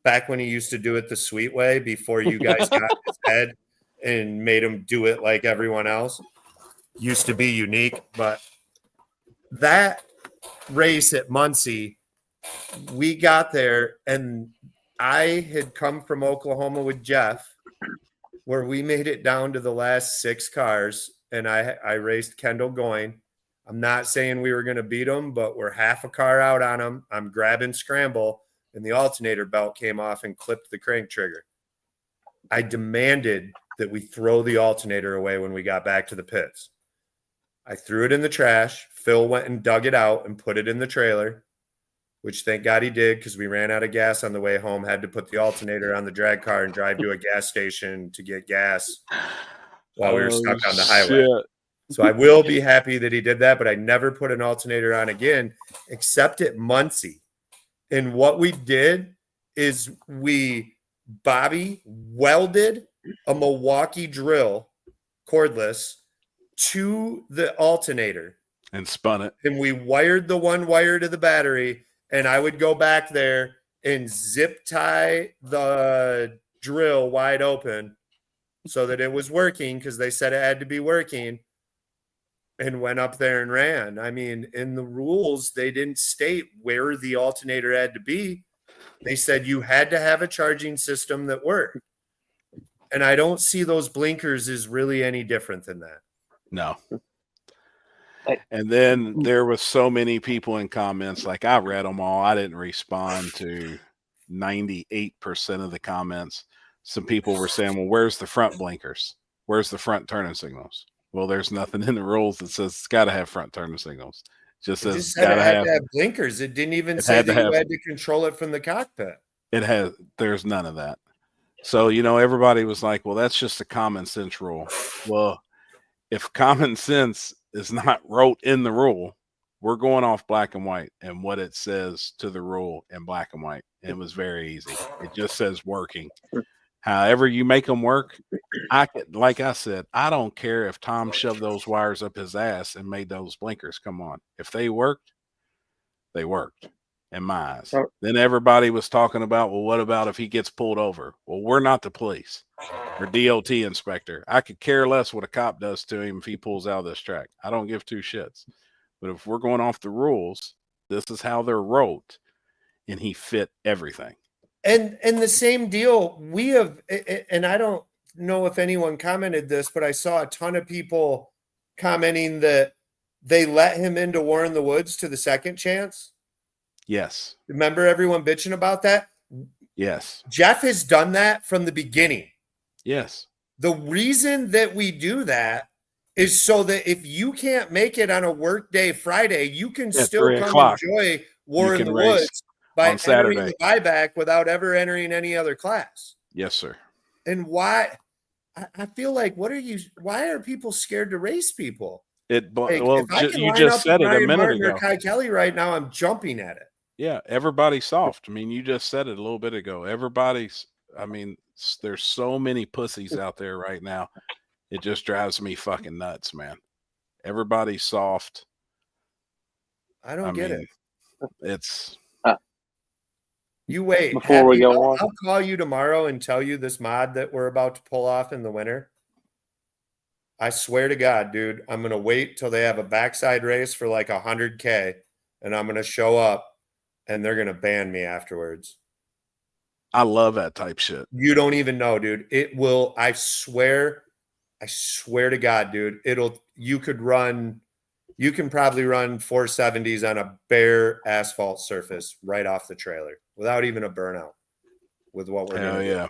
back when he used to do it the sweet way before you guys got in his head and made him do it like everyone else. Used to be unique, but that race at Muncie, we got there and I had come from Oklahoma with Jeff, where we made it down to the last 6 cars, and I raced Kendall Goyne. I'm not saying we were going to beat him, but we're half a car out on him. I'm grabbing scramble, and the alternator belt came off and clipped the crank trigger. I demanded that we throw the alternator away when we got back to the pits. I threw it in the trash. Phil went and dug it out and put it in the trailer, which thank God he did, because we ran out of gas on the way home, had to put the alternator on the drag car and drive to a gas station to get gas while we were stuck on the highway. Shit. So I will be happy that he did that, but I never put an alternator on again, except at Muncie. And what we did is Bobby welded a Milwaukee drill, cordless, to the alternator. And spun it. And we wired the one wire to the battery, and I would go back there and zip tie the drill wide open so that it was working, because they said it had to be working, and went up there and ran. I mean, in the rules, they didn't state where the alternator had to be. They said you had to have a charging system that worked. And I don't see those blinkers as really any different than that. No. And then there was so many people in comments, like I read them all. I didn't respond to 98% of the comments. Some people were saying, well, where's the front blinkers? Where's the front turning signals? Well, there's nothing in the rules that says it's got to have front turning signals. It just says It had to have blinkers. It didn't even say that you had to control it from the cockpit. There's none of that. So, everybody was like, well, that's just a common sense rule. Well, if common sense is not wrote in the rule, we're going off black and white and what it says to the rule in black and white. It was very easy. It just says working. However you make them work, like I said, I don't care if Tom shoved those wires up his ass and made those blinkers come on. If they worked, they worked in my eyes. Then everybody was talking about, well, what about if he gets pulled over? Well, we're not the police or DOT inspector. I could care less what a cop does to him if he pulls out of this track. I don't give 2 shits. But if we're going off the rules, this is how they're wrote, and he fit everything. And the same deal, we have, and I don't know if anyone commented this, but I saw a ton of people commenting that they let him into War in the Woods to the second chance. Yes. Remember everyone bitching about that? Yes. Jeff has done that from the beginning. Yes. The reason that we do that is so that if you can't make it on a work day Friday, you can still come enjoy War in the Woods by entering the buyback without ever entering any other class. Yes, sir. And why? I feel like, why are people scared to race people? Well, you just said it a minute ago. Kai Kelly right now, I'm jumping at it. Yeah, everybody's soft. I mean, you just said it a little bit ago. There's so many pussies out there right now. It just drives me fucking nuts, man. Everybody's soft. I don't get it. It's you wait. Before we go on, I'll call you tomorrow and tell you this mod that we're about to pull off in the winter. I swear to God, dude, I'm going to wait till they have a backside race for like 100K, and I'm going to show up and they're going to ban me afterwards. I love that type shit. You don't even know, dude. It will. I swear to God, dude, you can probably run 470s on a bare asphalt surface right off the trailer without even a burnout with what we're doing. Yeah.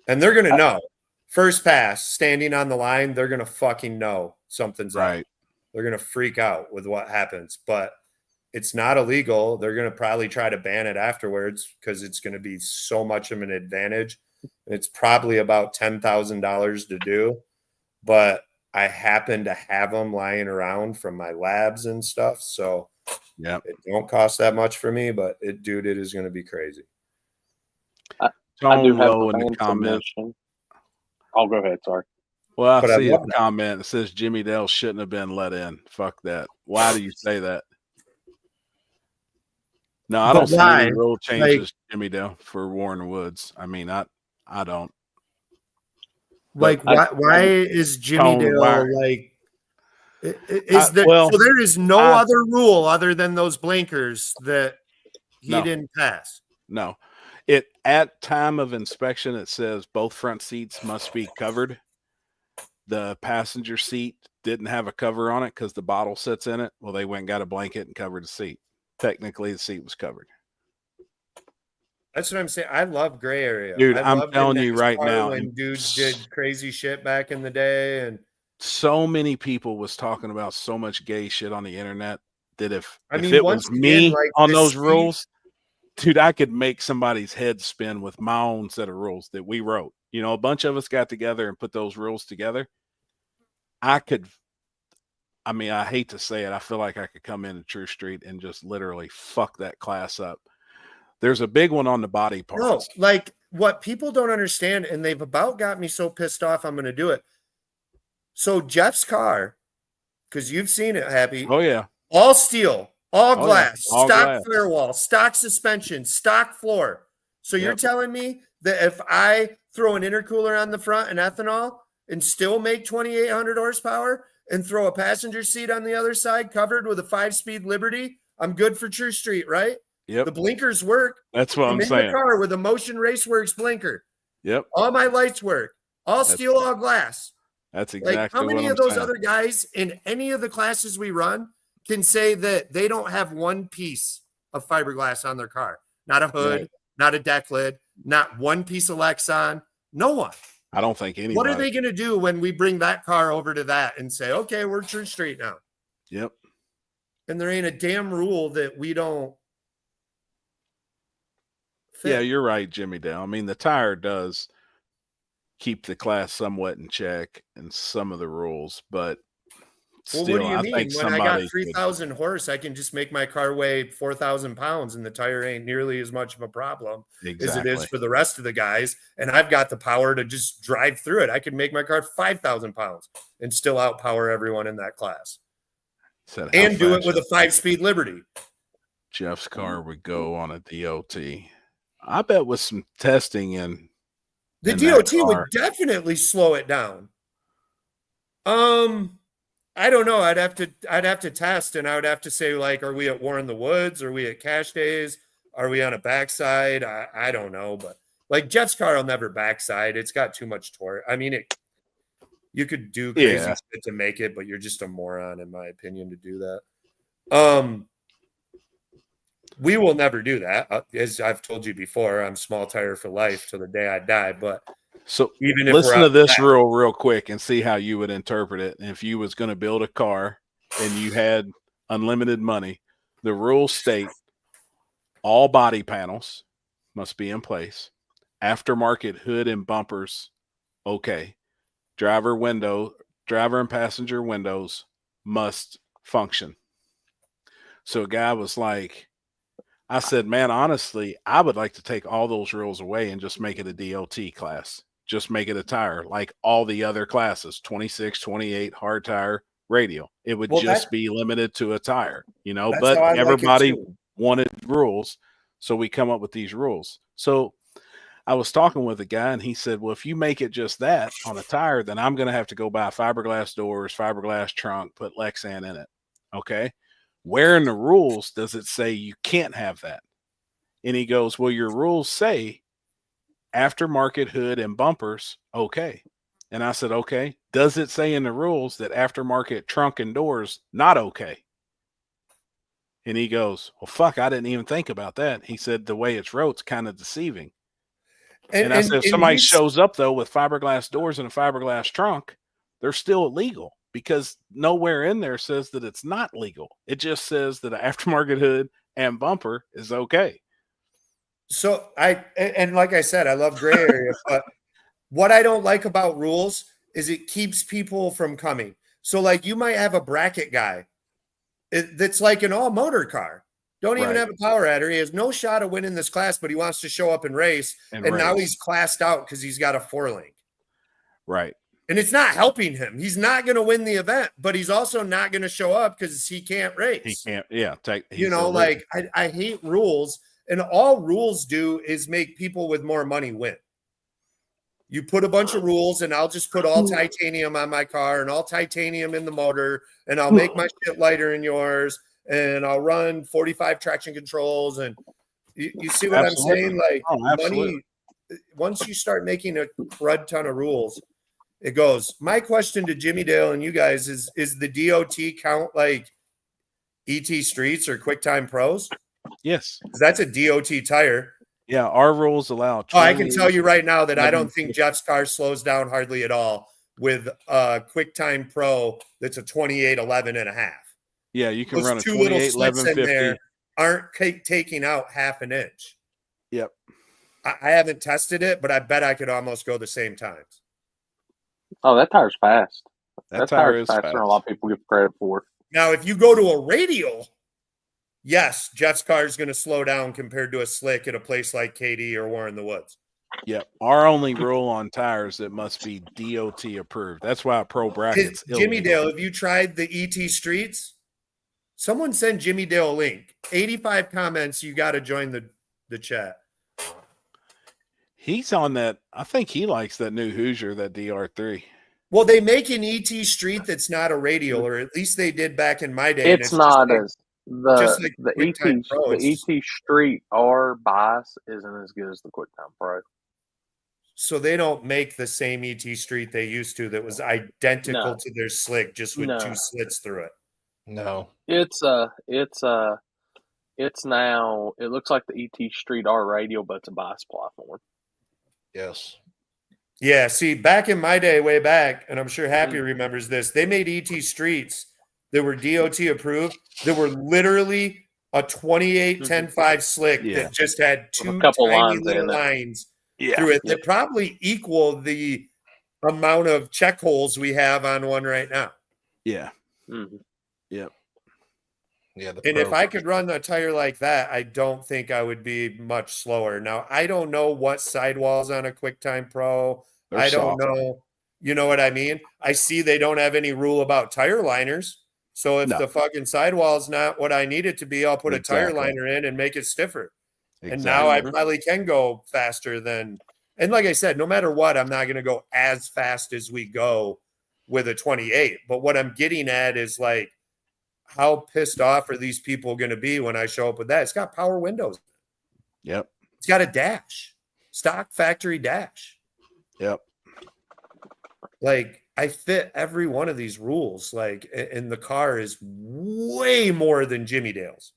And they're going to know. First pass, standing on the line, they're going to fucking know something's right. Up. They're going to freak out with what happens. But it's not illegal. They're going to probably try to ban it afterwards because it's going to be so much of an advantage. It's probably about $10,000 to do. But I happen to have them lying around from my labs and stuff. So yeah, it don't cost that much for me, but it is going to be crazy. I do have a comment. I'll go ahead. Sorry. Well, I see a comment. It says Jimmy Dale shouldn't have been let in. Fuck that. Why do you say that? No, I But don't see why? any rule Like, changes, Jimmy Dale, for Warren Woods. I mean, I don't. like But why is Jimmy Tone, why? Dale like? Is there Well, so there is no I other rule other than those blinkers that he no, didn't pass? no. It at time of inspection, it says both front seats must be covered. The passenger seat didn't have a cover on it because the bottle sits in it. Well, they went and got a blanket and covered the seat. Technically, the seat was covered. That's what I'm saying. I love gray area. Dude, I I'm loved telling in you right NASCAR now, when dudes did crazy shit back in the day, and so many people was talking about so much gay shit on the internet that if mean, it once was again, me like on the those seat, rules, dude, I could make somebody's head spin with my own set of rules that we wrote. You know, a bunch of us got together and put those rules together. I mean, I hate to say it. I feel like I could come into True Street and just literally fuck that class up. There's a big one on the body no, parts. like what people don't understand, and they've about got me so pissed off. I'm going to do it. So Jeff's car, because you've seen it, Happy. Oh yeah, All steel, all Oh, yeah. glass, All stock glass. firewall, stock suspension, stock floor. So you're Yep. telling me that if I throw an intercooler on the front and ethanol and still make 2,800 horsepower and throw a passenger seat on the other side covered with a 5-speed Liberty, I'm good for True Street, right? Yep. The blinkers work. That's what I'm in saying. the car with a Motion Raceworks blinker. Yep. All my lights work. All That's- steel, all glass. That's Like, exactly how many what of I'm those saying. other guys in any of the classes we run can say that they don't have one piece of fiberglass on their car? Not a hood, Right. not a deck lid, not one piece of Lexan. No one. I don't think anybody. What are they going to do when we bring that car over to that and say, okay, we're True Street now? Yep. And there ain't a damn rule that we don't fit. Yeah, you're right, Jimmy Dale. I mean, the tire does keep the class somewhat in check and some of the rules, but Well, still, what do you I mean? think When I somebody got 3,000 horse, I can just make my car weigh 4,000 pounds, and the tire ain't nearly as much of a problem as it is for the rest of the guys. And I've got the power to just drive through it. I could make my car 5,000 pounds and still outpower everyone in that class, Said how and do it fast with a 5-speed Liberty. Jeff's car would go on a DOT. I bet with some testing in The in that DOT car. would definitely slow it down. I don't know. I'd have to test, and I would have to say, like, are we at War in the Woods? Are we at Cash Days? Are we on a backside? I don't know, but like Jeff's car will never backside. It's got too much torque. I mean, you could do crazy Yeah. shit to make it, but you're just a moron, in my opinion, to do that. We will never do that. As I've told you before, I'm small tire for life till the day I die. But So even if listen we're to out this back- rule real quick and see how you would interpret it. And if you was going to build a car and you had unlimited money, the rules state all body panels must be in place. Aftermarket hood and bumpers, okay. Driver and passenger windows must function. So a guy was like, I said, man, honestly, I would like to take all those rules away and just make it a DOT class. Just make it a tire like all the other classes, 26, 28, hard tire, radial. It would Well, just that- be limited to a tire, you know, That's but how I like it everybody too. wanted rules. So we come up with these rules. So I was talking with a guy and he said, well, if you make it just that on a tire, then I'm going to have to go buy fiberglass doors, fiberglass trunk, put Lexan in it. Okay. Where in the rules does it say you can't have that? And he goes, well, your rules say aftermarket hood and bumpers. Okay. And I said, okay. Does it say in the rules that aftermarket trunk and doors not okay? And he goes, well, fuck, I didn't even think about that. He said, the way it's wrote is kind of deceiving. And I said, if somebody shows up though with fiberglass doors and a fiberglass trunk, they're still illegal because nowhere in there says that it's not legal. It just says that an aftermarket hood and bumper is okay. So and like I said, I love gray area, but what I don't like about rules is it keeps people from coming. So like you might have a bracket guy that's like an all motor car. Don't even Right. have a power adder. He has no shot of winning this class, but he wants to show up and race. And now he's classed out because he's got a 4-link. Right. And it's not helping him. He's not going to win the event, but he's also not going to show up because he can't race. He can't. Yeah, You know, like I hate rules, and all rules do is make people with more money win. You put a bunch of rules, and I'll just put all titanium on my car and all titanium in the motor, and I'll make my shit lighter than yours, and I'll run 45 traction controls. And you see what Absolutely. I'm saying? Like absolutely. money, once you start making a crud ton of rules, it goes. My question to Jimmy Dale and you guys is the DOT count like ET Streets or QuickTime Pros? Yes. 'Cause that's a DOT tire. Yeah, our rules allow. Oh, I can tell you right now that I don't 20. think Jeff's car slows down hardly at all with a QuickTime Pro that's a 2811 and a half. Yeah, you can Those run a two little 28, slits in 1150. there aren't taking out half an inch. Yep. I haven't tested it, but I bet I could almost go the same times. Oh, that tire's fast. That tire tire's is faster fast. than a lot of people give credit for. Now, if you go to a radial, yes, Jeff's car is going to slow down compared to a slick at a place like KD or War in the Woods. Yep. Our only rule on tires, it must be DOT approved. That's why Pro Brackets. Jimmy illegal. Dale, have you tried the ET Streets? Someone send Jimmy Dale a link. 85 comments. You got to join the chat. He's on that. I think he likes that new Hoosier, that DR3. Well, they make an ET Street that's not a radial, or at least they did back in my day. and It's not just as just like the QuickTime Pro, the it's- ET Street R bias isn't as good as the QuickTime Pro. so they don't make the same ET Street they used to that was identical No. to their slick, just with No. two slits through it. No. It's now, it looks like the ET Street R radial, but it's a bias platform. Yes. Yeah, see, back in my day, way back, and I'm sure Happy Mm. remembers this, they made ET Streets that were DOT approved that were literally a 28 10.5 slick Yeah. that just had two couple tiny lines little in it. lines Yeah. through it that probably equal the amount of check holes we have on one right now. Yeah. Mhm. Yep. Yeah. The And if Pro- I could run a tire like that, I don't think I would be much slower. Now, I don't know what sidewalls on a QuickTime Pro. They're I don't soft. know. You know what I mean? I see they don't have any rule about tire liners. So if No. the fucking sidewall's not what I need it to be, I'll put a tire Exactly. liner in and make it stiffer. And Exactly. now I probably can go faster than. And like I said, no matter what, I'm not going to go as fast as we go with a 28. But what I'm getting at is like, how pissed off are these people going to be when I show up with that? It's got power windows. Yep. It's got a dash, stock factory dash. Yep. Like I fit every one of these rules. Like, and the car is way more than Jimmy Dale's.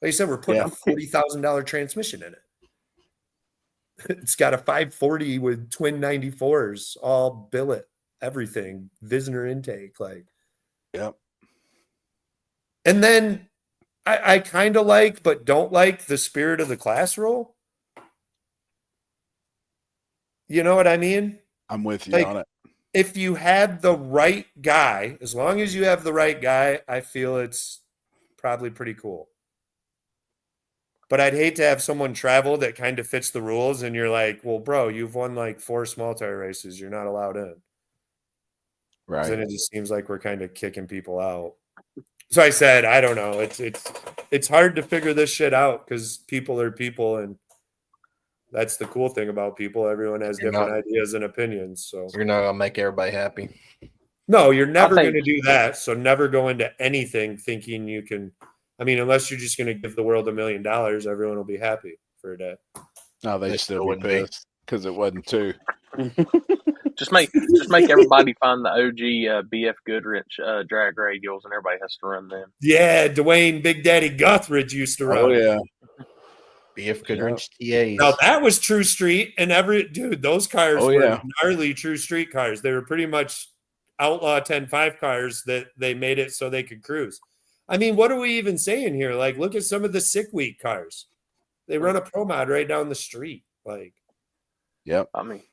Like I said, we're putting Yeah. a $40,000 transmission in it. It's got a 540 with twin 94s, all billet, everything, Visner intake, like. Yep. And then I kind of like, but don't like the spirit of the class rule. You know what I mean? I'm with you Like, on it. if you had the right guy, as long as you have the right guy, I feel it's probably pretty cool. But I'd hate to have someone travel that kind of fits the rules and you're like, well, bro, you've won like 4 small tire races. You're not allowed in. 'Cause then Right. it just seems like we're kind of kicking people out. So I said, I don't know. It's hard to figure this shit out because people are people, and that's the cool thing about people. Everyone has You're different not- ideas and opinions. So You're not gonna make everybody happy. no, you're never think- going to do that. So never go into anything thinking you can. I mean, unless you're just going to give the world $1 million, everyone will be happy for a day. No, they They still still be wouldn't be. pissed because it wasn't 2. Just make everybody find the OG BF Goodrich drag radials, and everybody has to run them. Yeah, Dwayne Big Daddy Guthridge used to run. Oh yeah. BF Goodrich TAs. Now that was True Street, and those cars Oh, were yeah. gnarly True Street cars. They were pretty much outlaw 10.5 cars that they made it so they could cruise. I mean, what are we even saying here? Like, look at some of the Sick Week cars. They run a Pro Mod right down the street. Like, Yep. I mean,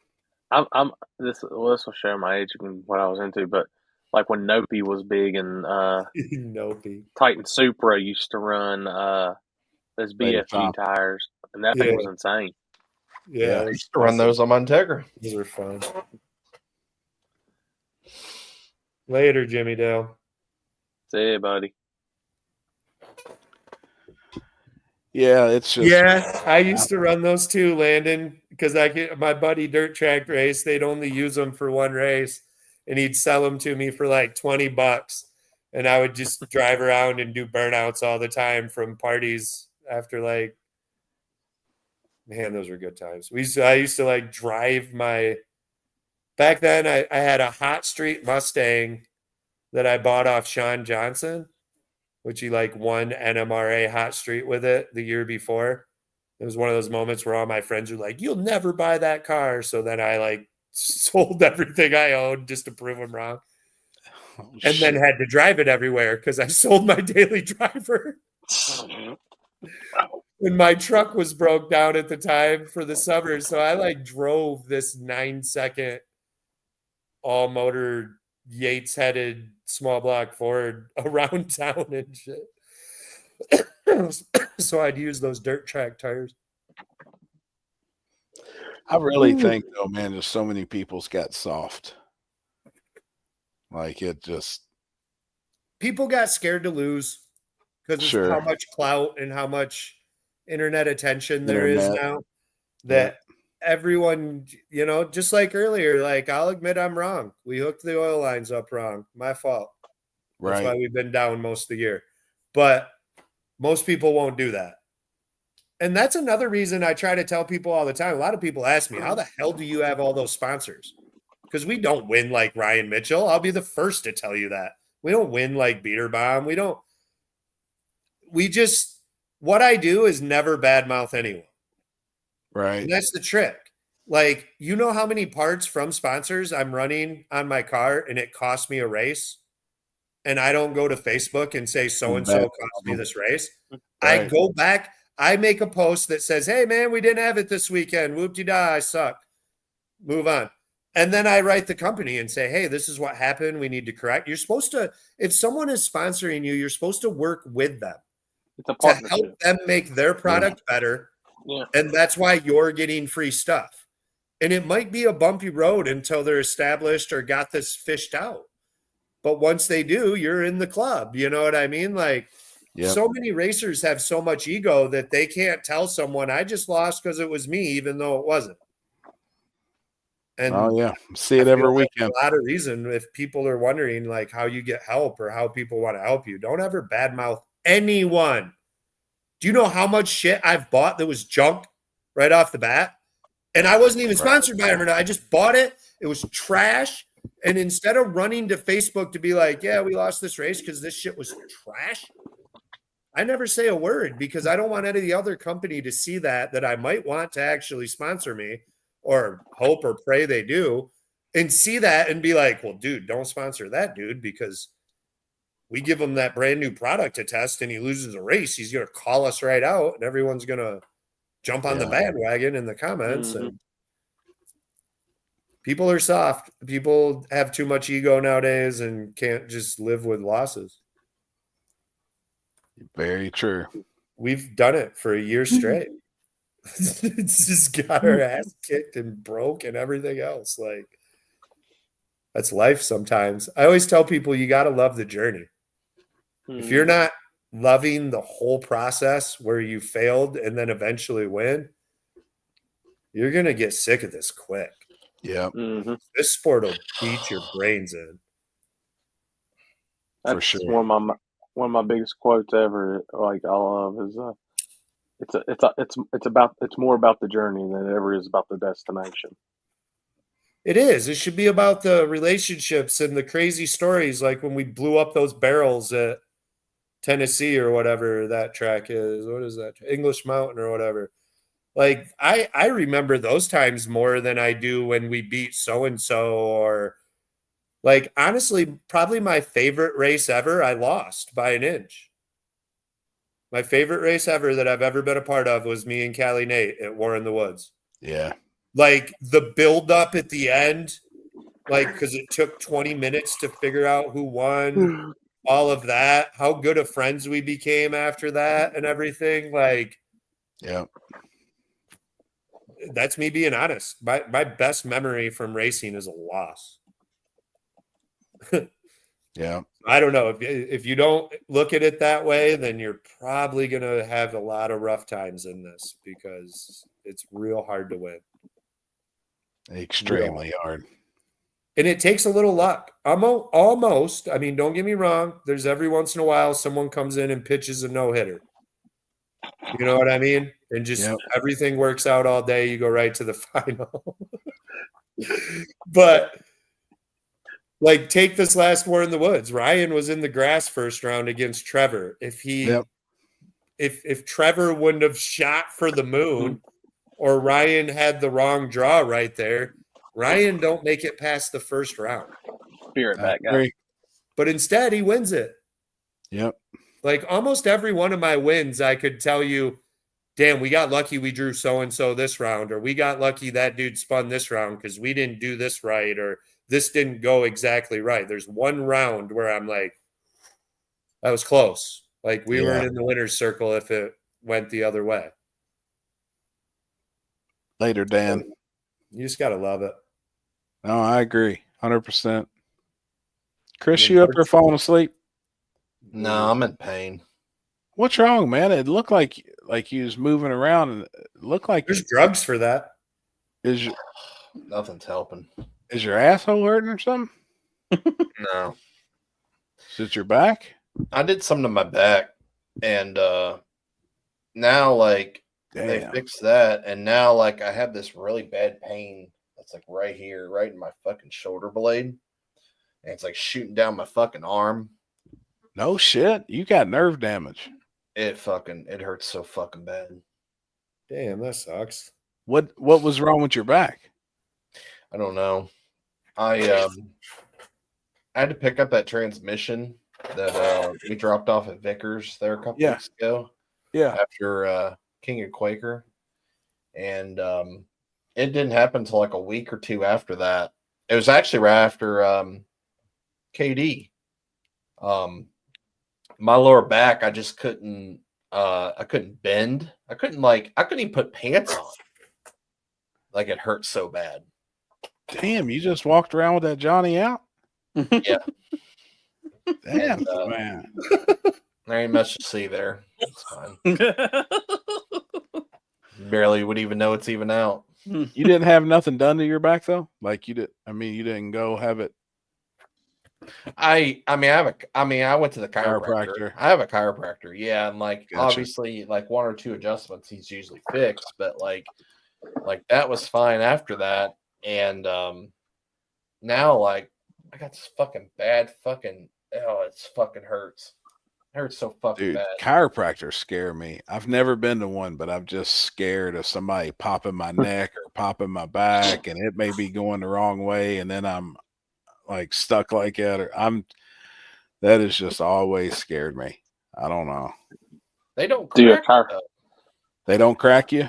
I'm this will show my age and what I was into, but like when Nopi was big and nope. Titan Supra used to run those BFG 85. tires, and that Yeah. thing was insane. Yeah, I used to run those on my Integra. those are fun. Later, Jimmy Dale. See you, buddy. Yeah, it's just Yeah, I used to run those too, Landon, because I get my buddy dirt track race. They'd only use them for one race, and he'd sell them to me for like $20, and I would just drive around and do burnouts all the time from parties after like. Man, those were good times. I used to like drive my. Back then, I had a Hot Street Mustang that I bought off Sean Johnson, which he like won NMRA Hot Street with it the year before. It was one of those moments where all my friends were like, "You'll never buy that car." So then I like sold everything I owned just to prove them wrong, and then had to drive it everywhere because I sold my daily driver. And my truck was broke down at the time for the summer, so I like drove this 9-second all motor Yates headed small block Ford around town and shit. So I'd use those dirt track tires. I really think though, man, there's so many people's got soft. Like it just People got scared to lose because of Sure. how much clout and how much internet attention there is Internet. now that everyone, just like earlier, like I'll admit I'm wrong. We hooked the oil lines up wrong. My fault. That's why right. we've been down most of the year. But most people won't do that. And that's another reason I try to tell people all the time. A lot of people ask me, how the hell do you have all those sponsors? Because we don't win like Ryan Mitchell. I'll be the first to tell you that. We don't win like Beaterbomb. What I do is never badmouth anyone. Right. And that's the trick. Like, you know how many parts from sponsors I'm running on my car and it cost me a race? And I don't go to Facebook and say so-and-so cost me this race. I Right. go back. I make a post that says, hey, man, we didn't have it this weekend. Whoop-de-da, I suck. Move on. And then I write the company and say, hey, this is what happened. We need to correct. You're supposed to, if someone is sponsoring you, you're supposed to work with them It's a to partnership. help them make their product better. Yeah. And that's why you're getting free stuff. And it might be a bumpy road until they're established or got this fished out. But once they do, you're in the club. You know what I mean? Like, Yep. so many racers have so much ego that they can't tell someone, I just lost because it was me, even though it wasn't. And Oh yeah. See it I every feel like weekend. a lot of reason if people are wondering like how you get help or how people want to help you, don't ever badmouth anyone. Do you know how much shit I've bought that was junk right off the bat? And I wasn't even sponsored by them. I just bought it. It was trash. And instead of running to Facebook to be like, yeah, we lost this race because this shit was trash, I never say a word because I don't want any of the other company to see that I might want to actually sponsor me or hope or pray they do and see that and be like, well, dude, don't sponsor that dude because we give him that brand new product to test and he loses a race. He's going to call us right out and everyone's going to jump on the bandwagon in the comments. Mhm. And people are soft. People have too much ego nowadays and can't just live with losses. Very true. We've done it for a year straight. It's just got our ass kicked and broke and everything else. Like, that's life sometimes. I always tell people you got to love the journey. If you're not loving the whole process where you failed and then eventually win, you're going to get sick of this quick. Yeah. Mhm. This sport will beat your brains in. That's For sure. one of my biggest quotes ever. Like I love is it's more about the journey than it ever is about the destination. It is. It should be about the relationships and the crazy stories, like when we blew up those barrels at Tennessee or whatever that track is. What is that? English Mountain or whatever. Like I remember those times more than I do when we beat so-and-so or like, honestly, probably my favorite race ever, I lost by an inch. My favorite race ever that I've ever been a part of was me and Callie Nate at War in the Woods. Yeah. Like the build up at the end, like, because it took 20 minutes to figure out who won, all of that, how good of friends we became after that and everything. Like, Yeah. that's me being honest. My best memory from racing is a loss. Yeah. I don't know. If you don't look at it that way, then you're probably going to have a lot of rough times in this because it's real hard to win. Extremely hard. And it takes a little luck. Almost. I mean, don't get me wrong. There's every once in a while someone comes in and pitches a no-hitter. You know what I mean? And just everything works out all day. You go right to the final. But like, take this last War in the Woods. Ryan was in the grass first round against Trevor. If Trevor wouldn't have shot for the moon, or Ryan had the wrong draw right there, Ryan don't make it past the first round. Be right back, guys. But instead, he wins it. Yep. Like almost every one of my wins, I could tell you, damn, we got lucky we drew so-and-so this round, or we got lucky that dude spun this round because we didn't do this right, or this didn't go exactly right. There's one round where I'm like, that was close. Like we weren't in the winner's circle if it went the other way. Later, Dan. You just got to love it. No, I agree. 100%. Chris, you up there falling asleep? No, I'm in pain. What's wrong, man? It looked like you was moving around, and it looked like there's drugs for that. Nothing's helping. Is your asshole hurting or something? No. Is it your back? I did something to my back, and now like they fixed that, and now like I have this really bad pain that's like right here, right in my fucking shoulder blade, and it's like shooting down my fucking arm. No shit. You got nerve damage. It hurts so fucking bad. Damn, that sucks. What was wrong with your back? I don't know. I had to pick up that transmission that we dropped off at Vickers there a couple weeks ago. Yeah. After King of Quaker. And it didn't happen until like a week or two after that. It was actually right after KD. My lower back, I just couldn't bend. I couldn't even put pants on. Like it hurt so bad. Damn, you just walked around with that Johnny out? Yeah. Damn, man. There ain't much to see there. It's fine. Barely would even know it's even out. You didn't have nothing done to your back though? Like you didn't go have it. I went to the chiropractor. I have a chiropractor, yeah, and like obviously like one or two adjustments he's usually fixed, but like that was fine after that. And now like I got this fucking bad fucking it's fucking hurts. It hurts so fucking bad. Chiropractors scare me. I've never been to one, but I'm just scared of somebody popping my neck or popping my back, and it may be going the wrong way, and then I'm like stuck like that, or that has just always scared me. I don't know. They don't crack. They don't crack you?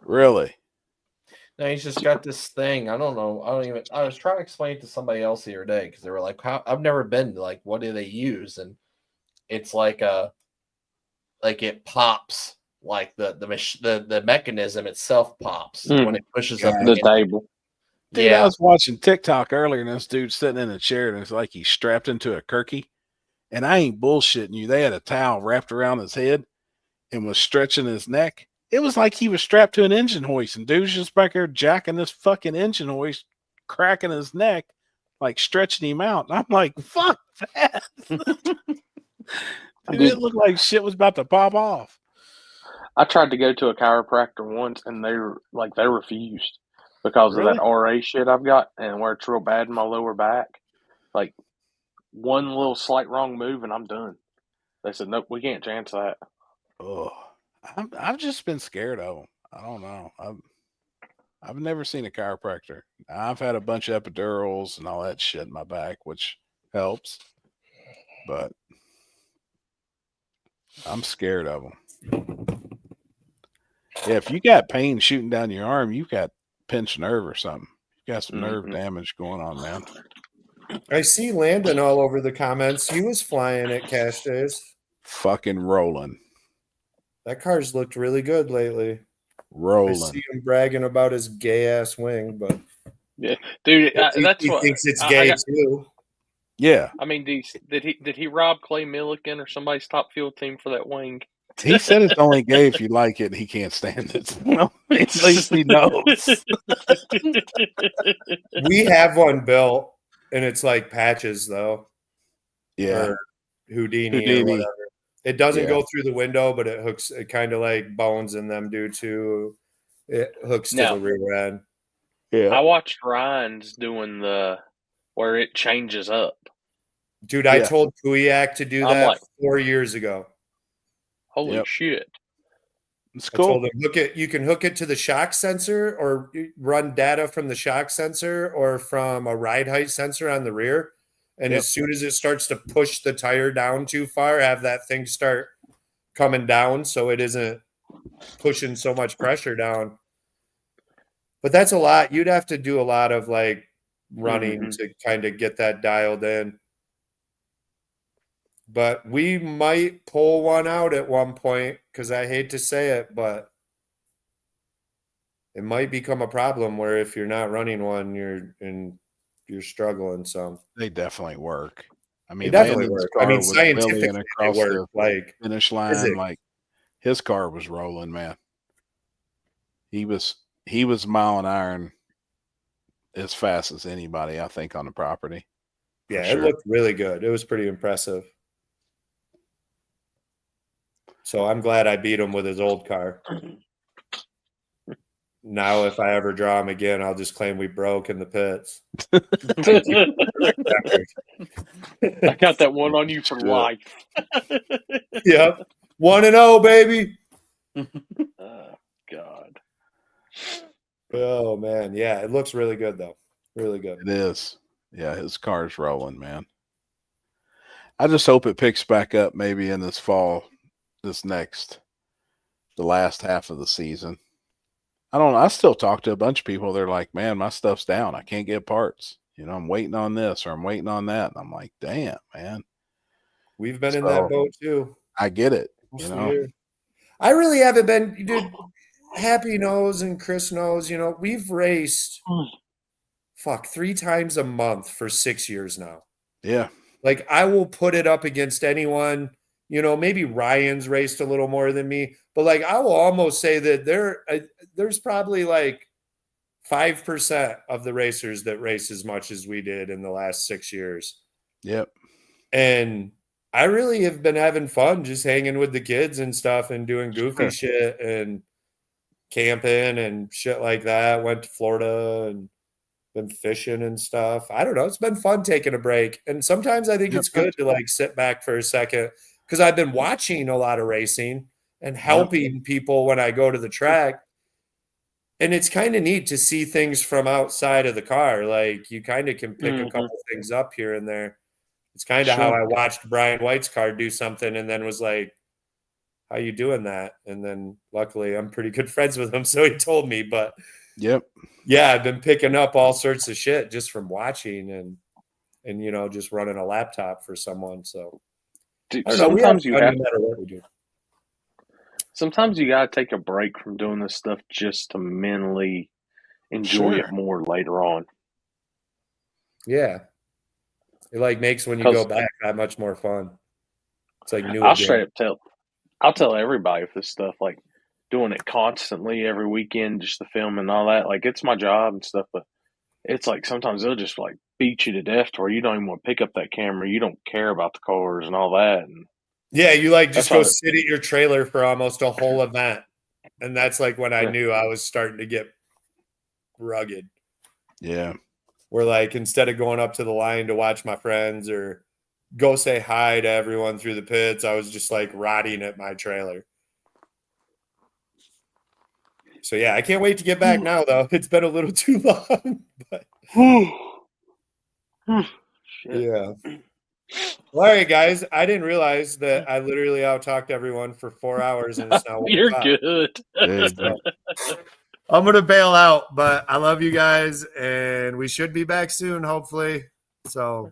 Really? No, he's just got this thing. I don't know. I was trying to explain it to somebody else the other day because they were like, I've never been to, like, what do they use? And it's like it pops, like the mechanism itself pops when it pushes up the table. Dude, I was watching TikTok earlier, and this dude sitting in a chair, and it's like he's strapped into a Kirky. And I ain't bullshitting you. They had a towel wrapped around his head and was stretching his neck. It was like he was strapped to an engine hoist, and dude's just back there jacking this fucking engine hoist, cracking his neck, like stretching him out. And I'm like, fuck that. Dude, it looked like shit was about to pop off. I tried to go to a chiropractor once, and they refused because of that RA shit I've got, and where it's real bad in my lower back. Like one little slight wrong move, and I'm done. They said, nope, we can't chance that. Oh, I've just been scared of them. I don't know. I've never seen a chiropractor. I've had a bunch of epidurals and all that shit in my back, which helps, but I'm scared of them. Yeah, if you got pain shooting down your arm, you got pinched nerve or something. You got some nerve damage going on, man. I see Landon all over the comments. He was flying at Cash Days. Fucking rolling. That car's looked really good lately. Rolling. I see him bragging about his gay ass wing, but yeah, dude, he thinks it's gay too. Yeah. I mean, did he rob Clay Millican or somebody's top field team for that wing? He said it's only gay if you like it. He can't stand it. Well, at least he knows. We have one built, and it's like patches though, Yeah. or Houdini, or Houdini. whatever. It doesn't Yeah. go through the window, but it hooks. It kind of like bones in them do too. It hooks to Now- the rear end. Yeah. I watched Ryan's doing where it changes up. Dude, I Yeah. told Kuyak to do I'm that like- 4 years ago. Holy Yep. shit! It's I told cool. him you can hook it to the shock sensor or run data from the shock sensor or from a ride height sensor on the rear. And Yep. as soon as it starts to push the tire down too far, have that thing start coming down so it isn't pushing so much pressure down. But that's a lot. You'd have to do a lot of like running Mhm. to kind of get that dialed in. But we might pull one out at one point because I hate to say it, but it might become a problem where if you're not running one, you're struggling some. They definitely work. I mean, They definitely Landon's work. I car mean, was scientifically wheeling they across work. the Like finish line. physics. Like his car was rolling, man. He was mile an hour as fast as anybody, I think, on the property. for Yeah, sure. it looked really good. It was pretty impressive. So I'm glad I beat him with his old car. Now, if I ever draw him again, I'll just claim we broke in the pits. I got that one on you for Do it. life. Yep. 1-0, baby. Oh, God. Oh, man. Yeah, it looks really good, though. Really good. It is. Yeah, his car's rolling, man. I just hope it picks back up maybe in this fall, the last half of the season. I don't know. I still talk to a bunch of people. They're like, man, my stuff's down. I can't get parts. You know, I'm waiting on this or I'm waiting on that. And I'm like, damn, man. We've been in So, that boat, too. I get it. Most You of the know, year. I really haven't been, dude. Happy knows and Chris knows, you know, we've raced 3 times a month for 6 years now. yeah. Like I will put it up against anyone, you know, maybe Ryan's raced a little more than me, but like I will almost say that there's probably like 5% of the racers that race as much as we did in the last 6 years. Yep. And I really have been having fun just hanging with the kids and stuff and doing goofy shit and camping and shit like that. Went to Florida and been fishing and stuff. I don't know. It's been fun taking a break. And sometimes I think it's good to like sit back for a second because I've been watching a lot of racing and helping people when I go to the track. And it's kind of neat to see things from outside of the car. Like you kind of can pick a couple things up here and there. It's kind of how I watched Brian White's car do something and then was like, how you doing that? And then luckily I'm pretty good friends with him. So he told me, but Yep. yeah, I've been picking up all sorts of shit just from watching and you know, just running a laptop for someone. So Dude, I don't know. We have sometimes you fun have no matter what we do. sometimes you gotta take a break from doing this stuff just to mentally enjoy Sure. it more later on. Yeah. It like makes when you 'Cause go back that much more fun. It's like new I'll again. straight up I'll tell everybody with this stuff, like doing it constantly every weekend, just the film and all that. Like it's my job and stuff, but it's like sometimes they'll just like beat you to death to where you don't even want to pick up that camera. You don't care about the cars and all that. And Yeah, you like just That's go how- sit at your trailer for almost a whole event. And that's like when I knew I was starting to get rugged. Yeah. Where like instead of going up to the line to watch my friends or go say hi to everyone through the pits, I was just like rotting at my trailer. So yeah, I can't wait to get back now though. It's been a little too long. But shit. yeah. Well, all right, guys. I didn't realize that I literally out-talked everyone for 4 hours and it's now 1 You're o'clock. good. There you go. I'm gonna bail out, but I love you guys, and we should be back soon, hopefully. So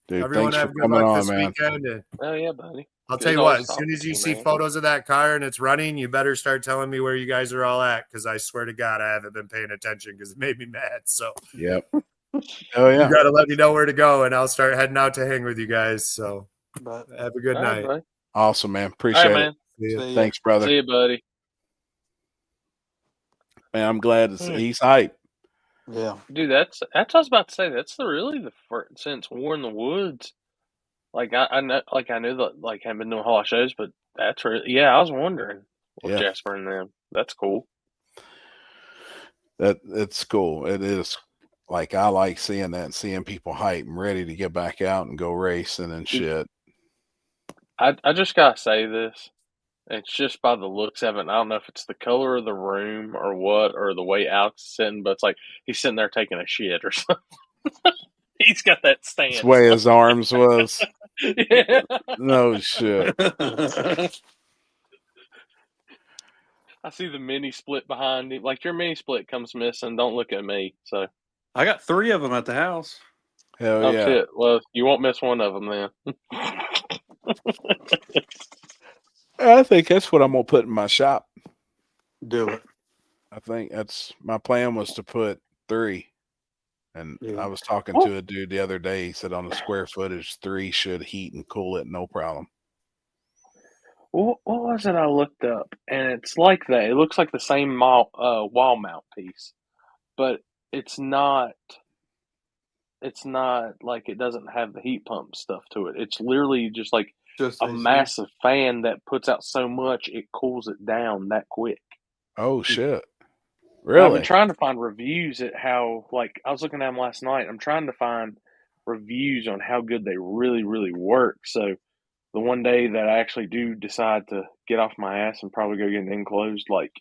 Dude, everyone thanks have for good coming luck on, this man. weekend. And Oh yeah, buddy. I'll Good tell you always what, as talking soon as to you you, see man. photos of that car and it's running, you better start telling me where you guys are all at, because I swear to God, I haven't been paying attention because it made me mad. So Yep. Oh You yeah. got to let me know where to go, and I'll start heading out to hang with you guys. So But have a good All right, night. buddy. Awesome, man. All right, Appreciate it. man. See ya. see ya. Thanks, brother. See you, buddy. Man, I'm glad Hmm. he's hype. Yeah. Dude, that's what I was about to say. That's really the first since War in the Woods. Like I know, like I knew that, like I've been doing a whole lot of shows, but that's really, yeah. I was wondering with Yeah. Jasper and them. That's cool. It's cool. It is. Like I like seeing that and seeing people hype and ready to get back out and go racing and shit. I just gotta say this. It's just by the looks of it. And I don't know if it's the color of the room or what, or the way Alex is sitting, but it's like he's sitting there taking a shit or something. He's got that stance. That's the way his arms was. Yeah. No shit. I see the mini split behind him. Like your mini split comes missing. Don't look at me. So, I got 3 of them at the house. Hell oh yeah. shit. Well, you won't miss one of them then. I think that's what I'm gonna put in my shop. Do it. I think that's my plan was to put 3. And Yeah. I was talking to a dude the other day. He said on the square footage, 3 should heat and cool it, no problem. What was it I looked up? And it's like that. It looks like the same wall mount piece, but it's not. It's not like it doesn't have the heat pump stuff to it. It's literally just like Just a AC. massive fan that puts out so much it cools it down that quick. Oh shit. And I've been Really? trying to find reviews at how, like, I was looking at them last night. I'm trying to find reviews on how good they really, really work. So the one day that I actually do decide to get off my ass and probably go get an enclosed, like,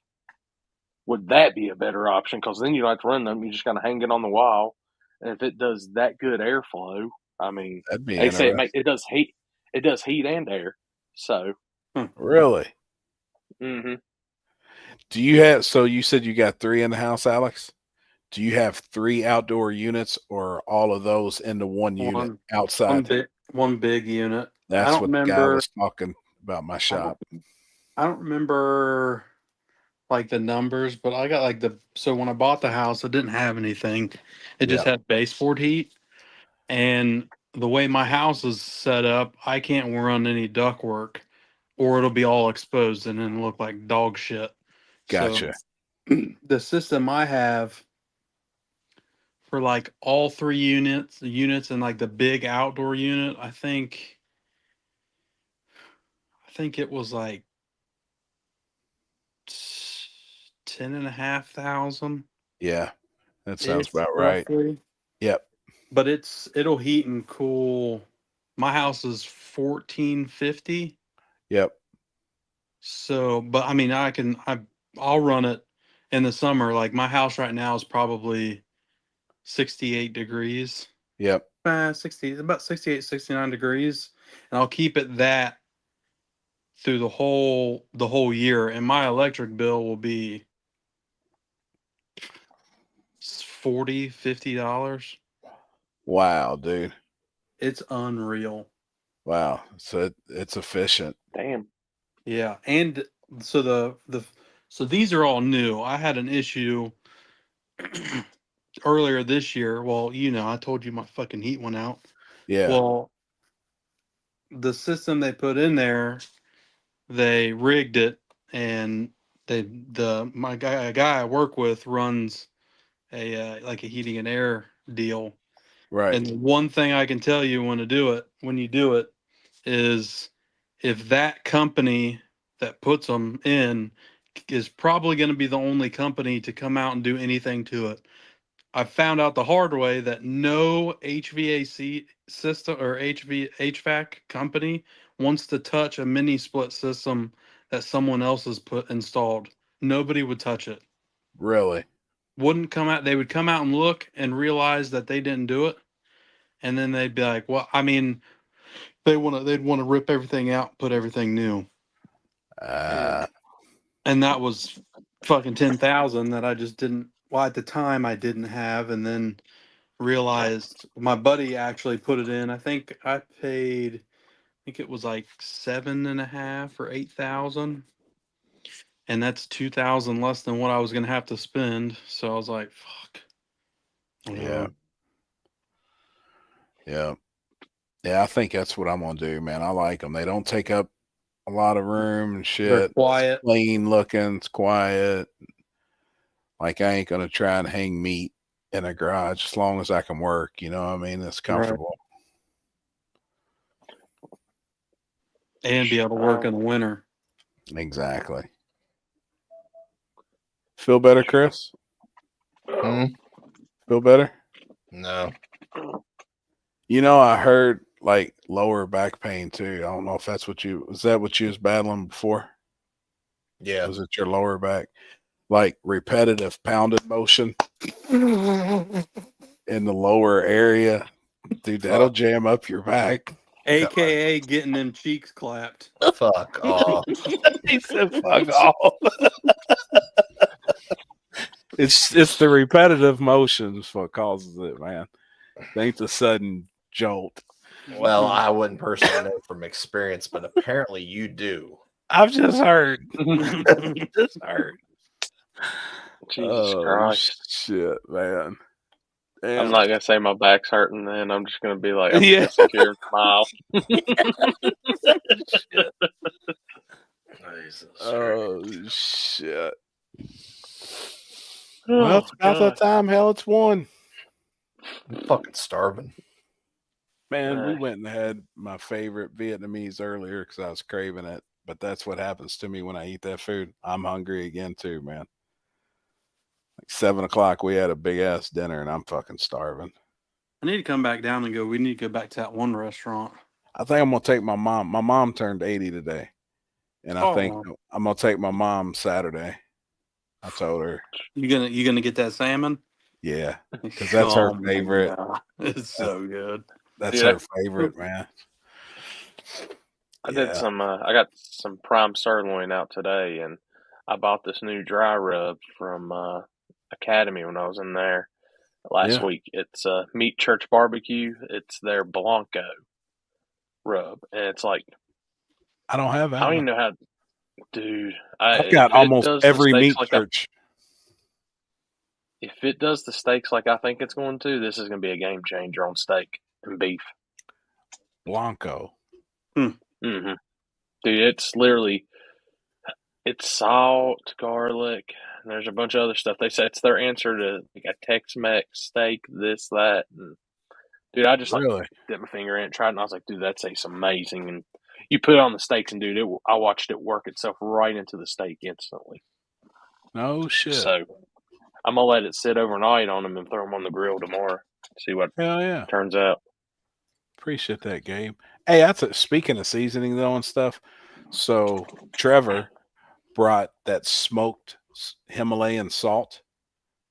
would that be a better option? Because then you don't have to run them. You just kind of hang it on the wall. And if it does that good airflow, I mean, That'd be they say interesting. it does heat. It does heat and air. So, Really? mm-hmm. Do you have, so you said you got 3 in the house, Alex? Do you have 3 outdoor units or all of those into one unit outside? One big unit. That's I don't what the guy remember. was talking about my shop. I don't remember like the numbers, but I got like so when I bought the house, it didn't have anything. It just had baseboard heat. And the way my house is set up, I can't run any ductwork or it'll be all exposed and then look like dog shit. Gotcha. So the system I have for like all 3 units and like the big outdoor unit, I think it was like 10,500. Yeah. That sounds about right. Roughly. Yep. But it'll heat and cool. My house is 1450. Yep. So, but I mean, I'll run it in the summer. Like my house right now is probably 68 degrees. Yep. about 68, 69 degrees. And I'll keep it that through the whole year. And my electric bill will be $40, $50. Wow, dude. It's unreal. Wow. So it's efficient. Damn. Yeah. And so so these are all new. I had an issue earlier this year. Well, I told you my fucking heat went out. Yeah. Well, the system they put in there, they rigged it, and a guy I work with runs like a heating and air deal. Right. And the one thing I can tell you when you do it, is if that company that puts them in is probably going to be the only company to come out and do anything to it. I found out the hard way that no HVAC system or HVAC company wants to touch a mini split system that someone else has installed. Nobody would touch it. Really? Wouldn't come out. They would come out and look and realize that they didn't do it, and then they'd be like, "Well, I mean, they'd want to rip everything out, put everything new." And that was fucking 10,000 that I just didn't. Well, at the time I didn't have, and then realized my buddy actually put it in. I think I paid. I think it was like 7,500 or 8,000, and that's 2,000 less than what I was gonna have to spend. So I was like, "Fuck." Yeah. Yeah. Yeah, I think that's what I'm gonna do, man. I like them. They don't take up a lot of room and They're shit. quiet. Clean looking, it's quiet. Like I ain't gonna try and hang meat in a garage as long as I can work. You know what I mean? It's comfortable. And be able to work in the winter. Exactly. Feel better, Chris? Hmm? Feel better? No. You know, I heard like lower back pain too. I don't know if that's what you was battling before? Yeah. Was it your lower back? Like repetitive pounded motion in the lower area. Dude, that'll Fuck. jam up your back. AKA getting them cheeks clapped. Fuck off. He said fuck off. It's the repetitive motions what causes it, man. It ain't the sudden jolt. Well, I wouldn't personally know from experience, but apparently you do. I've just heard. Just heard. Jesus Christ. Shit, man. I'm Damn. not gonna say my back's hurting. Then I'm just gonna be like, I'm Yeah. gonna sit here and smile. Oh shit. Well, it's about that time. Hell, it's 1. I'm fucking starving. Man, we went and had my favorite Vietnamese earlier because I was craving it. But that's what happens to me when I eat that food. I'm hungry again too, man. Like 7 o'clock, we had a big ass dinner, and I'm fucking starving. I need to come back down and go. We need to go back to that one restaurant. I think I'm gonna take my mom. My mom turned 80 today, and I think I'm gonna take my mom Saturday. I told her. You gonna get that salmon? Yeah, because that's her my favorite. God. It's so good. That's Yeah. her favorite, man. I did some. I got some prime sirloin out today, and I bought this new dry rub from Academy when I was in there last week. It's Meat Church Barbecue. It's their Blanco rub, and it's like I don't have that. I don't one. even know how, dude. I've got almost every meat church. If it does the steaks like I think it's going to, this is going to be a game changer on steak and beef. Blanco. Mm-hmm. Dude, it's literally, it's salt, garlic, and there's a bunch of other stuff. They say it's their answer to like a Tex-Mex steak, this, that. And, dude, I just Really? like dipped my finger in it, tried it, and I was like, dude, that tastes amazing. And you put it on the steaks, and dude, I watched it work itself right into the steak instantly. No shit. So I'm gonna let it sit overnight on them and throw them on the grill tomorrow. See what turns out. Appreciate that, Gabe. Hey, speaking of seasoning though and stuff. So Trevor brought that smoked Himalayan salt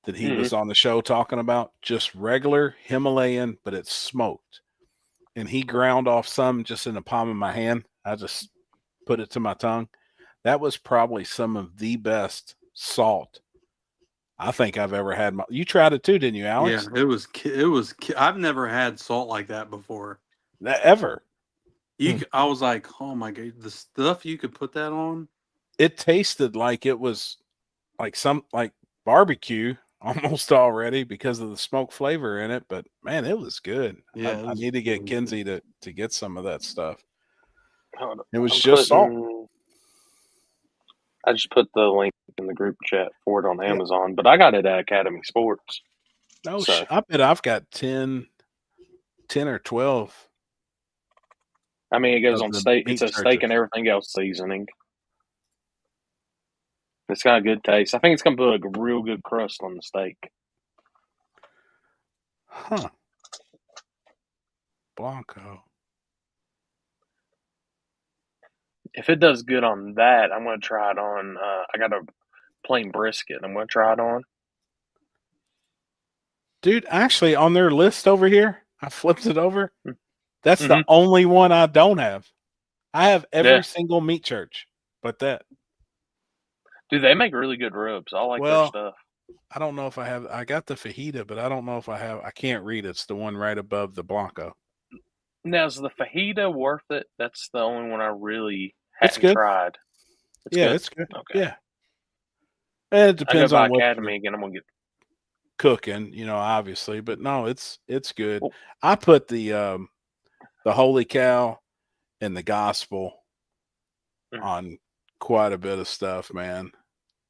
that he was on the show talking about. Just regular Himalayan, but it's smoked. And he ground off some just in the palm of my hand. I just put it to my tongue. That was probably some of the best salt I think I've ever had. You tried it too, didn't you, Alex? Yeah, it was. I've never had salt like that before. Ever. I was like, oh my God, the stuff you could put that on. It tasted like it was like barbecue almost already because of the smoke flavor in it. But man, it was good. Yeah, I need to get Kinsey to get some of that stuff. It was I'm just salt. I just put the link in the group chat for it on Amazon, but I got it at Academy Sports. No, I bet I've got 10 or 12. I mean, it goes on steak. It's a steak and everything else seasoning. It's got a good taste. I think it's going to put a real good crust on the steak. Huh. Blanco. If it does good on that, I'm going to try it on. I got a plain brisket. I'm going to try it on. Dude, actually, on their list over here, I flipped it over. That's the only one I don't have. I have every single meat church, but that. Dude, they make really good ribs. I like their stuff. I don't know if I have. I got the fajita, but I don't know if I have. I can't read. It's the one right above the Blanco. Now, is the fajita worth it? That's the only one I really haven't tried. It's good. Okay. Yeah. And it depends on what. Academy again. I'm gonna get. cooking, obviously, but no, it's good. Well- I put the Holy Cow and the Gospel Mm. on quite a bit of stuff, man.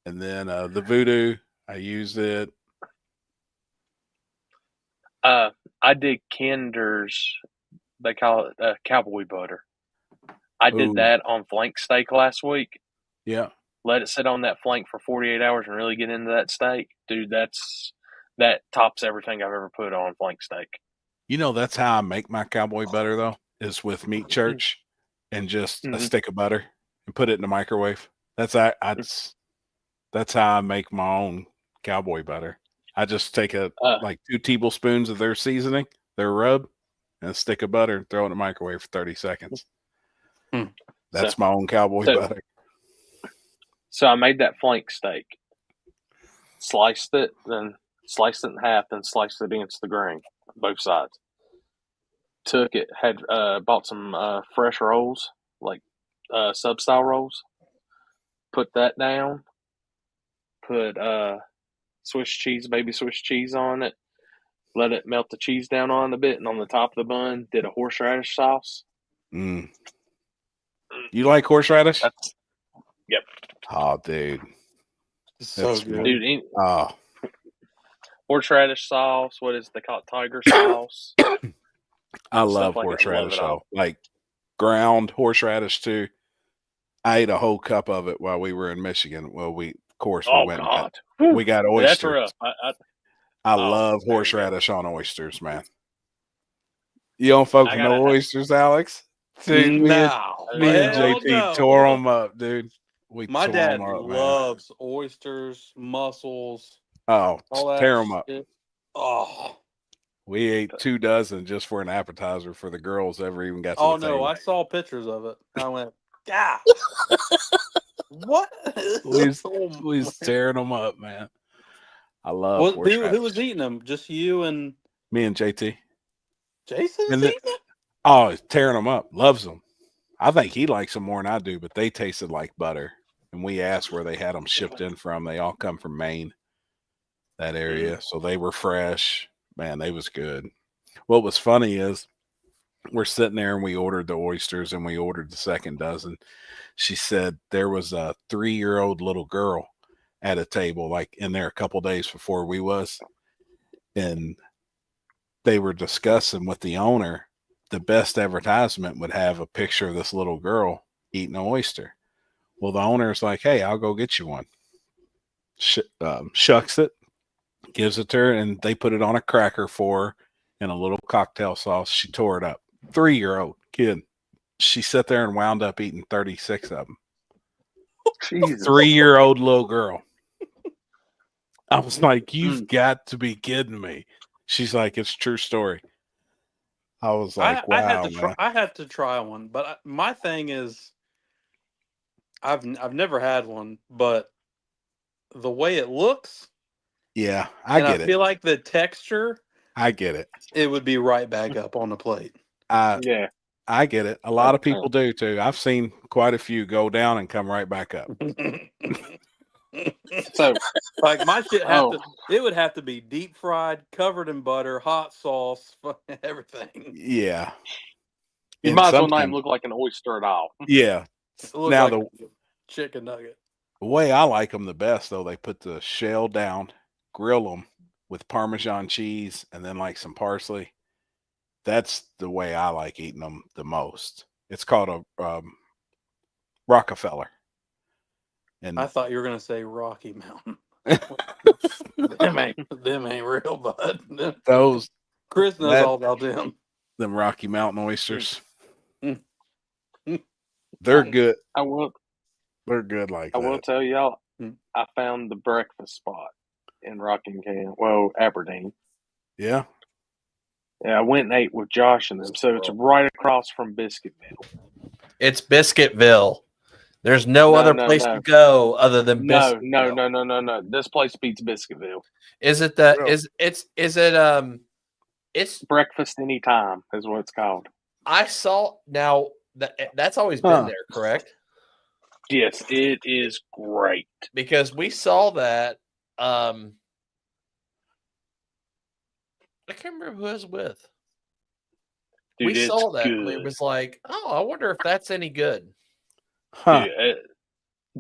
And then the Voodoo, I used it. I did Kinder's. They call it cowboy butter. I did Ooh. that on flank steak last week. Yeah. Let it sit on that flank for 48 hours and really get into that steak, dude. That tops everything I've ever put on flank steak. That's how I make my cowboy butter though, is with Meat Church and just a Mhm. stick of butter and put it in the microwave. That's how I make my own cowboy butter. I just take like 2 tablespoons of their seasoning, their rub, and a stick of butter and throw it in the microwave for 30 seconds. That's my own cowboy butter. So I made that flank steak, sliced it, then sliced it in half, then sliced it against the grain, both sides. Took it, had bought some fresh rolls, like sub style rolls. Put that down. Put Swiss cheese, baby Swiss cheese on it. Let it melt the cheese down on a bit, and on the top of the bun, did a horseradish sauce. You like horseradish? Yep. Oh, dude. So That's good. Dude, Oh, horseradish sauce. What is they call it? Tiger sauce. I love Stuff like that. Love horseradish. it all. Like ground horseradish too. I ate a whole cup of it while we were in Michigan. Well, we Oh went. God, We got oysters. that's rough. I Oh, love there you go. horseradish on oysters, man. You don't fuck I with gotta no have- oysters, Alex? Dude, me and Hell JP no. tore them up, dude. We My tore dad 'em up, man. loves oysters, mussels, Oh, all that tear them up. shit. Oh, We ate 2 dozen just for an appetizer for the girls. Ever even got to oh the no! table. I saw pictures of it. I went, God, what? We was tearing them up, man. I love Well, horseradish. who was eating them? Just you and Me and JT. Jason's And the- eating them? Oh, he's tearing them up. Loves them. I think he likes them more than I do, but they tasted like butter. And we asked where they had them shipped in from. They all come from Maine, that area. So they were fresh. Man, they was good. What was funny is we're sitting there and we ordered the oysters and we ordered the second dozen. She said there was a 3-year-old little girl at a table, like in there a couple days before we was. And they were discussing with the owner, the best advertisement would have a picture of this little girl eating an oyster. Well, the owner's like, hey, I'll go get you one. Shucks it, gives it to her, and they put it on a cracker for her in a little cocktail sauce. She tore it up. 3-year-old kid. She sat there and wound up eating 36 of them. Jesus. 3-year-old little girl. I was like, you've got to be kidding me. She's like, it's a true story. I was like, wow, I had to try one, but my thing is, I've never had one, but the way it looks, yeah, I get I it. feel like the texture, I get it. it would be right back up on the plate. Yeah. I get it. A lot of people do too. I've seen quite a few go down and come right back up. So, like my shit it would have to be deep fried, covered in butter, hot sauce, fucking everything. Yeah. you And might as well not even sometimes- look like an oyster at all. Yeah. It looks Now like a chicken nugget. The way I like them the best, though, they put the shell down, grill them with Parmesan cheese, and then like some parsley. That's the way I like eating them the most. It's called a Rockefeller. And I thought you were gonna say Rocky Mountain. them ain't real, bud. those Chris knows that- all about them. them Rocky Mountain oysters, Mm. they're good. I will They're good like I will that. tell y'all, Mm. I found the breakfast spot in Rockingham. Well, Aberdeen. Yeah. Yeah, I went and ate with Josh and them. So it's right across from Biscuitville. It's Biscuitville. There's no other place to go other than Biscuitville. No. This place beats Biscuitville. Is it the Really? it's Breakfast anytime is what it's called. I saw now that's always been Huh. there, correct? Yes, it is great. Because we saw that I can't remember who I was with. Dude, We it's saw that and good. it was like, oh, I wonder if that's any good. Huh.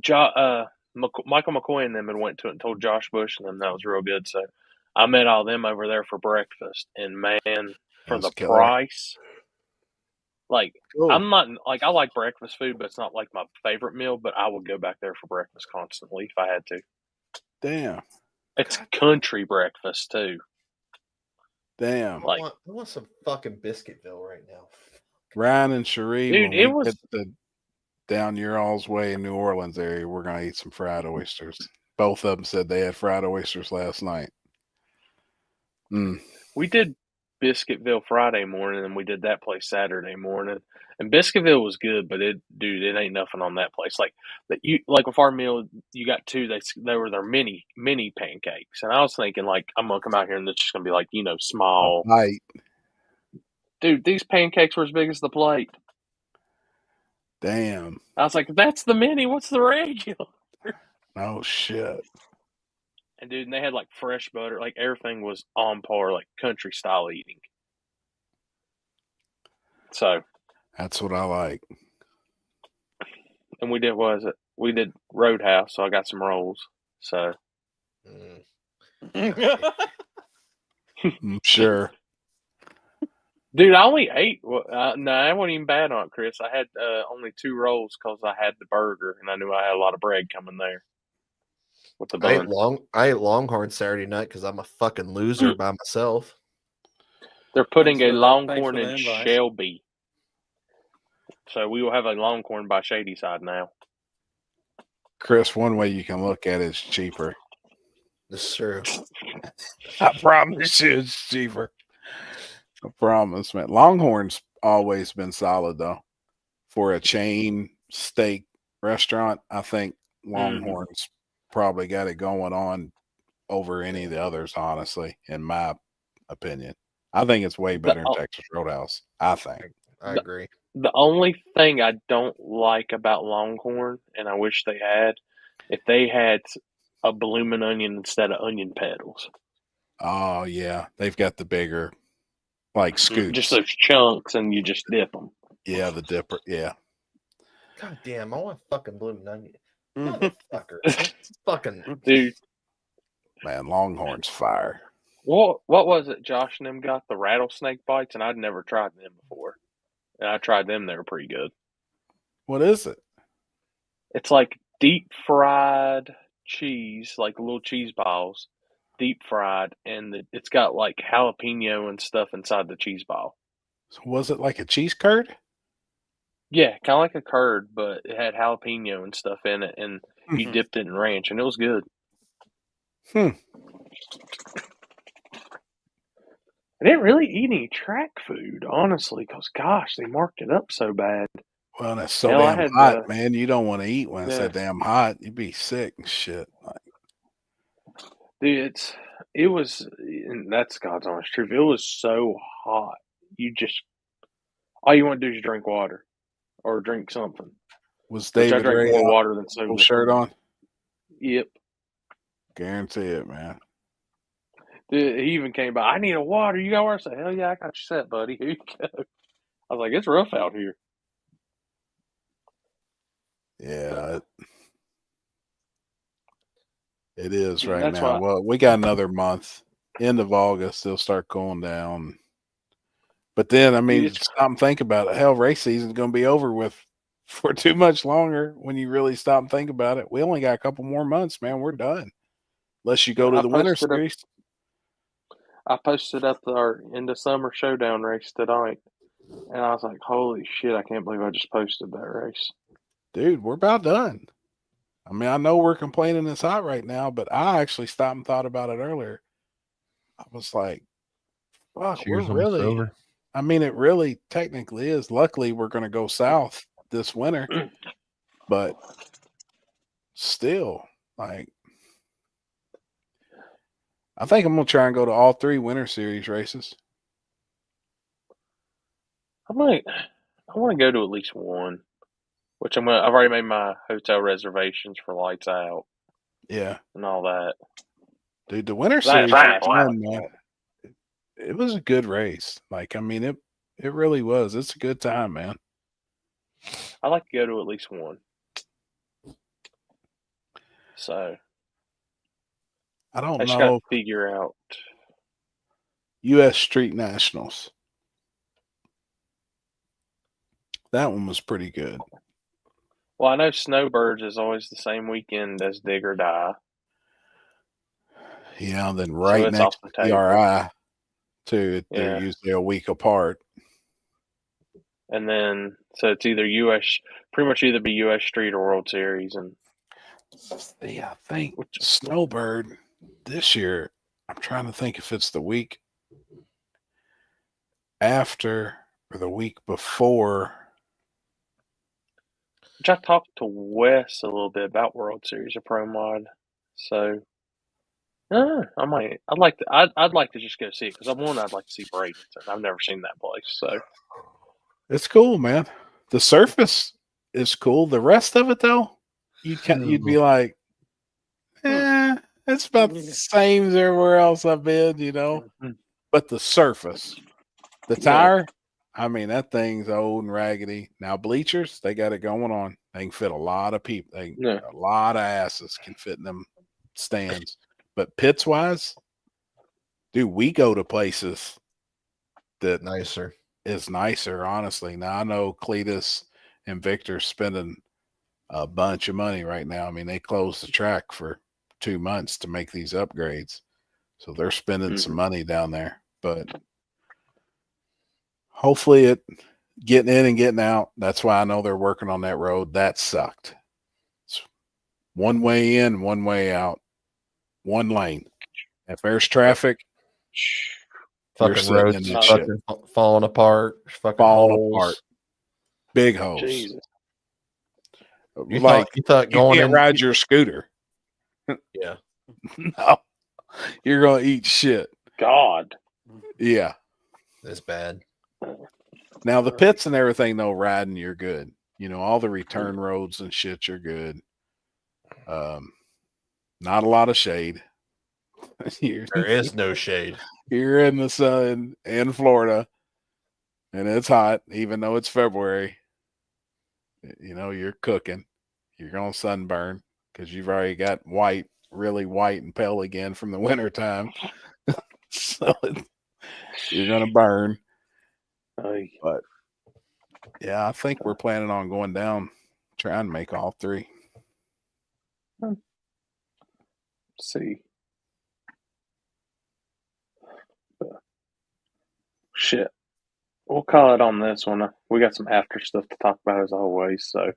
Dude, Michael McCoy and them had went to it and told Josh Bush and them that was real good. So I met all them over there for breakfast, and man, for was the killer. price, like Cool. I'm not like I like breakfast food, but it's not like my favorite meal. But I would go back there for breakfast constantly if I had to. Damn. It's country breakfast too. Damn. Like, I want some fucking Biscuitville right now. Ryan and Cherie, dude, when it we was get down your all's way in New Orleans area, we're gonna eat some fried oysters. Both of them said they had fried oysters last night. We did Biscuitville Friday morning, and we did that place Saturday morning. And Biscuitville was good, but it ain't nothing on that place. Like with our meal, you got two. They were their mini pancakes, and I was thinking like I'm gonna come out here and it's just gonna be like small. Right. Dude, these pancakes were as big as the plate. Damn. I was like, that's the mini. What's the regular? Oh shit. And dude, and they had like fresh butter. Like everything was on par, like country style eating. So that's what I like. And we did Roadhouse, so I got some rolls. So I'm sure. Dude, I only ate. No, I wasn't even bad on it, Chris. I had only 2 rolls because I had the burger, and I knew I had a lot of bread coming there with the bun. I ate Longhorn Saturday night because I'm a fucking loser by myself. They're putting a Thanks Longhorn for the in invite. Shelby, so we will have a Longhorn by Shadyside now. Chris, one way you can look at it is cheaper. That's true. I promise you it's cheaper. I promise, man. Longhorn's always been solid though. For a chain steak restaurant, I think Longhorn's probably got it going on over any of the others, honestly, in my opinion. I think it's way better than Texas Roadhouse. I think. I agree. The only thing I don't like about Longhorn, and I wish they had, if they had a bloomin' onion instead of onion petals. Oh yeah, they've got the bigger, like scoops. Just those chunks, and you just dip them. Yeah, the dipper. Yeah. God damn, I want fucking blooming onion. Motherfucker. Fucking dude. Man, Longhorn's fire. What was it Josh and them got? The rattlesnake bites, and I'd never tried them before. And I tried them, they were pretty good. What is it? It's like deep fried cheese, like little cheese balls, deep fried, and it's got like jalapeno and stuff inside the cheese ball. So was it like a cheese curd? Yeah, kind of like a curd, but it had jalapeno and stuff in it, and you dipped it in ranch, and it was good. I didn't really eat any track food, honestly, because, gosh, they marked it up so bad. Well, that's so damn hot, man. You don't want to eat when it's that damn hot. You'd be sick and shit. Dude, it was, and that's God's honest truth. It was so hot. All you want to do is drink water or drink something. Was David I drank Ray more water than soda. Shirt on? Yep. Guarantee it, man. Dude, he even came by. I need a water. You got water? I said, hell yeah, I got you set, buddy. Here you go. I was like, it's rough out here. Yeah, it is right That's now. why. Well, we got another month. End of August, they'll start cooling down. But then, I mean, stop and think about it. Hell, race season's going to be over with for too much longer when you really stop and think about it. We only got a couple more months, man. We're done. Unless you go to the Winter Series. I posted up our end of summer showdown race tonight, and I was like, holy shit, I can't believe I just posted that race. Dude, we're about done. I mean, I know we're complaining it's hot right now, but I actually stopped and thought about it earlier. I was like, fuck, we're really, I mean, it really technically is. Luckily, we're going to go south this winter, but still, like, I think I'm going to try and go to all 3 Winter Series races. I want to go to at least one, which I've already made my hotel reservations for Lights Out. Yeah. And all that. Dude, the Winter Series is fun, man. it was a good race. Like, I mean, it really was. It's a good time, man. I like to go to at least one. So I I don't just got know. to figure out. U.S. Street Nationals. That one was pretty good. Well, I know Snowbirds is always the same weekend as Dig or Die. Yeah, then So right it's next off to the table. PRI, too. They're Yeah. usually a week apart. And then, so it's either U.S., pretty much either be U.S. Street or World Series. And Yeah, I think which, Snowbird this year, I'm trying to think if it's the week after or the week before. I talked to Wes a little bit about World Series of Pro Mod. So, I'd like to just go see it because I'd like to see Bradenton. I've never seen that place. So, It's cool, man. The surface is cool. The rest of it, though, you'd be like, it's about the same as everywhere else I've been, you know. But the surface, the tire, I mean, that thing's old and raggedy. Now bleachers, they got it going on. They can fit a lot of people. A lot of asses can fit in them stands. But pits wise, dude, we go to places that is nicer, honestly. Now I know Cletus and Victor spending a bunch of money right now. I mean, they closed the track for 2 months to make these upgrades, so they're spending some money down there. But hopefully, it getting in and getting out. That's why I know they're working on that road. That sucked. It's one way in, one way out, one lane. If there's traffic, you're Fucking sitting roads in that shit. fucking falling apart. Fucking Falling holes. apart. Big holes. Jesus. You thought going can't in ride your scooter. Yeah. No. You're gonna eat shit. God. Yeah. It's bad. Now the pits and everything, though, riding, you're good. You know, all the return roads and shit, you're good. Not a lot of shade. There is no shade. You're in the sun in Florida, and it's hot, even though it's February. You know, you're cooking. You're going to sunburn because you've already got white, really white and pale again from the wintertime. So you're going to burn. But, yeah, I think we're planning on going down, trying to make all three. See. Shit. We'll call it on this one. We got some after stuff to talk about as always. So,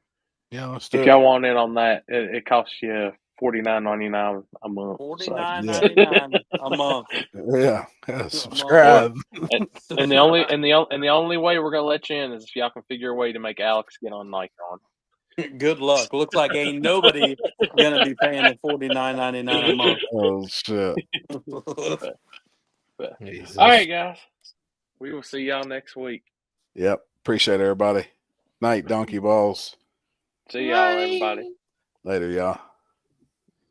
yeah, let's do if it. y'all want in on that, it costs you $49.99 a month. $49.99 a month. Yeah, subscribe. And the only way we're gonna let you in is if y'all can figure a way to make Alex get on Nikon. Good luck. Looks like ain't nobody gonna be paying the $49.99 a month. Oh shit! All right, guys. We will see y'all next week. Yep. Appreciate everybody. Night, donkey balls. See y'all, everybody. Later, y'all.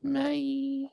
Bye.